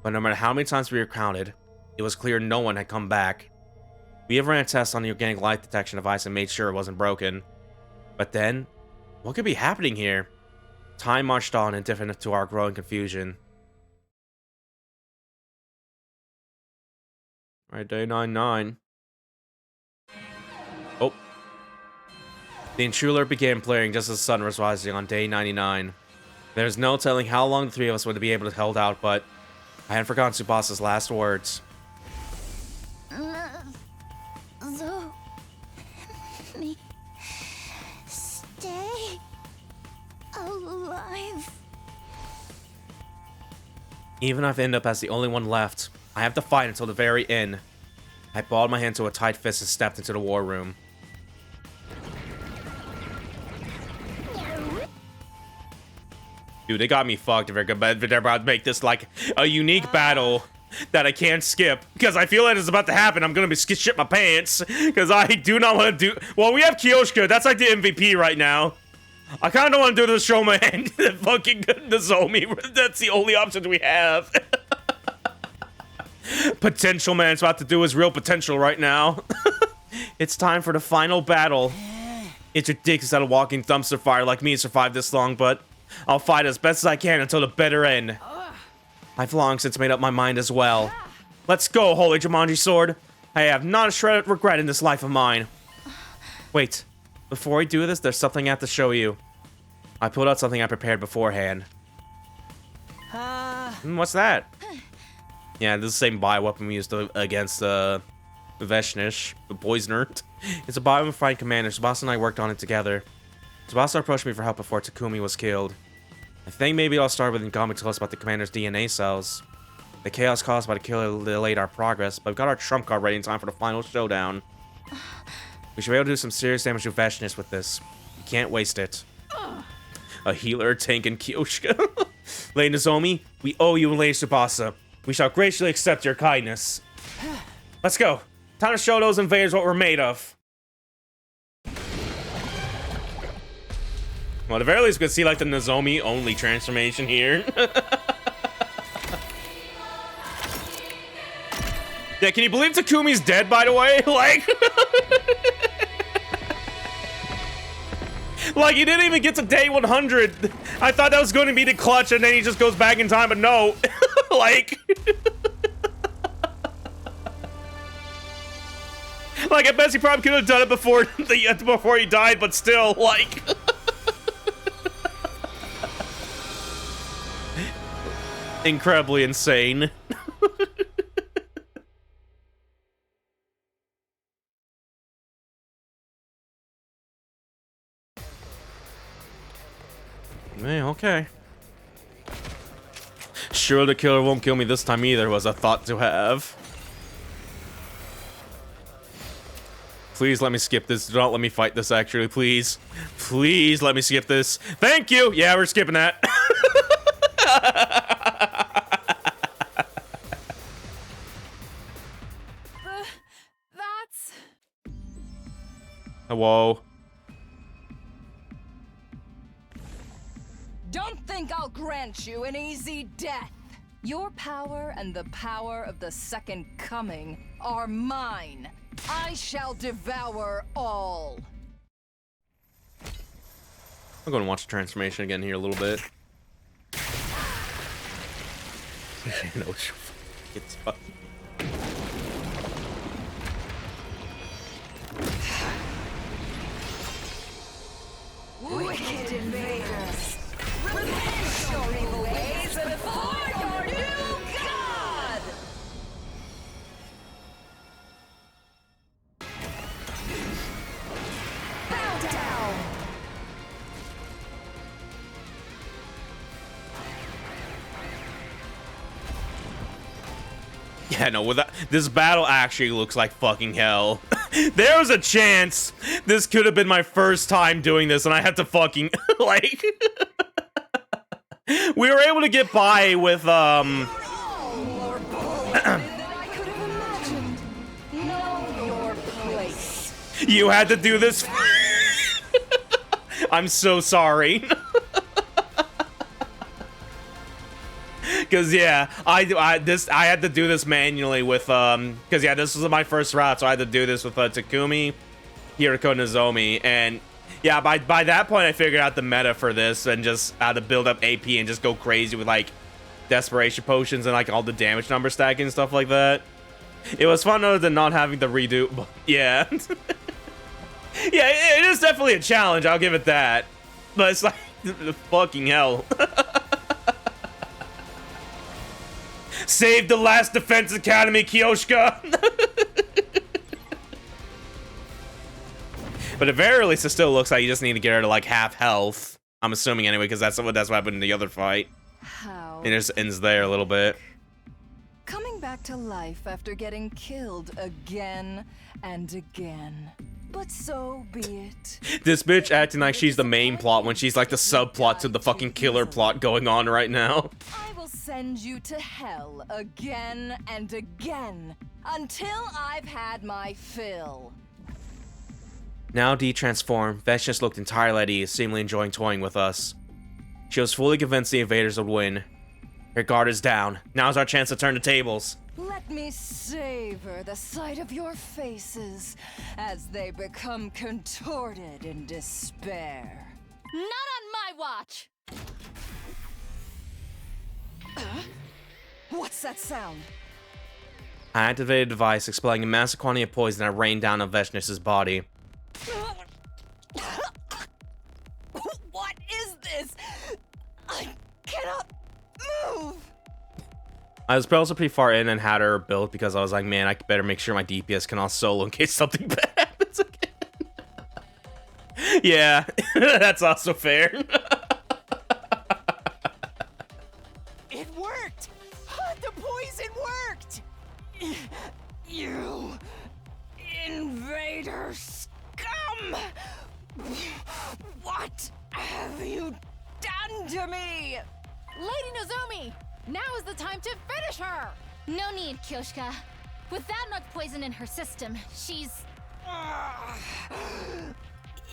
But no matter how many times we were counted, it was clear no one had come back. We have ran a test on the organic light detection device and made sure it wasn't broken. But then, what could be happening here? Time marched on, indifferent to our growing confusion. Alright, day 99. Oh. The intruder began playing just as the sun was rising on day 99. There's no telling how long the 3 of us would be able to hold out, but I hadn't forgotten Tsubasa's last words. Stay alive. Even if I end up as the only one left, I have to fight until the very end. I balled my hand to a tight fist and stepped into the war room. Dude, they got me fucked if they're about to make this like a unique battle that I can't skip. Because I feel like it's about to happen. I'm gonna be shit my pants. Because I do not want to do... Well, we have Kiyoshika. That's like the MVP right now. I kind of don't want to do the Shoma and the fucking Nozomi. That's the only options we have. Potential man's about to do his real potential right now. It's time for the final battle. It's ridiculous that a walking dumpster fire like me survived this long, but I'll fight as best as I can until the bitter end. I've long since made up my mind as well. Let's go, Holy Jumanji Sword. I have not a shred of regret in this life of mine. Wait, before we do this, there's something I have to show you. I pulled out something I prepared beforehand. What's that? Yeah, this is the same bioweapon we used against Veshnish, the poisoner. It's a bioweapon commander. Tsubasa and I worked on it together. Tsubasa approached me for help before Takumi was killed. I think maybe I'll start with Ngami to tell us about the commander's DNA cells. The chaos caused by the killer delayed our progress, but we've got our trump card ready in time for the final showdown. We should be able to do some serious damage to Veshnish with this. We can't waste it. A healer, tank, and Kiyoshika. Lady Nozomi, we owe you and Lady Tsubasa. We shall graciously accept your kindness. Let's go. Time to show those invaders what we're made of. Well, at the very least, we can see like the Nozomi only transformation here. Yeah, can you believe Takumi's dead, by the way? Like... like, he didn't even get to day 100. I thought that was going to be the clutch, and then he just goes back in time, but no. Like... like, I bet he probably could have done it before he died, but still, like... incredibly insane. Man, okay. Sure, the killer won't kill me this time either, was a thought to have. Please let me skip this. Do not let me fight this, actually, please. Please let me skip this. Thank you! Yeah, we're skipping that. That's... Whoa. Don't think I'll grant you an easy death. Your power and the power of the Second Coming are mine. I shall devour all. I'm going to watch the transformation again here a little bit. No, it's fun. Wicked invaders, repent your evil ways before your new god! Bow down! Yeah, no, with that, this battle actually looks like fucking hell. There was a chance this could have been my first time doing this, and I had to fucking, like... We were able to get by with, You had to do this? I'm so sorry. Cause yeah, I had to do this manually with cause yeah, this was my first route, so I had to do this with Takumi, Hiriko, Nozomi, and yeah, by that point I figured out the meta for this and just how to build up AP and just go crazy with like desperation potions and like all the damage number stacking and stuff like that. It was fun other than not having to redo, but yeah. Yeah, it is definitely a challenge, I'll give it that. But it's like fucking hell. Save the last Defense Academy, Kyoshka! But at very least, it still looks like you just need to get her to like half health. I'm assuming anyway, because that's what happened in the other fight. How? And it just ends there a little bit. Coming back to life after getting killed again and again. But so be it. This bitch acting like she's the main plot when she's like the subplot to the fucking killer plot going on right now. I will send you to hell again and again until I've had my fill. Now de-transformed, Vesh just looked entirely at ease, seemingly enjoying toying with us. She was fully convinced the invaders would win. Her guard is down. Now's our chance to turn the tables. Let me savor the sight of your faces as they become contorted in despair. Not on my watch! What's that sound? I activated a device expelling a massive quantity of poison that rained down on Veshnish's body. What is this? I cannot move! I was also pretty far in and had her built because I was like, man, I better make sure my DPS can all solo in case something bad happens again. Yeah, that's also fair. It worked! The poison worked! You invader scum! What have you done to me? Lady Nozomi! Now is the time to finish her! No need, Kyoshka. With that much poison in her system, she's...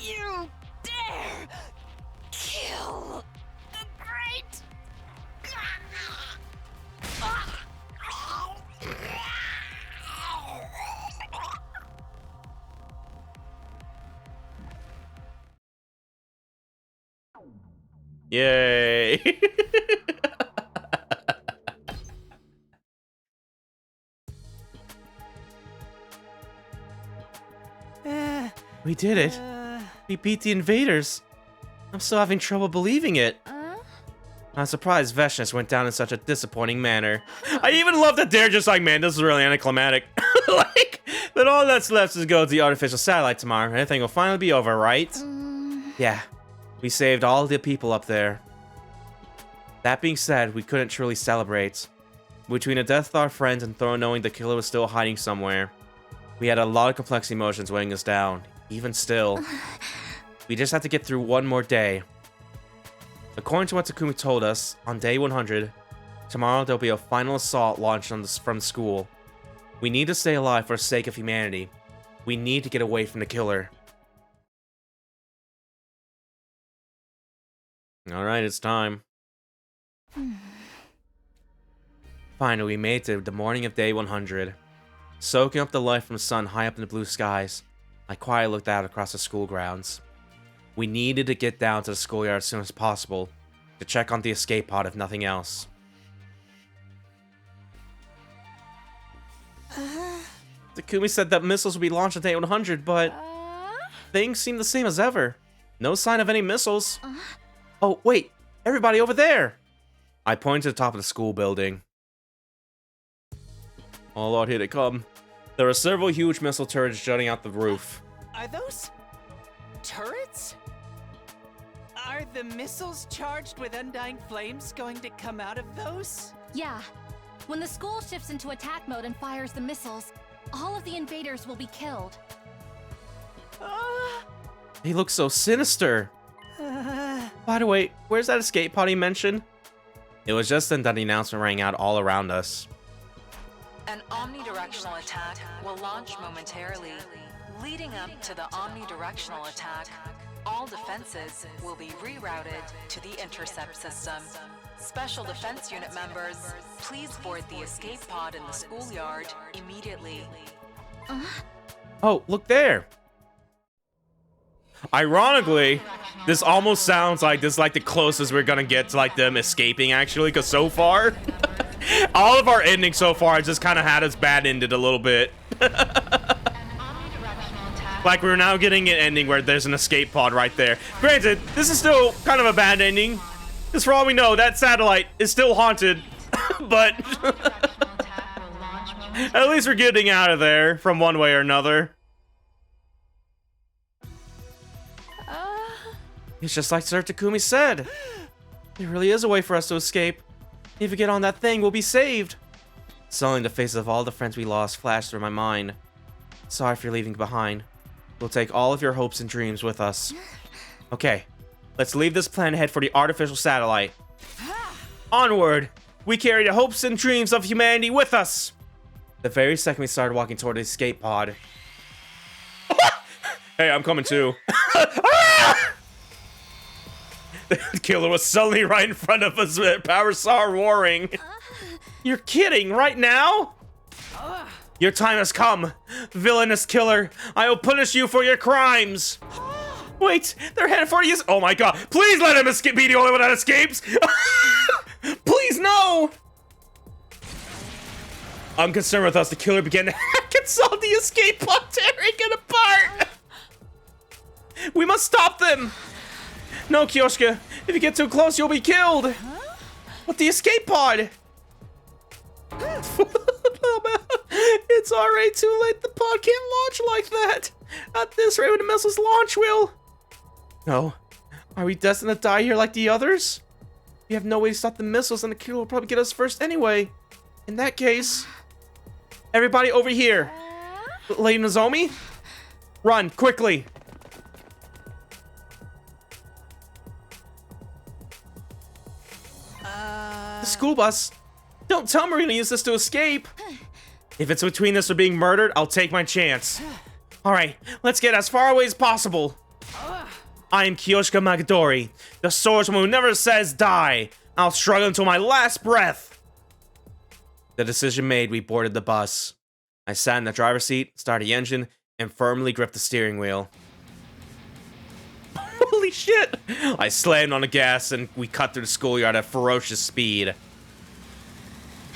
You dare kill the great... Yay! We did it. We beat the invaders. I'm still having trouble believing it. I'm surprised Veshness went down in such a disappointing manner. I even love that they're just like, man, this is really anticlimactic. Like, that all that's left is go to the artificial satellite tomorrow. Everything will finally be over, right? Yeah, we saved all the people up there. That being said, we couldn't truly celebrate. Between the death of our friends and Thor knowing the killer was still hiding somewhere, we had a lot of complex emotions weighing us down. Even still, we just have to get through one more day. According to what Takumi told us, on day 100, tomorrow there'll be a final assault launched on from school. We need to stay alive for the sake of humanity. We need to get away from the killer. Alright, it's time. Finally, we made it to the morning of day 100. Soaking up the light from the sun high up in the blue skies, I quietly looked out across the school grounds. We needed to get down to the schoolyard as soon as possible, to check on the escape pod if nothing else. Takumi said that missiles would be launched on day 100, but things seem the same as ever. No sign of any missiles. Oh, wait, everybody over there! I pointed to the top of the school building. Oh lord, here they come. There are several huge missile turrets jutting out the roof. Are those turrets? Are the missiles charged with undying flames going to come out of those? Yeah. When the school shifts into attack mode and fires the missiles, all of the invaders will be killed. They look so sinister. By the way, where's that escape pod he mentioned? It was just then that the announcement rang out all around us. An omnidirectional attack will launch momentarily. Leading up to the omnidirectional attack, all defenses will be rerouted to the intercept system. Special Defense Unit members, please board the escape pod in the schoolyard immediately. Oh, look there! Ironically, this almost sounds like this is like the closest we're gonna get to like them escaping actually, because so far, all of our endings so far just kind of had us bad ended a little bit. Like we're now getting an ending where there's an escape pod right there. Granted, this is still kind of a bad ending, because for all we know, that satellite is still haunted, but at least we're getting out of there from one way or another. It's just like Sir Takumi said. There really is a way for us to escape. If we get on that thing, we'll be saved. Suddenly, the faces of all the friends we lost flashed through my mind. Sorry for leaving behind. We'll take all of your hopes and dreams with us. Okay, let's leave this planet and head for the artificial satellite. Onward! We carry the hopes and dreams of humanity with us! The very second we started walking toward the escape pod. Hey, I'm coming too. The killer was suddenly right in front of us with power saw roaring. You're kidding, right now? Your time has come, villainous killer. I will punish you for your crimes. Wait, they're headed for you. Oh my god, please let him escape, be the only one that escapes. Please, no. Unconcerned with us, the killer began to hack and saw the escape pod tearing it apart. We must stop them. No, Kyoshka, if you get too close, you'll be killed. What, the escape pod? It's already too late. The pod can't launch like that. At this rate, when the missiles launch, will. No. Are we destined to die here like the others? We have no way to stop the missiles, and the killer will probably get us first anyway. In that case, everybody over here. Lady Nozomi, run quickly. The school bus. Don't tell me we're gonna use this to escape. If it's between us or being murdered, I'll take my chance. Alright, let's get as far away as possible. I am Kyoshika Magadori, the swordsman who never says die. I'll struggle until my last breath. The decision made, we boarded the bus. I sat in the driver's seat, started the engine, and firmly gripped the steering wheel. Holy shit! I slammed on the gas and we cut through the schoolyard at ferocious speed.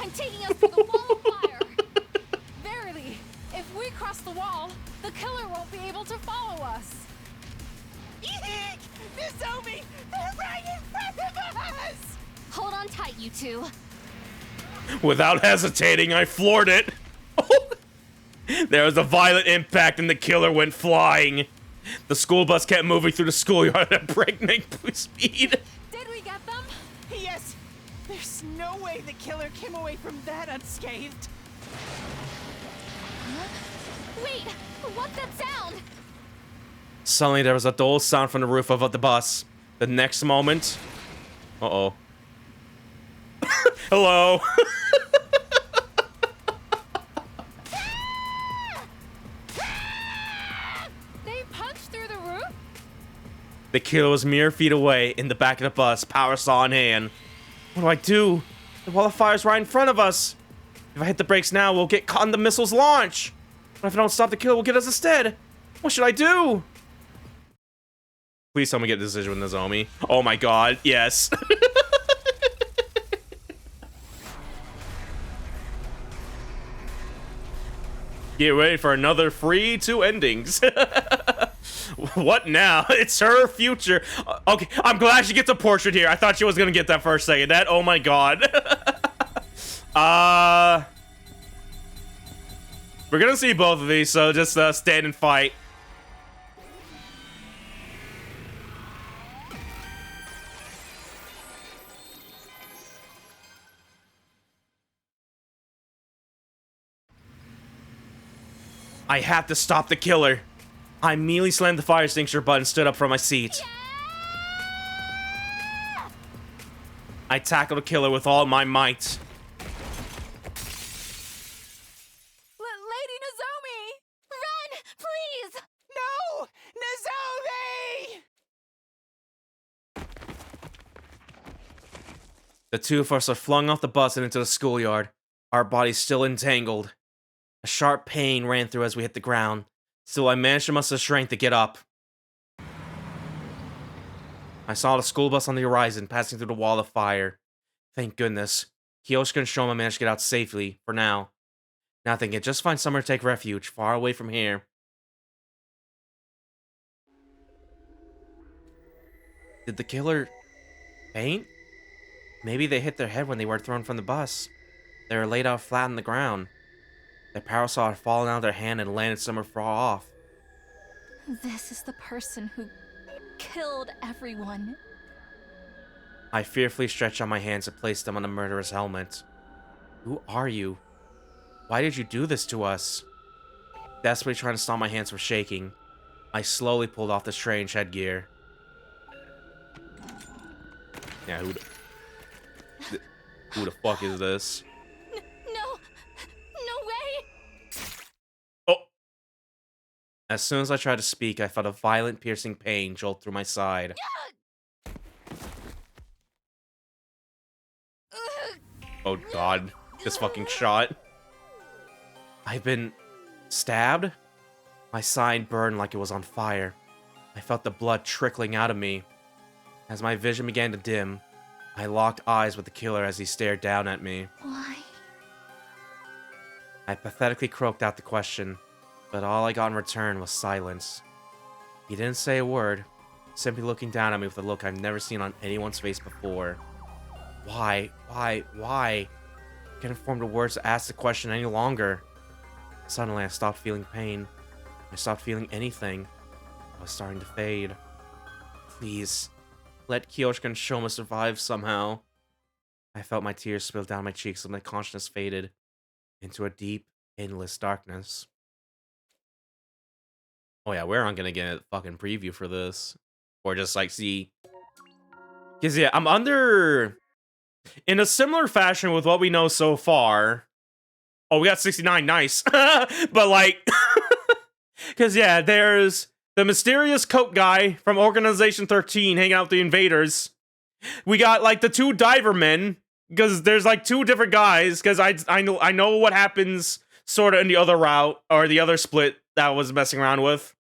I'm taking us to the wall of fire! Verily, if we cross the wall, the killer won't be able to follow us. Eek! Nozomi! They're right in front of us! Hold on tight, you two. Without hesitating, I floored it. There was a violent impact and the killer went flying. The school bus kept moving through the schoolyard at breakneck speed. Did we get them? Yes! There's no way the killer came away from that unscathed. Wait, what's that sound? Suddenly, there was a dull sound from the roof of the bus. The next moment... Uh-oh. Hello. They punched through the roof? The killer was mere feet away in the back of the bus, power saw in hand. What do I do? The wall of fire's right in front of us. If I hit the brakes now, we'll get caught in the missile's launch. But if I don't stop the killer, we'll get us instead. What should I do? Please tell me get a decision with Nozomi. Oh my god, yes. Get ready for another free 2 endings. What now? It's her future. Okay, I'm glad she gets a portrait here. I thought she was gonna get that for a second. That, oh my god. We're gonna see both of these, so just stand and fight. I have to stop the killer. I immediately slammed the fire extinguisher button and stood up from my seat. I tackled the killer with all my might. Lady Nozomi! Run, please! No! Nozomi! The two of us are flung off the bus and into the schoolyard, our bodies still entangled. A sharp pain ran through as we hit the ground. Still, I managed to muster strength to get up. I saw the school bus on the horizon, passing through the wall of fire. Thank goodness. Kiyoshika and Shoma managed to get out safely, for now. Now thinking, just find somewhere to take refuge, far away from here. Did the killer faint? Maybe they hit their head when they were thrown from the bus. They were laid out flat on the ground. Their parasol had fallen out of their hand and landed somewhere far off. This is the person who killed everyone. I fearfully stretched out my hands and placed them on the murderer's helmet. Who are you? Why did you do this to us? Desperately trying to stop my hands from shaking, I slowly pulled off the strange headgear. Yeah, who the fuck is this? No way! Oh! As soon as I tried to speak, I felt a violent, piercing pain jolt through my side. Oh god, this fucking shot. I've been stabbed? My side burned like it was on fire. I felt the blood trickling out of me. As my vision began to dim, I locked eyes with the killer as he stared down at me. Why? I pathetically croaked out the question, but all I got in return was silence. He didn't say a word, simply looking down at me with a look I've never seen on anyone's face before. Why? I couldn't form the words to ask the question any longer. Suddenly, I stopped feeling pain. I stopped feeling anything. I was starting to fade. Please, let Kiyoshika and Shoma survive somehow. I felt my tears spill down my cheeks as my consciousness faded into a deep, endless darkness. Oh yeah, we're not gonna get a fucking preview for this. Or just like see. Cause yeah, I'm under... In a similar fashion with what we know so far. Oh, we got 69, nice. But like... Cause yeah, there's the mysterious coat guy from Organization 13 hanging out with the invaders. We got like the 2 diver men. Because there's like 2 different guys. Because I know what happens sort of in the other route. Or the other split that I was messing around with.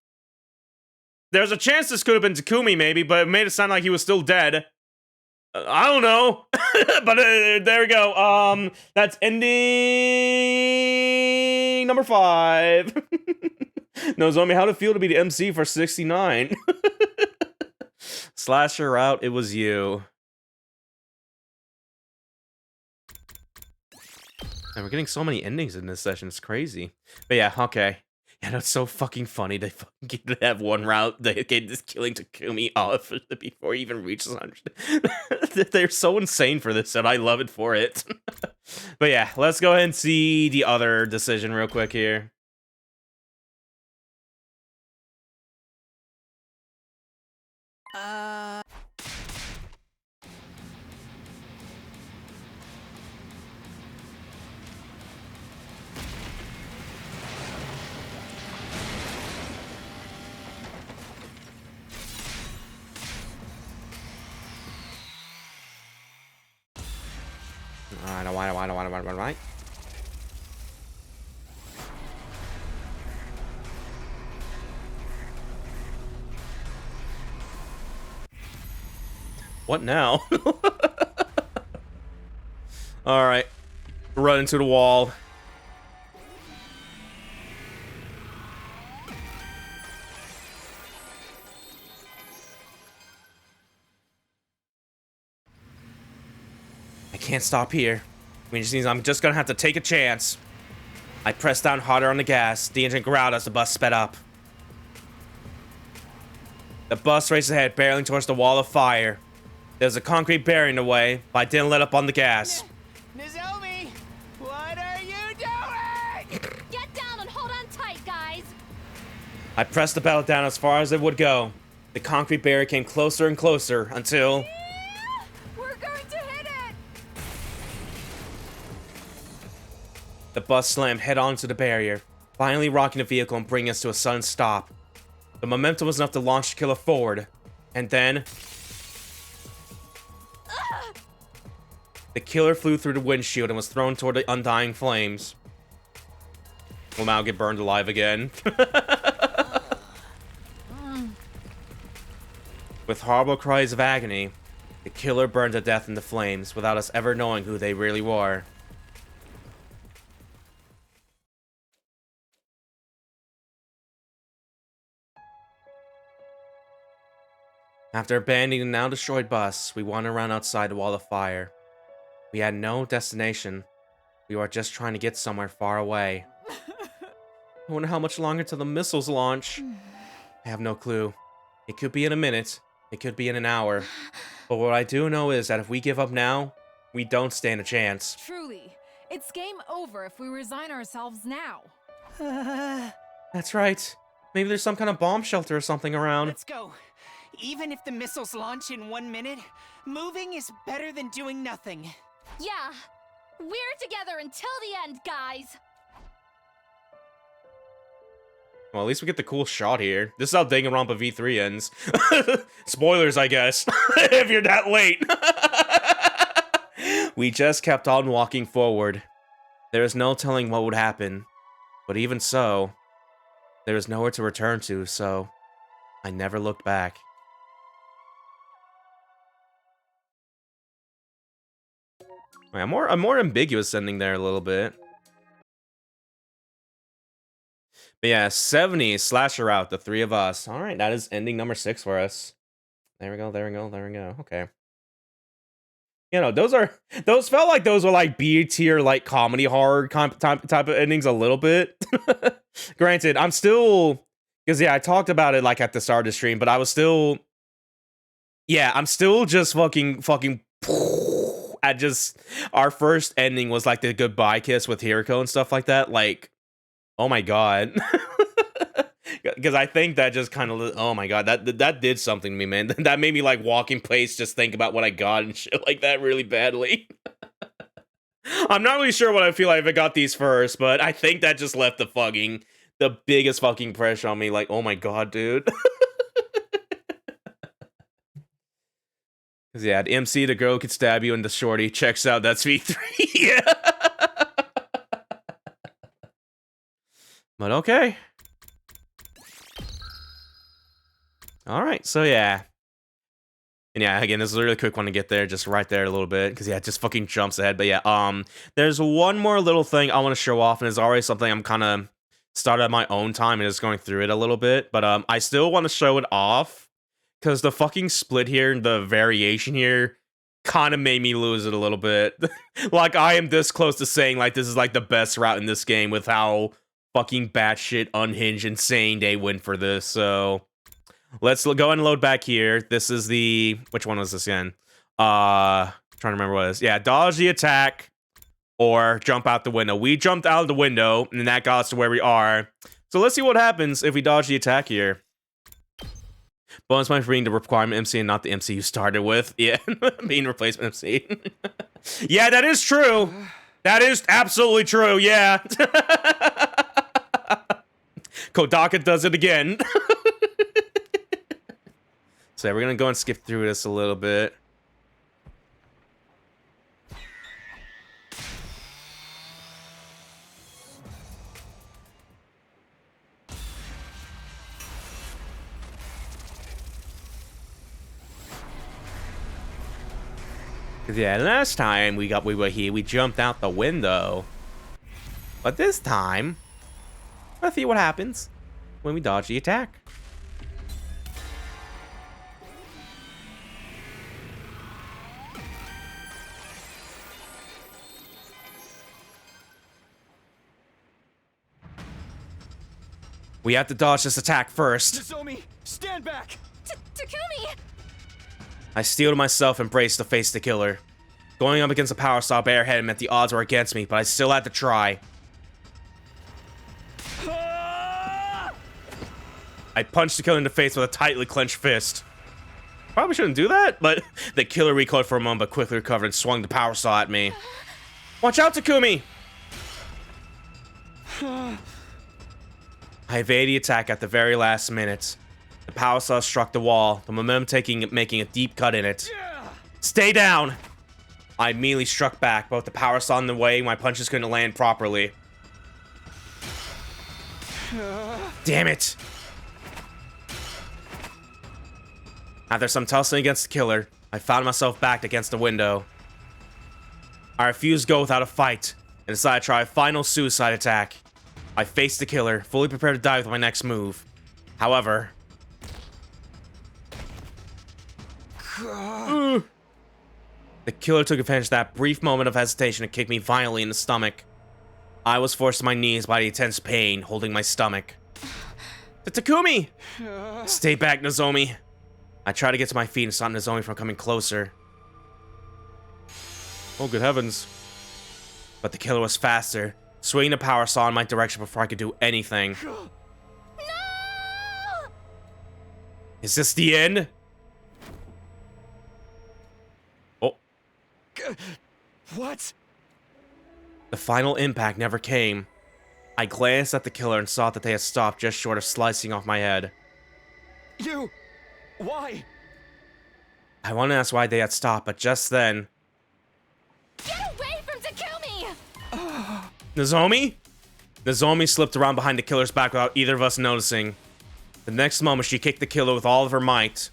There's a chance this could have been Takumi maybe. But it made it sound like he was still dead. I don't know. But there we go. That's ending number 5. Nozomi, how'd it feel to be the MC for 69? Slasher route, it was you. And we're getting so many endings in this session. It's crazy. But yeah, okay. Yeah, that's so fucking funny. They fucking get to have one route. They get this killing Takumi off before he even reaches 100. They're so insane for this, and I love it for it. But yeah, let's go ahead and see the other decision real quick here. Alright. What now? Alright. Run into the wall. I can't stop here. Which means I'm just gonna have to take a chance. I pressed down harder on the gas. The engine growled as the bus sped up. The bus raced ahead, barreling towards the wall of fire. There's a concrete barrier in the way, but I didn't let up on the gas. Nozomi, what are you doing? Get down and hold on tight, guys. I pressed the pedal down as far as it would go. The concrete barrier came closer and closer until... We're going to hit it! The bus slammed head on to the barrier, finally rocking the vehicle and bringing us to a sudden stop. The momentum was enough to launch the killer forward, and then... the killer flew through the windshield and was thrown toward the undying flames. Will now get burned alive again. With horrible cries of agony, the killer burned to death in the flames without us ever knowing who they really were. After abandoning the now destroyed bus, we wandered around outside the wall of fire. We had no destination. We were just trying to get somewhere far away. I wonder how much longer till the missiles launch. I have no clue. It could be in a minute. It could be in an hour. But what I do know is that if we give up now, we don't stand a chance. Truly, it's game over if we resign ourselves now. That's right. Maybe there's some kind of bomb shelter or something around. Let's go. Even if the missiles launch in 1 minute, moving is better than doing nothing. Yeah, we're together until the end, guys. Well, at least we get the cool shot here. This is how Danganronpa V3 ends. Spoilers, I guess, if you're that late. We just kept on walking forward. There is no telling what would happen. But even so, there is nowhere to return to, so I never looked back. A more ambiguous ending there a little bit. But yeah, 70 slasher out, the three of us. All right, that is ending number 6 for us. There we go. Okay. You know, those felt like those were like B tier, like comedy horror type of endings a little bit. Granted, I'm still, because yeah, I talked about it like at the start of the stream, but I was still, yeah, I'm still just fucking. At just our first ending was like the goodbye kiss with Hiriko and stuff like that. Like, oh my god. Because I think that just kind of, oh my god, that did something to me, man. That made me like walk in place, just think about what I got and shit like that really badly. I'm not really sure what I feel like if I got these first, but I think that just left the biggest fucking pressure on me. Like, oh my god, dude. Because yeah, the MC, the girl could stab you, and the shorty checks out. That's V3. Yeah. But okay. Alright, so yeah. And yeah, again, this is a really quick one to get there, just right there a little bit, because yeah, it just fucking jumps ahead. But yeah, there's one more little thing I want to show off, and it's already something I'm kind of started at my own time and just going through it a little bit. But I still want to show it off, because the fucking split here, the variation here, kind of made me lose it a little bit. Like, I am this close to saying, like, this is, like, the best route in this game with how fucking batshit, unhinged, insane they went for this. So, let's go and load back here. This is the... Which one was this again? Trying to remember what it is. Yeah, dodge the attack or jump out the window. We jumped out of the window, and that got us to where we are. So, let's see what happens if we dodge the attack here. Bonus point for being the requirement MC and not the MC you started with. Yeah, being replacement MC. Yeah, that is true. That is absolutely true, yeah. Kodaka does it again. So we're gonna go and skip through this a little bit. Yeah, last time we were here, we jumped out the window. But this time, let's see what happens when we dodge the attack. We have to dodge this attack first. Nozomi, stand back! Takumi! I steeled myself and braced to face the killer. Going up against a power saw bareheaded meant the odds were against me, but I still had to try. I punched the killer in the face with a tightly clenched fist. Probably shouldn't do that, but the killer recoiled for a moment but quickly recovered and swung the power saw at me. Watch out, Takumi! I evaded the attack at the very last minute. The power saw struck the wall, the momentum making a deep cut in it. Stay down! I immediately struck back, but with the power saw in the way, my punches couldn't land properly. Damn it! After some tussling against the killer, I found myself backed against the window. I refused to go without a fight, and decided to try a final suicide attack. I faced the killer, fully prepared to die with my next move. However... The killer took advantage of that brief moment of hesitation to kick me violently in the stomach. I was forced to my knees by the intense pain holding my stomach. Takumi! Stay back, Nozomi. I tried to get to my feet and stop Nozomi from coming closer. Oh, good heavens. But the killer was faster, swinging the power saw in my direction before I could do anything. No! Is this the end? Oh. What? The final impact never came. I glanced at the killer and saw that they had stopped just short of slicing off my head. You... Why? I want to ask why they had stopped, but just then... Get away from Takumi! Nozomi? Nozomi slipped around behind the killer's back without either of us noticing. The next moment, she kicked the killer with all of her might.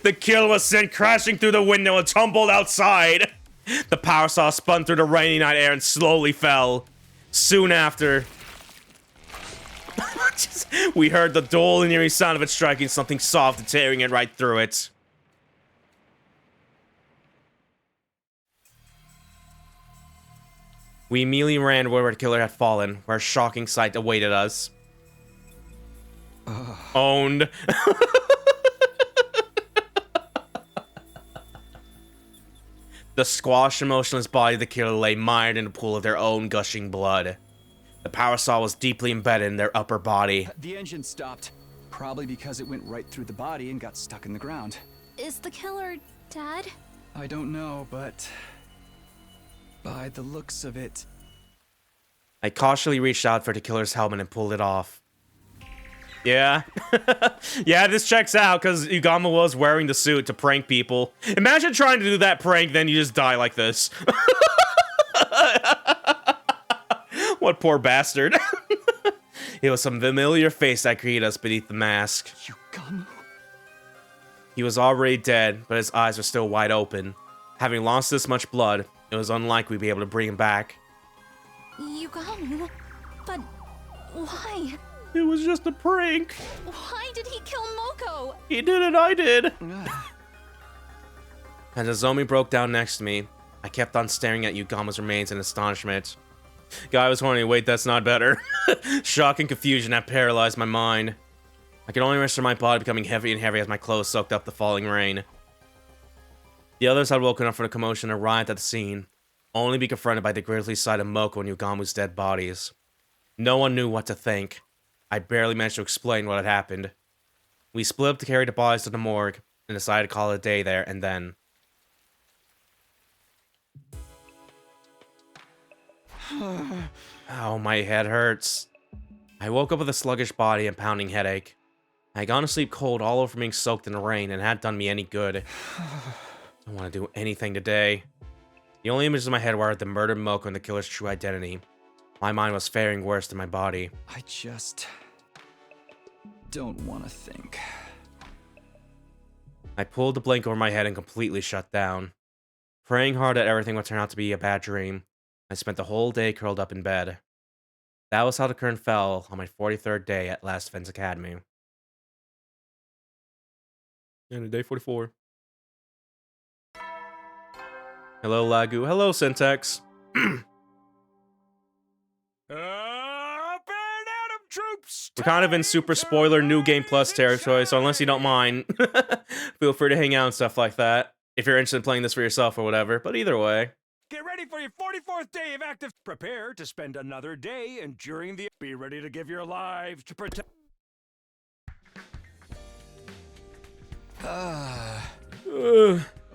The killer was sent crashing through the window and tumbled outside. The power saw spun through the rainy night air and slowly fell. Soon after... we heard the dull and eerie sound of it striking something soft and tearing it right through it. We immediately ran where the killer had fallen, where a shocking sight awaited us. Owned. The squashed, emotionless body of the killer lay mired in a pool of their own gushing blood. The power saw was deeply embedded in their upper body. The engine stopped. Probably because it went right through the body and got stuck in the ground. Is the killer dead? I don't know, but... by the looks of it... I cautiously reached out for the killer's helmet and pulled it off. Yeah. Yeah, this checks out, because Ugama was wearing the suit to prank people. Imagine trying to do that prank, then you just die like this. What poor bastard. It was some familiar face that greeted us beneath the mask. Ugama? He was already dead, but his eyes were still wide open. Having lost this much blood, it was unlikely we'd be able to bring him back. Yugamu? But why? It was just a prank. Why did he kill Moko? He did it, I did. As Nozomi broke down next to me, I kept on staring at Yugama's remains in astonishment. Guy was horny. Wait, that's not better. Shock and confusion had paralyzed my mind. I could only register my body becoming heavy and heavy as my clothes soaked up the falling rain. The others had woken up from the commotion and arrived at the scene, only to be confronted by the grisly sight of Moko and Yugamu's dead bodies. No one knew what to think. I barely managed to explain what had happened. We split up to carry the bodies to the morgue, and decided to call it a day there and then. Oh, my head hurts. I woke up with a sluggish body and pounding headache. I had gone to sleep cold all over from being soaked in the rain and it hadn't done me any good. I don't want to do anything today. The only images in my head were the murdered Moko and the killer's true identity. My mind was faring worse than my body. I just don't want to think. I pulled the blanket over my head and completely shut down. Praying hard that everything would turn out to be a bad dream, I spent the whole day curled up in bed. That was how the curtain fell on my 43rd day at Last Defense Academy. And day 44. Hello, Laguo. Hello, Syntax. We're kind of in super spoiler New Game Plus territory, so unless you don't mind, feel free to hang out and stuff like that. If you're interested in playing this for yourself or whatever, but either way. Get ready for your 44th day of active. Prepare to spend another day enduring the. Be ready to give your lives to protect.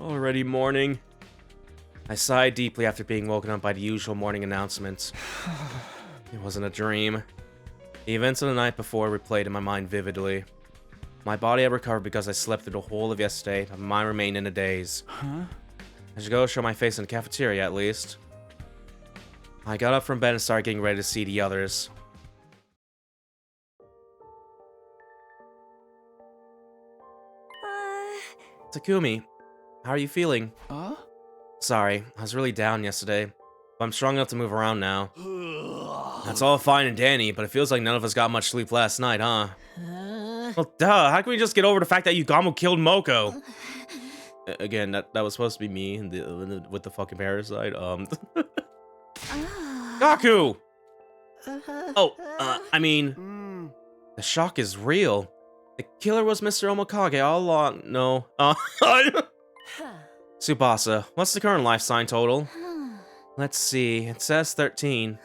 Already morning. I sighed deeply after being woken up by the usual morning announcements. It wasn't a dream. The events of the night before replayed in my mind vividly. My body had recovered because I slept through the whole of yesterday, but my mind remained in a daze. I should go show my face in the cafeteria at least. I got up from bed and started getting ready to see the others. Takumi, how are you feeling? Sorry, I was really down yesterday, but I'm strong enough to move around now. That's all fine and dandy, but it feels like none of us got much sleep last night, huh? Well, duh, how can we just get over the fact that Yugamu killed Moko? Again, that was supposed to be me with the fucking parasite. Gaku! I mean, the shock is real. The killer was Mr. Omokage all along. No. Tsubasa, what's the current life sign total? Let's see, it says 13.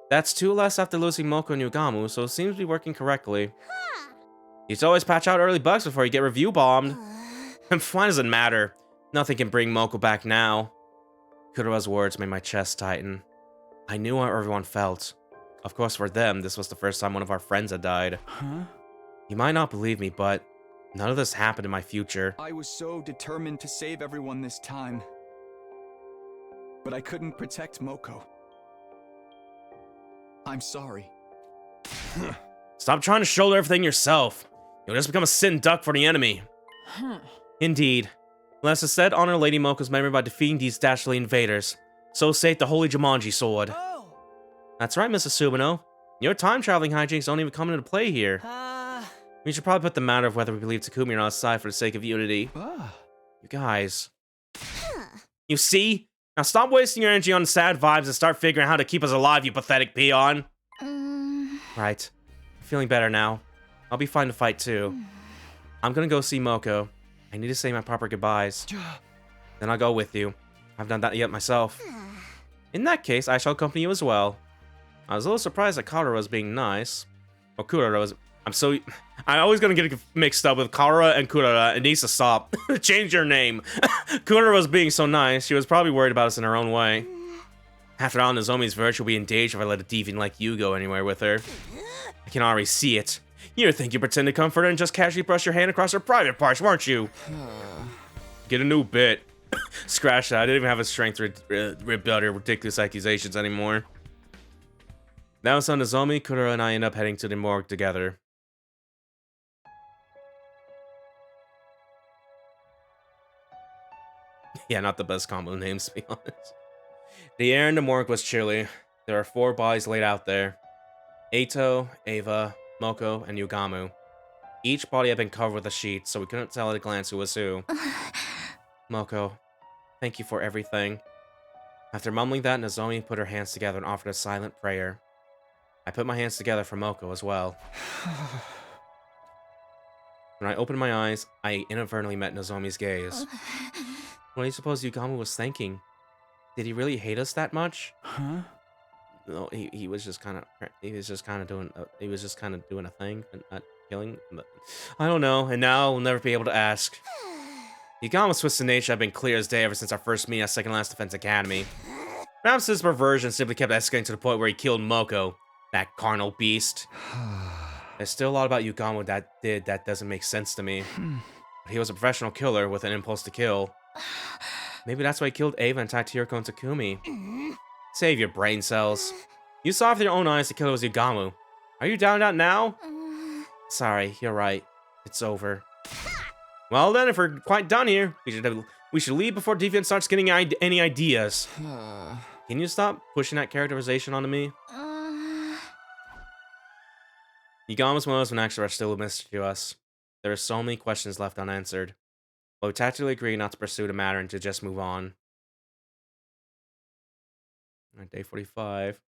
That's 2 less after losing Moko and Yugamu, so it seems to be working correctly. You should always patch out early bugs before you get review bombed. Why does it matter? Nothing can bring Moko back now. Kurora's words made my chest tighten. I knew how everyone felt. Of course, for them, this was the first time one of our friends had died. You might not believe me, but none of this happened in my future. I was so determined to save everyone this time. But I couldn't protect Moko. I'm sorry. Stop trying to shoulder everything yourself. You'll just become a sitting duck for the enemy. Indeed. Let's instead honor Lady Moko's memory by defeating these dastardly invaders. So saith the Holy Jumanji Sword. That's right, Mrs. Subino. Your time-traveling hijinks don't even come into play here. We should probably put the matter of whether we believe Takumi or not aside for the sake of unity. You guys. You see? Now stop wasting your energy on sad vibes and start figuring out how to keep us alive, you pathetic peon. Right. Feeling better now. I'll be fine to fight too. I'm gonna go see Moko. I need to say my proper goodbyes. Then I'll go with you. I haven't done that yet myself. In that case, I shall accompany you as well. I was a little surprised that Kurora was being nice. Or Kurora was... I'm always gonna get mixed up with Kurora and Kurora. It needs to stop. Change your name. Kurora was being so nice, she was probably worried about us in her own way. After all, Nozomi's virtue will be endangered if I let a deviant like you go anywhere with her. I can already see it. You think you pretend to comfort her and just casually brush your hand across her private parts, weren't you? Get a new bit. Scratch that. I didn't even have the strength to rebut her ridiculous accusations anymore. Now it's on Nozomi, Kurora, and I end up heading to the morgue together. Yeah, not the best combo names, to be honest. The air in the morgue was chilly. There are 4 bodies laid out there. Eito, Ava, Moko, and Yugamu. Each body had been covered with a sheet, so we couldn't tell at a glance who was who. Moko, thank you for everything. After mumbling that, Nozomi put her hands together and offered a silent prayer. I put my hands together for Moko as well. When I opened my eyes, I inadvertently met Nozomi's gaze. What do you suppose Yugamu was thinking? Did he really hate us that much? Huh? No, he was just kind of doing a thing and not killing. But I don't know, and now we'll never be able to ask. Yugamu's twisted nature had been clear as day ever since our first meeting at Second Last Defense Academy. Perhaps his perversion simply kept escalating to the point where he killed Moko, that carnal beast. There's still a lot about Yugamu that doesn't make sense to me. But he was a professional killer with an impulse to kill. Maybe that's why he killed Ava and attacked Hiroko and Takumi. Save your brain cells. You saw with your own eyes the killer was Yugamu. Are you down out now? Sorry, you're right. It's over. Well then, if we're quite done here, we should leave before Deviant starts getting any ideas. Can you stop pushing that characterization onto me? Yugamu's motives and actions are still a mystery to us. There are so many questions left unanswered. But we tactically agree not to pursue the matter and to just move on. Alright, day 45.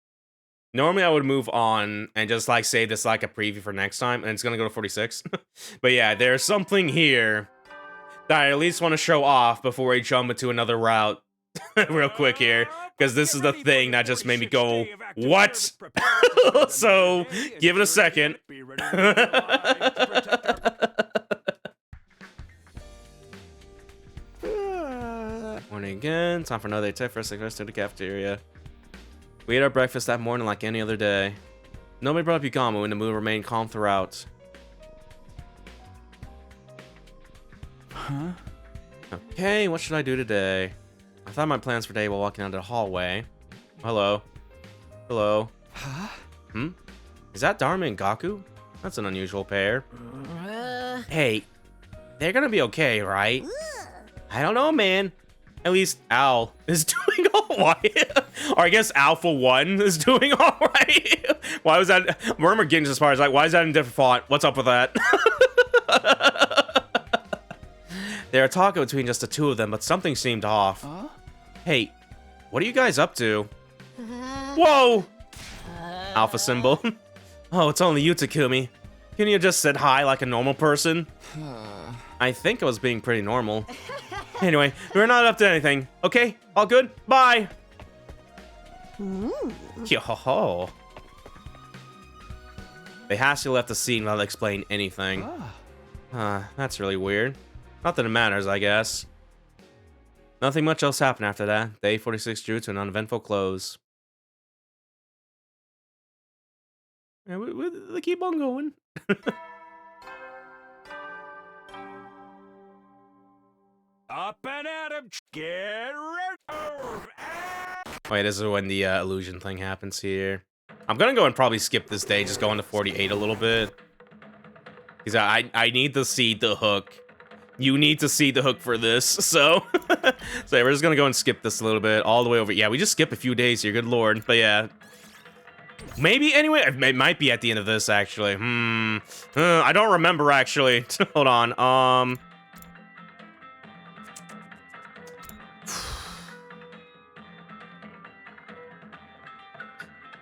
Normally I would move on and just like save this like a preview for next time, and it's gonna go to 46. But yeah, there's something here that I at least want to show off before we jump into another route real quick here. Because this is the thing that just made me go, what? So, give it a second. Morning again. Time for another day. First, let's go to the cafeteria. We ate our breakfast that morning like any other day. Nobody brought up Yugamu, and the mood remained calm throughout. Huh? Okay, what should I do today? I thought my plans for today while walking down the hallway. Hello. Hello. Huh? Is that Dharma and Gaku? That's an unusual pair. Hey, they're gonna be okay, right? I don't know, man. At least Al is doing alright. Or I guess Alpha 1 is doing alright. Why was that? I remember getting as far as like, why is that in different font? What's up with that? There are talk between just the two of them, but something seemed off. Huh? Hey, what are you guys up to? Whoa! Alpha symbol. Oh, it's only you, Takumi. Couldn't you just said hi like a normal person? I think I was being pretty normal. Anyway, we're not up to anything. Okay, all good? Bye! Yo-ho-ho. They hastily left the scene without explaining anything. That's really weird. Not that it matters, I guess. Nothing much else happened after that. Day 46 drew to an uneventful close. Yeah, we keep on going. Up and at 'em! Get ready! Wait, this is when the illusion thing happens here. I'm gonna go and probably skip this day, just go into 48 a little bit. Because I need to see the hook. You need to see the hook for this, so... So yeah, we're just gonna go and skip this a little bit, all the way over. Yeah, we just skip a few days here, good lord. But yeah. Maybe, anyway, it might be at the end of this, actually. I don't remember, actually. Hold on,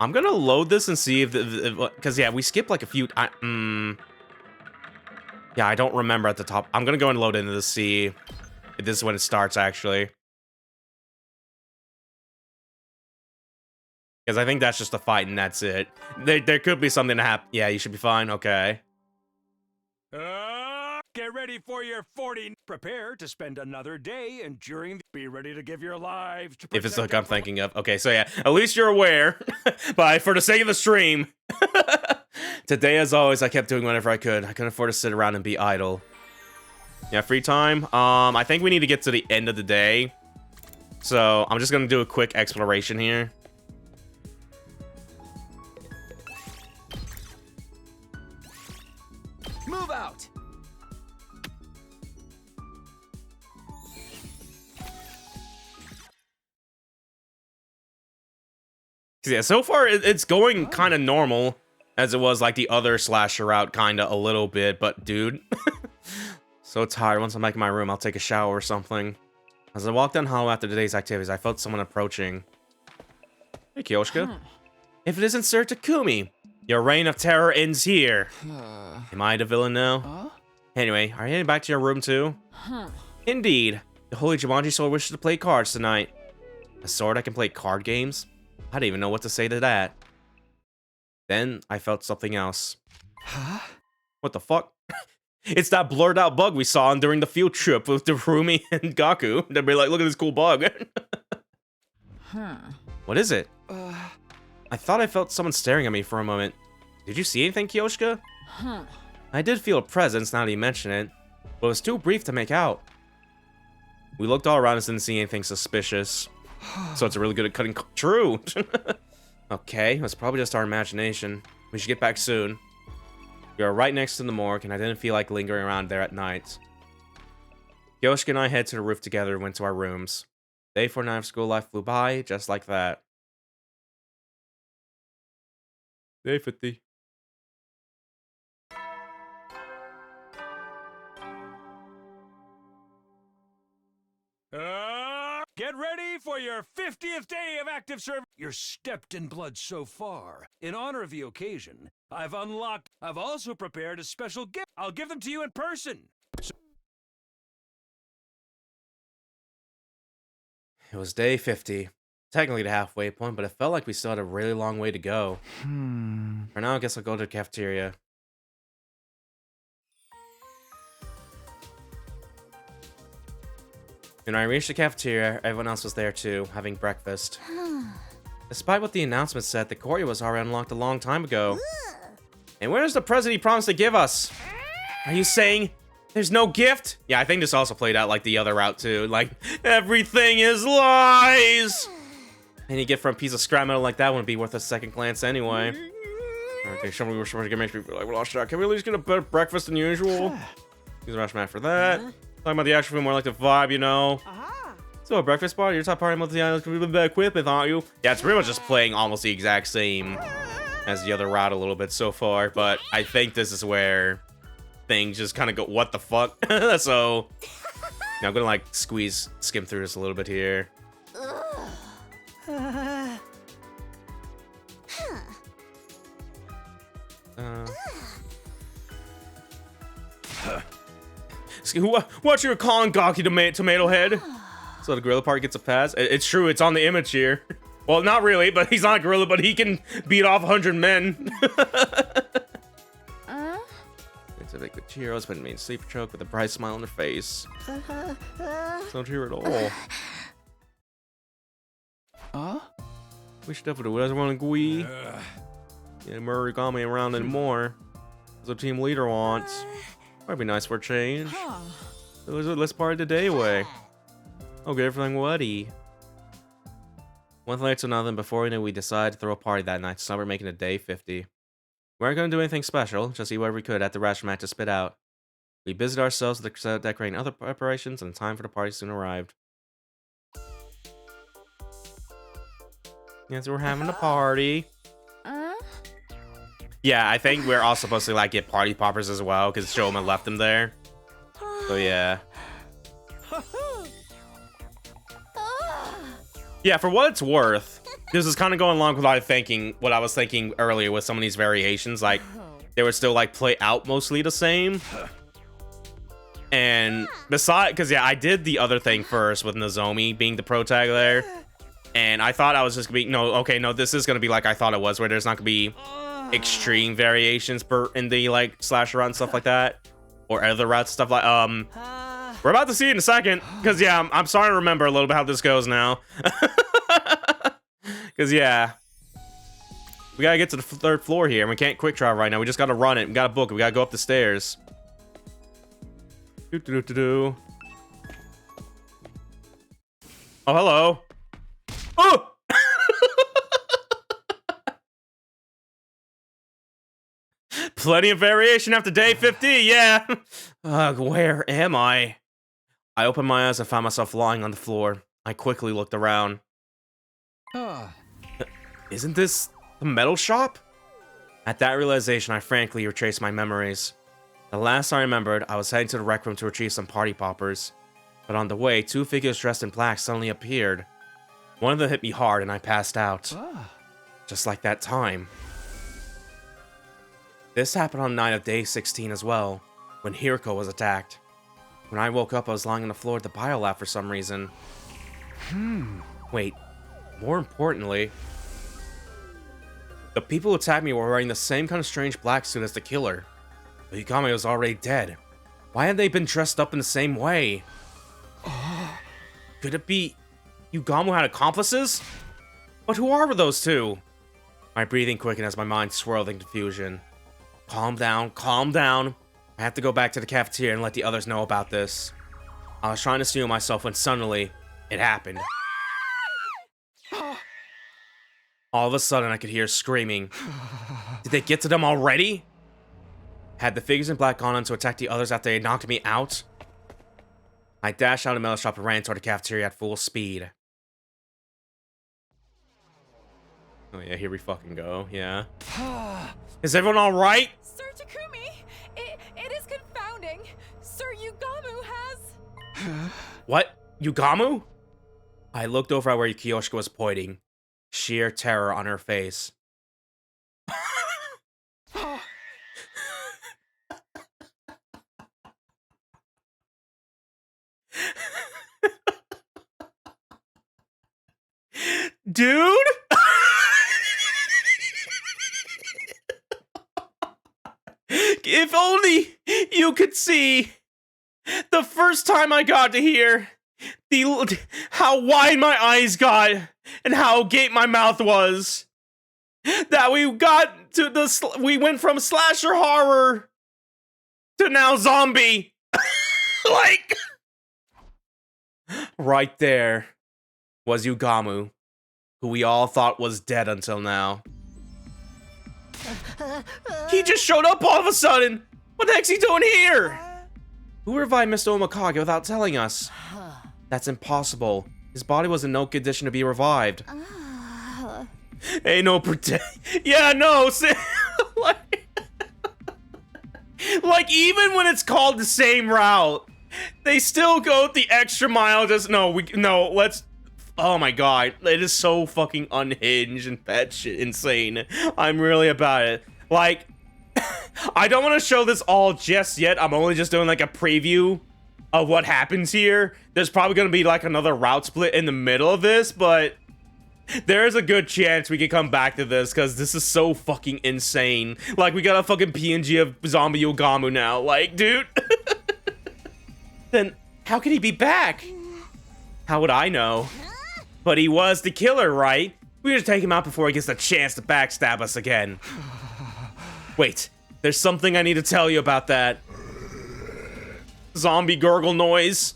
I'm gonna load this and see if... Because, yeah, we skipped like a few... Yeah, I don't remember at the top. I'm gonna go and load into this, see if this is when it starts, actually. Because I think that's just a fight and that's it. There could be something to happen. Yeah, you should be fine. Okay. Get ready for your 40. Prepare to spend another day enduring. Be ready to give your lives to if it's the hook I'm thinking of. Okay, so yeah, at least you're aware. But for the sake of the stream, today, as always, I kept doing whatever I could. I couldn't afford to sit around and be idle. Yeah, free time. I think we need to get to the end of the day. So I'm just gonna do a quick exploration here. Move out! Yeah, so far it's going kind of normal. as it was like the other slasher route, kinda a little bit. But dude, so tired. Once I'm back in my room, I'll take a shower or something. As I walked down Hollow after today's activities, I felt someone approaching. Hey, Kyoshka. If it isn't Sir Takumi, your reign of terror ends here. Am I the villain now? Anyway, are you heading back to your room too? Indeed. The Holy Jumanji Sword wishes to play cards tonight. A sword I can play card games? I didn't even know what to say to that. Then I felt something else. Huh? What the fuck? It's that blurred out bug we saw during the field trip with Darumi and Gaku. They'd be like, look at this cool bug. What is it? I thought I felt someone staring at me for a moment. Did you see anything, Kyoshka? I did feel a presence now that you mention it, but it was too brief to make out. We looked all around us and didn't see anything suspicious. So it's really good at cutting. True! Okay, it was probably just our imagination. We should get back soon. We are right next to the morgue, and I didn't feel like lingering around there at night. Kyoshka and I headed to the roof together and went to our rooms. Day 49 of school life flew by, just like that. Day 50. Get ready for your 50th day of active service. You're stepped in blood so far. In honor of the occasion, I've also prepared a special gift. I'll give them to you in person. It was day 50. Technically the halfway point, but it felt like we still had a really long way to go. For now, I guess I'll go to the cafeteria. When I reached the cafeteria, everyone else was there too, having breakfast. Despite what the announcement said, the courtyard was already unlocked a long time ago. And where's the present he promised to give us? Are you saying there's no gift? Yeah, I think this also played out like the other route too. Like, everything is lies! Any gift from a piece of scrap metal like that wouldn't be worth a second glance anyway. Okay, show me we're supposed to make people like, we lost track. Can we at least get a better breakfast than usual? Use a rush mat for that. Talking about the actual film, more like the vibe, you know. So a breakfast bar, your top party multi-items can be better equipped with, aren't you? Yeah, it's pretty much just playing almost the exact same as the other route a little bit so far, but I think this is where things just kind of go, what the fuck? So, I'm gonna like skim through this a little bit here. What you're calling Gawky Tomato Head? So the gorilla part gets a pass. It's true, it's on the image here. Well, not really, but he's not a gorilla, but he can beat off 100 men. It's a big Cheerios, but it means sleep choke with a bright smile on her face. Don't hear it all. We should definitely do whatever one Gui. Yeah, Murigami around anymore. As the team leader wants. Might be nice for a change. Let's party the day away. I'll get everything ready. One thing led to another, and before we knew, we decided to throw a party that night, so we're making it day 50. We weren't going to do anything special, just eat whatever we could at the ration mat to spit out. We busied ourselves with decorating other preparations, and time for the party soon arrived. Yeah, so we're having a party. Yeah, I think we're all supposed to like get party poppers as well, because Showman left them there. So yeah. Yeah, for what it's worth, this is kind of going along with what I was thinking earlier with some of these variations. Like, they would still like play out mostly the same. And besides, because yeah, I did the other thing first with Nozomi being the pro tag there. And I thought I was just gonna be, no, this is gonna be like I thought it was, where there's not gonna be extreme variations in the like slasher run stuff like that, or other routes stuff like we're about to see it in a second, because yeah, I'm starting to remember a little bit how this goes now. Because yeah, we gotta get to the 3rd floor here, and we can't quick travel right now. We just gotta run it. We gotta book it. We gotta go up the stairs. Oh, hello. Oh! Plenty of variation after day 50, yeah. Where am I? I opened my eyes and found myself lying on the floor. I quickly looked around. Isn't this the metal shop? At that realization, I frankly retraced my memories. The last I remembered, I was heading to the rec room to retrieve some party poppers. But on the way, 2 figures dressed in black suddenly appeared. One of them hit me hard and I passed out. Just like that time. This happened on the night of day 16 as well, when Hiriko was attacked. When I woke up, I was lying on the floor at the biolab for some reason. Wait, more importantly, the people who attacked me were wearing the same kind of strange black suit as the killer. But Yukame was already dead. Why had they been dressed up in the same way? Could it be Yugamo had accomplices? But who are those two? My breathing quickened as my mind swirled in confusion. Calm down, calm down. I have to go back to the cafeteria and let the others know about this. I was trying to steel myself when suddenly, it happened. All of a sudden, I could hear screaming. Did they get to them already? Had the figures in black gone on to attack the others after they knocked me out? I dashed out of the metal shop and ran toward the cafeteria at full speed. Oh yeah, here we fucking go, yeah. Is everyone alright? Sir Takumi, it is confounding. Sir Yugamu has... What? Yugamu? I looked over at where Kiyoshika was pointing. Sheer terror on her face. Dude? If only you could see the first time I got to hear how wide my eyes got and how agape my mouth was. That we got to we went from slasher horror to now zombie. Like, right there was Yugamu, who we all thought was dead until now. He just showed up all of a sudden! What the heck's he doing here? Who revived Mr. Omakage without telling us? That's impossible. His body was in no condition to be revived. Ain't no pretend. Yeah, no. like, even when it's called the same route, they still go the extra mile. Just, let's. Oh my god, it is so fucking unhinged and batshit insane. I'm really about it. Like, I don't want to show this all just yet. I'm only just doing like a preview of what happens here. There's probably going to be like another route split in the middle of this, but there is a good chance we can come back to this because this is so fucking insane. Like, we got a fucking PNG of zombie Yugamu now. Like, dude. Then how could he be back? How would I know? But he was the killer, right? We just take him out before he gets the chance to backstab us again. Wait, there's something I need to tell you about that. Zombie gurgle noise.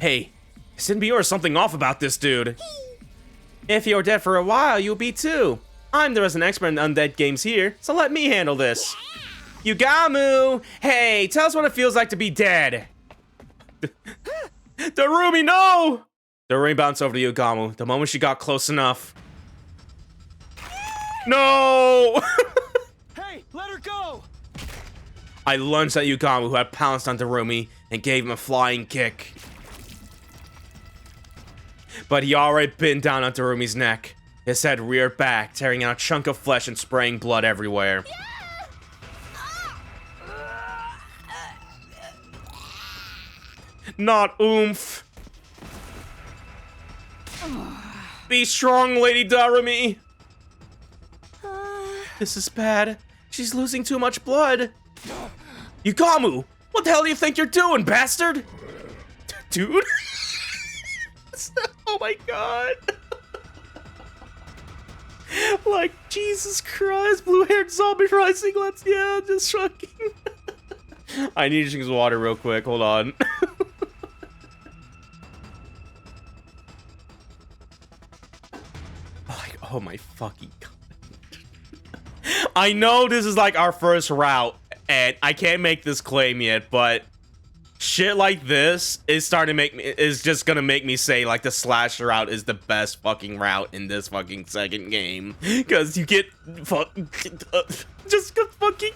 Hey, shouldn't be or something off about this dude. If you're dead for a while, you'll be too. I'm the resident expert in undead games here, so let me handle this. Yugamu! Hey, tell us what it feels like to be dead. Darumi, no! Darumi bounced over to Yugamu the moment she got close enough. No! Hey, let her go! I lunged at Yugamu, who had pounced on Darumi, and gave him a flying kick. But he already been down on Darumi's neck. His head reared back, tearing out a chunk of flesh and spraying blood everywhere. Not oomph. Be strong, Lady Darumi. This is bad. She's losing too much blood. Yugamu, what the hell do you think you're doing, bastard? Dude? Oh my god. Like, Jesus Christ, blue-haired zombie rising, just shocking. I need to drink some water real quick, hold on. Like, oh my fucking god. I know this is like our first route, and I can't make this claim yet, but shit like this is starting to make me, is just gonna make me say like the slasher route is the best fucking route in this fucking second game, because you get just fucking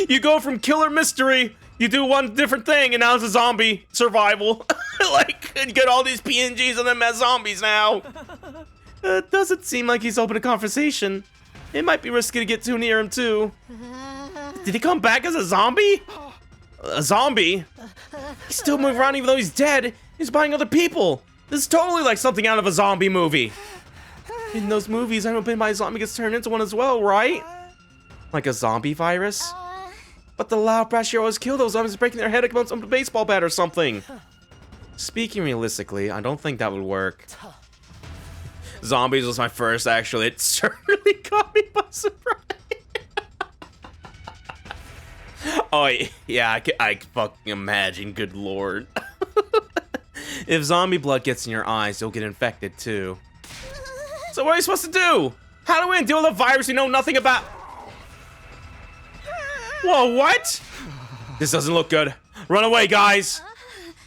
you go from killer mystery, you do one different thing, and now it's a zombie survival. Like, you get all these PNGs and them as zombies now. It doesn't seem like he's open to conversation. It might be risky to get too near him too. Did he come back as a zombie? A zombie? He's still moving around even though he's dead. He's biting other people. This is totally like something out of a zombie movie. In those movies, I don't think my zombie gets turned into one as well, right? Like a zombie virus? But the loud pressure always kill those zombies breaking their head against a baseball bat or something. Speaking realistically, I don't think that would work. Zombies was my first, actually. It certainly caught me by surprise. Oh, yeah, I fucking imagine, good lord. If zombie blood gets in your eyes, you'll get infected too. So what are you supposed to do? How do we deal with a virus we know nothing about? Whoa, what? This doesn't look good. Run away, guys.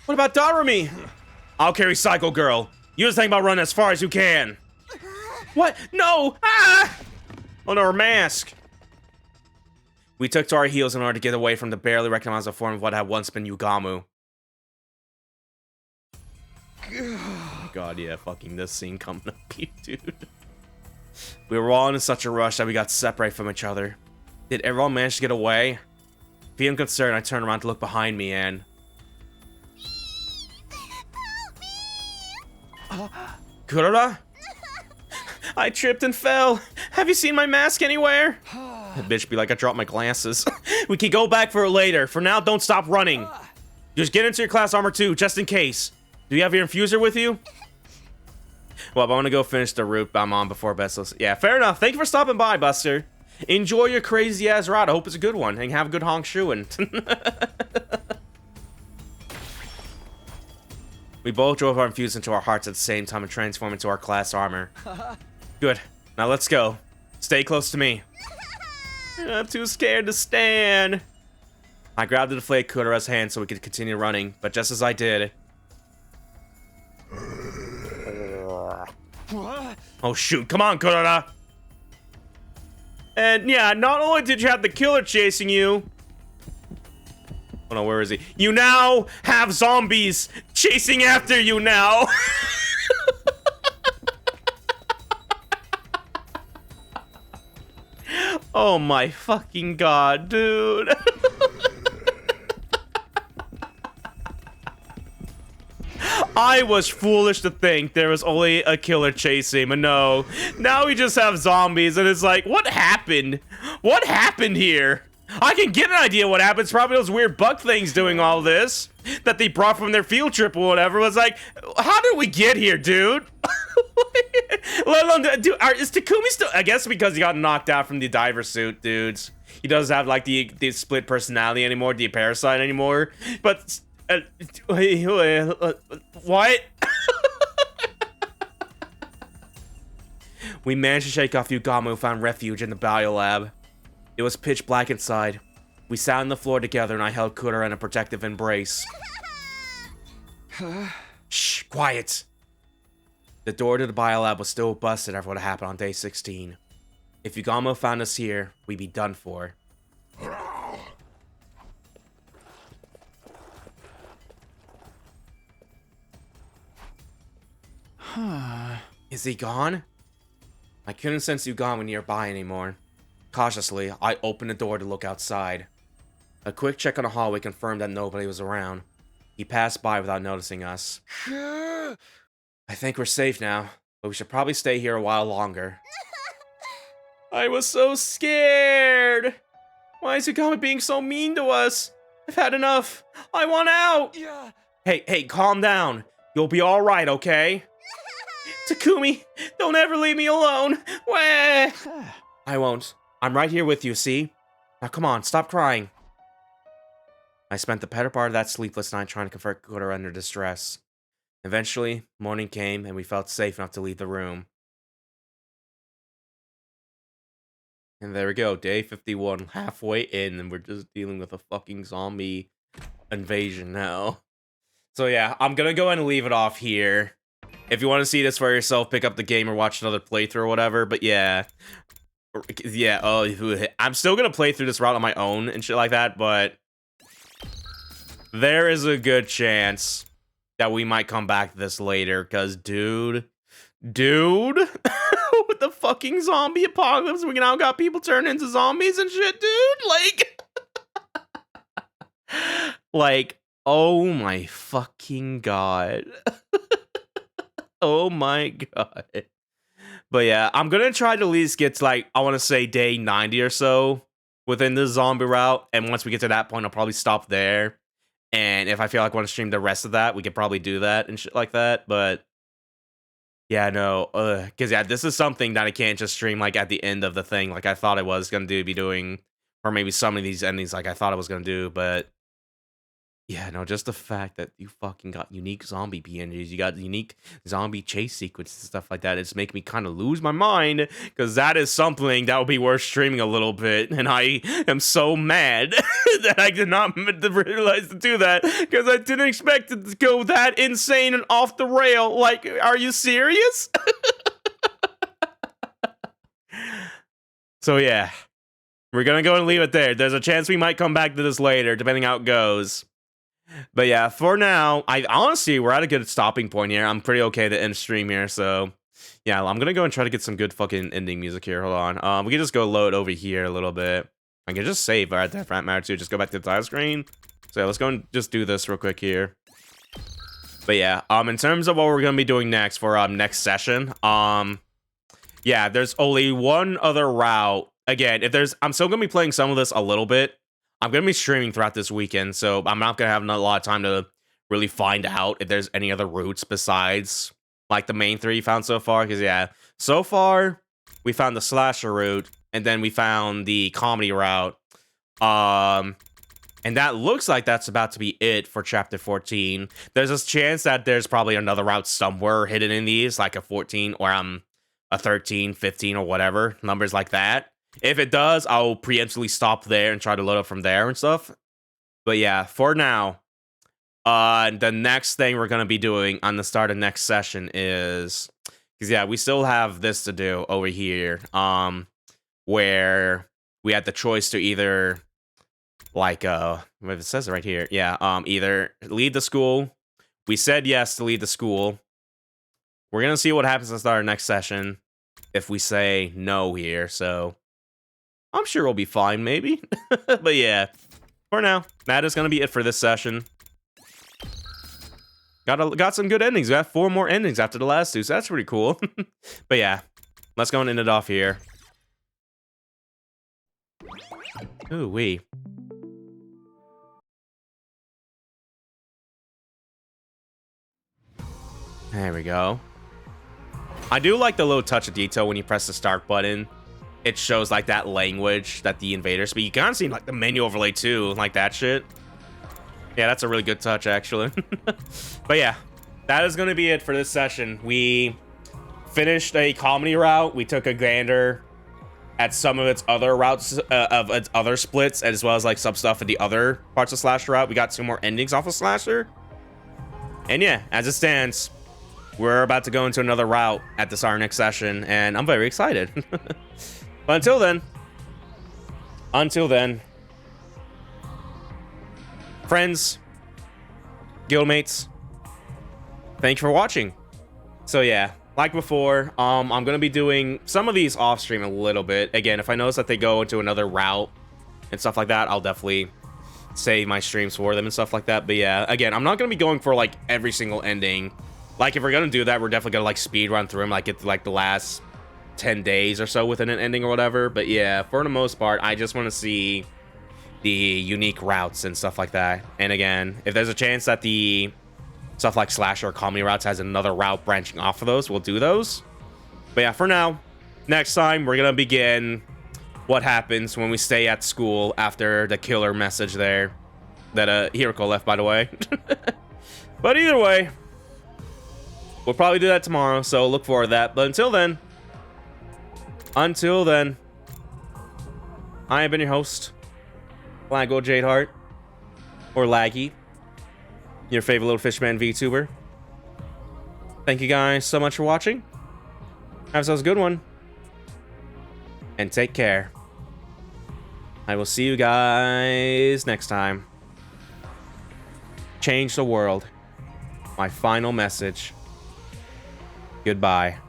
What about Darumi? I'll carry Psycho Girl. You just think about running as far as you can. What? No! Ah! Oh no, her mask. We took to our heels in order to get away from the barely recognizable form of what had once been Yugamu. Oh God, yeah, fucking this scene coming up here, dude. We were all in such a rush that we got separated from each other. Did everyone manage to get away? Feeling concerned, I turned around to look behind me and... Kurara? I tripped and fell. Have you seen my mask anywhere? That bitch be like, I dropped my glasses. We can go back for it later. For now, don't stop running. Just get into your class armor too, just in case. Do you have your infuser with you? Well, I want to go finish the route I'm on before Bestos. Yeah, fair enough. Thank you for stopping by, Buster. Enjoy your crazy ass ride. I hope it's a good one. And have a good honk shoeing. We both drove our infuse into our hearts at the same time and transformed into our class armor. Good. Now let's go. Stay close to me. I'm too scared to stand. I grabbed the deflated Kudara's hand so we could continue running, but just as I did... Oh shoot, come on, Kudara! And yeah, not only did you have the killer chasing you... Oh no, where is he? You now have zombies chasing after you now! Oh my fucking god, dude. I was foolish to think there was only a killer chasing him, but no. Now we just have zombies, and it's like, what happened? What happened here? I can get an idea what happened. It's probably those weird bug things doing all this that they brought from their field trip or whatever. It was like, how did we get here, dude? Let alone, dude, is Takumi still? I guess because he got knocked out from the diver suit, dudes. He doesn't have like the split personality anymore, the parasite anymore. But what? We managed to shake off Yugamu and found refuge in the biolab. It was pitch black inside. We sat on the floor together and I held Kudara in a protective embrace. Shh, quiet. The door to the biolab was still busted after what happened on day 16. If Yugamu found us here, we'd be done for. Is he gone? I couldn't sense Yugamu nearby anymore. Cautiously, I opened the door to look outside. A quick check on the hallway confirmed that nobody was around. He passed by without noticing us. I think we're safe now, but we should probably stay here a while longer. I was so scared! Why is Yugamu being so mean to us? I've had enough. I want out! Hey, calm down. You'll be alright, okay? Takumi, don't ever leave me alone. Wah! I won't. I'm right here with you, see? Now come on, stop crying. I spent the better part of that sleepless night trying to comfort Kudara under distress. Eventually, morning came and we felt safe enough to leave the room. And there we go, day 51, halfway in, and we're just dealing with a fucking zombie invasion now. So yeah, I'm gonna go ahead and leave it off here. If you want to see this for yourself, pick up the game or watch another playthrough or whatever. But yeah, I'm still gonna play through this route on my own and shit like that. But there is a good chance that we might come back to this later. Cause dude, with the fucking zombie apocalypse, we now got people turning into zombies and shit, dude. Like, oh my fucking god. Oh my god. But yeah, I'm gonna try to at least get to, like, I want to say day 90 or so within the zombie route. And once we get to that point, I'll probably stop there. And if I feel like I want to stream the rest of that, we could probably do that and shit like that. But yeah, no, because yeah, this is something that I can't just stream like at the end of the thing, like I thought I was gonna be doing, or maybe some of these endings like I thought I was gonna do. But yeah, no, just the fact that you fucking got unique zombie PNGs, you got unique zombie chase sequences and stuff like that, it's making me kind of lose my mind, because that is something that would be worth streaming a little bit, and I am so mad that I did not realize to do that, because I didn't expect it to go that insane and off the rail. Like, are you serious? So yeah, we're gonna go and leave it there. There's a chance we might come back to this later, depending how it goes. But yeah, for now, I honestly, we're at a good stopping point here. I'm pretty okay to end stream here, so yeah, I'm gonna go and try to get some good fucking ending music here. Hold on. We can just go load over here a little bit. I can just save right there for that matter too. Just go back to the title screen. So yeah, let's go and just do this real quick here. But yeah, in terms of what we're gonna be doing next for next session, yeah, there's only one other route. Again, I'm still gonna be playing some of this a little bit. I'm going to be streaming throughout this weekend, so I'm not going to have a lot of time to really find out if there's any other routes besides, like, the main three you found so far. Because, yeah, so far, we found the slasher route, and then we found the comedy route. And that looks like that's about to be it for Chapter 14. There's a chance that there's probably another route somewhere hidden in these, like a 14 or a 13, 15, or whatever, numbers like that. If it does, I'll preemptively stop there and try to load up from there and stuff. But yeah, for now, the next thing we're going to be doing on the start of next session is, because yeah, we still have this to do over here, where we had the choice to either, like, it says it right here, yeah, either leave the school. We said yes to leave the school. We're going to see what happens at the start of next session if we say no here, so I'm sure we'll be fine, maybe. But yeah, for now, that is going to be it for this session. Got some good endings. We got 4 more endings after the last 2, so that's pretty cool. But yeah, let's go and end it off here. Ooh, wee. There we go. I do like the little touch of detail when you press the start button. It shows, like, that language that the invaders speak. You kind of see, like, the menu overlay, too, like that shit. Yeah, that's a really good touch, actually. But yeah, that is going to be it for this session. We finished a comedy route. We took a gander at some of its other routes, of its other splits, as well as, like, some stuff in the other parts of Slasher route. We got 2 more endings off of Slasher. And yeah, as it stands, we're about to go into another route at this our next session, and I'm very excited. But until then, friends, guildmates, thank you for watching. So yeah, like before, I'm gonna be doing some of these off stream a little bit. Again, if I notice that they go into another route and stuff like that, I'll definitely save my streams for them and stuff like that. But yeah, again, I'm not gonna be going for like every single ending. Like, if we're gonna do that, we're definitely gonna like speed run through them, like get to like the last 10 days or so within an ending or whatever. But yeah, for the most part, I just want to see the unique routes and stuff like that. And again, if there's a chance that the stuff like Slasher or comedy routes has another route branching off of those, we'll do those. But yeah, for now, next time we're gonna begin what happens when we stay at school after the killer message there that Hiroko left, by the way. But either way, we'll probably do that tomorrow, so look forward to that. But until then, I have been your host, Laguo Jadeheart. or Laggy, your favorite little fishman VTuber. Thank you guys so much for watching. Have yourselves a good one. And take care. I will see you guys next time. Change the world. My final message. Goodbye.